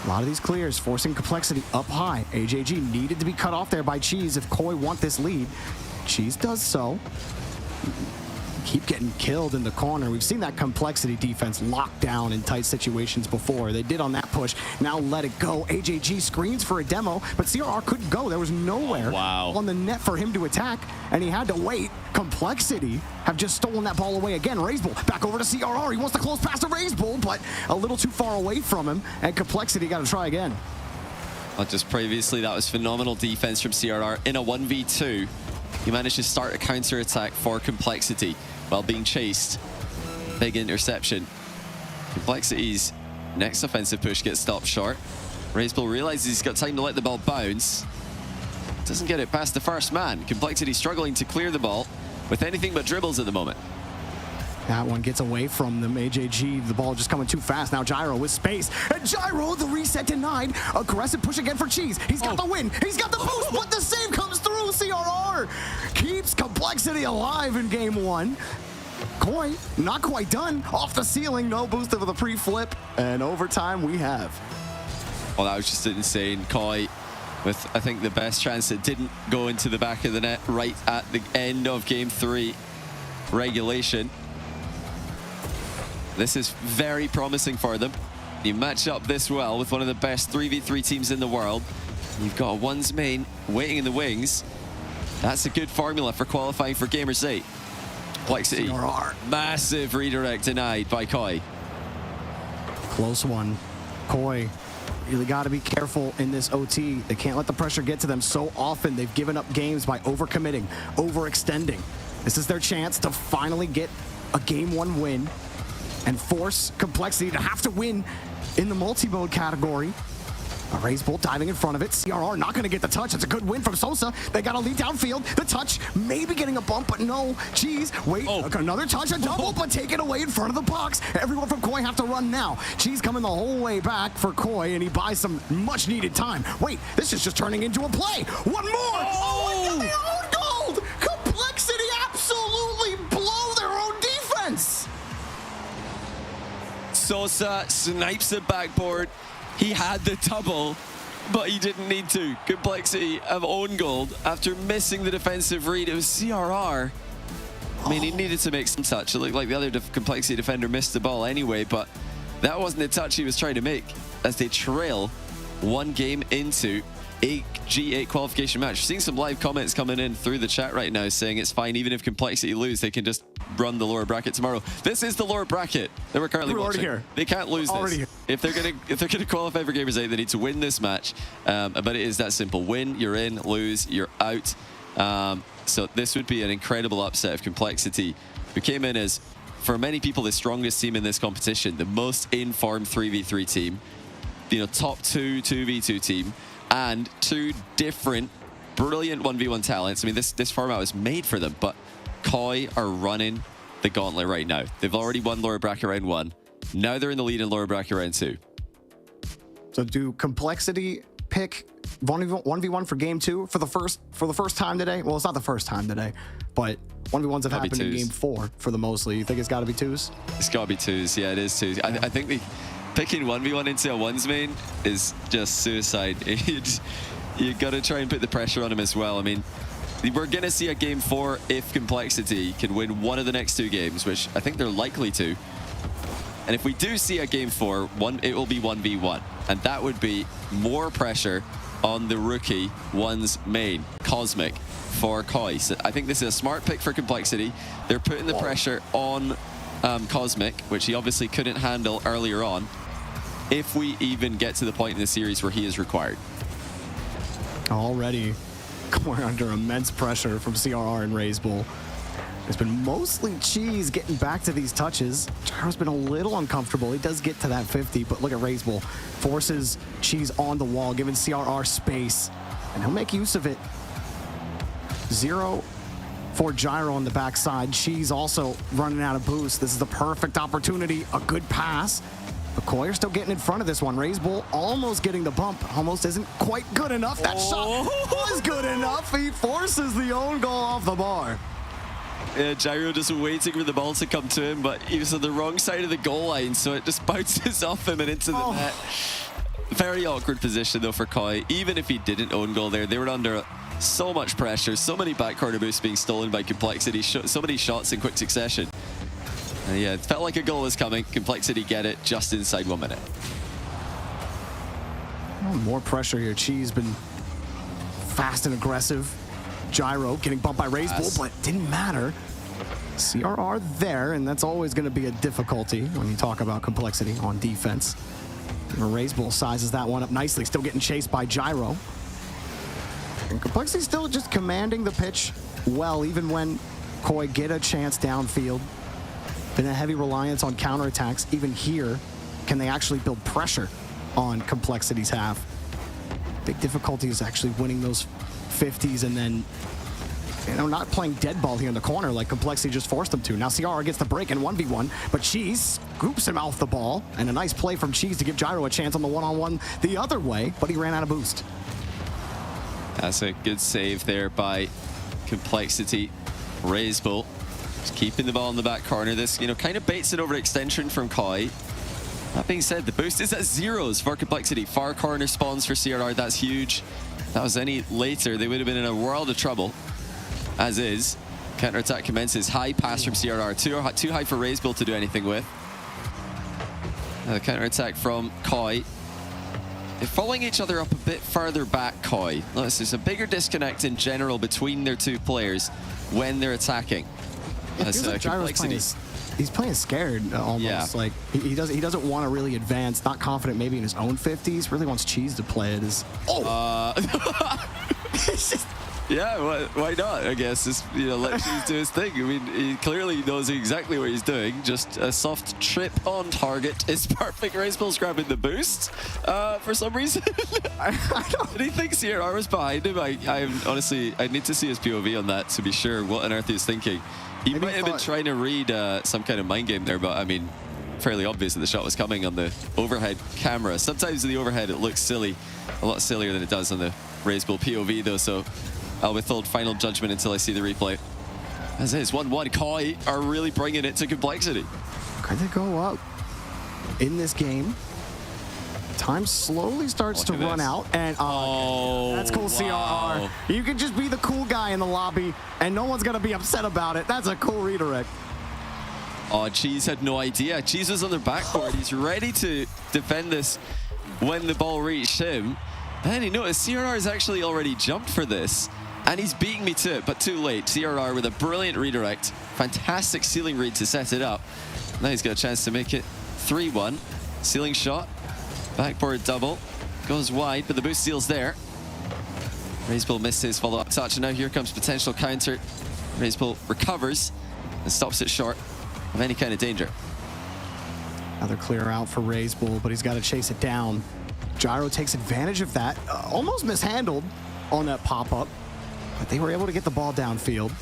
a lot of these clears forcing Complexity up high. AJG needed to be cut off there by Cheese if Koi want this lead. Cheese does so. Keep getting killed in the corner. We've seen that Complexity defense locked down in tight situations before. They did on that push. Now let it go. AJG screens for a demo, but CRR couldn't go. There was nowhere on the net for him to attack, and he had to wait. Complexity have just stolen that ball away again. Razebull back over to CRR. He wants to close past to Razebull, but a little too far away from him, and Complexity got to try again. Not just previously, that was phenomenal defense from CRR in a 1v2. He managed to start a counter-attack for Complexity while being chased. Big interception. Complexity's next offensive push gets stopped short. Razebull realizes he's got time to let the ball bounce. Doesn't get it past the first man. Complexity struggling to clear the ball with anything but dribbles at the moment. That one gets away from them. AJG, the ball just coming too fast. Now Gyro with space. And Gyro, the reset denied. Aggressive push again for Cheese. He's got the win. He's got the boost, but the save comes through. CRR keeps Complexity alive in game one. Koi, not quite done. Off the ceiling, no boost over the pre-flip. And overtime we have. Oh, that was just insane. Koi with, I think, the best chance that didn't go into the back of the net right at the end of game 3 regulation. This is very promising for them. You match up this well with one of the best 3v3 teams in the world. You've got a ones main waiting in the wings. That's a good formula for qualifying for Gamers 8. Complexity, massive redirect denied by Koi. Close one. Koi really got to be careful in this OT. They can't let the pressure get to them so often. They've given up games by overcommitting, overextending. This is their chance to finally get a game 1 win and force Complexity to have to win in the multi-mode category. Razebull diving in front of it. CRR not going to get the touch. It's a good win from Sosa. They got a lead downfield. The touch, maybe getting a bump, but no. Cheese, wait, another touch, a double, but taken away in front of the box. Everyone from Koi have to run now. Cheese coming the whole way back for Koi, and he buys some much-needed time. Wait, this is just turning into a play. One more! Oh, and their own gold! Complexity absolutely blow their own defense! Sosa snipes the backboard. He had the double, but he didn't need to. Complexity have own gold after missing the defensive read. It was CRR. I mean, he needed to make some touch. It looked like the other Complexity defender missed the ball anyway, but that wasn't the touch he was trying to make as they trail one game into a G8 qualification match. We're seeing some live comments coming in through the chat right now saying it's fine, even if Complexity lose, they can just run the lower bracket tomorrow. This is the lower bracket that we're currently watching. Here. They can't lose this. Here. If they're gonna qualify for Gamers 8, they need to win this match. But it is that simple. Win, you're in. Lose, you're out. So this would be an incredible upset of Complexity, who came in as, for many people, the strongest team in this competition, the most informed 3v3 team, you know, top 2v2 team, and two different brilliant 1v1 talents. I mean, this format was made for them, but Koi are running the gauntlet right now. They've already won lower bracket round 1. Now they're in the lead in lower bracket round 2. So do Complexity pick 1v1 for game 2 for the first time today? Well, it's not the first time today, but 1v1s have happened in game 4 for the mostly. You think it's got to be 2s? It's got to be 2s. Yeah, it is 2s. Yeah. I think picking 1v1 into a 1s main is just suicide. You got to try and put the pressure on him as well. I mean, we're going to see a game 4 if Complexity can win one of the next 2 games, which I think they're likely to. And if we do see a game 4, it will be 1v1. And that would be more pressure on the rookie 1's main, Cosmic, for Koi. So I think this is a smart pick for Complexity. They're putting the pressure on Cosmic, which he obviously couldn't handle earlier on, if we even get to the point in the series where he is required. Already going under immense pressure from CRR and Razebull. It's been mostly Cheese getting back to these touches. Gyro's been a little uncomfortable. He does get to that 50, but look at Razebull. Forces Cheese on the wall, giving CRR space, and he'll make use of it. 0 for Gyro on the backside. Cheese also running out of boost. This is the perfect opportunity. A good pass. But Koi are still getting in front of this one. Razebull almost getting the bump. Almost isn't quite good enough. That shot was good enough. He forces the own goal off the bar. Yeah, Gyro just waiting for the ball to come to him, but he was on the wrong side of the goal line, so it just bounces off him and into the net. Very awkward position, though, for Koi. Even if he didn't own goal there, they were under so much pressure, so many back corner boosts being stolen by Complexity, so many shots in quick succession. Yeah, it felt like a goal was coming. Complexity get it just inside 1 minute. Oh, more pressure here. Cheese been fast and aggressive. Gyro getting bumped by Razebull, but didn't matter. CRR there, and that's always going to be a difficulty when you talk about Complexity on defense. Razebull sizes that one up nicely, still getting chased by Gyro. And Complexity still just commanding the pitch well, even when Koi get a chance downfield. Been a heavy reliance on counterattacks. Even here, can they actually build pressure on Complexity's half? Big difficulty is actually winning those 50s and then, you know, not playing dead ball here in the corner like Complexity just forced them to. Now CR gets the break in 1v1, but Cheese scoops him off the ball, and a nice play from Cheese to give Gyro a chance on the one-on-one the other way, but he ran out of boost. That's a good save there by Complexity. Razebull just keeping the ball in the back corner. This, you know, kind of baits it over extension from Koi. That being said, the boost is at 0s for Complexity. Far corner spawns for CRR. That's huge. If that was any later, they would have been in a world of trouble. As is, counterattack commences. High pass from CRR. Too high for Razebull to do anything with. The counterattack from Koi. They're following each other up a bit further back, Koi. Notice there's a bigger disconnect in general between their two players when they're attacking. As Complexity. He's playing scared almost. Yeah. Like he doesn't want to really advance. Not confident maybe in his own 50s. Really wants Cheese to play it. Yeah, why not? I guess just, you know, let Cheese do his thing. I mean, he clearly knows exactly what he's doing. Just a soft trip on target is perfect. Razebull's grabbing the boost for some reason. Did he think CRR was behind him? I honestly, I need to see his POV on that to be sure what on earth he's thinking. He might have been trying to read some kind of mind game there, but I mean, fairly obvious that the shot was coming on the overhead camera. Sometimes in the overhead it looks silly, a lot sillier than it does on the Razebull POV though, so I'll withhold final judgment until I see the replay. As is, 1-1, Koi are really bringing it to Complexity. Can they go up in this game? Time slowly starts to run out, and that's cool, wow. CRR. You can just be the cool guy in the lobby, and no one's gonna be upset about it. That's a cool redirect. Oh, Cheese had no idea. Cheese was on their backboard. He's ready to defend this when the ball reached him. And then he noticed CRR has actually already jumped for this, and he's beating me to it, but too late. CRR with a brilliant redirect. Fantastic ceiling read to set it up. Now he's got a chance to make it 3-1. Ceiling shot. Backboard double. Goes wide, but the boost steal's there. Razebull missed his follow-up touch, and now here comes potential counter. Razebull recovers and stops it short of any kind of danger. Another clear out for Razebull, but he's got to chase it down. Gyro takes advantage of that. Almost mishandled on that pop-up, but they were able to get the ball downfield.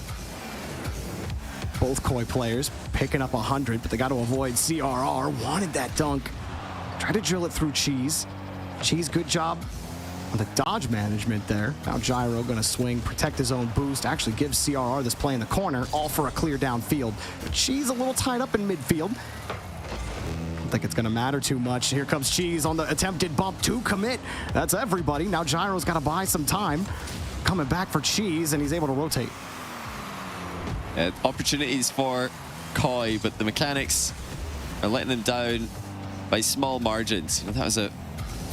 Both Koi players picking up 100, but they got to avoid CRR. Wanted that dunk. Tried to drill it through Cheese. Cheese, good job on the dodge management there. Now Gyro gonna swing, protect his own boost, actually gives CRR this play in the corner, all for a clear downfield. But Cheese a little tied up in midfield. Don't think it's gonna matter too much. Here comes Cheese on the attempted bump to commit. That's everybody. Now Gyro's gotta buy some time. Coming back for Cheese, and he's able to rotate. Opportunities for Koi, but the mechanics are letting them down by small margins. You know, that was a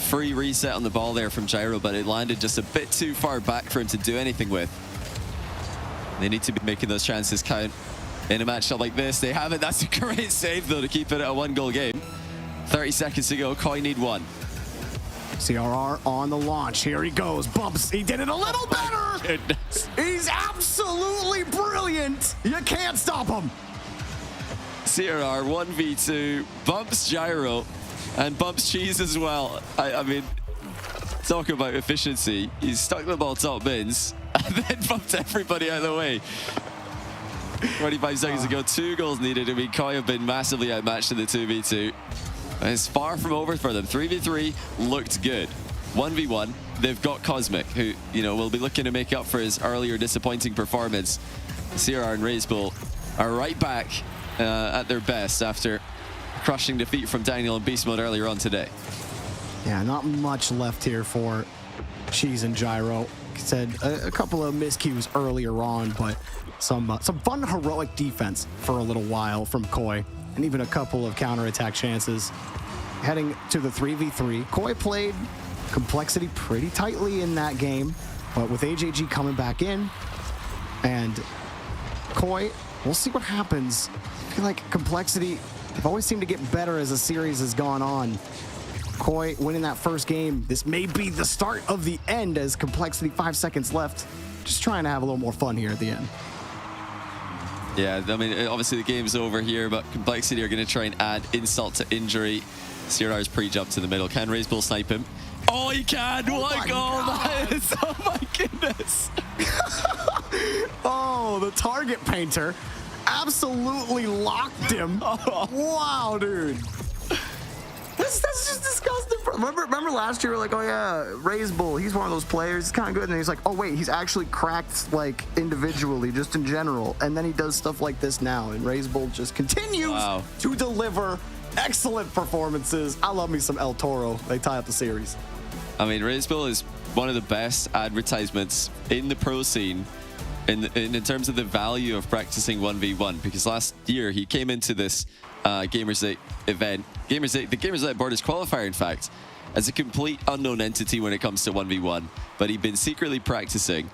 free reset on the ball there from Gyro, but it landed just a bit too far back for him to do anything with. They need to be making those chances count in a matchup like this. They haven't. That's a great save, though, to keep it at a 1-goal game. 30 seconds to go. Koi need one. CRR on the launch. Here he goes. Bumps. He did it a little better. Goodness. He's absolutely brilliant. You can't stop him. CRR 1v2, bumps Gyro, and bumps Cheese as well. I mean, talk about efficiency. He's stuck the ball top bins, and then bumped everybody out of the way. 25 seconds ago, 2 goals needed. I mean, Koi have been massively outmatched in the 2v2. It's far from over for them. 3v3 looked good. 1v1, they've got Cosmic, who, you know, will be looking to make up for his earlier disappointing performance. CRR and Razebull are right back at their best after crushing defeat from Daniel in Beast Mode earlier on today. Yeah, not much left here for Cheese and Gyro. Said a couple of miscues earlier on, but some fun heroic defense for a little while from Koi, and even a couple of counterattack chances. Heading to the 3v3, Koi played Complexity pretty tightly in that game, but with AJG coming back in, and Koi, we'll see what happens. I feel like Complexity, they've always seemed to get better as the series has gone on. Koi winning that first game, this may be the start of the end as Complexity 5 seconds left. Just trying to have a little more fun here at the end. Yeah, I mean, obviously the game's over here, but Complexity are going to try and add insult to injury. CRR's pre-jump to the middle. Can Razebull snipe him? Oh, he can! Oh what goal that is! Oh my goodness! Oh, the target painter absolutely locked him. Wow, dude. That's just disgusting. Remember last year, we were like, oh yeah, Razebull, he's one of those players, he's kind of good. And then he's like, oh wait, he's actually cracked, like, individually, just in general. And then he does stuff like this now, and Razebull just continues to deliver excellent performances. I love me some El Toro. They tie up the series. I mean, Razebull is one of the best advertisements in the pro scene in terms of the value of practicing 1v1, because last year he came into this Gamerswithout event, the Gamerswithout Borders qualifier, in fact, as a complete unknown entity when it comes to 1v1, but he'd been secretly practicing,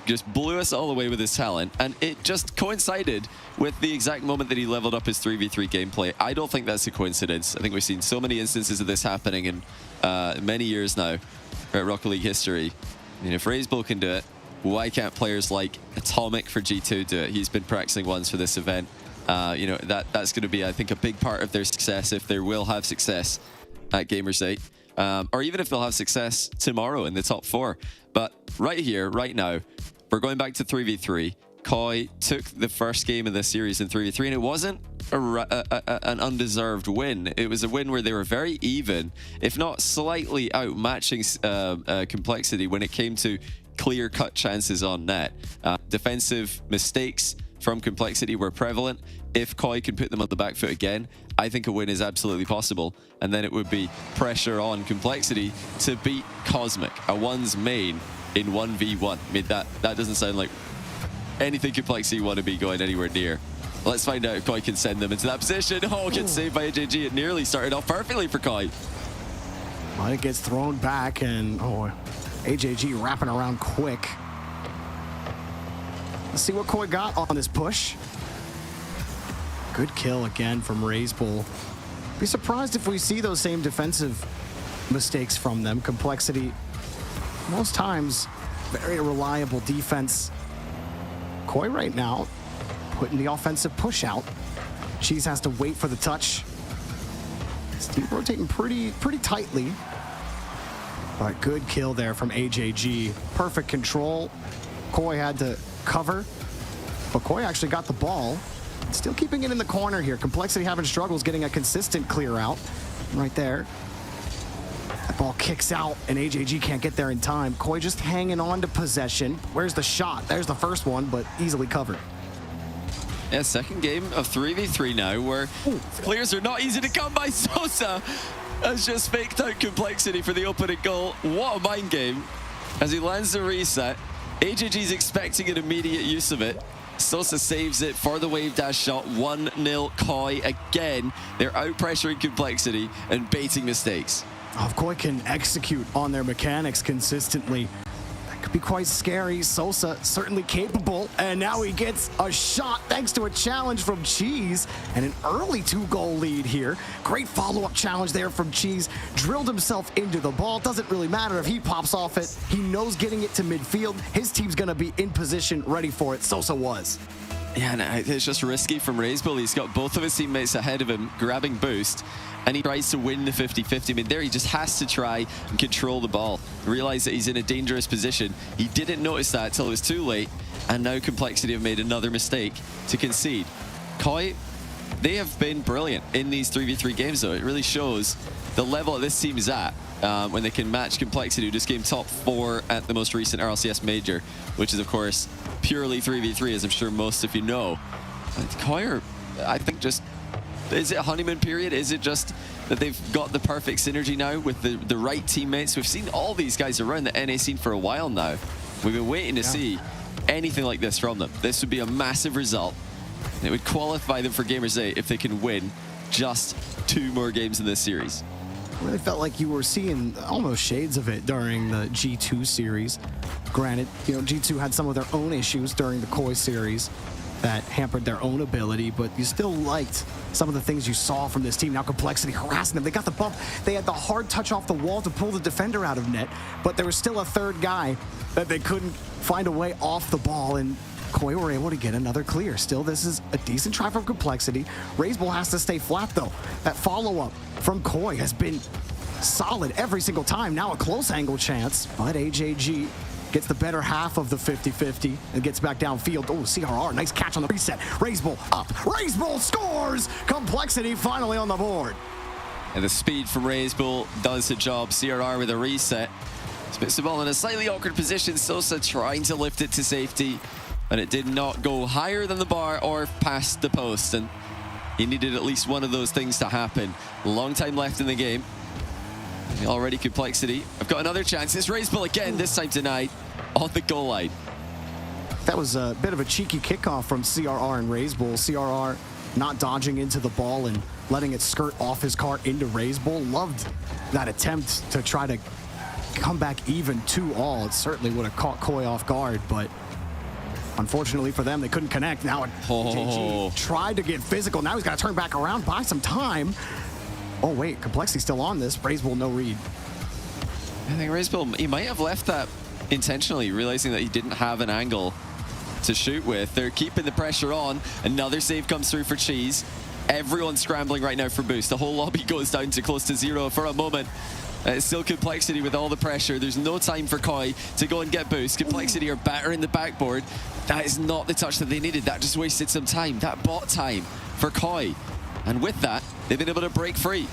just blew us all away with his talent, and it just coincided with the exact moment that he leveled up his 3v3 gameplay. I don't think that's a coincidence. I think we've seen so many instances of this happening in many years now at Rocket League history. I mean, if Razebull can do it, why can't players like OpTic for G2 do it? He's been practicing once for this event. You know, that's going to be, I think, a big part of their success, if they will have success at Gamerswithout, or even if they'll have success tomorrow in the top 4. But right here, right now, we're going back to 3v3. Koi took the first game of this series in 3v3, and it wasn't an undeserved win. It was a win where they were very even, if not slightly outmatching Complexity when it came to clear-cut chances on net. Defensive mistakes from Complexity were prevalent, if Koi can put them on the back foot again, I think a win is absolutely possible. And then it would be pressure on Complexity to beat Cosmic, a one's main in 1v1. I mean, that doesn't sound like anything Complexity want to be going anywhere near. Let's find out if Koi can send them into that position. Oh, gets saved by AJG. It nearly started off perfectly for Koi. Well, it gets thrown back, and AJG wrapping around quick. Let's see what Koi got on this push. Good kill again from Razebull. Be surprised if we see those same defensive mistakes from them. Complexity, most times, very reliable defense. Koi right now putting the offensive push out. Cheese has to wait for the touch. His team rotating pretty tightly. But good kill there from AJG. Perfect control. Koi had to cover, but Koi actually got the ball. Still keeping it in the corner here. Complexity having struggles getting a consistent clear out. Right there. That ball kicks out, and AJG can't get there in time. Koi just hanging on to possession. Where's the shot? There's the first one, but easily covered. Yeah, second game of 3v3 now, where clears are not easy to come by. Sosa has just faked out Complexity for the opening goal. What a mind game as he lands the reset. AJG's expecting an immediate use of it. Sosa saves it for the wave dash shot. 1-0 Koi again. They're out pressuring Complexity and baiting mistakes. If Koi can execute on their mechanics consistently, that could be quite scary. Sosa certainly capable, and now he gets a shot thanks to a challenge from Cheese and an early 2-goal lead here. Great follow-up challenge there from Cheese. Drilled himself into the ball. Doesn't really matter if he pops off it. He knows getting it to midfield. His team's gonna be in position, ready for it. Sosa was. Yeah, no, it's just risky from Razebull. He's got both of his teammates ahead of him, grabbing boost, and he tries to win the 50-50. I mean, there he just has to try and control the ball. Realize that he's in a dangerous position. He didn't notice that till it was too late, and now Complexity have made another mistake to concede. Koi, they have been brilliant in these 3v3 games, though. It really shows the level that this team is at when they can match Complexity, who just came top 4 at the most recent RLCS Major, which is, of course, purely 3v3, as I'm sure most of you know. Koi are, I think, just... Is it a honeymoon period? Is it just that they've got the perfect synergy now with the right teammates? We've seen all these guys around the NA scene for a while now. We've been waiting to see anything like this from them. This would be a massive result. It would qualify them for Gamers 8 if they can win just 2 more games in this series. I really felt like you were seeing almost shades of it during the G2 series. Granted, you know, G2 had some of their own issues during the Koi series that hampered their own ability, but you still liked some of the things you saw from this team. Now Complexity harassing them. They got the bump. They had the hard touch off the wall to pull the defender out of net, but there was still a third guy that they couldn't find a way off the ball, and Koi were able to get another clear. Still, this is a decent try from Complexity. Razebull has to stay flat, though. That follow-up from Koi has been solid every single time. Now a close angle chance, but AJG gets the better half of the 50-50 and gets back downfield. Oh, CRR, nice catch on the reset. Razebull up. Razebull scores! Complexity finally on the board. And the speed from Razebull does the job. CRR with a reset. Spits the ball in a slightly awkward position. Sosa trying to lift it to safety, but it did not go higher than the bar or past the post. And he needed at least one of those things to happen. Long time left in the game. Already Complexity. I've got another chance. It's Razebull again, this time denied on the goal line. That was a bit of a cheeky kickoff from CRR and Razebull. CRR not dodging into the ball and letting it skirt off his car into Razebull. Loved that attempt to try to come back even 2-all. It certainly would have caught Koi off guard, but unfortunately for them, they couldn't connect. Now JG tried to get physical. Now he's got to turn back around, buy some time. Oh wait, Complexity still on this. Razebull no read. I think Razebull, he might have left that intentionally, realizing that he didn't have an angle to shoot with. They're keeping the pressure on. Another save comes through for Cheese. Everyone's scrambling right now for boost. The whole lobby goes down to close to 0 for a moment. It's still Complexity with all the pressure. There's no time for Koi to go and get boost. Complexity are battering the backboard. That is not the touch that they needed. That just wasted some time. That bought time for Koi. And with that, they've been able to break free.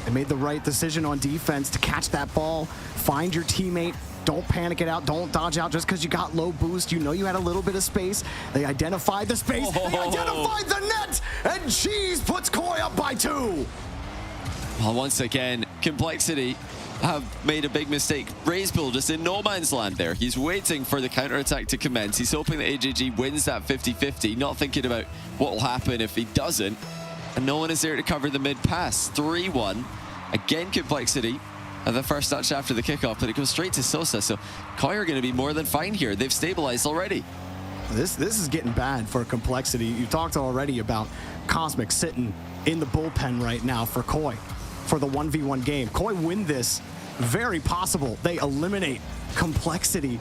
They made the right decision on defense to catch that ball, find your teammate, Don't panic it out. Don't dodge out just because you got low boost. You know you had a little bit of space. They identified the space. They identified the net. And Cheese puts Koi up by 2. Well, once again, Complexity have made a big mistake. Razebull just in no man's land there. He's waiting for the counterattack to commence. He's hoping that AJG wins that 50-50, not thinking about what will happen if he doesn't. And no one is there to cover the mid pass. 3-1. Again, Complexity. The first touch after the kickoff, but it goes straight to Sosa. So Koi are going to be more than fine here. They've stabilized already. This is getting bad for Complexity. You talked already about Cosmic sitting in the bullpen right now for Koi for the 1v1 game. Koi win this. Very possible they eliminate Complexity,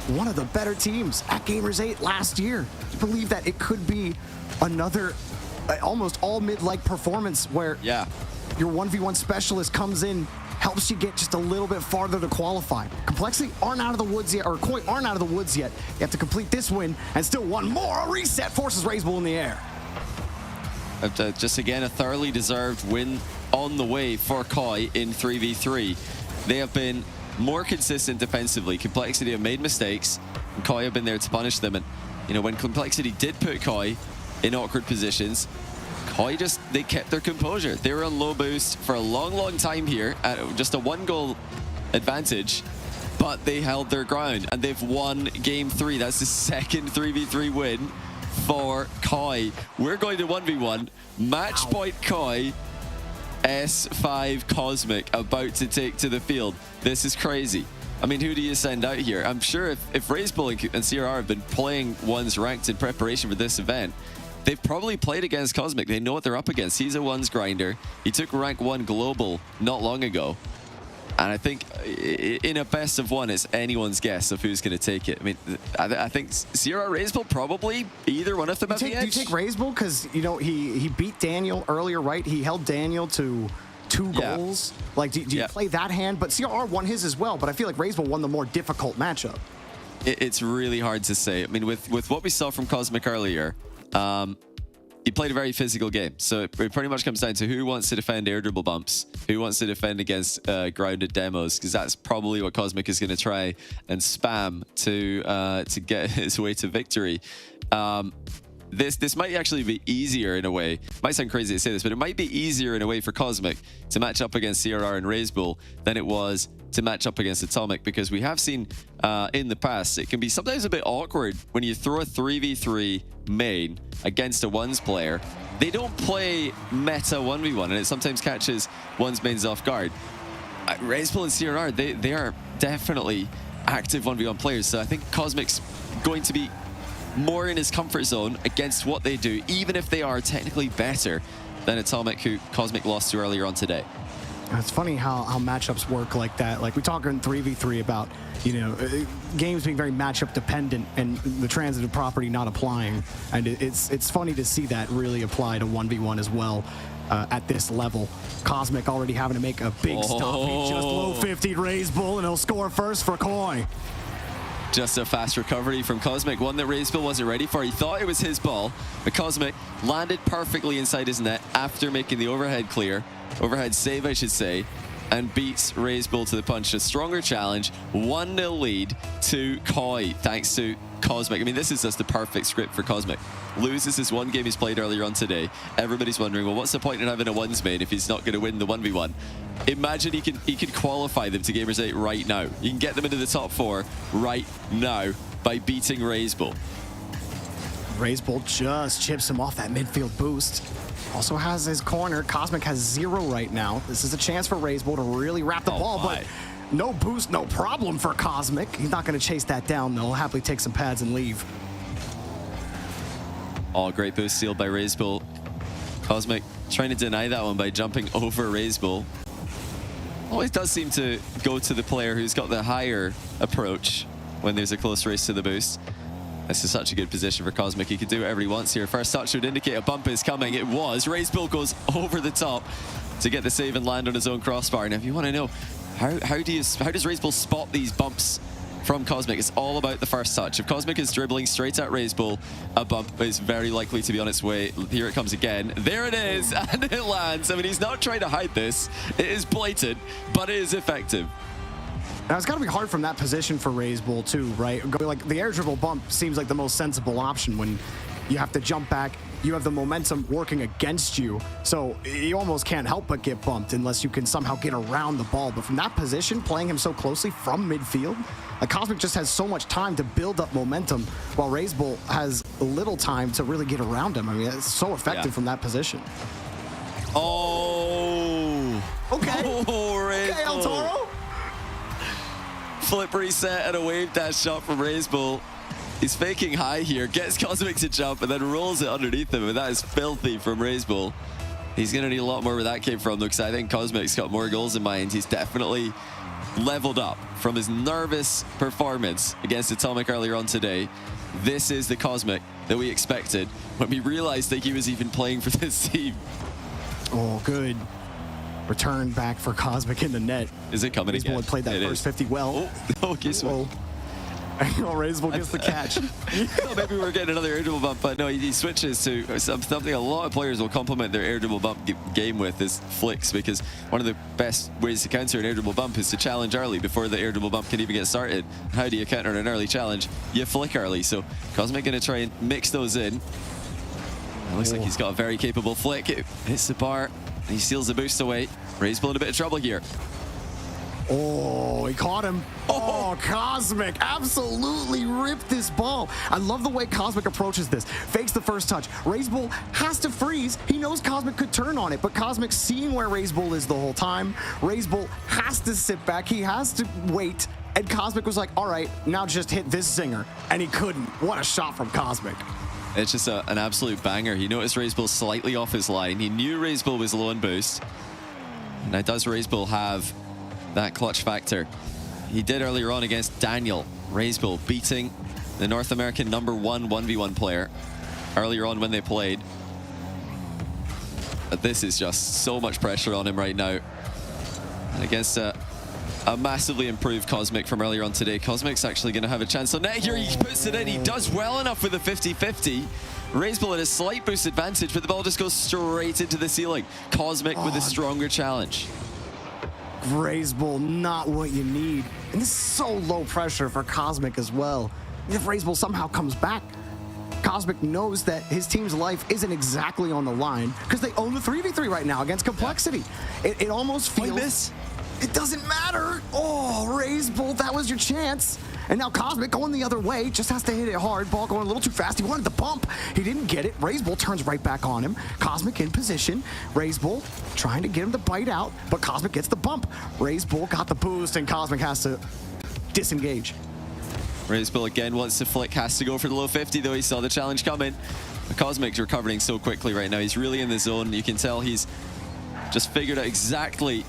one of the better teams at Gamers 8 last year. I believe that it could be another almost all mid-like performance where your 1v1 specialist comes in, helps you get just a little bit farther to qualify. Complexity aren't out of the woods yet, or Koi aren't out of the woods yet. You have to complete this win and still one more. A reset forces Razebull in the air. Just again, a thoroughly deserved win on the way for Koi in 3v3. They have been more consistent defensively. Complexity have made mistakes, and Koi have been there to punish them. And, you know, when Complexity did put Koi in awkward positions, Koi they kept their composure. They were on low boost for a long time here at just a 1-goal advantage, but they held their ground and they've won game 3. That's the second 3v3 win for Koi. We're going to 1v1. Match point Koi. S5 Cosmic about to take to the field. This is crazy. I mean, who do you send out here? I'm sure if Razebull and CRR have been playing ones ranked in preparation for this event, they've probably played against Cosmic. They know what they're up against. He's a ones grinder. He took rank 1 global not long ago. And I think in a best of 1, it's anyone's guess of who's going to take it. I mean, I think CRR Razebull probably either one of them at the edge. Do you take Razebull? Because, you know, he beat Daniel earlier, right? He held Daniel to 2 goals. Like, do you play that hand? But CRR won his as well, but I feel like Razebull won the more difficult matchup. It's really hard to say. I mean, with what we saw from Cosmic earlier, he played a very physical game. So it pretty much comes down to who wants to defend air dribble bumps, who wants to defend against grounded demos, because that's probably what Cosmic is going to try and spam to get his way to victory. This might actually be easier in a way. Might sound crazy to say this, but it might be easier in a way for Cosmic to match up against CRR and Razebull than it was to match up against Atomic, because we have seen in the past it can be sometimes a bit awkward when you throw a 3v3 main against a ones player. They don't play meta 1v1, and it sometimes catches ones mains off guard. Razebull and CRR, they are definitely active 1v1 players, so I think Cosmic's going to be more in his comfort zone against what they do, even if they are technically better than Atomic, who Cosmic lost to earlier on today. It's funny how matchups work like that. Like, we talk in 3v3 about, you know, games being very matchup dependent and the transitive property not applying. And it's funny to see that really apply to 1v1 as well at this level. Cosmic already having to make a big stop. He just low 50'd Razebull, and he'll score first for Koi. Just a fast recovery from Cosmic, one that Razebull wasn't ready for. He thought it was his ball, but Cosmic landed perfectly inside his net after making the overhead save, I should say, and beats Razebull to the punch. A stronger challenge, 1-0 lead to Koi, thanks to Cosmic. I mean, this is just the perfect script for Cosmic. Loses this one game he's played earlier on today. Everybody's wondering, well, what's the point in having a ones main if he's not going to win the 1v1? Imagine he can qualify them to Gamers 8 right now. You can get them into the top 4 right now by beating Razebull. Razebull just chips him off that midfield boost. Also has his corner. Cosmic has 0 right now. This is a chance for Razebull to really wrap the ball, but no boost, no problem for Cosmic. He's not going to chase that down, though. He'll happily take some pads and leave. Oh, great boost sealed by Razebull. Cosmic trying to deny that one by jumping over Razebull. Always does seem to go to the player who's got the higher approach when there's a close race to the boost. This is such a good position for Cosmic. He can do whatever he wants here. First touch would indicate a bump is coming. It was. Razebull goes over the top to get the save and land on his own crossbar. Now, if you want to know, how does Razebull spot these bumps from Cosmic? It's all about the first touch. If Cosmic is dribbling straight at Razebull, a bump is very likely to be on its way. Here it comes again. There it is, and it lands. I mean, he's not trying to hide this. It is blatant, but it is effective. Now, it's got to be hard from that position for RazeBull too, right? Like the air dribble bump seems like the most sensible option when you have to jump back. You have the momentum working against you, so you almost can't help but get bumped unless you can somehow get around the ball. But from that position, playing him so closely from midfield, like Cosmic just has so much time to build up momentum, while RazeBull has little time to really get around him. I mean, it's so effective from that position. Oh. Okay. Oh, okay, El Toro. Flip reset and a wave dash shot from RazeBull. He's faking high here, gets Cosmic to jump, and then rolls it underneath him, and that is filthy from RazeBull. He's going to need a lot more where that came from, though, because I think Cosmic's got more goals in mind. He's definitely leveled up from his nervous performance against Atomic earlier on today. This is the Cosmic that we expected when we realized that he was even playing for this team. Oh, good. Return back for Cosmic in the net. Is it coming again? RazeBull played that first 50 well. Oh, okay, so RazeBull gets the catch. Maybe we're getting another air dribble bump, but no, he switches to something a lot of players will complement their air dribble bump game with is flicks, because one of the best ways to counter an air dribble bump is to challenge early before the air dribble bump can even get started. How do you counter an early challenge? You flick early. So Cosmic going to try and mix those in. It looks like he's got a very capable flick. It hits the bar. He steals the boost away. RazeBull in a bit of trouble here. Oh, he caught him. Oh, Cosmic absolutely ripped this ball. I love the way Cosmic approaches this. Fakes the first touch. RazeBull has to freeze. He knows Cosmic could turn on it, but Cosmic's seen where RazeBull is the whole time. RazeBull has to sit back. He has to wait. And Cosmic was like, all right, now just hit this zinger. And he couldn't. What a shot from Cosmic. It's just an absolute banger. He noticed RazeBull slightly off his line. He knew RazeBull was low on boost. Now, does RazeBull have that clutch factor? He did earlier on against Daniel. RazeBull beating the North American #1 1v1 player earlier on when they played. But this is just so much pressure on him right now. And against a massively improved Cosmic from earlier on today, Cosmic's actually going to have a chance. So net here, he puts it in. He does well enough with a 50-50. RazeBull at a slight boost advantage, but the ball just goes straight into the ceiling. Cosmic with a stronger challenge. RazeBull, not what you need. And this is so low pressure for Cosmic as well. If RazeBull somehow comes back, Cosmic knows that his team's life isn't exactly on the line because they own the 3v3 right now against Complexity. It almost feels... It doesn't matter. Oh, RazeBull, that was your chance. And now Cosmic going the other way, just has to hit it hard. Ball going a little too fast. He wanted the bump. He didn't get it. RazeBull turns right back on him. Cosmic in position. RazeBull trying to get him to bite out, but Cosmic gets the bump. RazeBull got the boost, and Cosmic has to disengage. RazeBull again wants to flick, has to go for the low 50, though he saw the challenge coming. Cosmic's recovering so quickly right now. He's really in the zone. You can tell he's just figured out exactly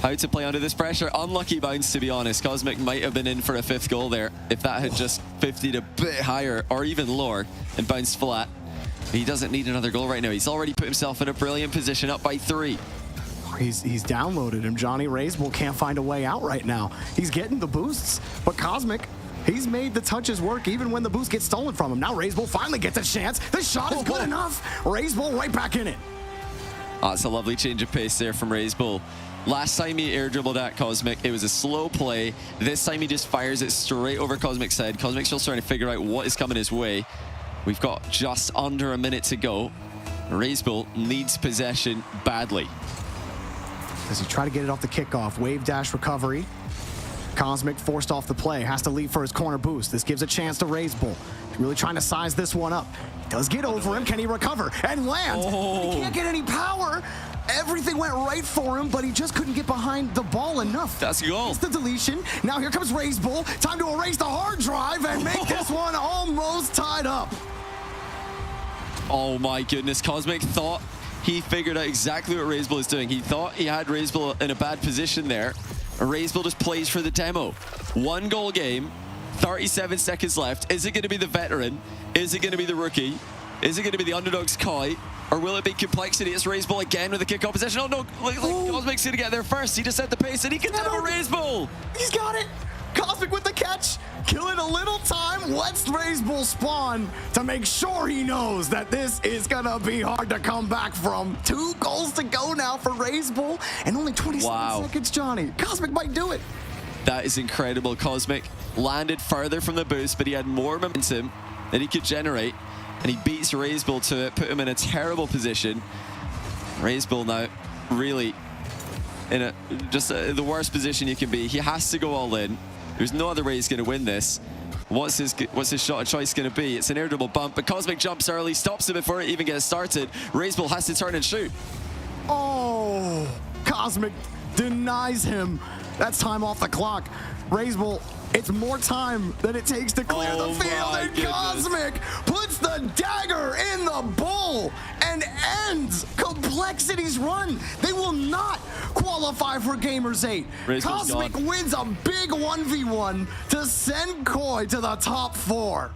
how to play under this pressure. Unlucky bounce, to be honest. Cosmic might have been in for a 5th goal there if that had just 50'd a bit higher or even lower and bounced flat. But he doesn't need another goal right now. He's already put himself in a brilliant position, up by 3. He's downloaded him, Johnny. RazeBull can't find a way out right now. He's getting the boosts, but Cosmic, he's made the touches work even when the boost gets stolen from him. Now RazeBull finally gets a chance. This shot is good enough. RazeBull right back in it. Oh, it's a lovely change of pace there from RazeBull. Last time he air dribbled at Cosmic, it was a slow play. This time he just fires it straight over Cosmic's head. Cosmic's still trying to figure out what is coming his way. We've got just under a minute to go. RazeBull needs possession badly. Does he try to get it off the kickoff? Wave dash recovery. Cosmic forced off the play, has to leave for his corner boost. This gives a chance to RazeBull. Really trying to size this one up. Does get over him. Can he recover and land? He can't get any power. Everything went right for him, but he just couldn't get behind the ball enough. That's a goal. It's the deletion. Now here comes RazeBull. Time to erase the hard drive and make this one almost tied up. Oh my goodness, Cosmic thought he figured out exactly what RazeBull is doing. He thought he had RazeBull in a bad position there. RazeBull just plays for the demo. 1 goal game, 37 seconds left. Is it going to be the veteran? Is it going to be the rookie? Is it going to be the underdog's Kai? Or will it be Complexity? It's RazeBull again with the kickoff possession. Oh no, Cosmic's going to get there first. He just set the pace and he can demo RazeBull. He's got it. Cosmic with the catch. Killing a little time. Let's RazeBull spawn to make sure he knows that this is going to be hard to come back from. 2 goals to go now for RazeBull and only 27 seconds, Johnny. Cosmic might do it. That is incredible. Cosmic landed further from the boost, but he had more momentum than he could generate, and he beats Razebull to it, put him in a terrible position. Razebull now really in the worst position you can be. He has to go all in. There's no other way he's going to win this. What's his shot of choice going to be? It's an air dribble bump, but Cosmic jumps early, stops it before it even gets started. Razebull has to turn and shoot. Oh, Cosmic denies him. That's time off the clock. Razebull, it's more time than it takes to clear the field, and Cosmic puts the dagger in the bull and ends Complexity's run. They will not qualify for Gamers 8. Cosmic wins a big 1v1 to send Koi to the top 4.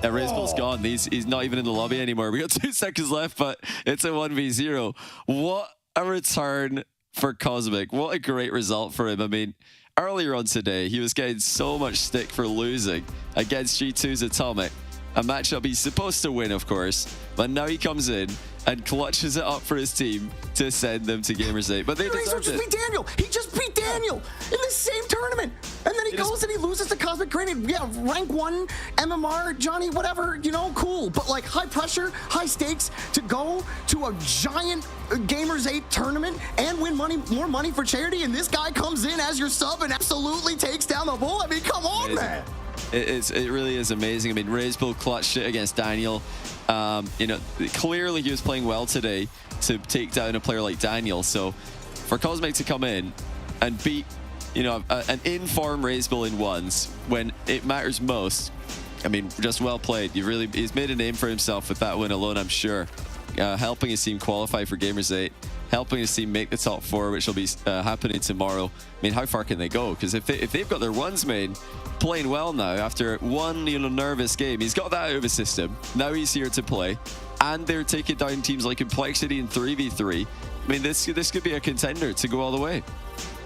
Yeah, Razebull's gone. He's not even in the lobby anymore. We got 2 seconds left, but it's a 1v0. What a return for Cosmic. What a great result for him. I mean, earlier on today, he was getting so much stick for losing against G2's Atomic. A matchup he's supposed to win, of course, but now he comes in and clutches it up for his team to send them to Gamers 8. But they deserved it. Beat Daniel. He just beat Daniel in the same tournament. And then he goes and he loses to Cosmic. Granted, yeah, rank 1, MMR, Johnny, whatever, you know, cool. But like high pressure, high stakes to go to a giant Gamers 8 tournament and win more money for charity. And this guy comes in as your sub and absolutely takes down the bull. I mean, come on, man. It really is amazing. I mean, Razebull clutched it against Daniel. You know, clearly he was playing well today to take down a player like Daniel. So for Cosmic to come in and beat, you know, an in-form Razebull in ones when it matters most, I mean, just well played. He's made a name for himself with that win alone, I'm sure. Helping his team qualify for Gamers 8, helping his team make the top 4, which will be happening tomorrow. I mean, how far can they go? Because if they've got their ones made playing well now after one nervous game, he's got that out of his system. Now he's here to play, and they're taking down teams like Complexity in 3v3. I mean, this could be a contender to go all the way.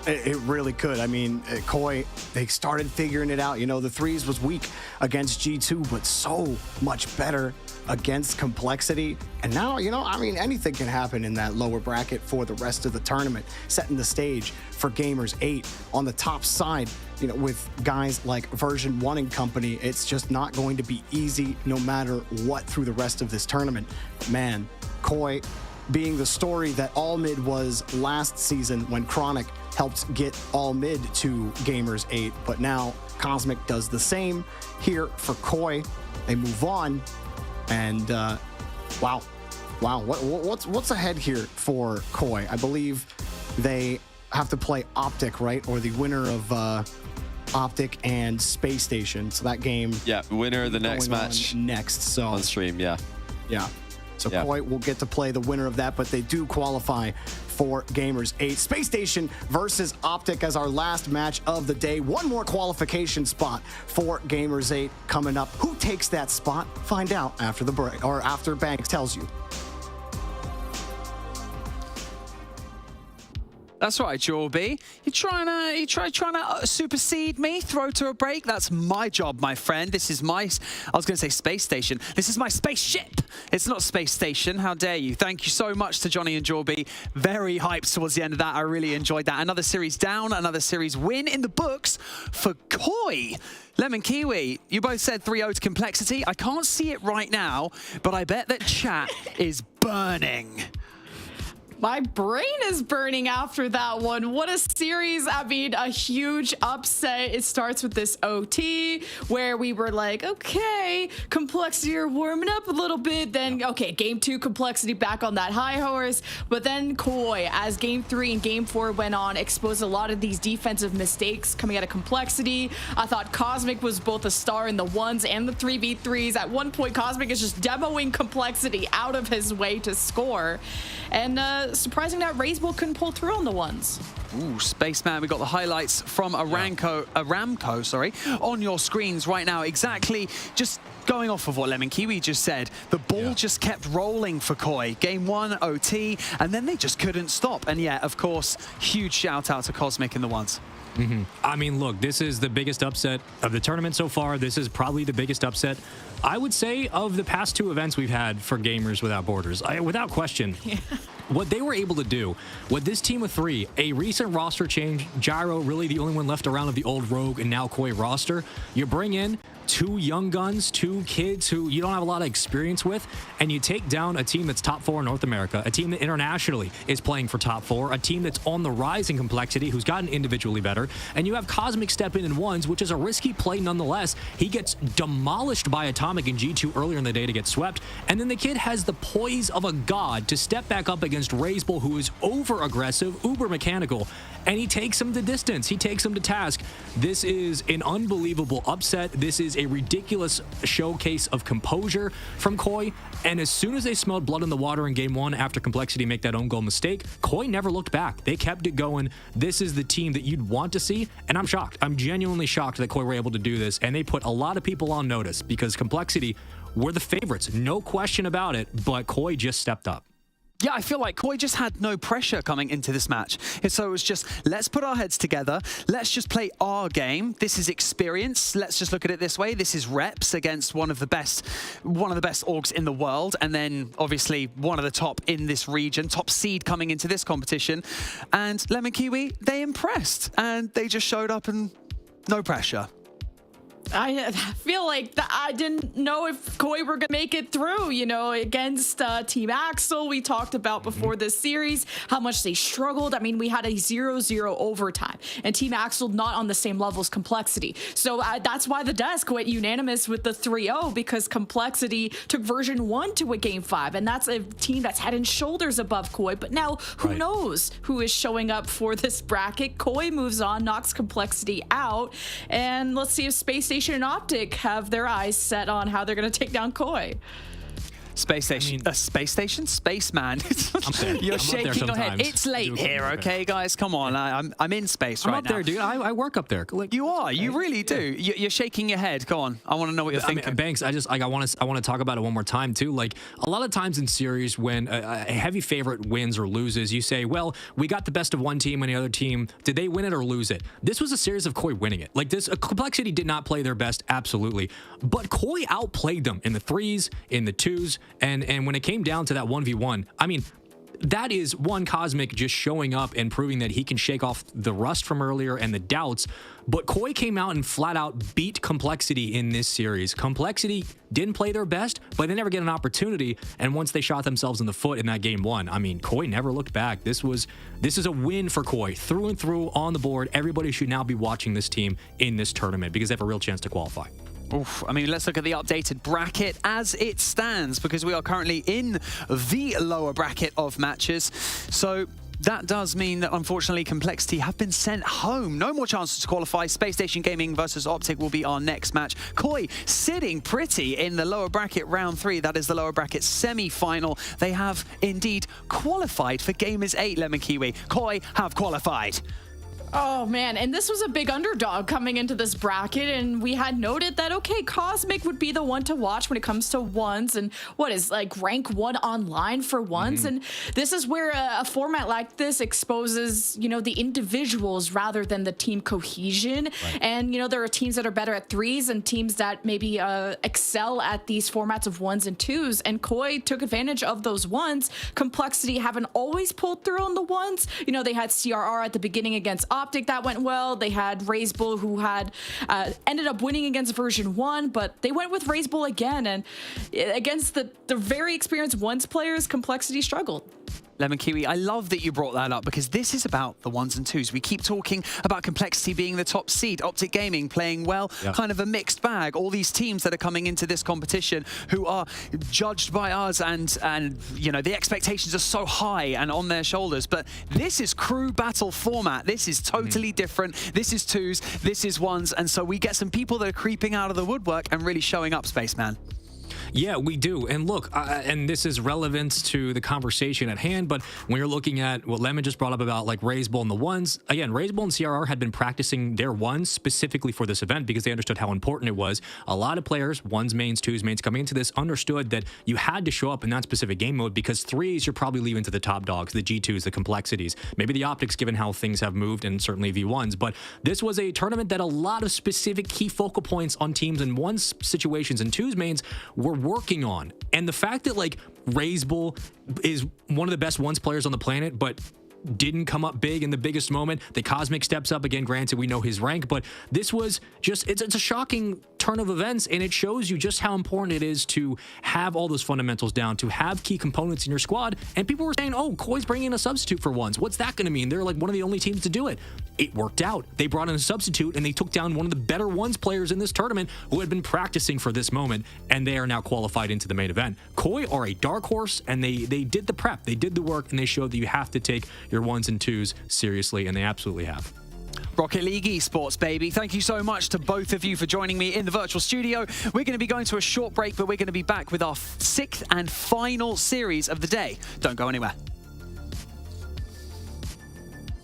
It really could. I mean, Koi, they started figuring it out. You know, the threes was weak against G2, but so much better against Complexity. And now, you know, I mean, anything can happen in that lower bracket for the rest of the tournament, setting the stage for Gamers 8 on the top side. You know, with guys like Version 1 and company, it's just not going to be easy no matter what through the rest of this tournament. But man, Koi being the story that All Mid was last season when Chronic helped get All Mid to Gamers 8, but now Cosmic does the same here for Koi. They move on, and wow, what's ahead here for Koi? I believe they have to play OpTic, right? Or the winner of OpTic and Space Station. So that game, yeah, winner of the next match next. So on stream, yeah. So Koi will get to play the winner of that, but they do qualify for Gamers 8. Space Station versus OpTic as our last match of the day. One more qualification spot for Gamers 8 coming up. Who takes that spot? Find out after the break, or after Banks tells you. That's right, Jorby. You trying to supersede me, throw to a break? That's my job, my friend. This is my, I was going to say space station. This is my spaceship. It's not space station. How dare you? Thank you so much to Johnny and Jorby. Very hyped towards the end of that. I really enjoyed that. Another series down, another series win in the books for Koi. Lemon Kiwi, you both said 3-0 to Complexity. I can't see it right now, but I bet that chat is burning. My brain is burning after that one. What a series. I mean, a huge upset. It starts with this OT where we were like, okay, Complexity are warming up a little bit. Then, okay, game 2, Complexity back on that high horse. But then Koi, as game 3 and game 4 went on, exposed a lot of these defensive mistakes coming out of Complexity. I thought Cosmic was both a star in the 1s and the 3v3s. At one point, Cosmic is just demoing Complexity out of his way to score. And surprising that Razebull couldn't pull through on the 1s. Ooh, Spaceman, we got the highlights from Aramco, sorry, on your screens right now. Exactly, just going off of what Lemon Kiwi just said, the ball just kept rolling for Koi. Game 1, OT, and then they just couldn't stop. And yeah, of course, huge shout out to Cosmic in the 1s. I mean, look, this is the biggest upset of the tournament so far. This is probably the biggest upset, I would say, of the past 2 events we've had for Gamers Without Borders. Without question. What they were able to do, what this team of 3, a Risa recent roster change, Gyro really the only one left around of the old Rogue and now Koi roster. You bring in 2 young guns, 2 kids who you don't have a lot of experience with, and you take down a team that's top 4 in North America, a team that internationally is playing for top 4, a team that's on the rise in complexity, who's gotten individually better, and you have Cosmic step in ones, which is a risky play nonetheless. He gets demolished by Atomic and G2 earlier in the day to get swept, and then the kid has the poise of a god to step back up against Razebull, who is over-aggressive, uber-mechanical, and he takes him the distance. He takes him to task. This is an unbelievable upset. This is a ridiculous showcase of composure from Koi, and as soon as they smelled blood in the water in game 1 after Complexity make that own goal mistake, Koi never looked back. They kept it going. This is the team that you'd want to see, and I'm shocked. I'm genuinely shocked that Koi were able to do this, and they put a lot of people on notice because Complexity were the favorites, no question about it, but Koi just stepped up. Yeah, I feel like Koi just had no pressure coming into this match. So it was just, let's put our heads together. Let's just play our game. This is experience. Let's just look at it this way. This is reps against one of the best orgs in the world. And then obviously one of the top in this region, top seed coming into this competition. And Lemon Kiwi, they impressed. And they just showed up and no pressure. I feel like I didn't know if Koi were going to make it through, you know, against Team Axel. We talked about before this series how much they struggled. I mean, we had a 0-0 overtime, and Team Axel not on the same level as Complexity. So that's why the desk went unanimous with the 3-0, because Complexity took version 1 to a game 5, and that's a team that's head and shoulders above Koi. But now, who knows who is showing up for this bracket? Koi moves on, knocks Complexity out, and let's see if Space Station and OpTic have their eyes set on how they're going to take down Koi. Space Station, Space Station, Spaceman. You're shaking your head. It's late here, okay, guys? Come on, I'm in space right now. I'm up there, dude. I work up there. Like, you are. You really do. You're shaking your head. Go on. I want to know what you're thinking. I mean, Banks, I want to talk about it one more time too. Like a lot of times in series, when a heavy favorite wins or loses, you say, well, we got the best of one team and the other team. Did they win it or lose it? This was a series of Koi winning it. Like this, Complexity did not play their best, absolutely, but Koi outplayed them in the 3s, in the 2s. And when it came down to that 1v1, I mean, that is one Cosmic just showing up and proving that he can shake off the rust from earlier and the doubts. But Koi came out and flat out beat Complexity in this series. Complexity didn't play their best, but they never get an opportunity. And once they shot themselves in the foot in that game 1, I mean, Koi never looked back. This is a win for Koi through and through on the board. Everybody should now be watching this team in this tournament because they have a real chance to qualify. Oof, I mean, let's look at the updated bracket as it stands, because we are currently in the lower bracket of matches. So that does mean that, unfortunately, Complexity have been sent home. No more chances to qualify. Space Station Gaming versus OpTic will be our next match. Koi sitting pretty in the lower bracket round 3. That is the lower bracket semi-final. They have indeed qualified for Gamers 8, Lemon Kiwi. Koi have qualified. Oh, man. And this was a big underdog coming into this bracket. And we had noted that, okay, Cosmic would be the one to watch when it comes to ones. And what is like rank 1 online for ones. And this is where a format like this exposes, you know, the individuals rather than the team cohesion. And, you know, there are teams that are better at 3s and teams that maybe excel at these formats of 1s and 2s. And Koi took advantage of those 1s. Complexity haven't always pulled through on the 1s. You know, they had CRR at the beginning against OpTic, that went well. They had Razebull, who had ended up winning against version 1, but they went with Razebull again, and against the very experienced ones players, Complexity struggled. Lemon Kiwi, I love that you brought that up, because this is about the 1s and 2s. We keep talking about Complexity being the top seed, OpTic Gaming playing well, kind of a mixed bag. All these teams that are coming into this competition who are judged by us, and you know, the expectations are so high and on their shoulders. But this is crew battle format. This is totally different. This is 2s, this is 1s, and so we get some people that are creeping out of the woodwork and really showing up, Spaceman. Yeah, we do. And look, and this is relevant to the conversation at hand, but when you're looking at what Lemon just brought up about like Razebull and the 1s, again, Razebull and CRR had been practicing their 1s specifically for this event because they understood how important it was. A lot of players, 1s mains, 2s mains, coming into this understood that you had to show up in that specific game mode because 3s you're probably leaving to the top dogs, the G2s, the Complexities, maybe the OpTics given how things have moved, and certainly V1s. But this was a tournament that a lot of specific key focal points on teams in 1s situations and 2s mains were working on. And the fact that like Razebull is one of the best 1s players on the planet, but didn't come up big in the biggest moment. The Cosmic steps up again. Granted, we know his rank, but this was just, it's a shocking turn of events, and it shows you just how important it is to have all those fundamentals down, to have key components in your squad. And people were saying, oh, Koi's bringing in a substitute for once. What's that going to mean? They're like one of the only teams to do it. It worked out. They brought in a substitute, and they took down one of the better ones players in this tournament who had been practicing for this moment, and they are now qualified into the main event. Koi are a dark horse, and they did the prep, they did the work, and they showed that you have to take your ones and twos seriously, and they absolutely have. Rocket League Esports, baby. Thank you so much to both of you for joining me in the virtual studio. We're going to be going to a short break, but we're going to be back with our 6th and final series of the day. Don't go anywhere.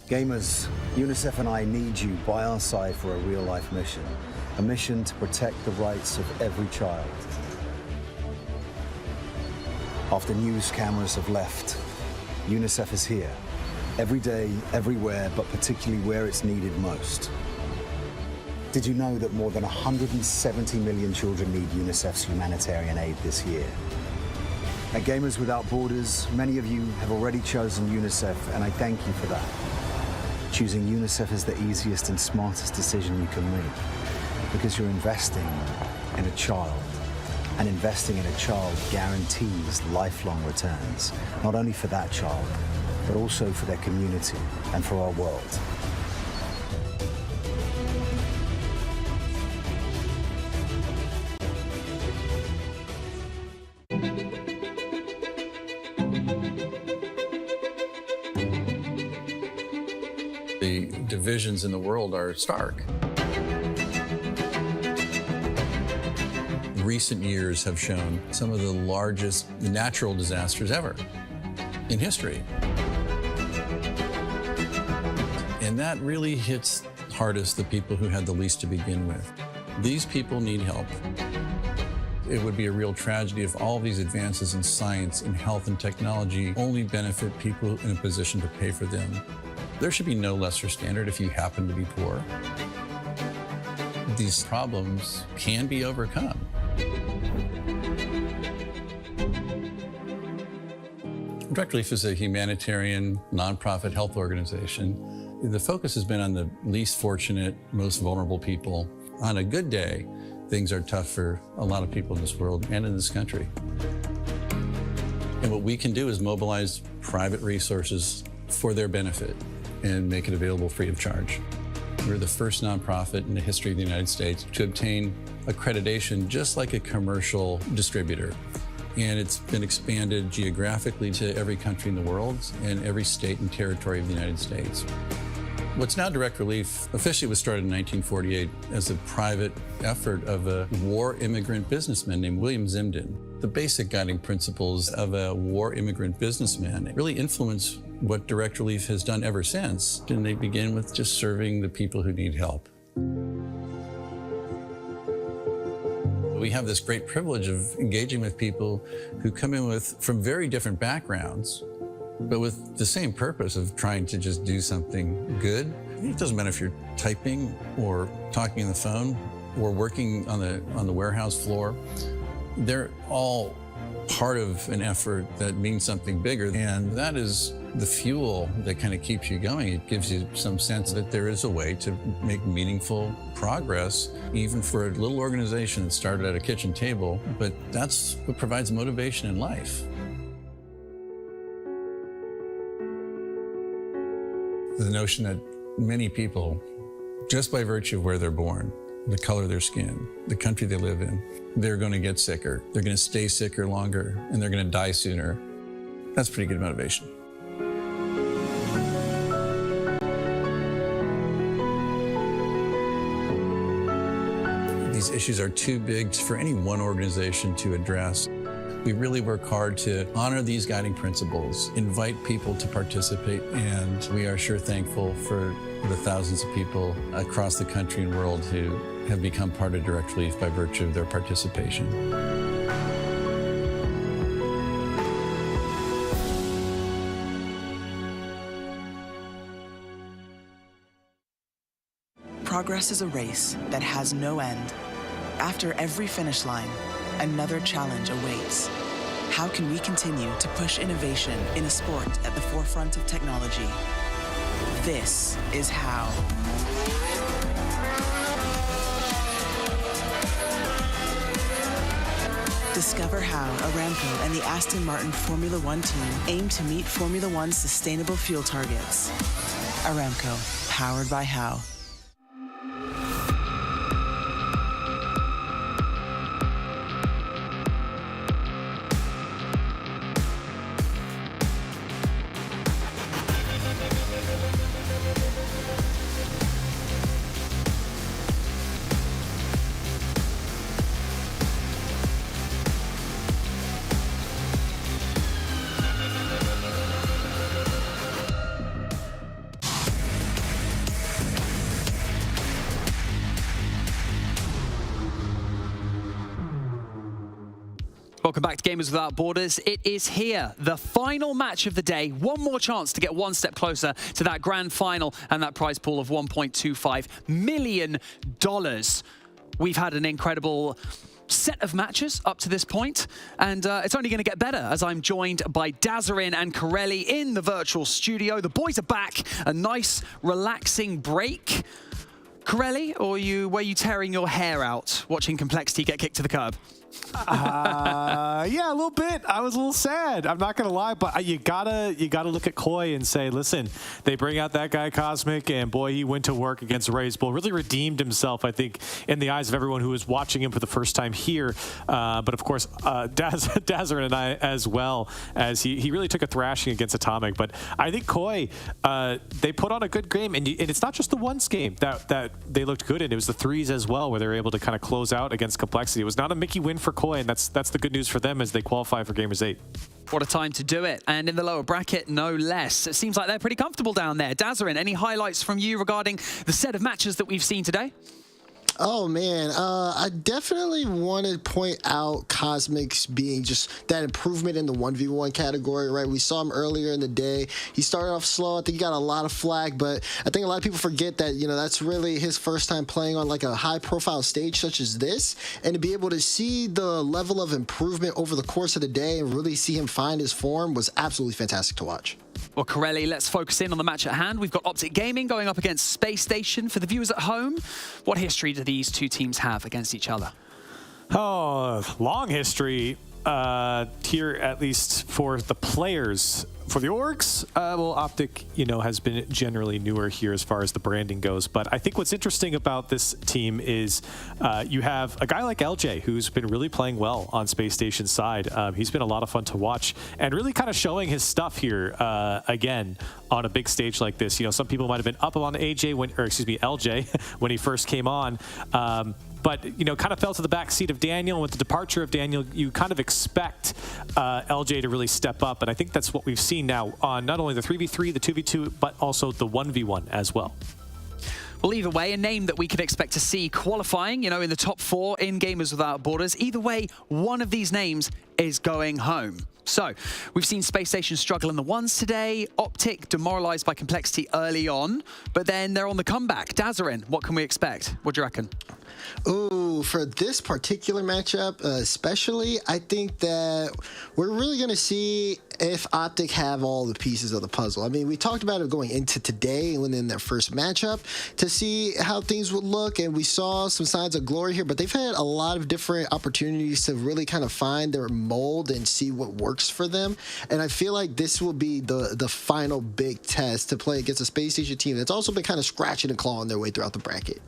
Gamers, UNICEF and I need you by our side for a real-life mission. A mission to protect the rights of every child. After news cameras have left, UNICEF is here. Every day, everywhere, but particularly where it's needed most. Did you know that more than 170 million children need UNICEF's humanitarian aid this year? At Gamers Without Borders, many of you have already chosen UNICEF, and I thank you for that. Choosing UNICEF is the easiest and smartest decision you can make, because you're investing in a child. And investing in a child guarantees lifelong returns, not only for that child, but also for their community and for our world. The divisions in the world are stark. Recent years have shown some of the largest natural disasters ever in history. And that really hits hardest the people who had the least to begin with. These people need help. It would be a real tragedy if all these advances in science and health and technology only benefit people in a position to pay for them. There should be no lesser standard if you happen to be poor. These problems can be overcome. Direct Relief is a humanitarian, nonprofit health organization. The focus has been on the least fortunate, most vulnerable people. On a good day, things are tough for a lot of people in this world and in this country. And what we can do is mobilize private resources for their benefit and make it available free of charge. We're the first nonprofit in the history of the United States to obtain accreditation just like a commercial distributor. And it's been expanded geographically to every country in the world and every state and territory of the United States. What's now Direct Relief officially was started in 1948 as a private effort of a war immigrant businessman named William Zimden. The basic guiding principles of a war immigrant businessman really influence what Direct Relief has done ever since. And they begin with just serving the people who need help. We have this great privilege of engaging with people who come in from very different backgrounds, but with the same purpose of trying to just do something good. It doesn't matter if you're typing or talking on the phone or working on the warehouse floor. They're all part of an effort that means something bigger, and that is the fuel that kind of keeps you going. It gives you some sense that there is a way to make meaningful progress, even for a little organization that started at a kitchen table, but that's what provides motivation in life. The notion that many people, just by virtue of where they're born, the color of their skin, the country they live in, they're going to get sicker, they're going to stay sicker longer, and they're going to die sooner. That's pretty good motivation. These issues are too big for any one organization to address. We really work hard to honor these guiding principles, invite people to participate, and we are sure thankful for the thousands of people across the country and world who have become part of Direct Relief by virtue of their participation. Progress is a race that has no end. After every finish line, another challenge awaits. How can we continue to push innovation in a sport at the forefront of technology? This is how. Discover how Aramco and the Aston Martin Formula One team aim to meet Formula One's sustainable fuel targets. Aramco, powered by How. Welcome back to Gamers Without Borders. It is here, the final match of the day. One more chance to get one step closer to that grand final and that prize pool of $1.25 million. We've had an incredible set of matches up to this point, and it's only going to get better as I'm joined by Dazarin and Corelli in the virtual studio. The boys are back. A nice, relaxing break. Corelli, or were you tearing your hair out watching Complexity get kicked to the curb? Yeah, a little bit. I was a little sad. I'm not gonna lie, but you gotta look at Koi and say, listen, they bring out that guy Cosmic, and boy, he went to work against Raze Bull. Really redeemed himself, I think, in the eyes of everyone who was watching him for the first time here. But of course, Dazarin and I as well, as he really took a thrashing against Atomic. But I think Koi, they put on a good game, and it's not just the ones game that they looked good in. It was the threes as well, where they were able to kind of close out against Complexity. It was not a Mickey win for Koi, and that's the good news for them as they qualify for Gamers 8. What a time to do it, and in the lower bracket, no less. It seems like they're pretty comfortable down there. Dazarin, any highlights from you regarding the set of matches that we've seen today? Oh, man. I definitely want to point out Cosmic's being just that improvement in the 1v1 category, right? We saw him earlier in the day. He started off slow. I think he got a lot of flack, but I think a lot of people forget that, that's really his first time playing on like a high-profile stage such as this, and to be able to see the level of improvement over the course of the day and really see him find his form was absolutely fantastic to watch. Well, Corelli, let's focus in on the match at hand. We've got OpTic Gaming going up against Space Station. For the viewers at home, what history do these two teams have against each other? Oh, long history here, at least for the players. For the orgs, well, OpTic, has been generally newer here as far as the branding goes. But I think what's interesting about this team is you have a guy like LJ who's been really playing well on Space Station's side. He's been a lot of fun to watch and really kind of showing his stuff here again on a big stage like this. Some people might have been up on LJ when he first came on. But, kind of fell to the back seat of Daniel. And with the departure of Daniel, you kind of expect LJ to really step up. And I think that's what we've seen now on not only the 3v3, the 2v2, but also the 1v1 as well. Well, either way, a name that we could expect to see qualifying, in the top 4 in Gamers Without Borders. Either way, one of these names is going home. So, we've seen Space Station struggle in the ones today. OpTic demoralized by Complexity early on, but then they're on the comeback. Dazarin, what can we expect? What do you reckon? Ooh, for this particular matchup, especially, I think that we're really going to see if OpTic have all the pieces of the puzzle. I mean, we talked about it going into today and in their first matchup to see how things would look, and we saw some signs of glory here, but they've had a lot of different opportunities to really kind of find their mold and see what works for them. And I feel like this will be the final big test to play against a Space Station team that's also been kind of scratching and clawing their way throughout the bracket.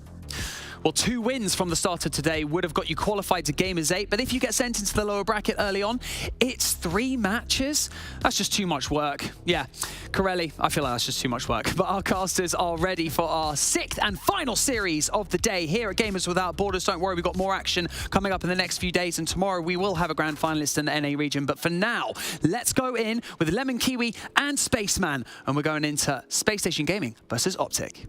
Well, 2 wins from the start of today would have got you qualified to Gamers 8, but if you get sent into the lower bracket early on, it's 3 matches. That's just too much work. Yeah, Corelli, I feel like that's just too much work. But our casters are ready for our 6th and final series of the day here at Gamers Without Borders. Don't worry, we've got more action coming up in the next few days, and tomorrow we will have a grand finalist in the NA region. But for now, let's go in with Lemon Kiwi and Spaceman, and we're going into Space Station Gaming versus OpTic.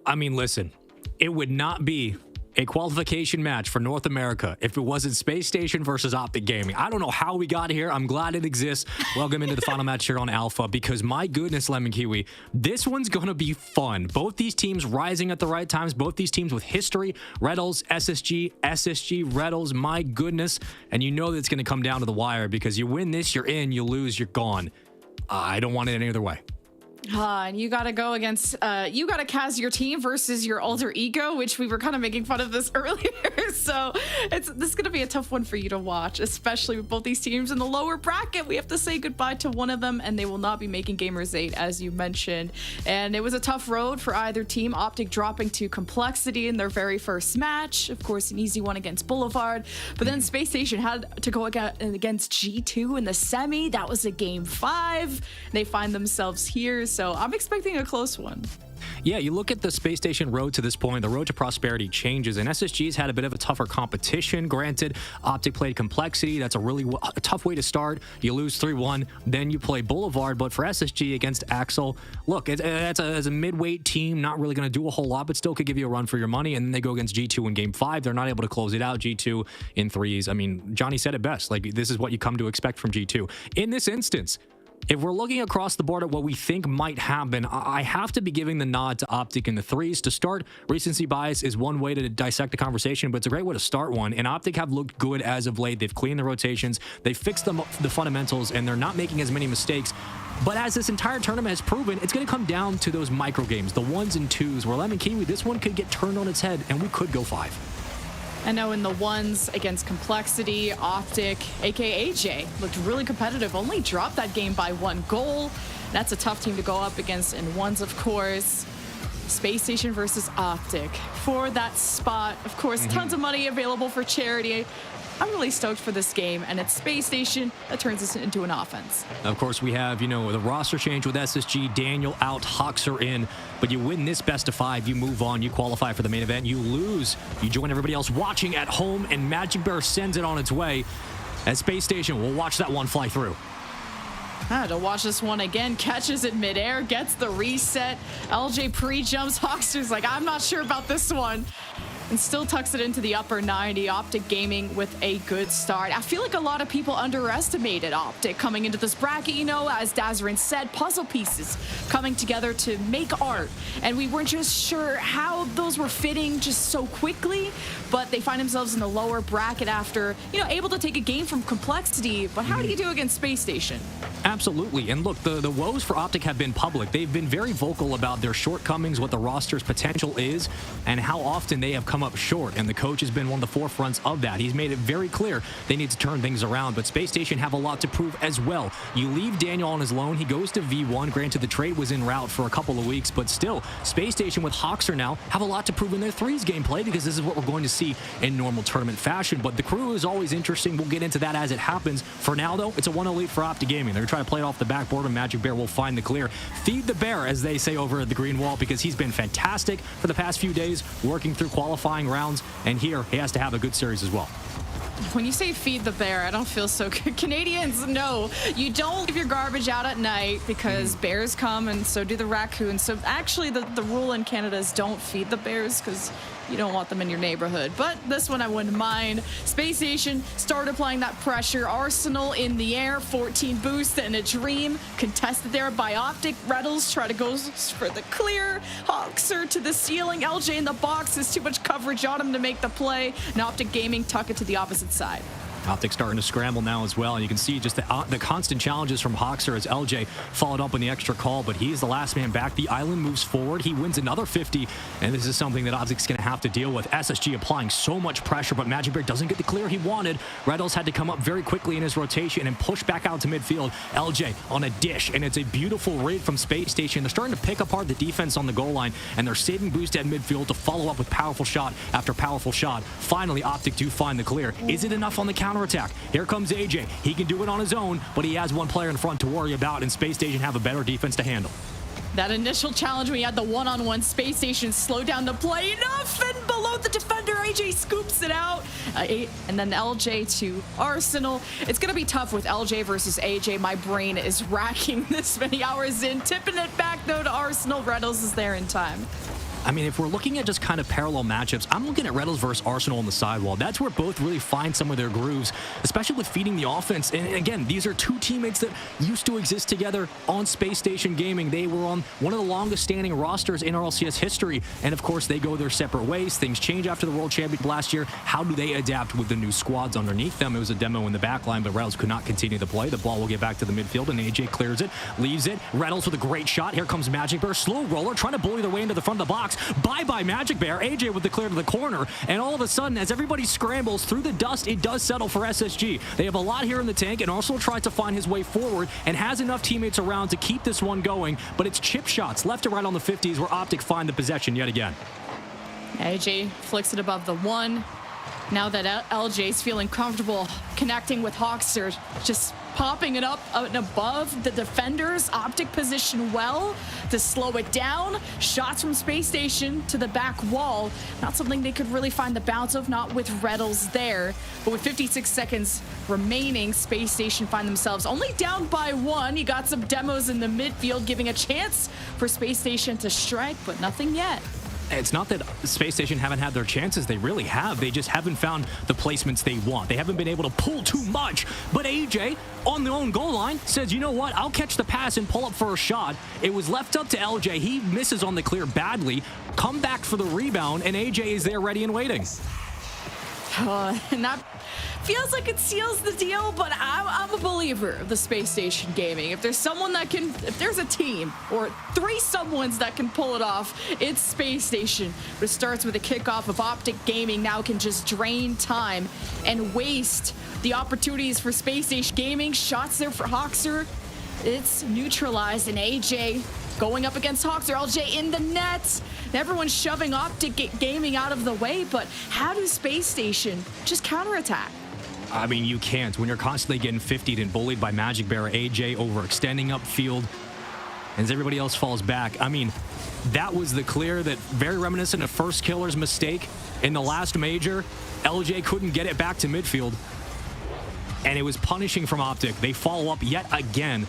I mean, listen, it would not be a qualification match for North America if it wasn't Space Station versus OpTic Gaming. I don't know how we got here. I'm glad it exists. Welcome into the final match here on Alpha, because my goodness, Lemon Kiwi, this one's going to be fun. Both these teams rising at the right times, both these teams with history, Retals, SSG, Retals, my goodness. And you know that it's going to come down to the wire, because you win this, you're in, you lose, you're gone. I don't want it any other way. And you got to go against, you got to cast your team versus your alter ego, which we were kind of making fun of this earlier. So this is going to be a tough one for you to watch, especially with both these teams in the lower bracket. We have to say goodbye to one of them, and they will not be making Gamers 8, as you mentioned. And it was a tough road for either team. OpTic dropping to Complexity in their very first match. Of course, an easy one against Boulevard. But then Space Station had to go against G2 in the semi. That was a game 5. They find themselves here. So I'm expecting a close one. Yeah, you look at the Space Station road to this point, the road to prosperity changes, and SSG's had a bit of a tougher competition. Granted, OpTic played Complexity. That's a tough way to start. You lose 3-1, then you play Boulevard. But for SSG against Axel, look, as a mid-weight team, not really going to do a whole lot, but still could give you a run for your money. And then they go against G2 in game 5. They're not able to close it out. G2 in 3s. I mean, Johnny said it best. Like, this is what you come to expect from G2. In this instance, if we're looking across the board at what we think might happen, I have to be giving the nod to OpTic in the 3s. To start, recency bias is one way to dissect the conversation, but it's a great way to start one. And OpTic have looked good as of late. They've cleaned the rotations, they've fixed the fundamentals, and they're not making as many mistakes. But as this entire tournament has proven, it's going to come down to those micro games, the 1s and 2s, where Lemon Kiwi, this one could get turned on its head, and we could go 5. I know in the 1s against Complexity, OpTic, aka AJ, looked really competitive, only dropped that game by 1 goal. That's a tough team to go up against in 1s, of course. Space Station versus OpTic for that spot. Of course, tons of money available for charity. I'm really stoked for this game, and it's Space Station that turns this into an offense. Of course, we have, the roster change with SSG, Daniel out, Hoxer in, but you win this best of 5, you move on, you qualify for the main event, you lose, you join everybody else watching at home, and Magic Bear sends it on its way. At Space Station, we'll watch that one fly through. To watch this one again, catches it midair, gets the reset. LJ pre-jumps, Hoxer's like, I'm not sure about this one. And still tucks it into the upper 90. OpTic Gaming with a good start. I feel like a lot of people underestimated OpTic coming into this bracket. As Dazarin said, puzzle pieces coming together to make art. And we weren't just sure how those were fitting just so quickly, but they find themselves in the lower bracket after, able to take a game from Complexity. But how do you do against Space Station? Absolutely. And look, the woes for OpTic have been public. They've been very vocal about their shortcomings, what the roster's potential is, and how often they have come up short, and the coach has been one of the forefronts of that. He's made it very clear they need to turn things around, but Space Station have a lot to prove as well. You leave Daniel on his loan, he goes to V1. Granted, the trade was en route for a couple of weeks, but still, Space Station with Hoxer now have a lot to prove in their 3s gameplay, because this is what we're going to see in normal tournament fashion. But the crew is always interesting. We'll get into that as it happens. For now, though, it's a 1-0 lead for OpTic Gaming. They're trying to play it off the backboard, and Magic Bear will find the clear. Feed the bear, as they say over at the Green Wall, because he's been fantastic for the past few days, working through qualifying rounds, and here he has to have a good series as well. When you say feed the bear, I don't feel so good. Canadians, no, you don't leave your garbage out at night, because bears come and so do the raccoons. So actually the rule in Canada is don't feed the bears, because you don't want them in your neighborhood. But this one I wouldn't mind. Space Station started applying that pressure. Arsenal in the air, 14 boost and a dream. Contested there by OpTic. Retals try to go for the clear. Hoxer to the ceiling. LJ in the box. There's too much coverage on him to make the play. And OpTic Gaming tuck it to the opposite side. OpTic starting to scramble now as well, and you can see just the constant challenges from Hoxer as LJ followed up on the extra call, but he's the last man back. The island moves forward. He wins another 50, and this is something that OpTic's going to have to deal with. SSG applying so much pressure, but Magic Bear doesn't get the clear he wanted. Retals had to come up very quickly in his rotation and push back out to midfield. LJ on a dish, and it's a beautiful read from Space Station. They're starting to pick apart the defense on the goal line, and they're saving boost at midfield to follow up with powerful shot after powerful shot. Finally, OpTic do find the clear. Is it enough on the counter attack? Here comes AJ. He can do it on his own, but he has one player in front to worry about, and Space Station have a better defense to handle. That initial challenge, we had the one-on-one. Space Station slow down the play enough, and below the defender, AJ scoops it out. And then LJ to Arsenal. It's going to be tough with LJ versus AJ. My brain is racking this many hours in. Tipping it back, though, to Arsenal. Retals is there in time. I mean, if we're looking at just kind of parallel matchups, I'm looking at Red Bulls versus Arsenal on the sidewall. That's where both really find some of their grooves, especially with feeding the offense. And again, these are two teammates that used to exist together on Space Station Gaming. They were on one of the longest standing rosters in RLCS history. And of course, they go their separate ways. Things change after the World Championship last year. How do they adapt with the new squads underneath them? It was a demo in the back line, but Red Bulls could not continue to play. The ball will get back to the midfield, and AJ clears it, leaves it. Red Bulls with a great shot. Here comes Magic Bear. Slow roller, trying to bully their way into the front of the box. Bye-bye Magic Bear. AJ with the clear to the corner. And all of a sudden, as everybody scrambles through the dust, it does settle for SSG. They have a lot here in the tank, and Arsenal tries to find his way forward and has enough teammates around to keep this one going. But it's chip shots left to right on the 50s where OpTic find the possession yet again. AJ flicks it above the one. Now that LJ's feeling comfortable connecting with Hawkster, just popping it up and above the defenders. OpTic position well to slow it down. Shots from Space Station to the back wall. Not something they could really find the bounce of, not with Red Bulls there. But with 56 seconds remaining, Space Station find themselves only down by one. You got some demos in the midfield, giving a chance for Space Station to strike, but nothing yet. It's not that Space Station haven't had their chances. They really have. They just haven't found the placements they want. They haven't been able to pull too much. But AJ, on the own goal line, says, you know what? I'll catch the pass and pull up for a shot. It was left up to LJ. He misses on the clear badly. Come back for the rebound, and AJ is there ready and waiting. And that feels like it seals the deal, but I'm a believer of the Space Station Gaming. If there's someone that can, if there's a team or three someones that can pull it off, it's Space Station. But it starts with a kickoff of OpTic Gaming. Now can just drain time and waste the opportunities for Space Station Gaming. Shots there for Hawkster. It's neutralized, and AJ going up against Hawkster. LJ in the net. Everyone's shoving OpTic Gaming out of the way, but how do Space Station just counterattack? I mean, you can't. When you're constantly getting 50'd and bullied by Magic Bear, AJ overextending upfield, as everybody else falls back. I mean, that was the clear that very reminiscent of First Killer's mistake in the last major. LJ couldn't get it back to midfield, and it was punishing from OpTic. They follow up yet again,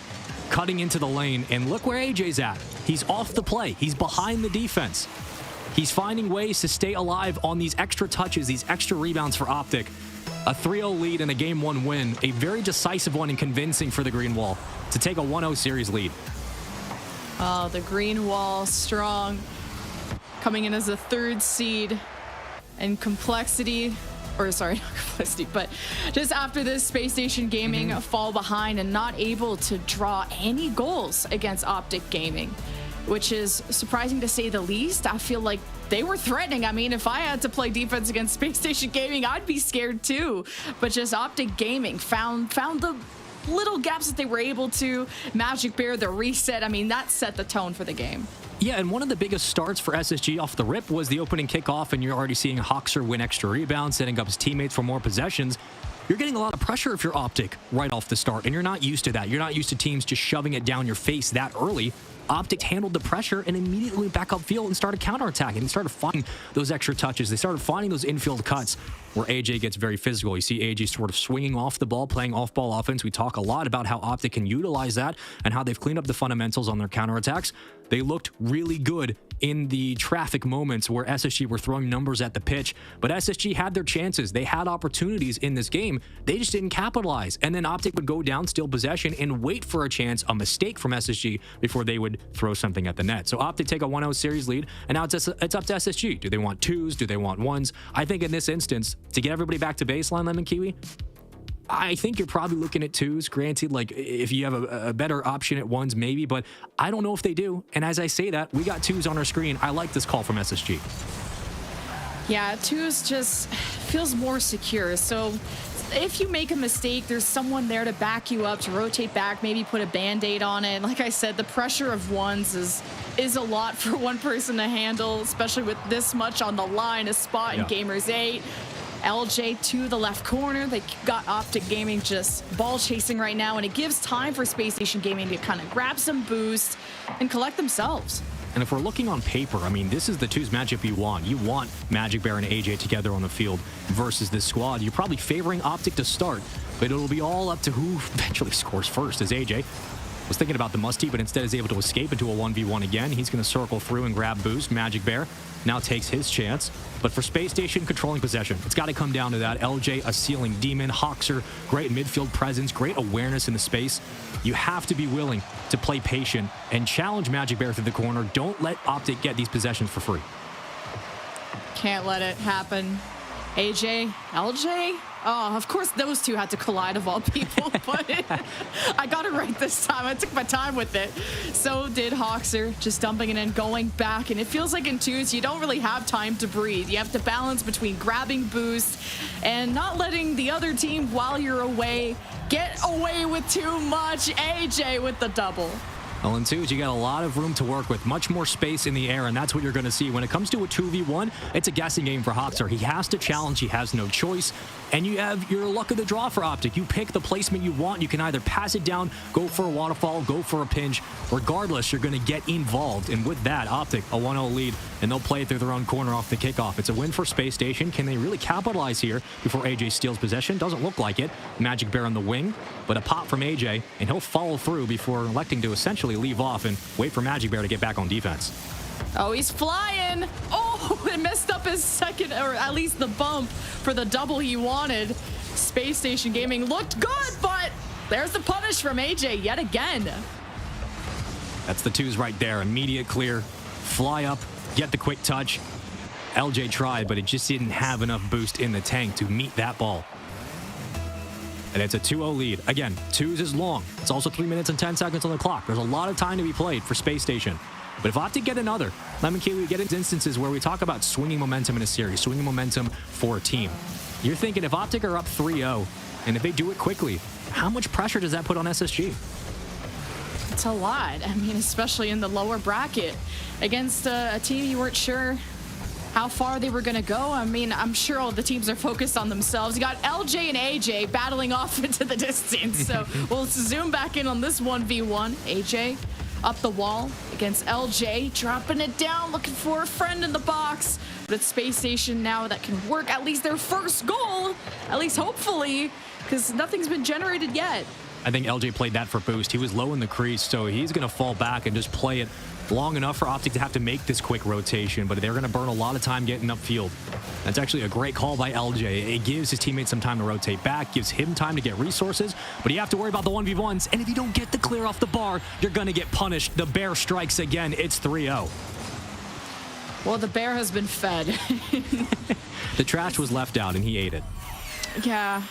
cutting into the lane, and look where AJ's at. He's off the play. He's behind the defense. He's finding ways to stay alive on these extra touches, these extra rebounds for OpTic. A 3-0 lead and a Game 1 win, a very decisive one and convincing for the Green Wall to take a 1-0 series lead. Oh, the Green Wall strong, coming in as a third seed, and complexity, or sorry, not complexity, but just after this, Space Station Gaming fall behind and not able to draw any goals against OpTic Gaming, which is surprising to say the least. I feel like they were threatening. I mean, if I had to play defense against Space Station Gaming, I'd be scared too. But just OpTic Gaming found the little gaps that they were able to. Magic Bear, the reset, I mean, that set the tone for the game. Yeah, and one of the biggest starts for SSG off the rip was the opening kickoff, and you're already seeing Hawkster win extra rebounds, setting up his teammates for more possessions. You're getting a lot of pressure if you're OpTic right off the start, and you're not used to that. You're not used to teams just shoving it down your face that early. OpTic handled the pressure and immediately went back upfield and started counterattacking. They started finding those extra touches. They started finding those infield cuts where AJ gets very physical. You see AJ sort of swinging off the ball, playing off-ball offense. We talk a lot about how OpTic can utilize that and how they've cleaned up the fundamentals on their counterattacks. They looked really good in the traffic moments where SSG were throwing numbers at the pitch, but SSG had their chances. They had opportunities in this game. They just didn't capitalize. And then OpTic would go down, steal possession, and wait for a chance, a mistake from SSG before they would throw something at the net. So OpTic take a 1-0 series lead, and now it's up to SSG. Do they want twos? Do they want ones? I think in this instance, to get everybody back to baseline, Lemon Kiwi, I think you're probably looking at twos. Granted, like if you have a better option at ones, maybe, but I don't know if they do. And as I say that, we got twos on our screen. I like this call from SSG. Yeah, twos just feels more secure. So if you make a mistake, there's someone there to back you up, to rotate back, maybe put a Band-Aid on it. Like I said, the pressure of ones is a lot for one person to handle, especially with this much on the line, a spot in Gamers 8. LJ to the left corner. They got OpTic Gaming just ball chasing right now, and it gives time for Space Station Gaming to kind of grab some boost and collect themselves. And if we're looking on paper, I mean, this is the twos matchup you want. You want Magic Bear and AJ together on the field versus this squad. You're probably favoring OpTic to start, but it'll be all up to who eventually scores first. As AJ Was thinking about the musty, but instead is able to escape into a 1v1 again. He's going to circle through and grab boost. Magic Bear now takes his chance. But for Space Station, controlling possession. It's got to come down to that. LJ, a ceiling demon. Hoxer, great midfield presence, great awareness in the space. You have to be willing to play patient and challenge Magic Bear through the corner. Don't let OpTic get these possessions for free. Can't let it happen. AJ, LJ? Oh, of course those two had to collide of all people, but I got it right this time. I took my time with it. So did Hoxer, just dumping it in, going back. And it feels like in twos, you don't really have time to breathe. You have to balance between grabbing boost and not letting the other team, while you're away, get away with too much. AJ with the double. Well, in twos, you got a lot of room to work with, much more space in the air, and that's what you're going to see. When it comes to a 2v1, it's a guessing game for Hoxer. He has to challenge, he has no choice, and you have your luck of the draw for OpTic. You pick the placement you want. You can either pass it down, go for a waterfall, go for a pinch. Regardless, you're going to get involved, and with that, OpTic, a 1-0 lead, and they'll play it through their own corner off the kickoff. It's a win for Space Station. Can they really capitalize here before AJ steals possession? Doesn't look like it. Magic Bear on the wing, but a pop from AJ, and he'll follow through before electing to essentially leave off and wait for Magic Bear to get back on defense. Oh, he's flying. Oh, it messed up his second, or at least the bump for the double he wanted. Space Station Gaming looked good, but there's the punish from AJ yet again. That's the twos right there. Immediate clear, fly up, get the quick touch. LJ tried, but it just didn't have enough boost in the tank to meet that ball. And it's a 2-0 lead. Again, twos is long. It's also 3 minutes and 10 seconds on the clock. There's a lot of time to be played for Space Station. But if OpTic get another, Lemon Kiwi get into instances where we talk about swinging momentum in a series, swinging momentum for a team. You're thinking if OpTic are up 3-0, and if they do it quickly, how much pressure does that put on SSG? It's a lot. I mean, especially in the lower bracket against a team you weren't sure how far they were going to go. I mean, I'm sure all the teams are focused on themselves. You got LJ and AJ battling off into the distance. So we'll zoom back in on this 1v1. AJ up the wall against LJ, dropping it down, looking for a friend in the box. But it's Space Station now that can work at least their first goal, at least hopefully, because nothing's been generated yet. I think LJ played that for boost. He was low in the crease, so he's going to fall back and just play it long enough for OpTic to have to make this quick rotation, but they're going to burn a lot of time getting upfield. That's actually a great call by LJ. It gives his teammates some time to rotate back, gives him time to get resources, but you have to worry about the 1v1s, and if you don't get the clear off the bar, you're going to get punished. The Bear strikes again. It's 3-0. Well, the Bear has been fed. The trash was left out, and he ate it. Yeah,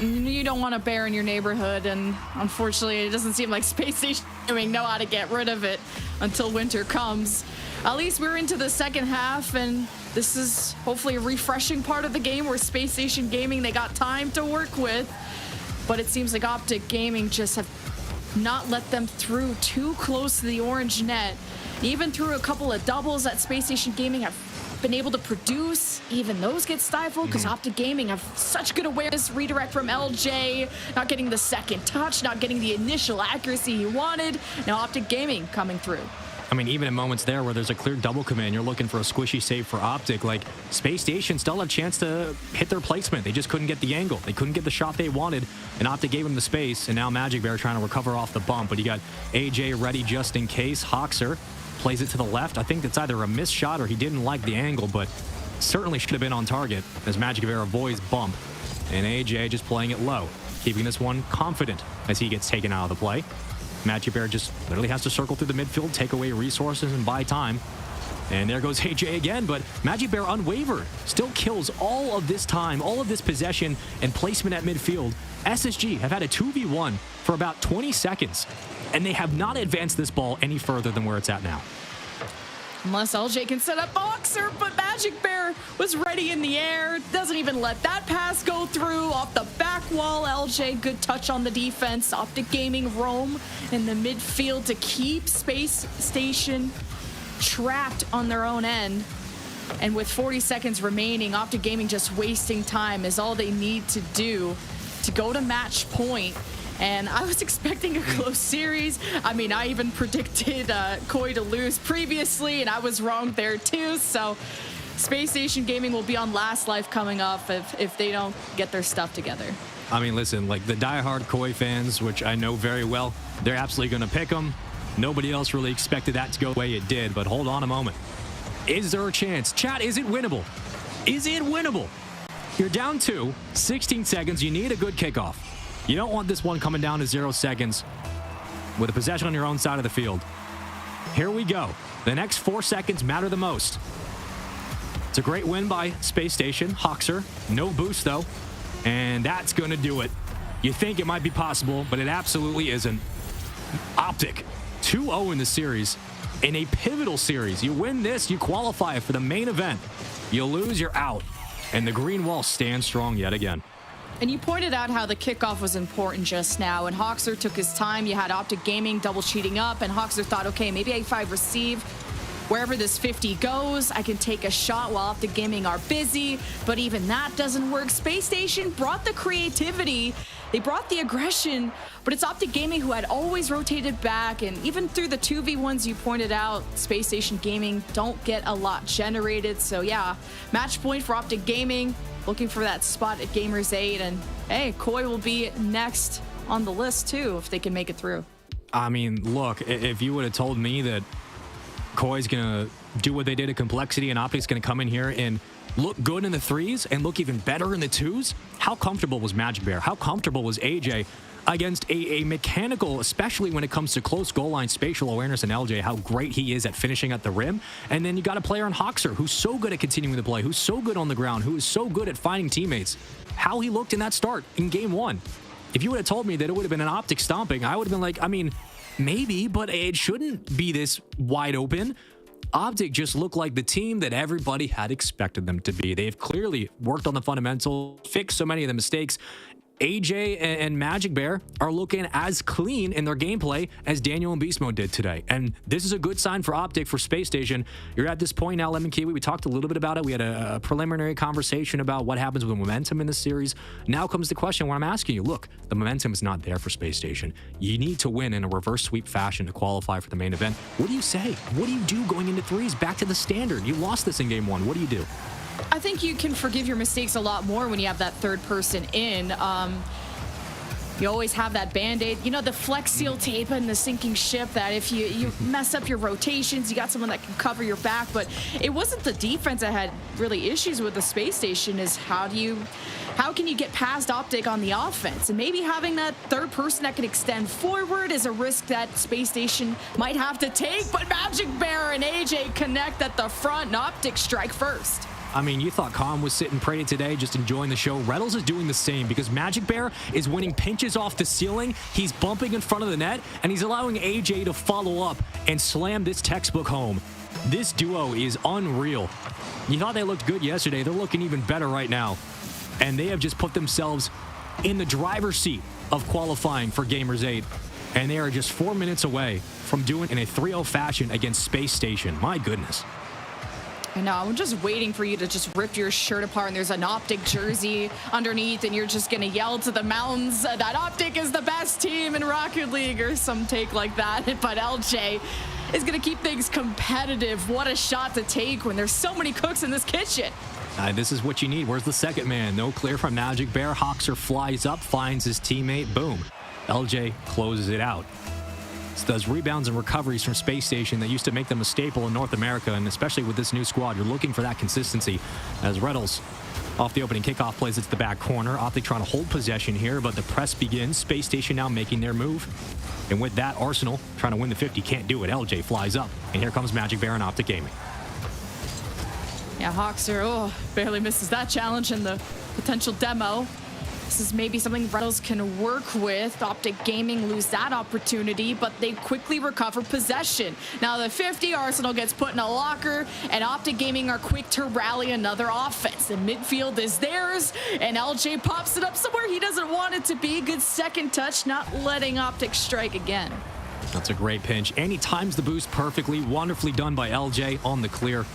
you don't want a bear in your neighborhood, and unfortunately it doesn't seem like Space Station know how to get rid of it until winter comes. At least we're into the second half, and this is hopefully a refreshing part of the game where Space Station Gaming, they got time to work with, but it seems like OpTic Gaming just have not let them through too close to the orange net. Even through a couple of doubles that Space Station Gaming have been able to produce, even those get stifled because OpTic Gaming have such good awareness. Redirect from LJ, not getting the second touch, not getting the initial accuracy he wanted. Now OpTic Gaming coming through. I mean, even in moments there where there's a clear double command, you're looking for a squishy save for OpTic. Like, Space Station still had a chance to hit their placement. They just couldn't get the angle. They couldn't get the shot they wanted, and OpTic gave them the space, and now Magic Bear trying to recover off the bump. But you got AJ ready just in case. Hoxer plays it to the left. I think it's either a missed shot or he didn't like the angle, but certainly should have been on target as Magic Bear avoids bump. And AJ just playing it low, keeping this one confident as he gets taken out of the play. Magic Bear just literally has to circle through the midfield, take away resources, and buy time. And there goes AJ again, but Magic Bear unwavered. Still kills all of this time, all of this possession and placement at midfield. SSG have had a 2v1 for about 20 seconds, and they have not advanced this ball any further than where it's at now. Unless LJ can set up Boxer, but Magic Bear was ready in the air. Doesn't even let that pass go through. Off the back wall, LJ, good touch on the defense. OpTic Gaming roam in the midfield to keep Space Station trapped on their own end. And with 40 seconds remaining, OpTic Gaming just wasting time is all they need to do to go to match point. And I was expecting a close series. I mean, I even predicted Koi to lose previously, and I was wrong there too. So Space Station Gaming will be on last life coming up if they don't get their stuff together. I mean, listen, like the diehard Koi fans, which I know very well, They're absolutely going to pick them. Nobody else really expected that to go the way it did, but hold on a moment. Is there a chance? Chat, is it winnable? Is it winnable? You're down 2, 16 seconds. You need a good kickoff. You don't want this one coming down to 0 seconds with a possession on your own side of the field. Here we go. The next 4 seconds matter the most. It's a great win by Space Station. Hoxer, no boost though. And that's going to do it. You think it might be possible, but it absolutely isn't. OpTic, 2-0 in the series. In a pivotal series. You win this, you qualify for the main event. You lose, you're out. And the green wall stands strong yet again. And you pointed out how the kickoff was important just now, and Hoxer took his time. You had OpTic Gaming double cheating up, and Hoxer thought, okay, maybe A5 receive. Wherever this 50 goes, I can take a shot while OpTic Gaming are busy, but even that doesn't work. Space Station brought the creativity, they brought the aggression, but it's OpTic Gaming who had always rotated back, and even through the 2v1s you pointed out, Space Station Gaming don't get a lot generated. So yeah, match point for OpTic Gaming, looking for that spot at Gamers 8, and hey, Koi will be next on the list too if they can make it through. I mean, look, if you would have told me that Koi's gonna do what they did at Complexity and OpTic's gonna come in here and look good in the 3s and look even better in the 2s, how comfortable was Magic Bear? How comfortable was AJ against a mechanical, especially when it comes to close goal line spatial awareness, and LJ, how great he is at finishing at the rim? And then you got a player in Hoxer who's so good at continuing the play, who's so good on the ground, who is so good at finding teammates. How he looked in that start in game 1. If you would have told me that it would have been an OpTic stomping, I would have been like, I mean, maybe, but it shouldn't be this wide open. OpTic just looked like the team that everybody had expected them to be. They've clearly worked on the fundamentals, fixed so many of the mistakes. AJ and Magic Bear are looking as clean in their gameplay as Daniel and Beast Mode did today. And this is a good sign for OpTic, for Space Station. You're at this point now, Lemon Kiwi. We talked a little bit about it. We had a preliminary conversation about what happens with momentum in this series. Now comes the question where I'm asking you, look, the momentum is not there for Space Station. You need to win in a reverse sweep fashion to qualify for the main event. What do you say? What do you do going into 3s? Back to the standard. You lost this in game 1. What do you do? I think you can forgive your mistakes a lot more when you have that third person in. You always have that band-aid, you know, the flex seal tape and the sinking ship, that if you mess up your rotations, you got someone that can cover your back. But it wasn't the defense that had really issues with the Space Station, is how can you get past OpTic on the offense? And maybe having that third person that can extend forward is a risk that Space Station might have to take. But Magic Bear and AJ connect at the front, and OpTic strike first. I mean, you thought Calm was sitting pretty today, just enjoying the show. Reddles is doing the same because Magic Bear is winning pinches off the ceiling. He's bumping in front of the net, and he's allowing AJ to follow up and slam this textbook home. This duo is unreal. You thought they looked good yesterday. They're looking even better right now. And they have just put themselves in the driver's seat of qualifying for Gamers 8. And they are just 4 minutes away from doing it in a 3-0 fashion against Space Station. My goodness. I know, I'm just waiting for you to just rip your shirt apart and there's an OpTic jersey underneath and you're just gonna yell to the mountains that OpTic is the best team in Rocket League or some take like that. But LJ is gonna keep things competitive. What a shot to take when there's so many cooks in this kitchen. This is what you need. Where's the second man? No clear from Magic Bear. Hoxer flies up, finds his teammate. Boom. LJ closes it out. It's those rebounds and recoveries from Space Station that used to make them a staple in North America, and especially with this new squad, you're looking for that consistency. As Reddles, off the opening kickoff, plays it to the back corner. OpTic trying to hold possession here, but the press begins. Space Station now making their move. And with that, Arsenal trying to win the 50, can't do it. LJ flies up, and here comes Magic Bear and OpTic Gaming. Yeah, Hoxer, barely misses that challenge in the potential demo. This is maybe something Reddles can work with. OpTic Gaming lose that opportunity, but they quickly recover possession. Now the 50, Arsenal gets put in a locker, and OpTic Gaming are quick to rally another offense. The midfield is theirs, and LJ pops it up somewhere he doesn't want it to be. Good second touch, not letting OpTic strike again. That's a great pinch, and he times the boost perfectly. Wonderfully done by LJ on the clear.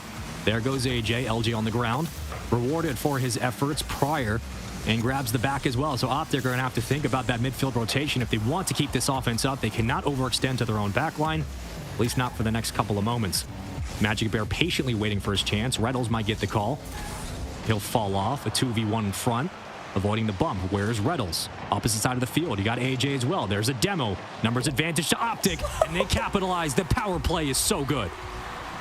There goes AJ, LJ on the ground, rewarded for his efforts prior, and grabs the back as well. So OpTic are going to have to think about that midfield rotation. If they want to keep this offense up, they cannot overextend to their own back line, at least not for the next couple of moments. Magic Bear patiently waiting for his chance. Reddles might get the call. He'll fall off, a 2v1 in front avoiding the bump. Where's Reddles? Opposite side of the field. You got AJ as well. There's a demo. Numbers advantage to OpTic, and they capitalize. The power play is so good.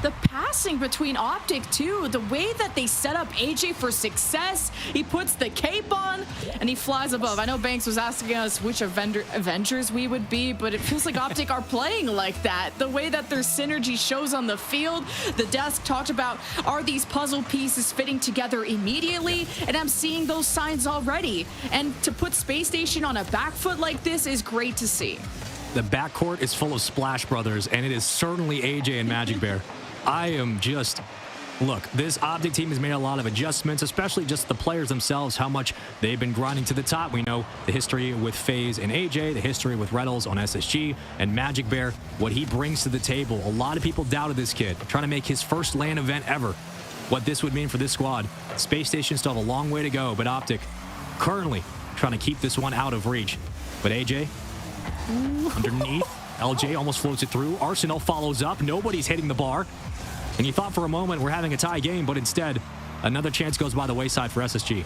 The passing between OpTic, too, the way that they set up AJ for success, he puts the cape on, and he flies above. I know Banks was asking us which Avengers we would be, but it feels like OpTic are playing like that. The way that their synergy shows on the field, the desk talked about, are these puzzle pieces fitting together immediately? And I'm seeing those signs already. And to put Space Station on a back foot like this is great to see. The backcourt is full of Splash Brothers, and it is certainly AJ and Magic Bear. I am just... Look, this OpTic team has made a lot of adjustments, especially just the players themselves, how much they've been grinding to the top. We know the history with FaZe and AJ, the history with Reddles on SSG, and Magic Bear, what he brings to the table. A lot of people doubted this kid, trying to make his first LAN event ever. What this would mean for this squad. Space Station still have a long way to go, but OpTic currently trying to keep this one out of reach. But AJ, underneath, LJ almost floats it through. Arsenal follows up. Nobody's hitting the bar. And you thought for a moment we're having a tie game, but instead, another chance goes by the wayside for SSG.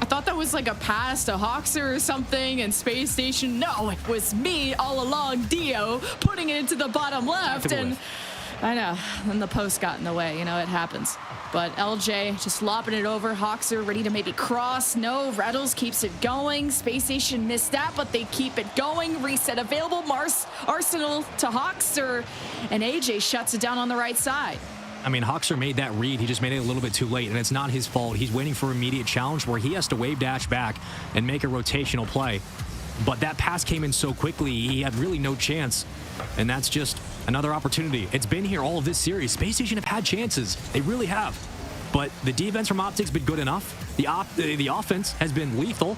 I thought that was like a pass to Hoxer or something, and Space Station, no, it was me all along, Dio, putting it into the bottom left, and I know, then the post got in the way, you know, it happens. But LJ just lopping it over, Hoxer ready to maybe cross, no, Reddles keeps it going, Space Station missed that, but they keep it going, reset available, Arsenal to Hoxer, and AJ shuts it down on the right side. I mean, Hoxer made that read. He just made it a little bit too late, and it's not his fault. He's waiting for immediate challenge where he has to wave dash back and make a rotational play. But that pass came in so quickly, he had really no chance. And that's just another opportunity. It's been here all of this series. Space Station have had chances. They really have. But the defense from OpTic's been good enough. The offense has been lethal.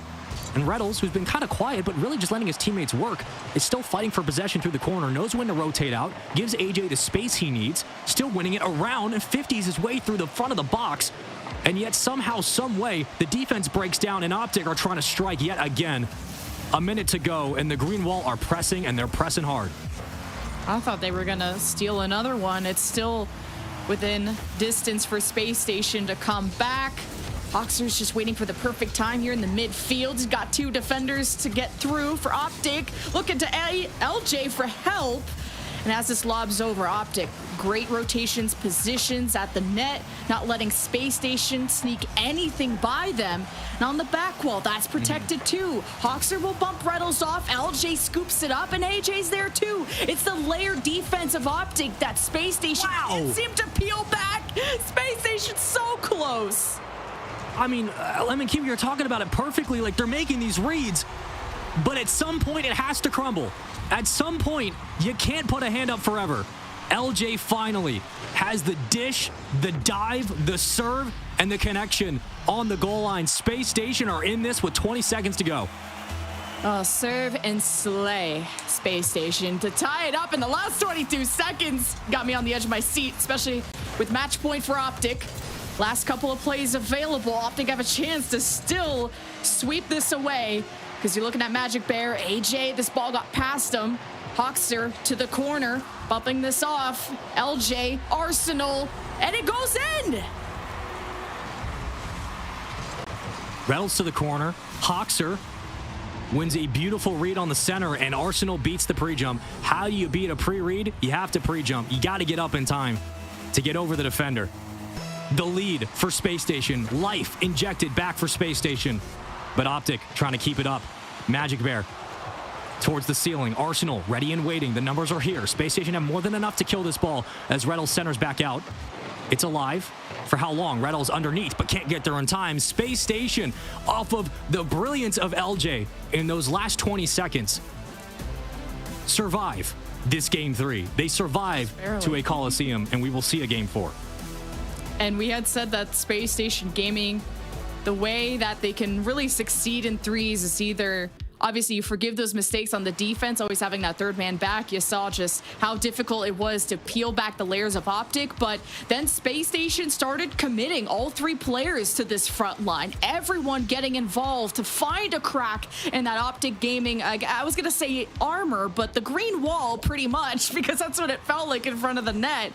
And Reddles, who's been kind of quiet, but really just letting his teammates work, is still fighting for possession through the corner, knows when to rotate out, gives AJ the space he needs, still winning it around, and 50s his way through the front of the box. And yet somehow, some way, the defense breaks down, and OpTic are trying to strike yet again. A minute to go, and the Green Wall are pressing, and they're pressing hard. I thought they were going to steal another one. It's still within distance for Space Station to come back. Hoxer's just waiting for the perfect time here in the midfield. He's got two defenders to get through for OpTic. Looking to LJ for help. And as this lobs over, OpTic, great rotations, positions at the net, not letting Space Station sneak anything by them. And on the back wall, that's protected too. Hoxer will bump Reddles off, LJ scoops it up, and AJ's there too. It's the layered defense of OpTic that Space Station can't seem to peel back. Space Station's so close. I mean, Lemon Q, you're talking about it perfectly. Like, they're making these reads, but at some point it has to crumble. At some point, you can't put a hand up forever. LJ finally has the dish, the dive, the serve, and the connection on the goal line. Space Station are in this with 20 seconds to go. Oh, serve and slay Space Station to tie it up in the last 22 seconds. Got me on the edge of my seat, especially with match point for OpTic. Last couple of plays available. OpTic have a chance to still sweep this away because you're looking at Magic Bear. AJ, this ball got past him. Hoxer to the corner, bumping this off. LJ, Arsenal, and it goes in. Reynolds to the corner. Hoxer wins a beautiful read on the center, and Arsenal beats the pre-jump. How do you beat a pre-read? You have to pre-jump. You got to get up in time to get over the defender. The lead for Space Station. Life injected back for Space Station. But OpTic trying to keep it up. Magic Bear towards the ceiling. Arsenal ready and waiting. The numbers are here. Space Station have more than enough to kill this ball as Reddles centers back out. It's alive. For how long? Reddles underneath, but can't get there in time. Space Station off of the brilliance of LJ in those last 20 seconds. Survive this game 3. They survive to a Coliseum, and we will see a game 4. And we had said that Space Station Gaming, the way that they can really succeed in threes is either obviously you forgive those mistakes on the defense, always having that third man back. You saw just how difficult it was to peel back the layers of OpTic, but then Space Station started committing all 3 players to this front line. Everyone getting involved to find a crack in that OpTic Gaming, I was going to say armor, but the green wall pretty much, because that's what it felt like in front of the net.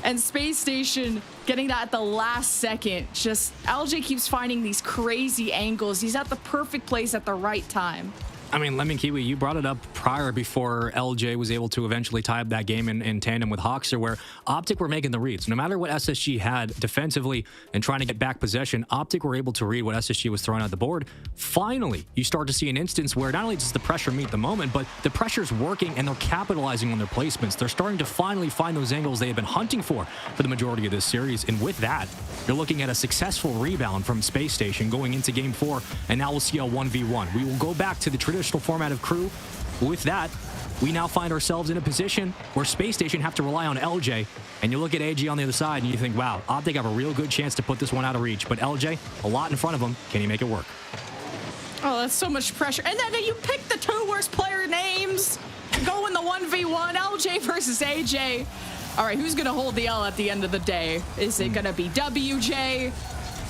And Space Station getting that at the last second. Just LJ keeps finding these crazy angles. He's at the perfect place at the right time. I mean, Lemon Kiwi, you brought it up prior before LJ was able to eventually tie up that game in tandem with Hawkster, where OpTic were making the reads. No matter what SSG had defensively and trying to get back possession, OpTic were able to read what SSG was throwing at the board. Finally, you start to see an instance where not only does the pressure meet the moment, but the pressure's working and they're capitalizing on their placements. They're starting to finally find those angles they have been hunting for the majority of this series. And with that, you're looking at a successful rebound from Space Station going into Game 4, and now we'll see a 1v1. We will go back to the traditional format of crew. With that, we now find ourselves in a position where Space Station have to rely on LJ, and you look at AG on the other side and you think, wow, OpTic have a real good chance to put this one out of reach, but LJ, a lot in front of him. Can he make it work? Oh, that's so much pressure. And then you pick the 2 worst player names, go in the 1v1, LJ versus AJ. All right, who's gonna hold the L at the end of the day? Is it gonna be WJ?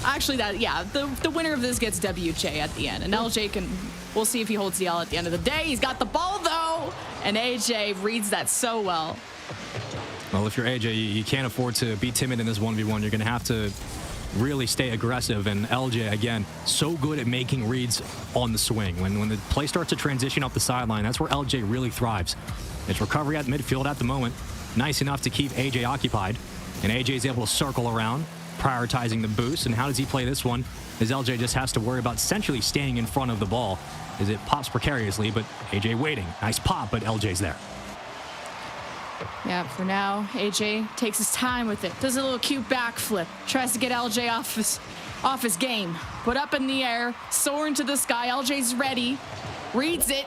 Actually, the winner of this gets WJ at the end, and LJ we'll see if he holds the L at the end of the day. He's got the ball though, and AJ reads that so well. Well, if you're AJ, you can't afford to be timid in this 1v1. You're gonna have to really stay aggressive, and LJ, again, so good at making reads on the swing. When the play starts to transition up the sideline, that's where LJ really thrives. It's recovery at midfield at the moment, nice enough to keep AJ occupied, and AJ is able to circle around, prioritizing the boost. And how does he play this one? As LJ just has to worry about essentially staying in front of the ball as it pops precariously, but AJ waiting. Nice pop, but LJ's there. Yeah, for now, AJ takes his time with it. Does a little cute backflip. Tries to get LJ off his game. Put up in the air, soaring to the sky. LJ's ready. Reads it.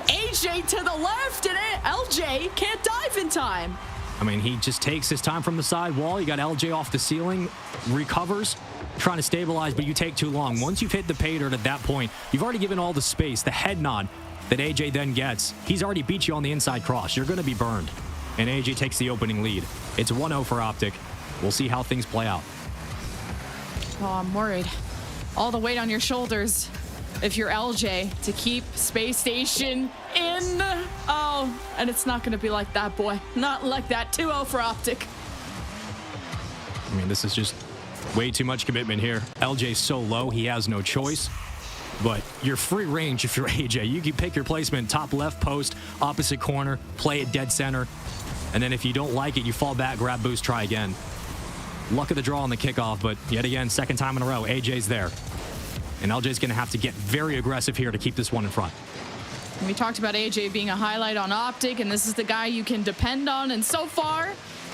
AJ to the left, and LJ can't dive in time. I mean, he just takes his time from the side wall. You got LJ off the ceiling, recovers, trying to stabilize, but you take too long. Once you've hit the pay dirt at that point, you've already given all the space, the head nod that AJ then gets. He's already beat you on the inside cross. You're going to be burned. And AJ takes the opening lead. It's 1-0 for OpTic. We'll see how things play out. Oh, I'm worried. All the weight on your shoulders if you're LJ to keep Space Station in. Oh, and it's not going to be like that, boy. Not like that. 2-0 for OpTic. I mean, this is just way too much commitment here. LJ's so low, he has no choice. But you're free range if you're AJ. You can pick your placement, top left post, opposite corner, play it dead center. And then if you don't like it, you fall back, grab boost, try again. Luck of the draw on the kickoff, but yet again, second time in a row, AJ's there. And LJ's going to have to get very aggressive here to keep this one in front. We talked about AJ being a highlight on OpTic, and this is the guy you can depend on. And so far,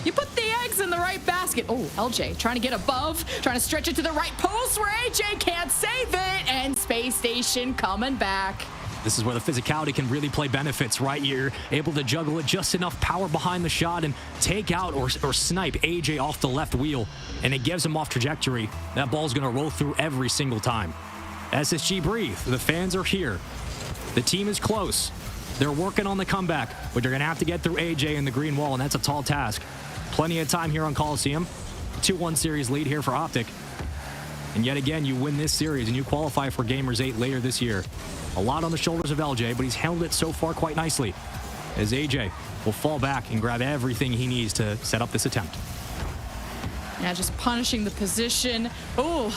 you put the eggs in the right basket. Oh, LJ trying to get above, trying to stretch it to the right post where AJ can't save it. And Space Station coming back. This is where the physicality can really play benefits, right? You're able to juggle it, just enough power behind the shot and take out or snipe AJ off the left wheel, and it gives him off trajectory. That ball's going to roll through every single time. SSG breathe. The fans are here. The team is close. They're working on the comeback, but they're going to have to get through AJ and the green wall, and that's a tall task. Plenty of time here on Coliseum. 2-1 series lead here for OpTic. And yet again, you win this series and you qualify for Gamers 8 later this year. A lot on the shoulders of LJ, but he's handled it so far quite nicely, as AJ will fall back and grab everything he needs to set up this attempt. Yeah, just punishing the position. Oh,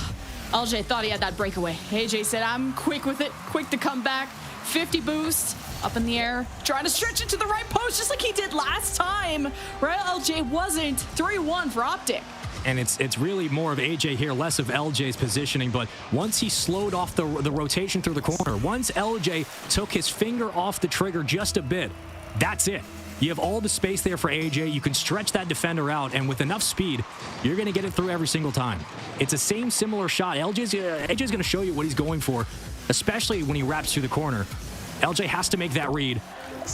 LJ thought he had that breakaway. AJ said, I'm quick with it, quick to come back. 50 boost, up in the air, trying to stretch it to the right post, just like he did last time. Right, LJ wasn't. 3-1 for OpTic. And it's really more of AJ here, less of LJ's positioning. But once he slowed off the rotation through the corner, once LJ took his finger off the trigger just a bit, that's it. You have all the space there for AJ. You can stretch that defender out, and with enough speed, you're going to get it through every single time. It's a similar shot. AJ's going to show you what he's going for, especially when he wraps through the corner. LJ has to make that read,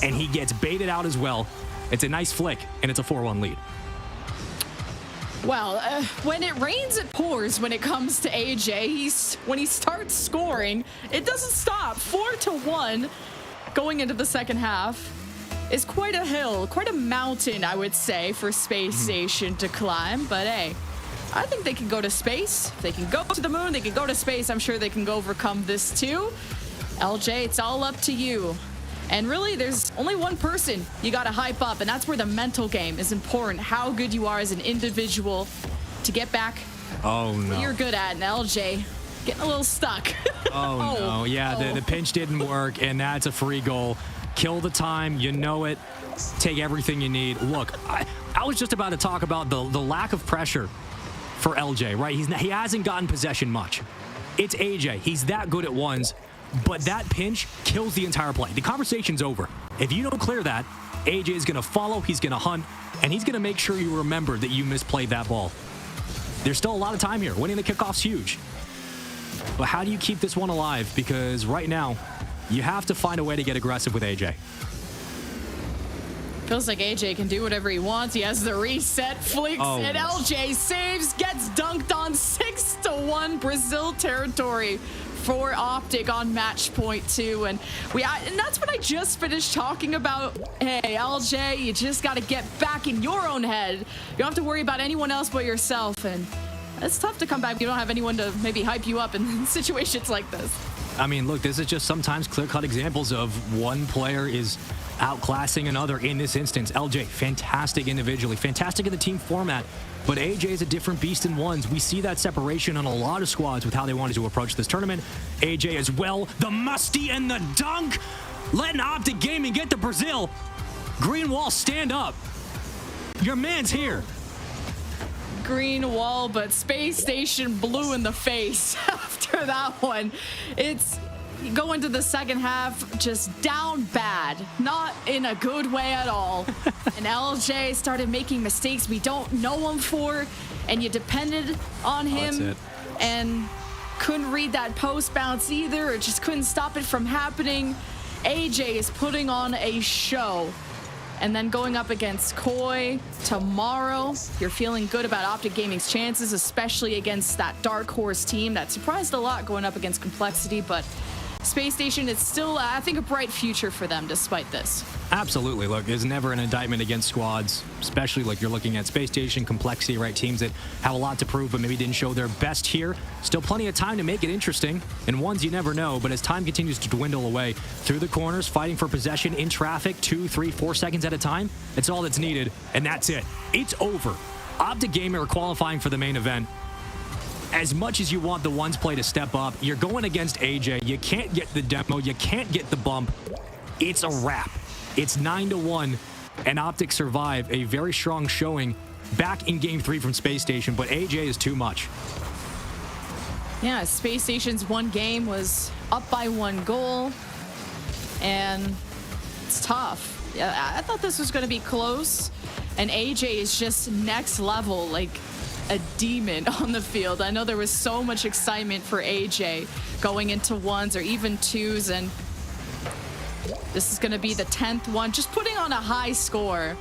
and he gets baited out as well. It's a nice flick, and it's a 4-1 lead. Well, when it rains, it pours when it comes to AJ. When he starts scoring, it doesn't stop. 4-1 going into the second half is quite a hill, quite a mountain, I would say, for Space Station to climb. But hey, I think they can go to space. If they can go to the moon, they can go to space. I'm sure they can go overcome this too. LJ, it's all up to you. And really, there's only one person you got to hype up, and that's where the mental game is important. How good you are as an individual to get back what you're good at. And LJ, getting a little stuck. No. Yeah, the pinch didn't work, and that's a free goal. Kill the time. You know it. Take everything you need. Look, I was just about to talk about the lack of pressure for LJ, right? He hasn't gotten possession much. It's AJ. He's that good at ones. But that pinch kills the entire play. The conversation's over. If you don't clear that, AJ is going to follow, he's going to hunt, and he's going to make sure you remember that you misplayed that ball. There's still a lot of time here. Winning the kickoff's huge. But how do you keep this one alive? Because right now, you have to find a way to get aggressive with AJ. Feels like AJ can do whatever he wants. He has the reset, flicks, and LJ saves, gets dunked on. 6-1 Brazil territory for OpTic on match point 2. And that's what I just finished talking about. Hey, LJ, you just got to get back in your own head. You don't have to worry about anyone else but yourself. And it's tough to come back if you don't have anyone to maybe hype you up in situations like this. I mean, look, this is just sometimes clear-cut examples of one player is outclassing another. In this instance, LJ, fantastic individually, fantastic in the team format, but AJ is a different beast in ones. We see that separation on a lot of squads with how they wanted to approach this tournament. AJ as well, the musty and the dunk, letting OpTic Gaming get to Brazil. Green wall, stand up. Your man's here. Green wall, but Space Station blue in the face after that one. It's going to the second half just down bad, not in a good way at all. And LJ started making mistakes we don't know him for, and you depended on him and couldn't read that post bounce either, or just couldn't stop it from happening. AJ is putting on a show. And then going up against Koi tomorrow, you're feeling good about OpTic Gaming's chances, especially against that dark horse team that surprised a lot going up against Complexity. But Space Station, it's still, I think, a bright future for them despite this. Absolutely. Look, there's never an indictment against squads, especially like you're looking at Space Station, Complexity, right? Teams that have a lot to prove but maybe didn't show their best here. Still plenty of time to make it interesting. And ones you never know, but as time continues to dwindle away through the corners, fighting for possession in traffic, 2, 3, 4 seconds at a time, it's all that's needed. And that's it. It's over. OpTic Gaming are qualifying for the main event. As much as you want the ones play to step up, you're going against AJ. You can't get the demo. You can't get the bump. It's a wrap. It's 9-1, and OpTic survive a very strong showing back in Game 3 from Space Station, but AJ is too much. Yeah, Space Station's one game was up by 1 goal, and it's tough. Yeah, I thought this was going to be close, and AJ is just next level, like a demon on the field. I know there was so much excitement for AJ going into ones or even twos, and this is going to be the 10th one, just putting on a high score.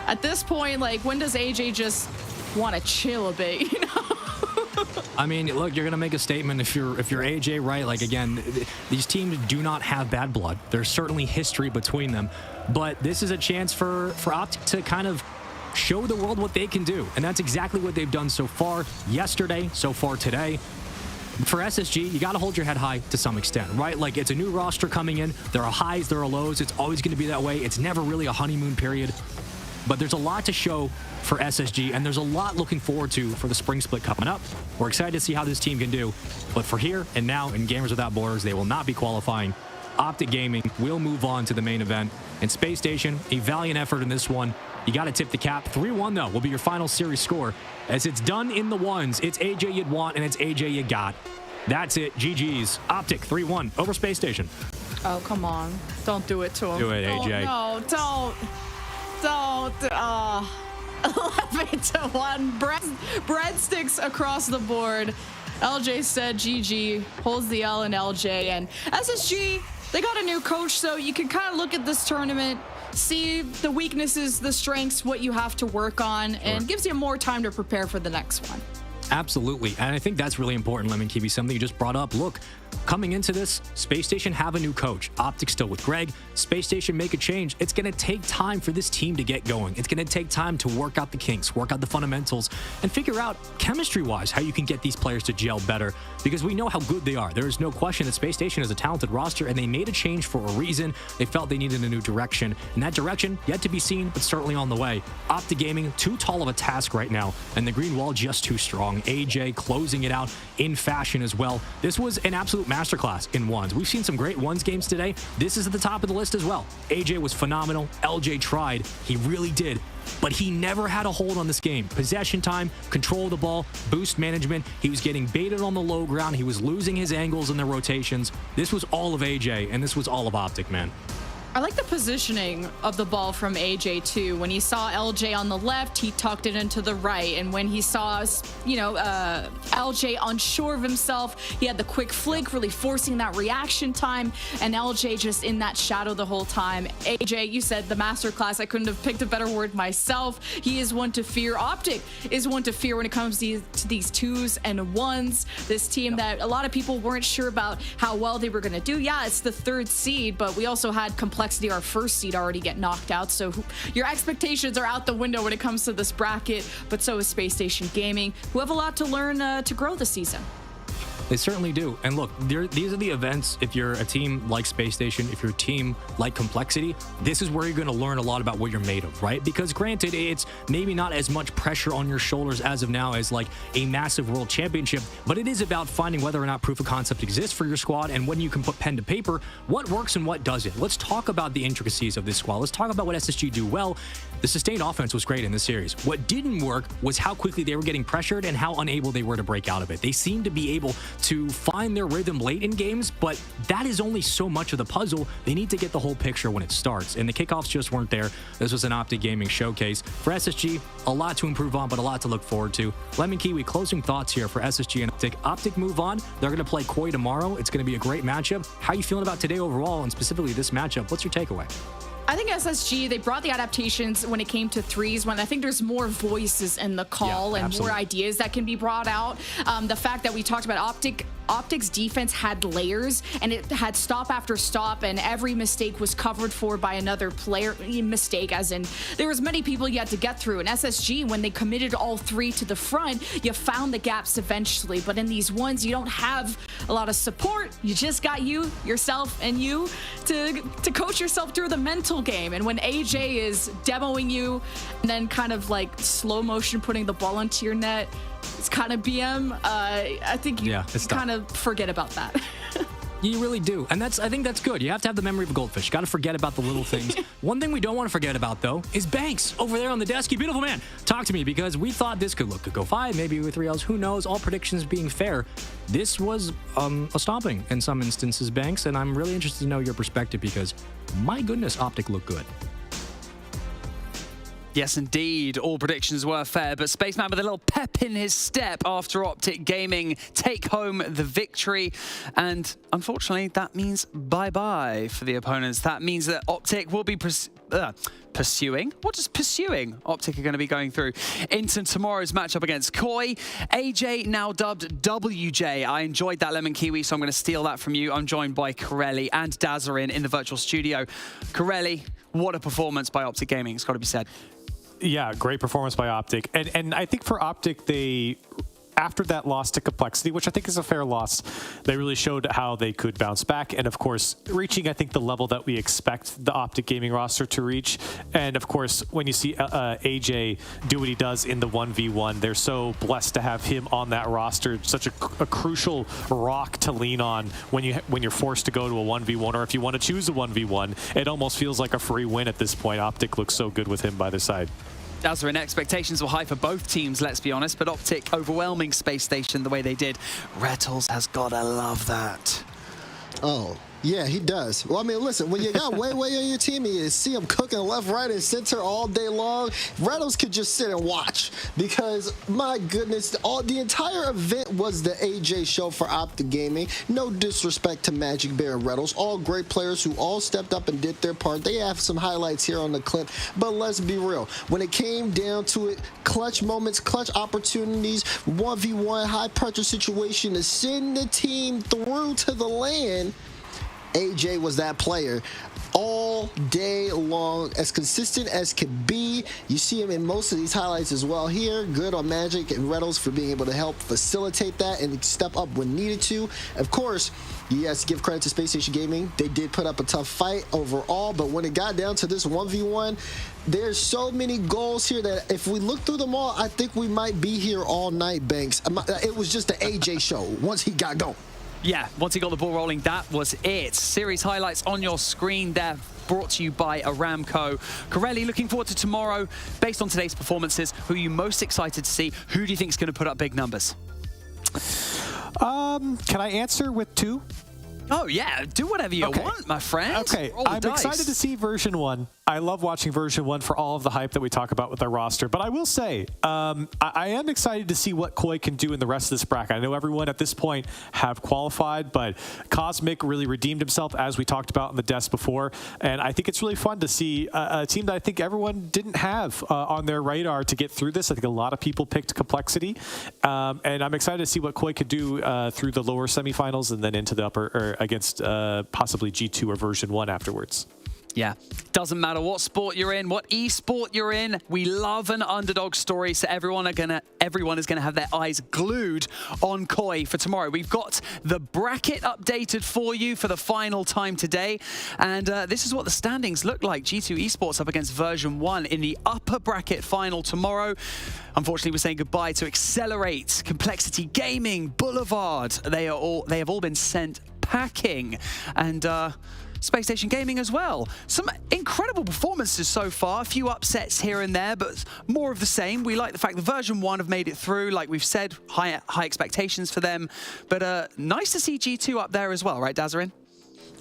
At this point, like, when does AJ just want to chill a bit, you know? I mean, look, you're going to make a statement if you're AJ, right? Like, again, these teams do not have bad blood. There's certainly history between them, but this is a chance for OpTic to kind of show the world what they can do, and that's exactly what they've done so far yesterday, so far today. For SSG, you got to hold your head high to some extent, right? Like, it's a new roster coming in. There are highs, there are lows. It's always going to be that way. It's never really a honeymoon period, but there's a lot to show for SSG, and there's a lot looking forward to for the spring split coming up. We're excited to see how this team can do, but for here and now in Gamers Without Borders, they will not be qualifying. OpTic Gaming will move on to the main event. And Space Station, a valiant effort in this one. You got to tip the cap. 3-1, though, will be your final series score. As it's done in the ones, it's AJ you'd want, and it's AJ you got. That's it. GG's. OpTic 3-1 over Space Station. Oh, come on. Don't do it to him. Do it, AJ. No, don't. 11-1. Breadsticks across the board. LJ said GG, holds the L in LJ. And SSG, they got a new coach, so you can kind of look at this tournament see the weaknesses, the strengths, what you have to work on, and gives you more time to prepare for the next one. Absolutely. And I think that's really important, Lemon Kiwi, something you just brought up. Look, coming into this, Space Station have a new coach. OpTic still with Greg. Space Station make a change. It's going to take time for this team to get going. It's going to take time to work out the kinks, work out the fundamentals, and figure out chemistry-wise how you can get these players to gel better, because we know how good they are. There is no question that Space Station is a talented roster, and they made a change for a reason. They felt they needed a new direction, and that direction yet to be seen, but certainly on the way. OpTic Gaming, too tall of a task right now, and the green wall just too strong. AJ closing it out in fashion as well. This was an absolute masterclass in ones. We've seen some great ones games today. This is at the top of the list as well. AJ was phenomenal. LJ tried. He really did. But he never had a hold on this game. Possession time, control of the ball, boost management. He was getting baited on the low ground. He was losing his angles in the rotations. This was all of AJ, and this was all of OpTic, man. I like the positioning of the ball from AJ too. When he saw LJ on the left, he tucked it into the right. And when he saw, LJ unsure of himself, he had the quick flick, really forcing that reaction time. And LJ just in that shadow the whole time. AJ, you said the masterclass. I couldn't have picked a better word myself. He is one to fear. OpTic is one to fear when it comes to these twos and ones. This team that a lot of people weren't sure about how well they were going to do. Yeah, it's the 3rd seed, but we also had complexity. Our 1st seed already get knocked out, so your expectations are out the window when it comes to this bracket, but so is Space Station Gaming, who have a lot to learn to grow this season. They certainly do. And look, these are the events, if you're a team like Space Station, if you're a team like Complexity, this is where you're going to learn a lot about what you're made of, right? Because granted, it's maybe not as much pressure on your shoulders as of now as like a massive world championship, but it is about finding whether or not proof of concept exists for your squad and when you can put pen to paper, what works and what doesn't. Let's talk about the intricacies of this squad. Let's talk about what SSG do well. The sustained offense was great in this series. What didn't work was how quickly they were getting pressured and how unable they were to break out of it. They seemed to be able to find their rhythm late in games, but that is only so much of the puzzle. They need to get the whole picture when it starts, and the kickoffs just weren't there. This was an OpTic Gaming showcase. For SSG, a lot to improve on, but a lot to look forward to. Lemon Kiwi, closing thoughts here for SSG and OpTic. OpTic move on. They're going to play Koi tomorrow. It's going to be a great matchup. How are you feeling about today overall, and specifically this matchup? What's your takeaway? I think SSG, they brought the adaptations when it came to threes, when I think there's more voices in the call and more ideas that can be brought out. The fact that we talked about OpTic's defense had layers, and it had stop after stop, and every mistake was covered for by another player. Mistake as in there was many people you had to get through. And SSG, when they committed all 3 to the front, you found the gaps eventually. But in these ones, you don't have a lot of support. You just got yourself and you to coach yourself through the mental game. And when AJ is demoing you and then kind of like slow motion putting the ball into your net, it's kind of BM. I think you kind of forget about that. You really do. And I think that's good. You have to have the memory of a goldfish. You got to forget about the little things. One thing we don't want to forget about, though, is Banks over there on the desk. You beautiful man. Talk to me, because we thought this could go 5, maybe with 3 Ls. Who knows? All predictions being fair. This was a stomping in some instances, Banks, and I'm really interested to know your perspective, because my goodness, OpTic looked good. Yes, indeed. All predictions were fair, but Spaceman with a little pep in his step after OpTic Gaming take home the victory. And unfortunately, that means bye-bye for the opponents. That means that OpTic will be pursuing? What does pursuing OpTic are going to be going through into tomorrow's matchup against Koi. AJ, now dubbed WJ. I enjoyed that, Lemon Kiwi, so I'm going to steal that from you. I'm joined by Corelli and Dazarin in the virtual studio. Corelli, what a performance by OpTic Gaming. It's got to be said. Yeah, great performance by OpTic. And I think for OpTic, they, after that loss to Complexity, which I think is a fair loss, they really showed how they could bounce back. And of course, reaching, I think, the level that we expect the OpTic Gaming roster to reach. And of course, when you see AJ do what he does in the 1v1, they're so blessed to have him on that roster. Such a crucial rock to lean on when you're forced to go to a 1v1, or if you want to choose a 1v1. It almost feels like a free win at this point. OpTic looks so good with him by their side. Dazarin, expectations were high for both teams, let's be honest, but OpTic overwhelming Space Station the way they did. Rettles has gotta love that. Oh, Yeah, he does. Well, I mean, listen, when you got Way on your team and you see him cooking left, right, and center all day long, Reynolds could just sit and watch because, my goodness, the entire event was the AJ show for OpTic Gaming. No disrespect to Magic Bear and Reynolds. All great players who all stepped up and did their part. They have some highlights here on the clip, but let's be real. When it came down to it, clutch moments, clutch opportunities, 1v1, high-pressure situation to send the team through to the land, AJ was that player all day long, as consistent as could be. You see him in most of these highlights as well here. Good on Magic and Reynolds for being able to help facilitate that and step up when needed to. Of course, you have to give credit to Space Station Gaming. They did put up a tough fight overall, but when it got down to this 1v1, there's so many goals here that if we look through them all, I think we might be here all night, Banks. It was just the AJ show once he got going. Yeah, once he got the ball rolling, that was it. Series highlights on your screen there, brought to you by Aramco. Corelli, looking forward to tomorrow. Based on today's performances, who are you most excited to see? Who do you think is going to put up big numbers? Can I answer with 2? Oh, yeah. Do whatever you want, my friend. Okay, I'm excited to see version 1. I love watching version 1 for all of the hype that we talk about with our roster. But I will say, I am excited to see what Koi can do in the rest of this bracket. I know everyone at this point have qualified, but Cosmic really redeemed himself, as we talked about in the desk before. And I think it's really fun to see a team that I think everyone didn't have on their radar to get through this. I think a lot of people picked Complexity. And I'm excited to see what Koi could do through the lower semifinals and then into the upper, or against possibly G2 or version 1 afterwards. Yeah, doesn't matter what sport you're in, what esport you're in. We love an underdog story, so everyone is gonna have their eyes glued on Koi for tomorrow. We've got the bracket updated for you for the final time today, and this is what the standings look like. G2 Esports up against version 1 in the upper bracket final tomorrow. Unfortunately, we're saying goodbye to Accelerate, Complexity Gaming, Boulevard. They have all been sent packing, and Space Station Gaming as well. Some incredible performances so far. A few upsets here and there, but more of the same. We like the fact that version 1 have made it through. Like we've said, high expectations for them. But nice to see G2 up there as well, right, Dazarin?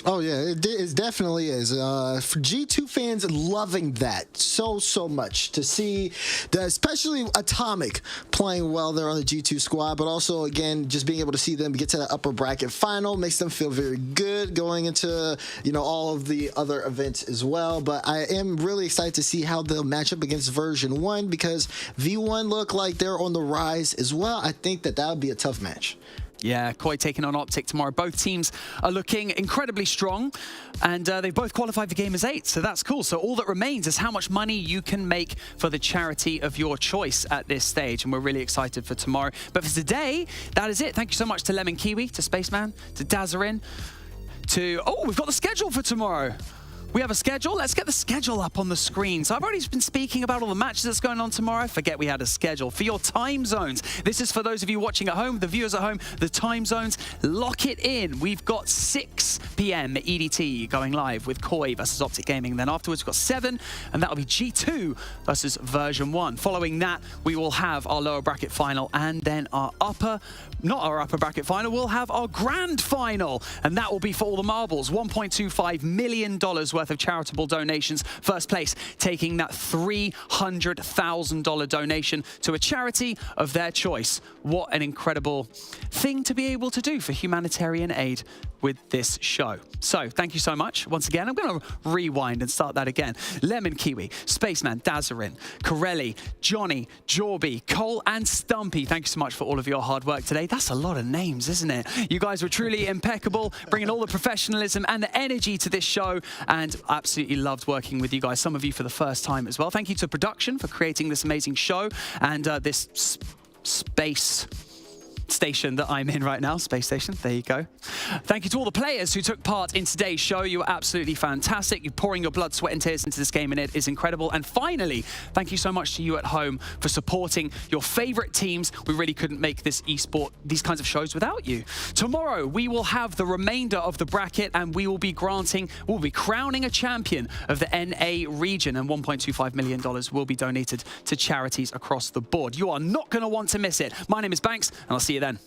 Oh, yeah, it definitely is. For G2 fans, loving that so much to see that, especially Atomic playing well there on the G2 squad, but also, again, just being able to see them get to that upper bracket final makes them feel very good going into, all of the other events as well. But I am really excited to see how they'll match up against version 1 because V1 look like they're on the rise as well. I think that would be a tough match. Yeah, Koi taking on OpTic tomorrow. Both teams are looking incredibly strong, and they've both qualified for Gamers 8, so that's cool. So all that remains is how much money you can make for the charity of your choice at this stage, and we're really excited for tomorrow. But for today, that is it. Thank you so much to Lemon Kiwi, to Spaceman, to Dazarin, to... Oh, we've got the schedule for tomorrow. We have a schedule. Let's get the schedule up on the screen. So I've already been speaking about all the matches that's going on tomorrow. I forget we had a schedule. For your time zones, this is for those of you watching at home, the viewers at home, the time zones. Lock it in. We've got 6 p.m. EDT going live with Koi versus OpTic Gaming. Then afterwards, we've got 7, and that'll be G2 versus version 1. Following that, we will have our lower bracket final, and then our upper bracket final, we'll have our grand final, and that will be for all the marbles. $1.25 million worth of charitable donations. First place taking that $300,000 donation to a charity of their choice. What an incredible thing to be able to do for humanitarian aid with this show. So thank you so much. Once again, I'm going to rewind and start that again. Lemon Kiwi, Spaceman, Dazarin, Corelli, Johnny, Jorby, Cole, and Stumpy. Thank you so much for all of your hard work today. That's a lot of names, isn't it? You guys were truly impeccable, bringing all the professionalism and the energy to this show, and absolutely loved working with you guys, some of you for the first time as well. Thank you to production for creating this amazing show and this space station that I'm in right now, Space Station, there you go. Thank you to all the players who took part in today's show. You were absolutely fantastic. You're pouring your blood, sweat and tears into this game, and it is incredible. And finally, thank you so much to you at home for supporting your favorite teams. We really couldn't make this esport, these kinds of shows without you. Tomorrow, we will have the remainder of the bracket, and we'll be crowning a champion of the NA region, and $1.25 million will be donated to charities across the board. You are not going to want to miss it. My name is Banks, and I'll see you then.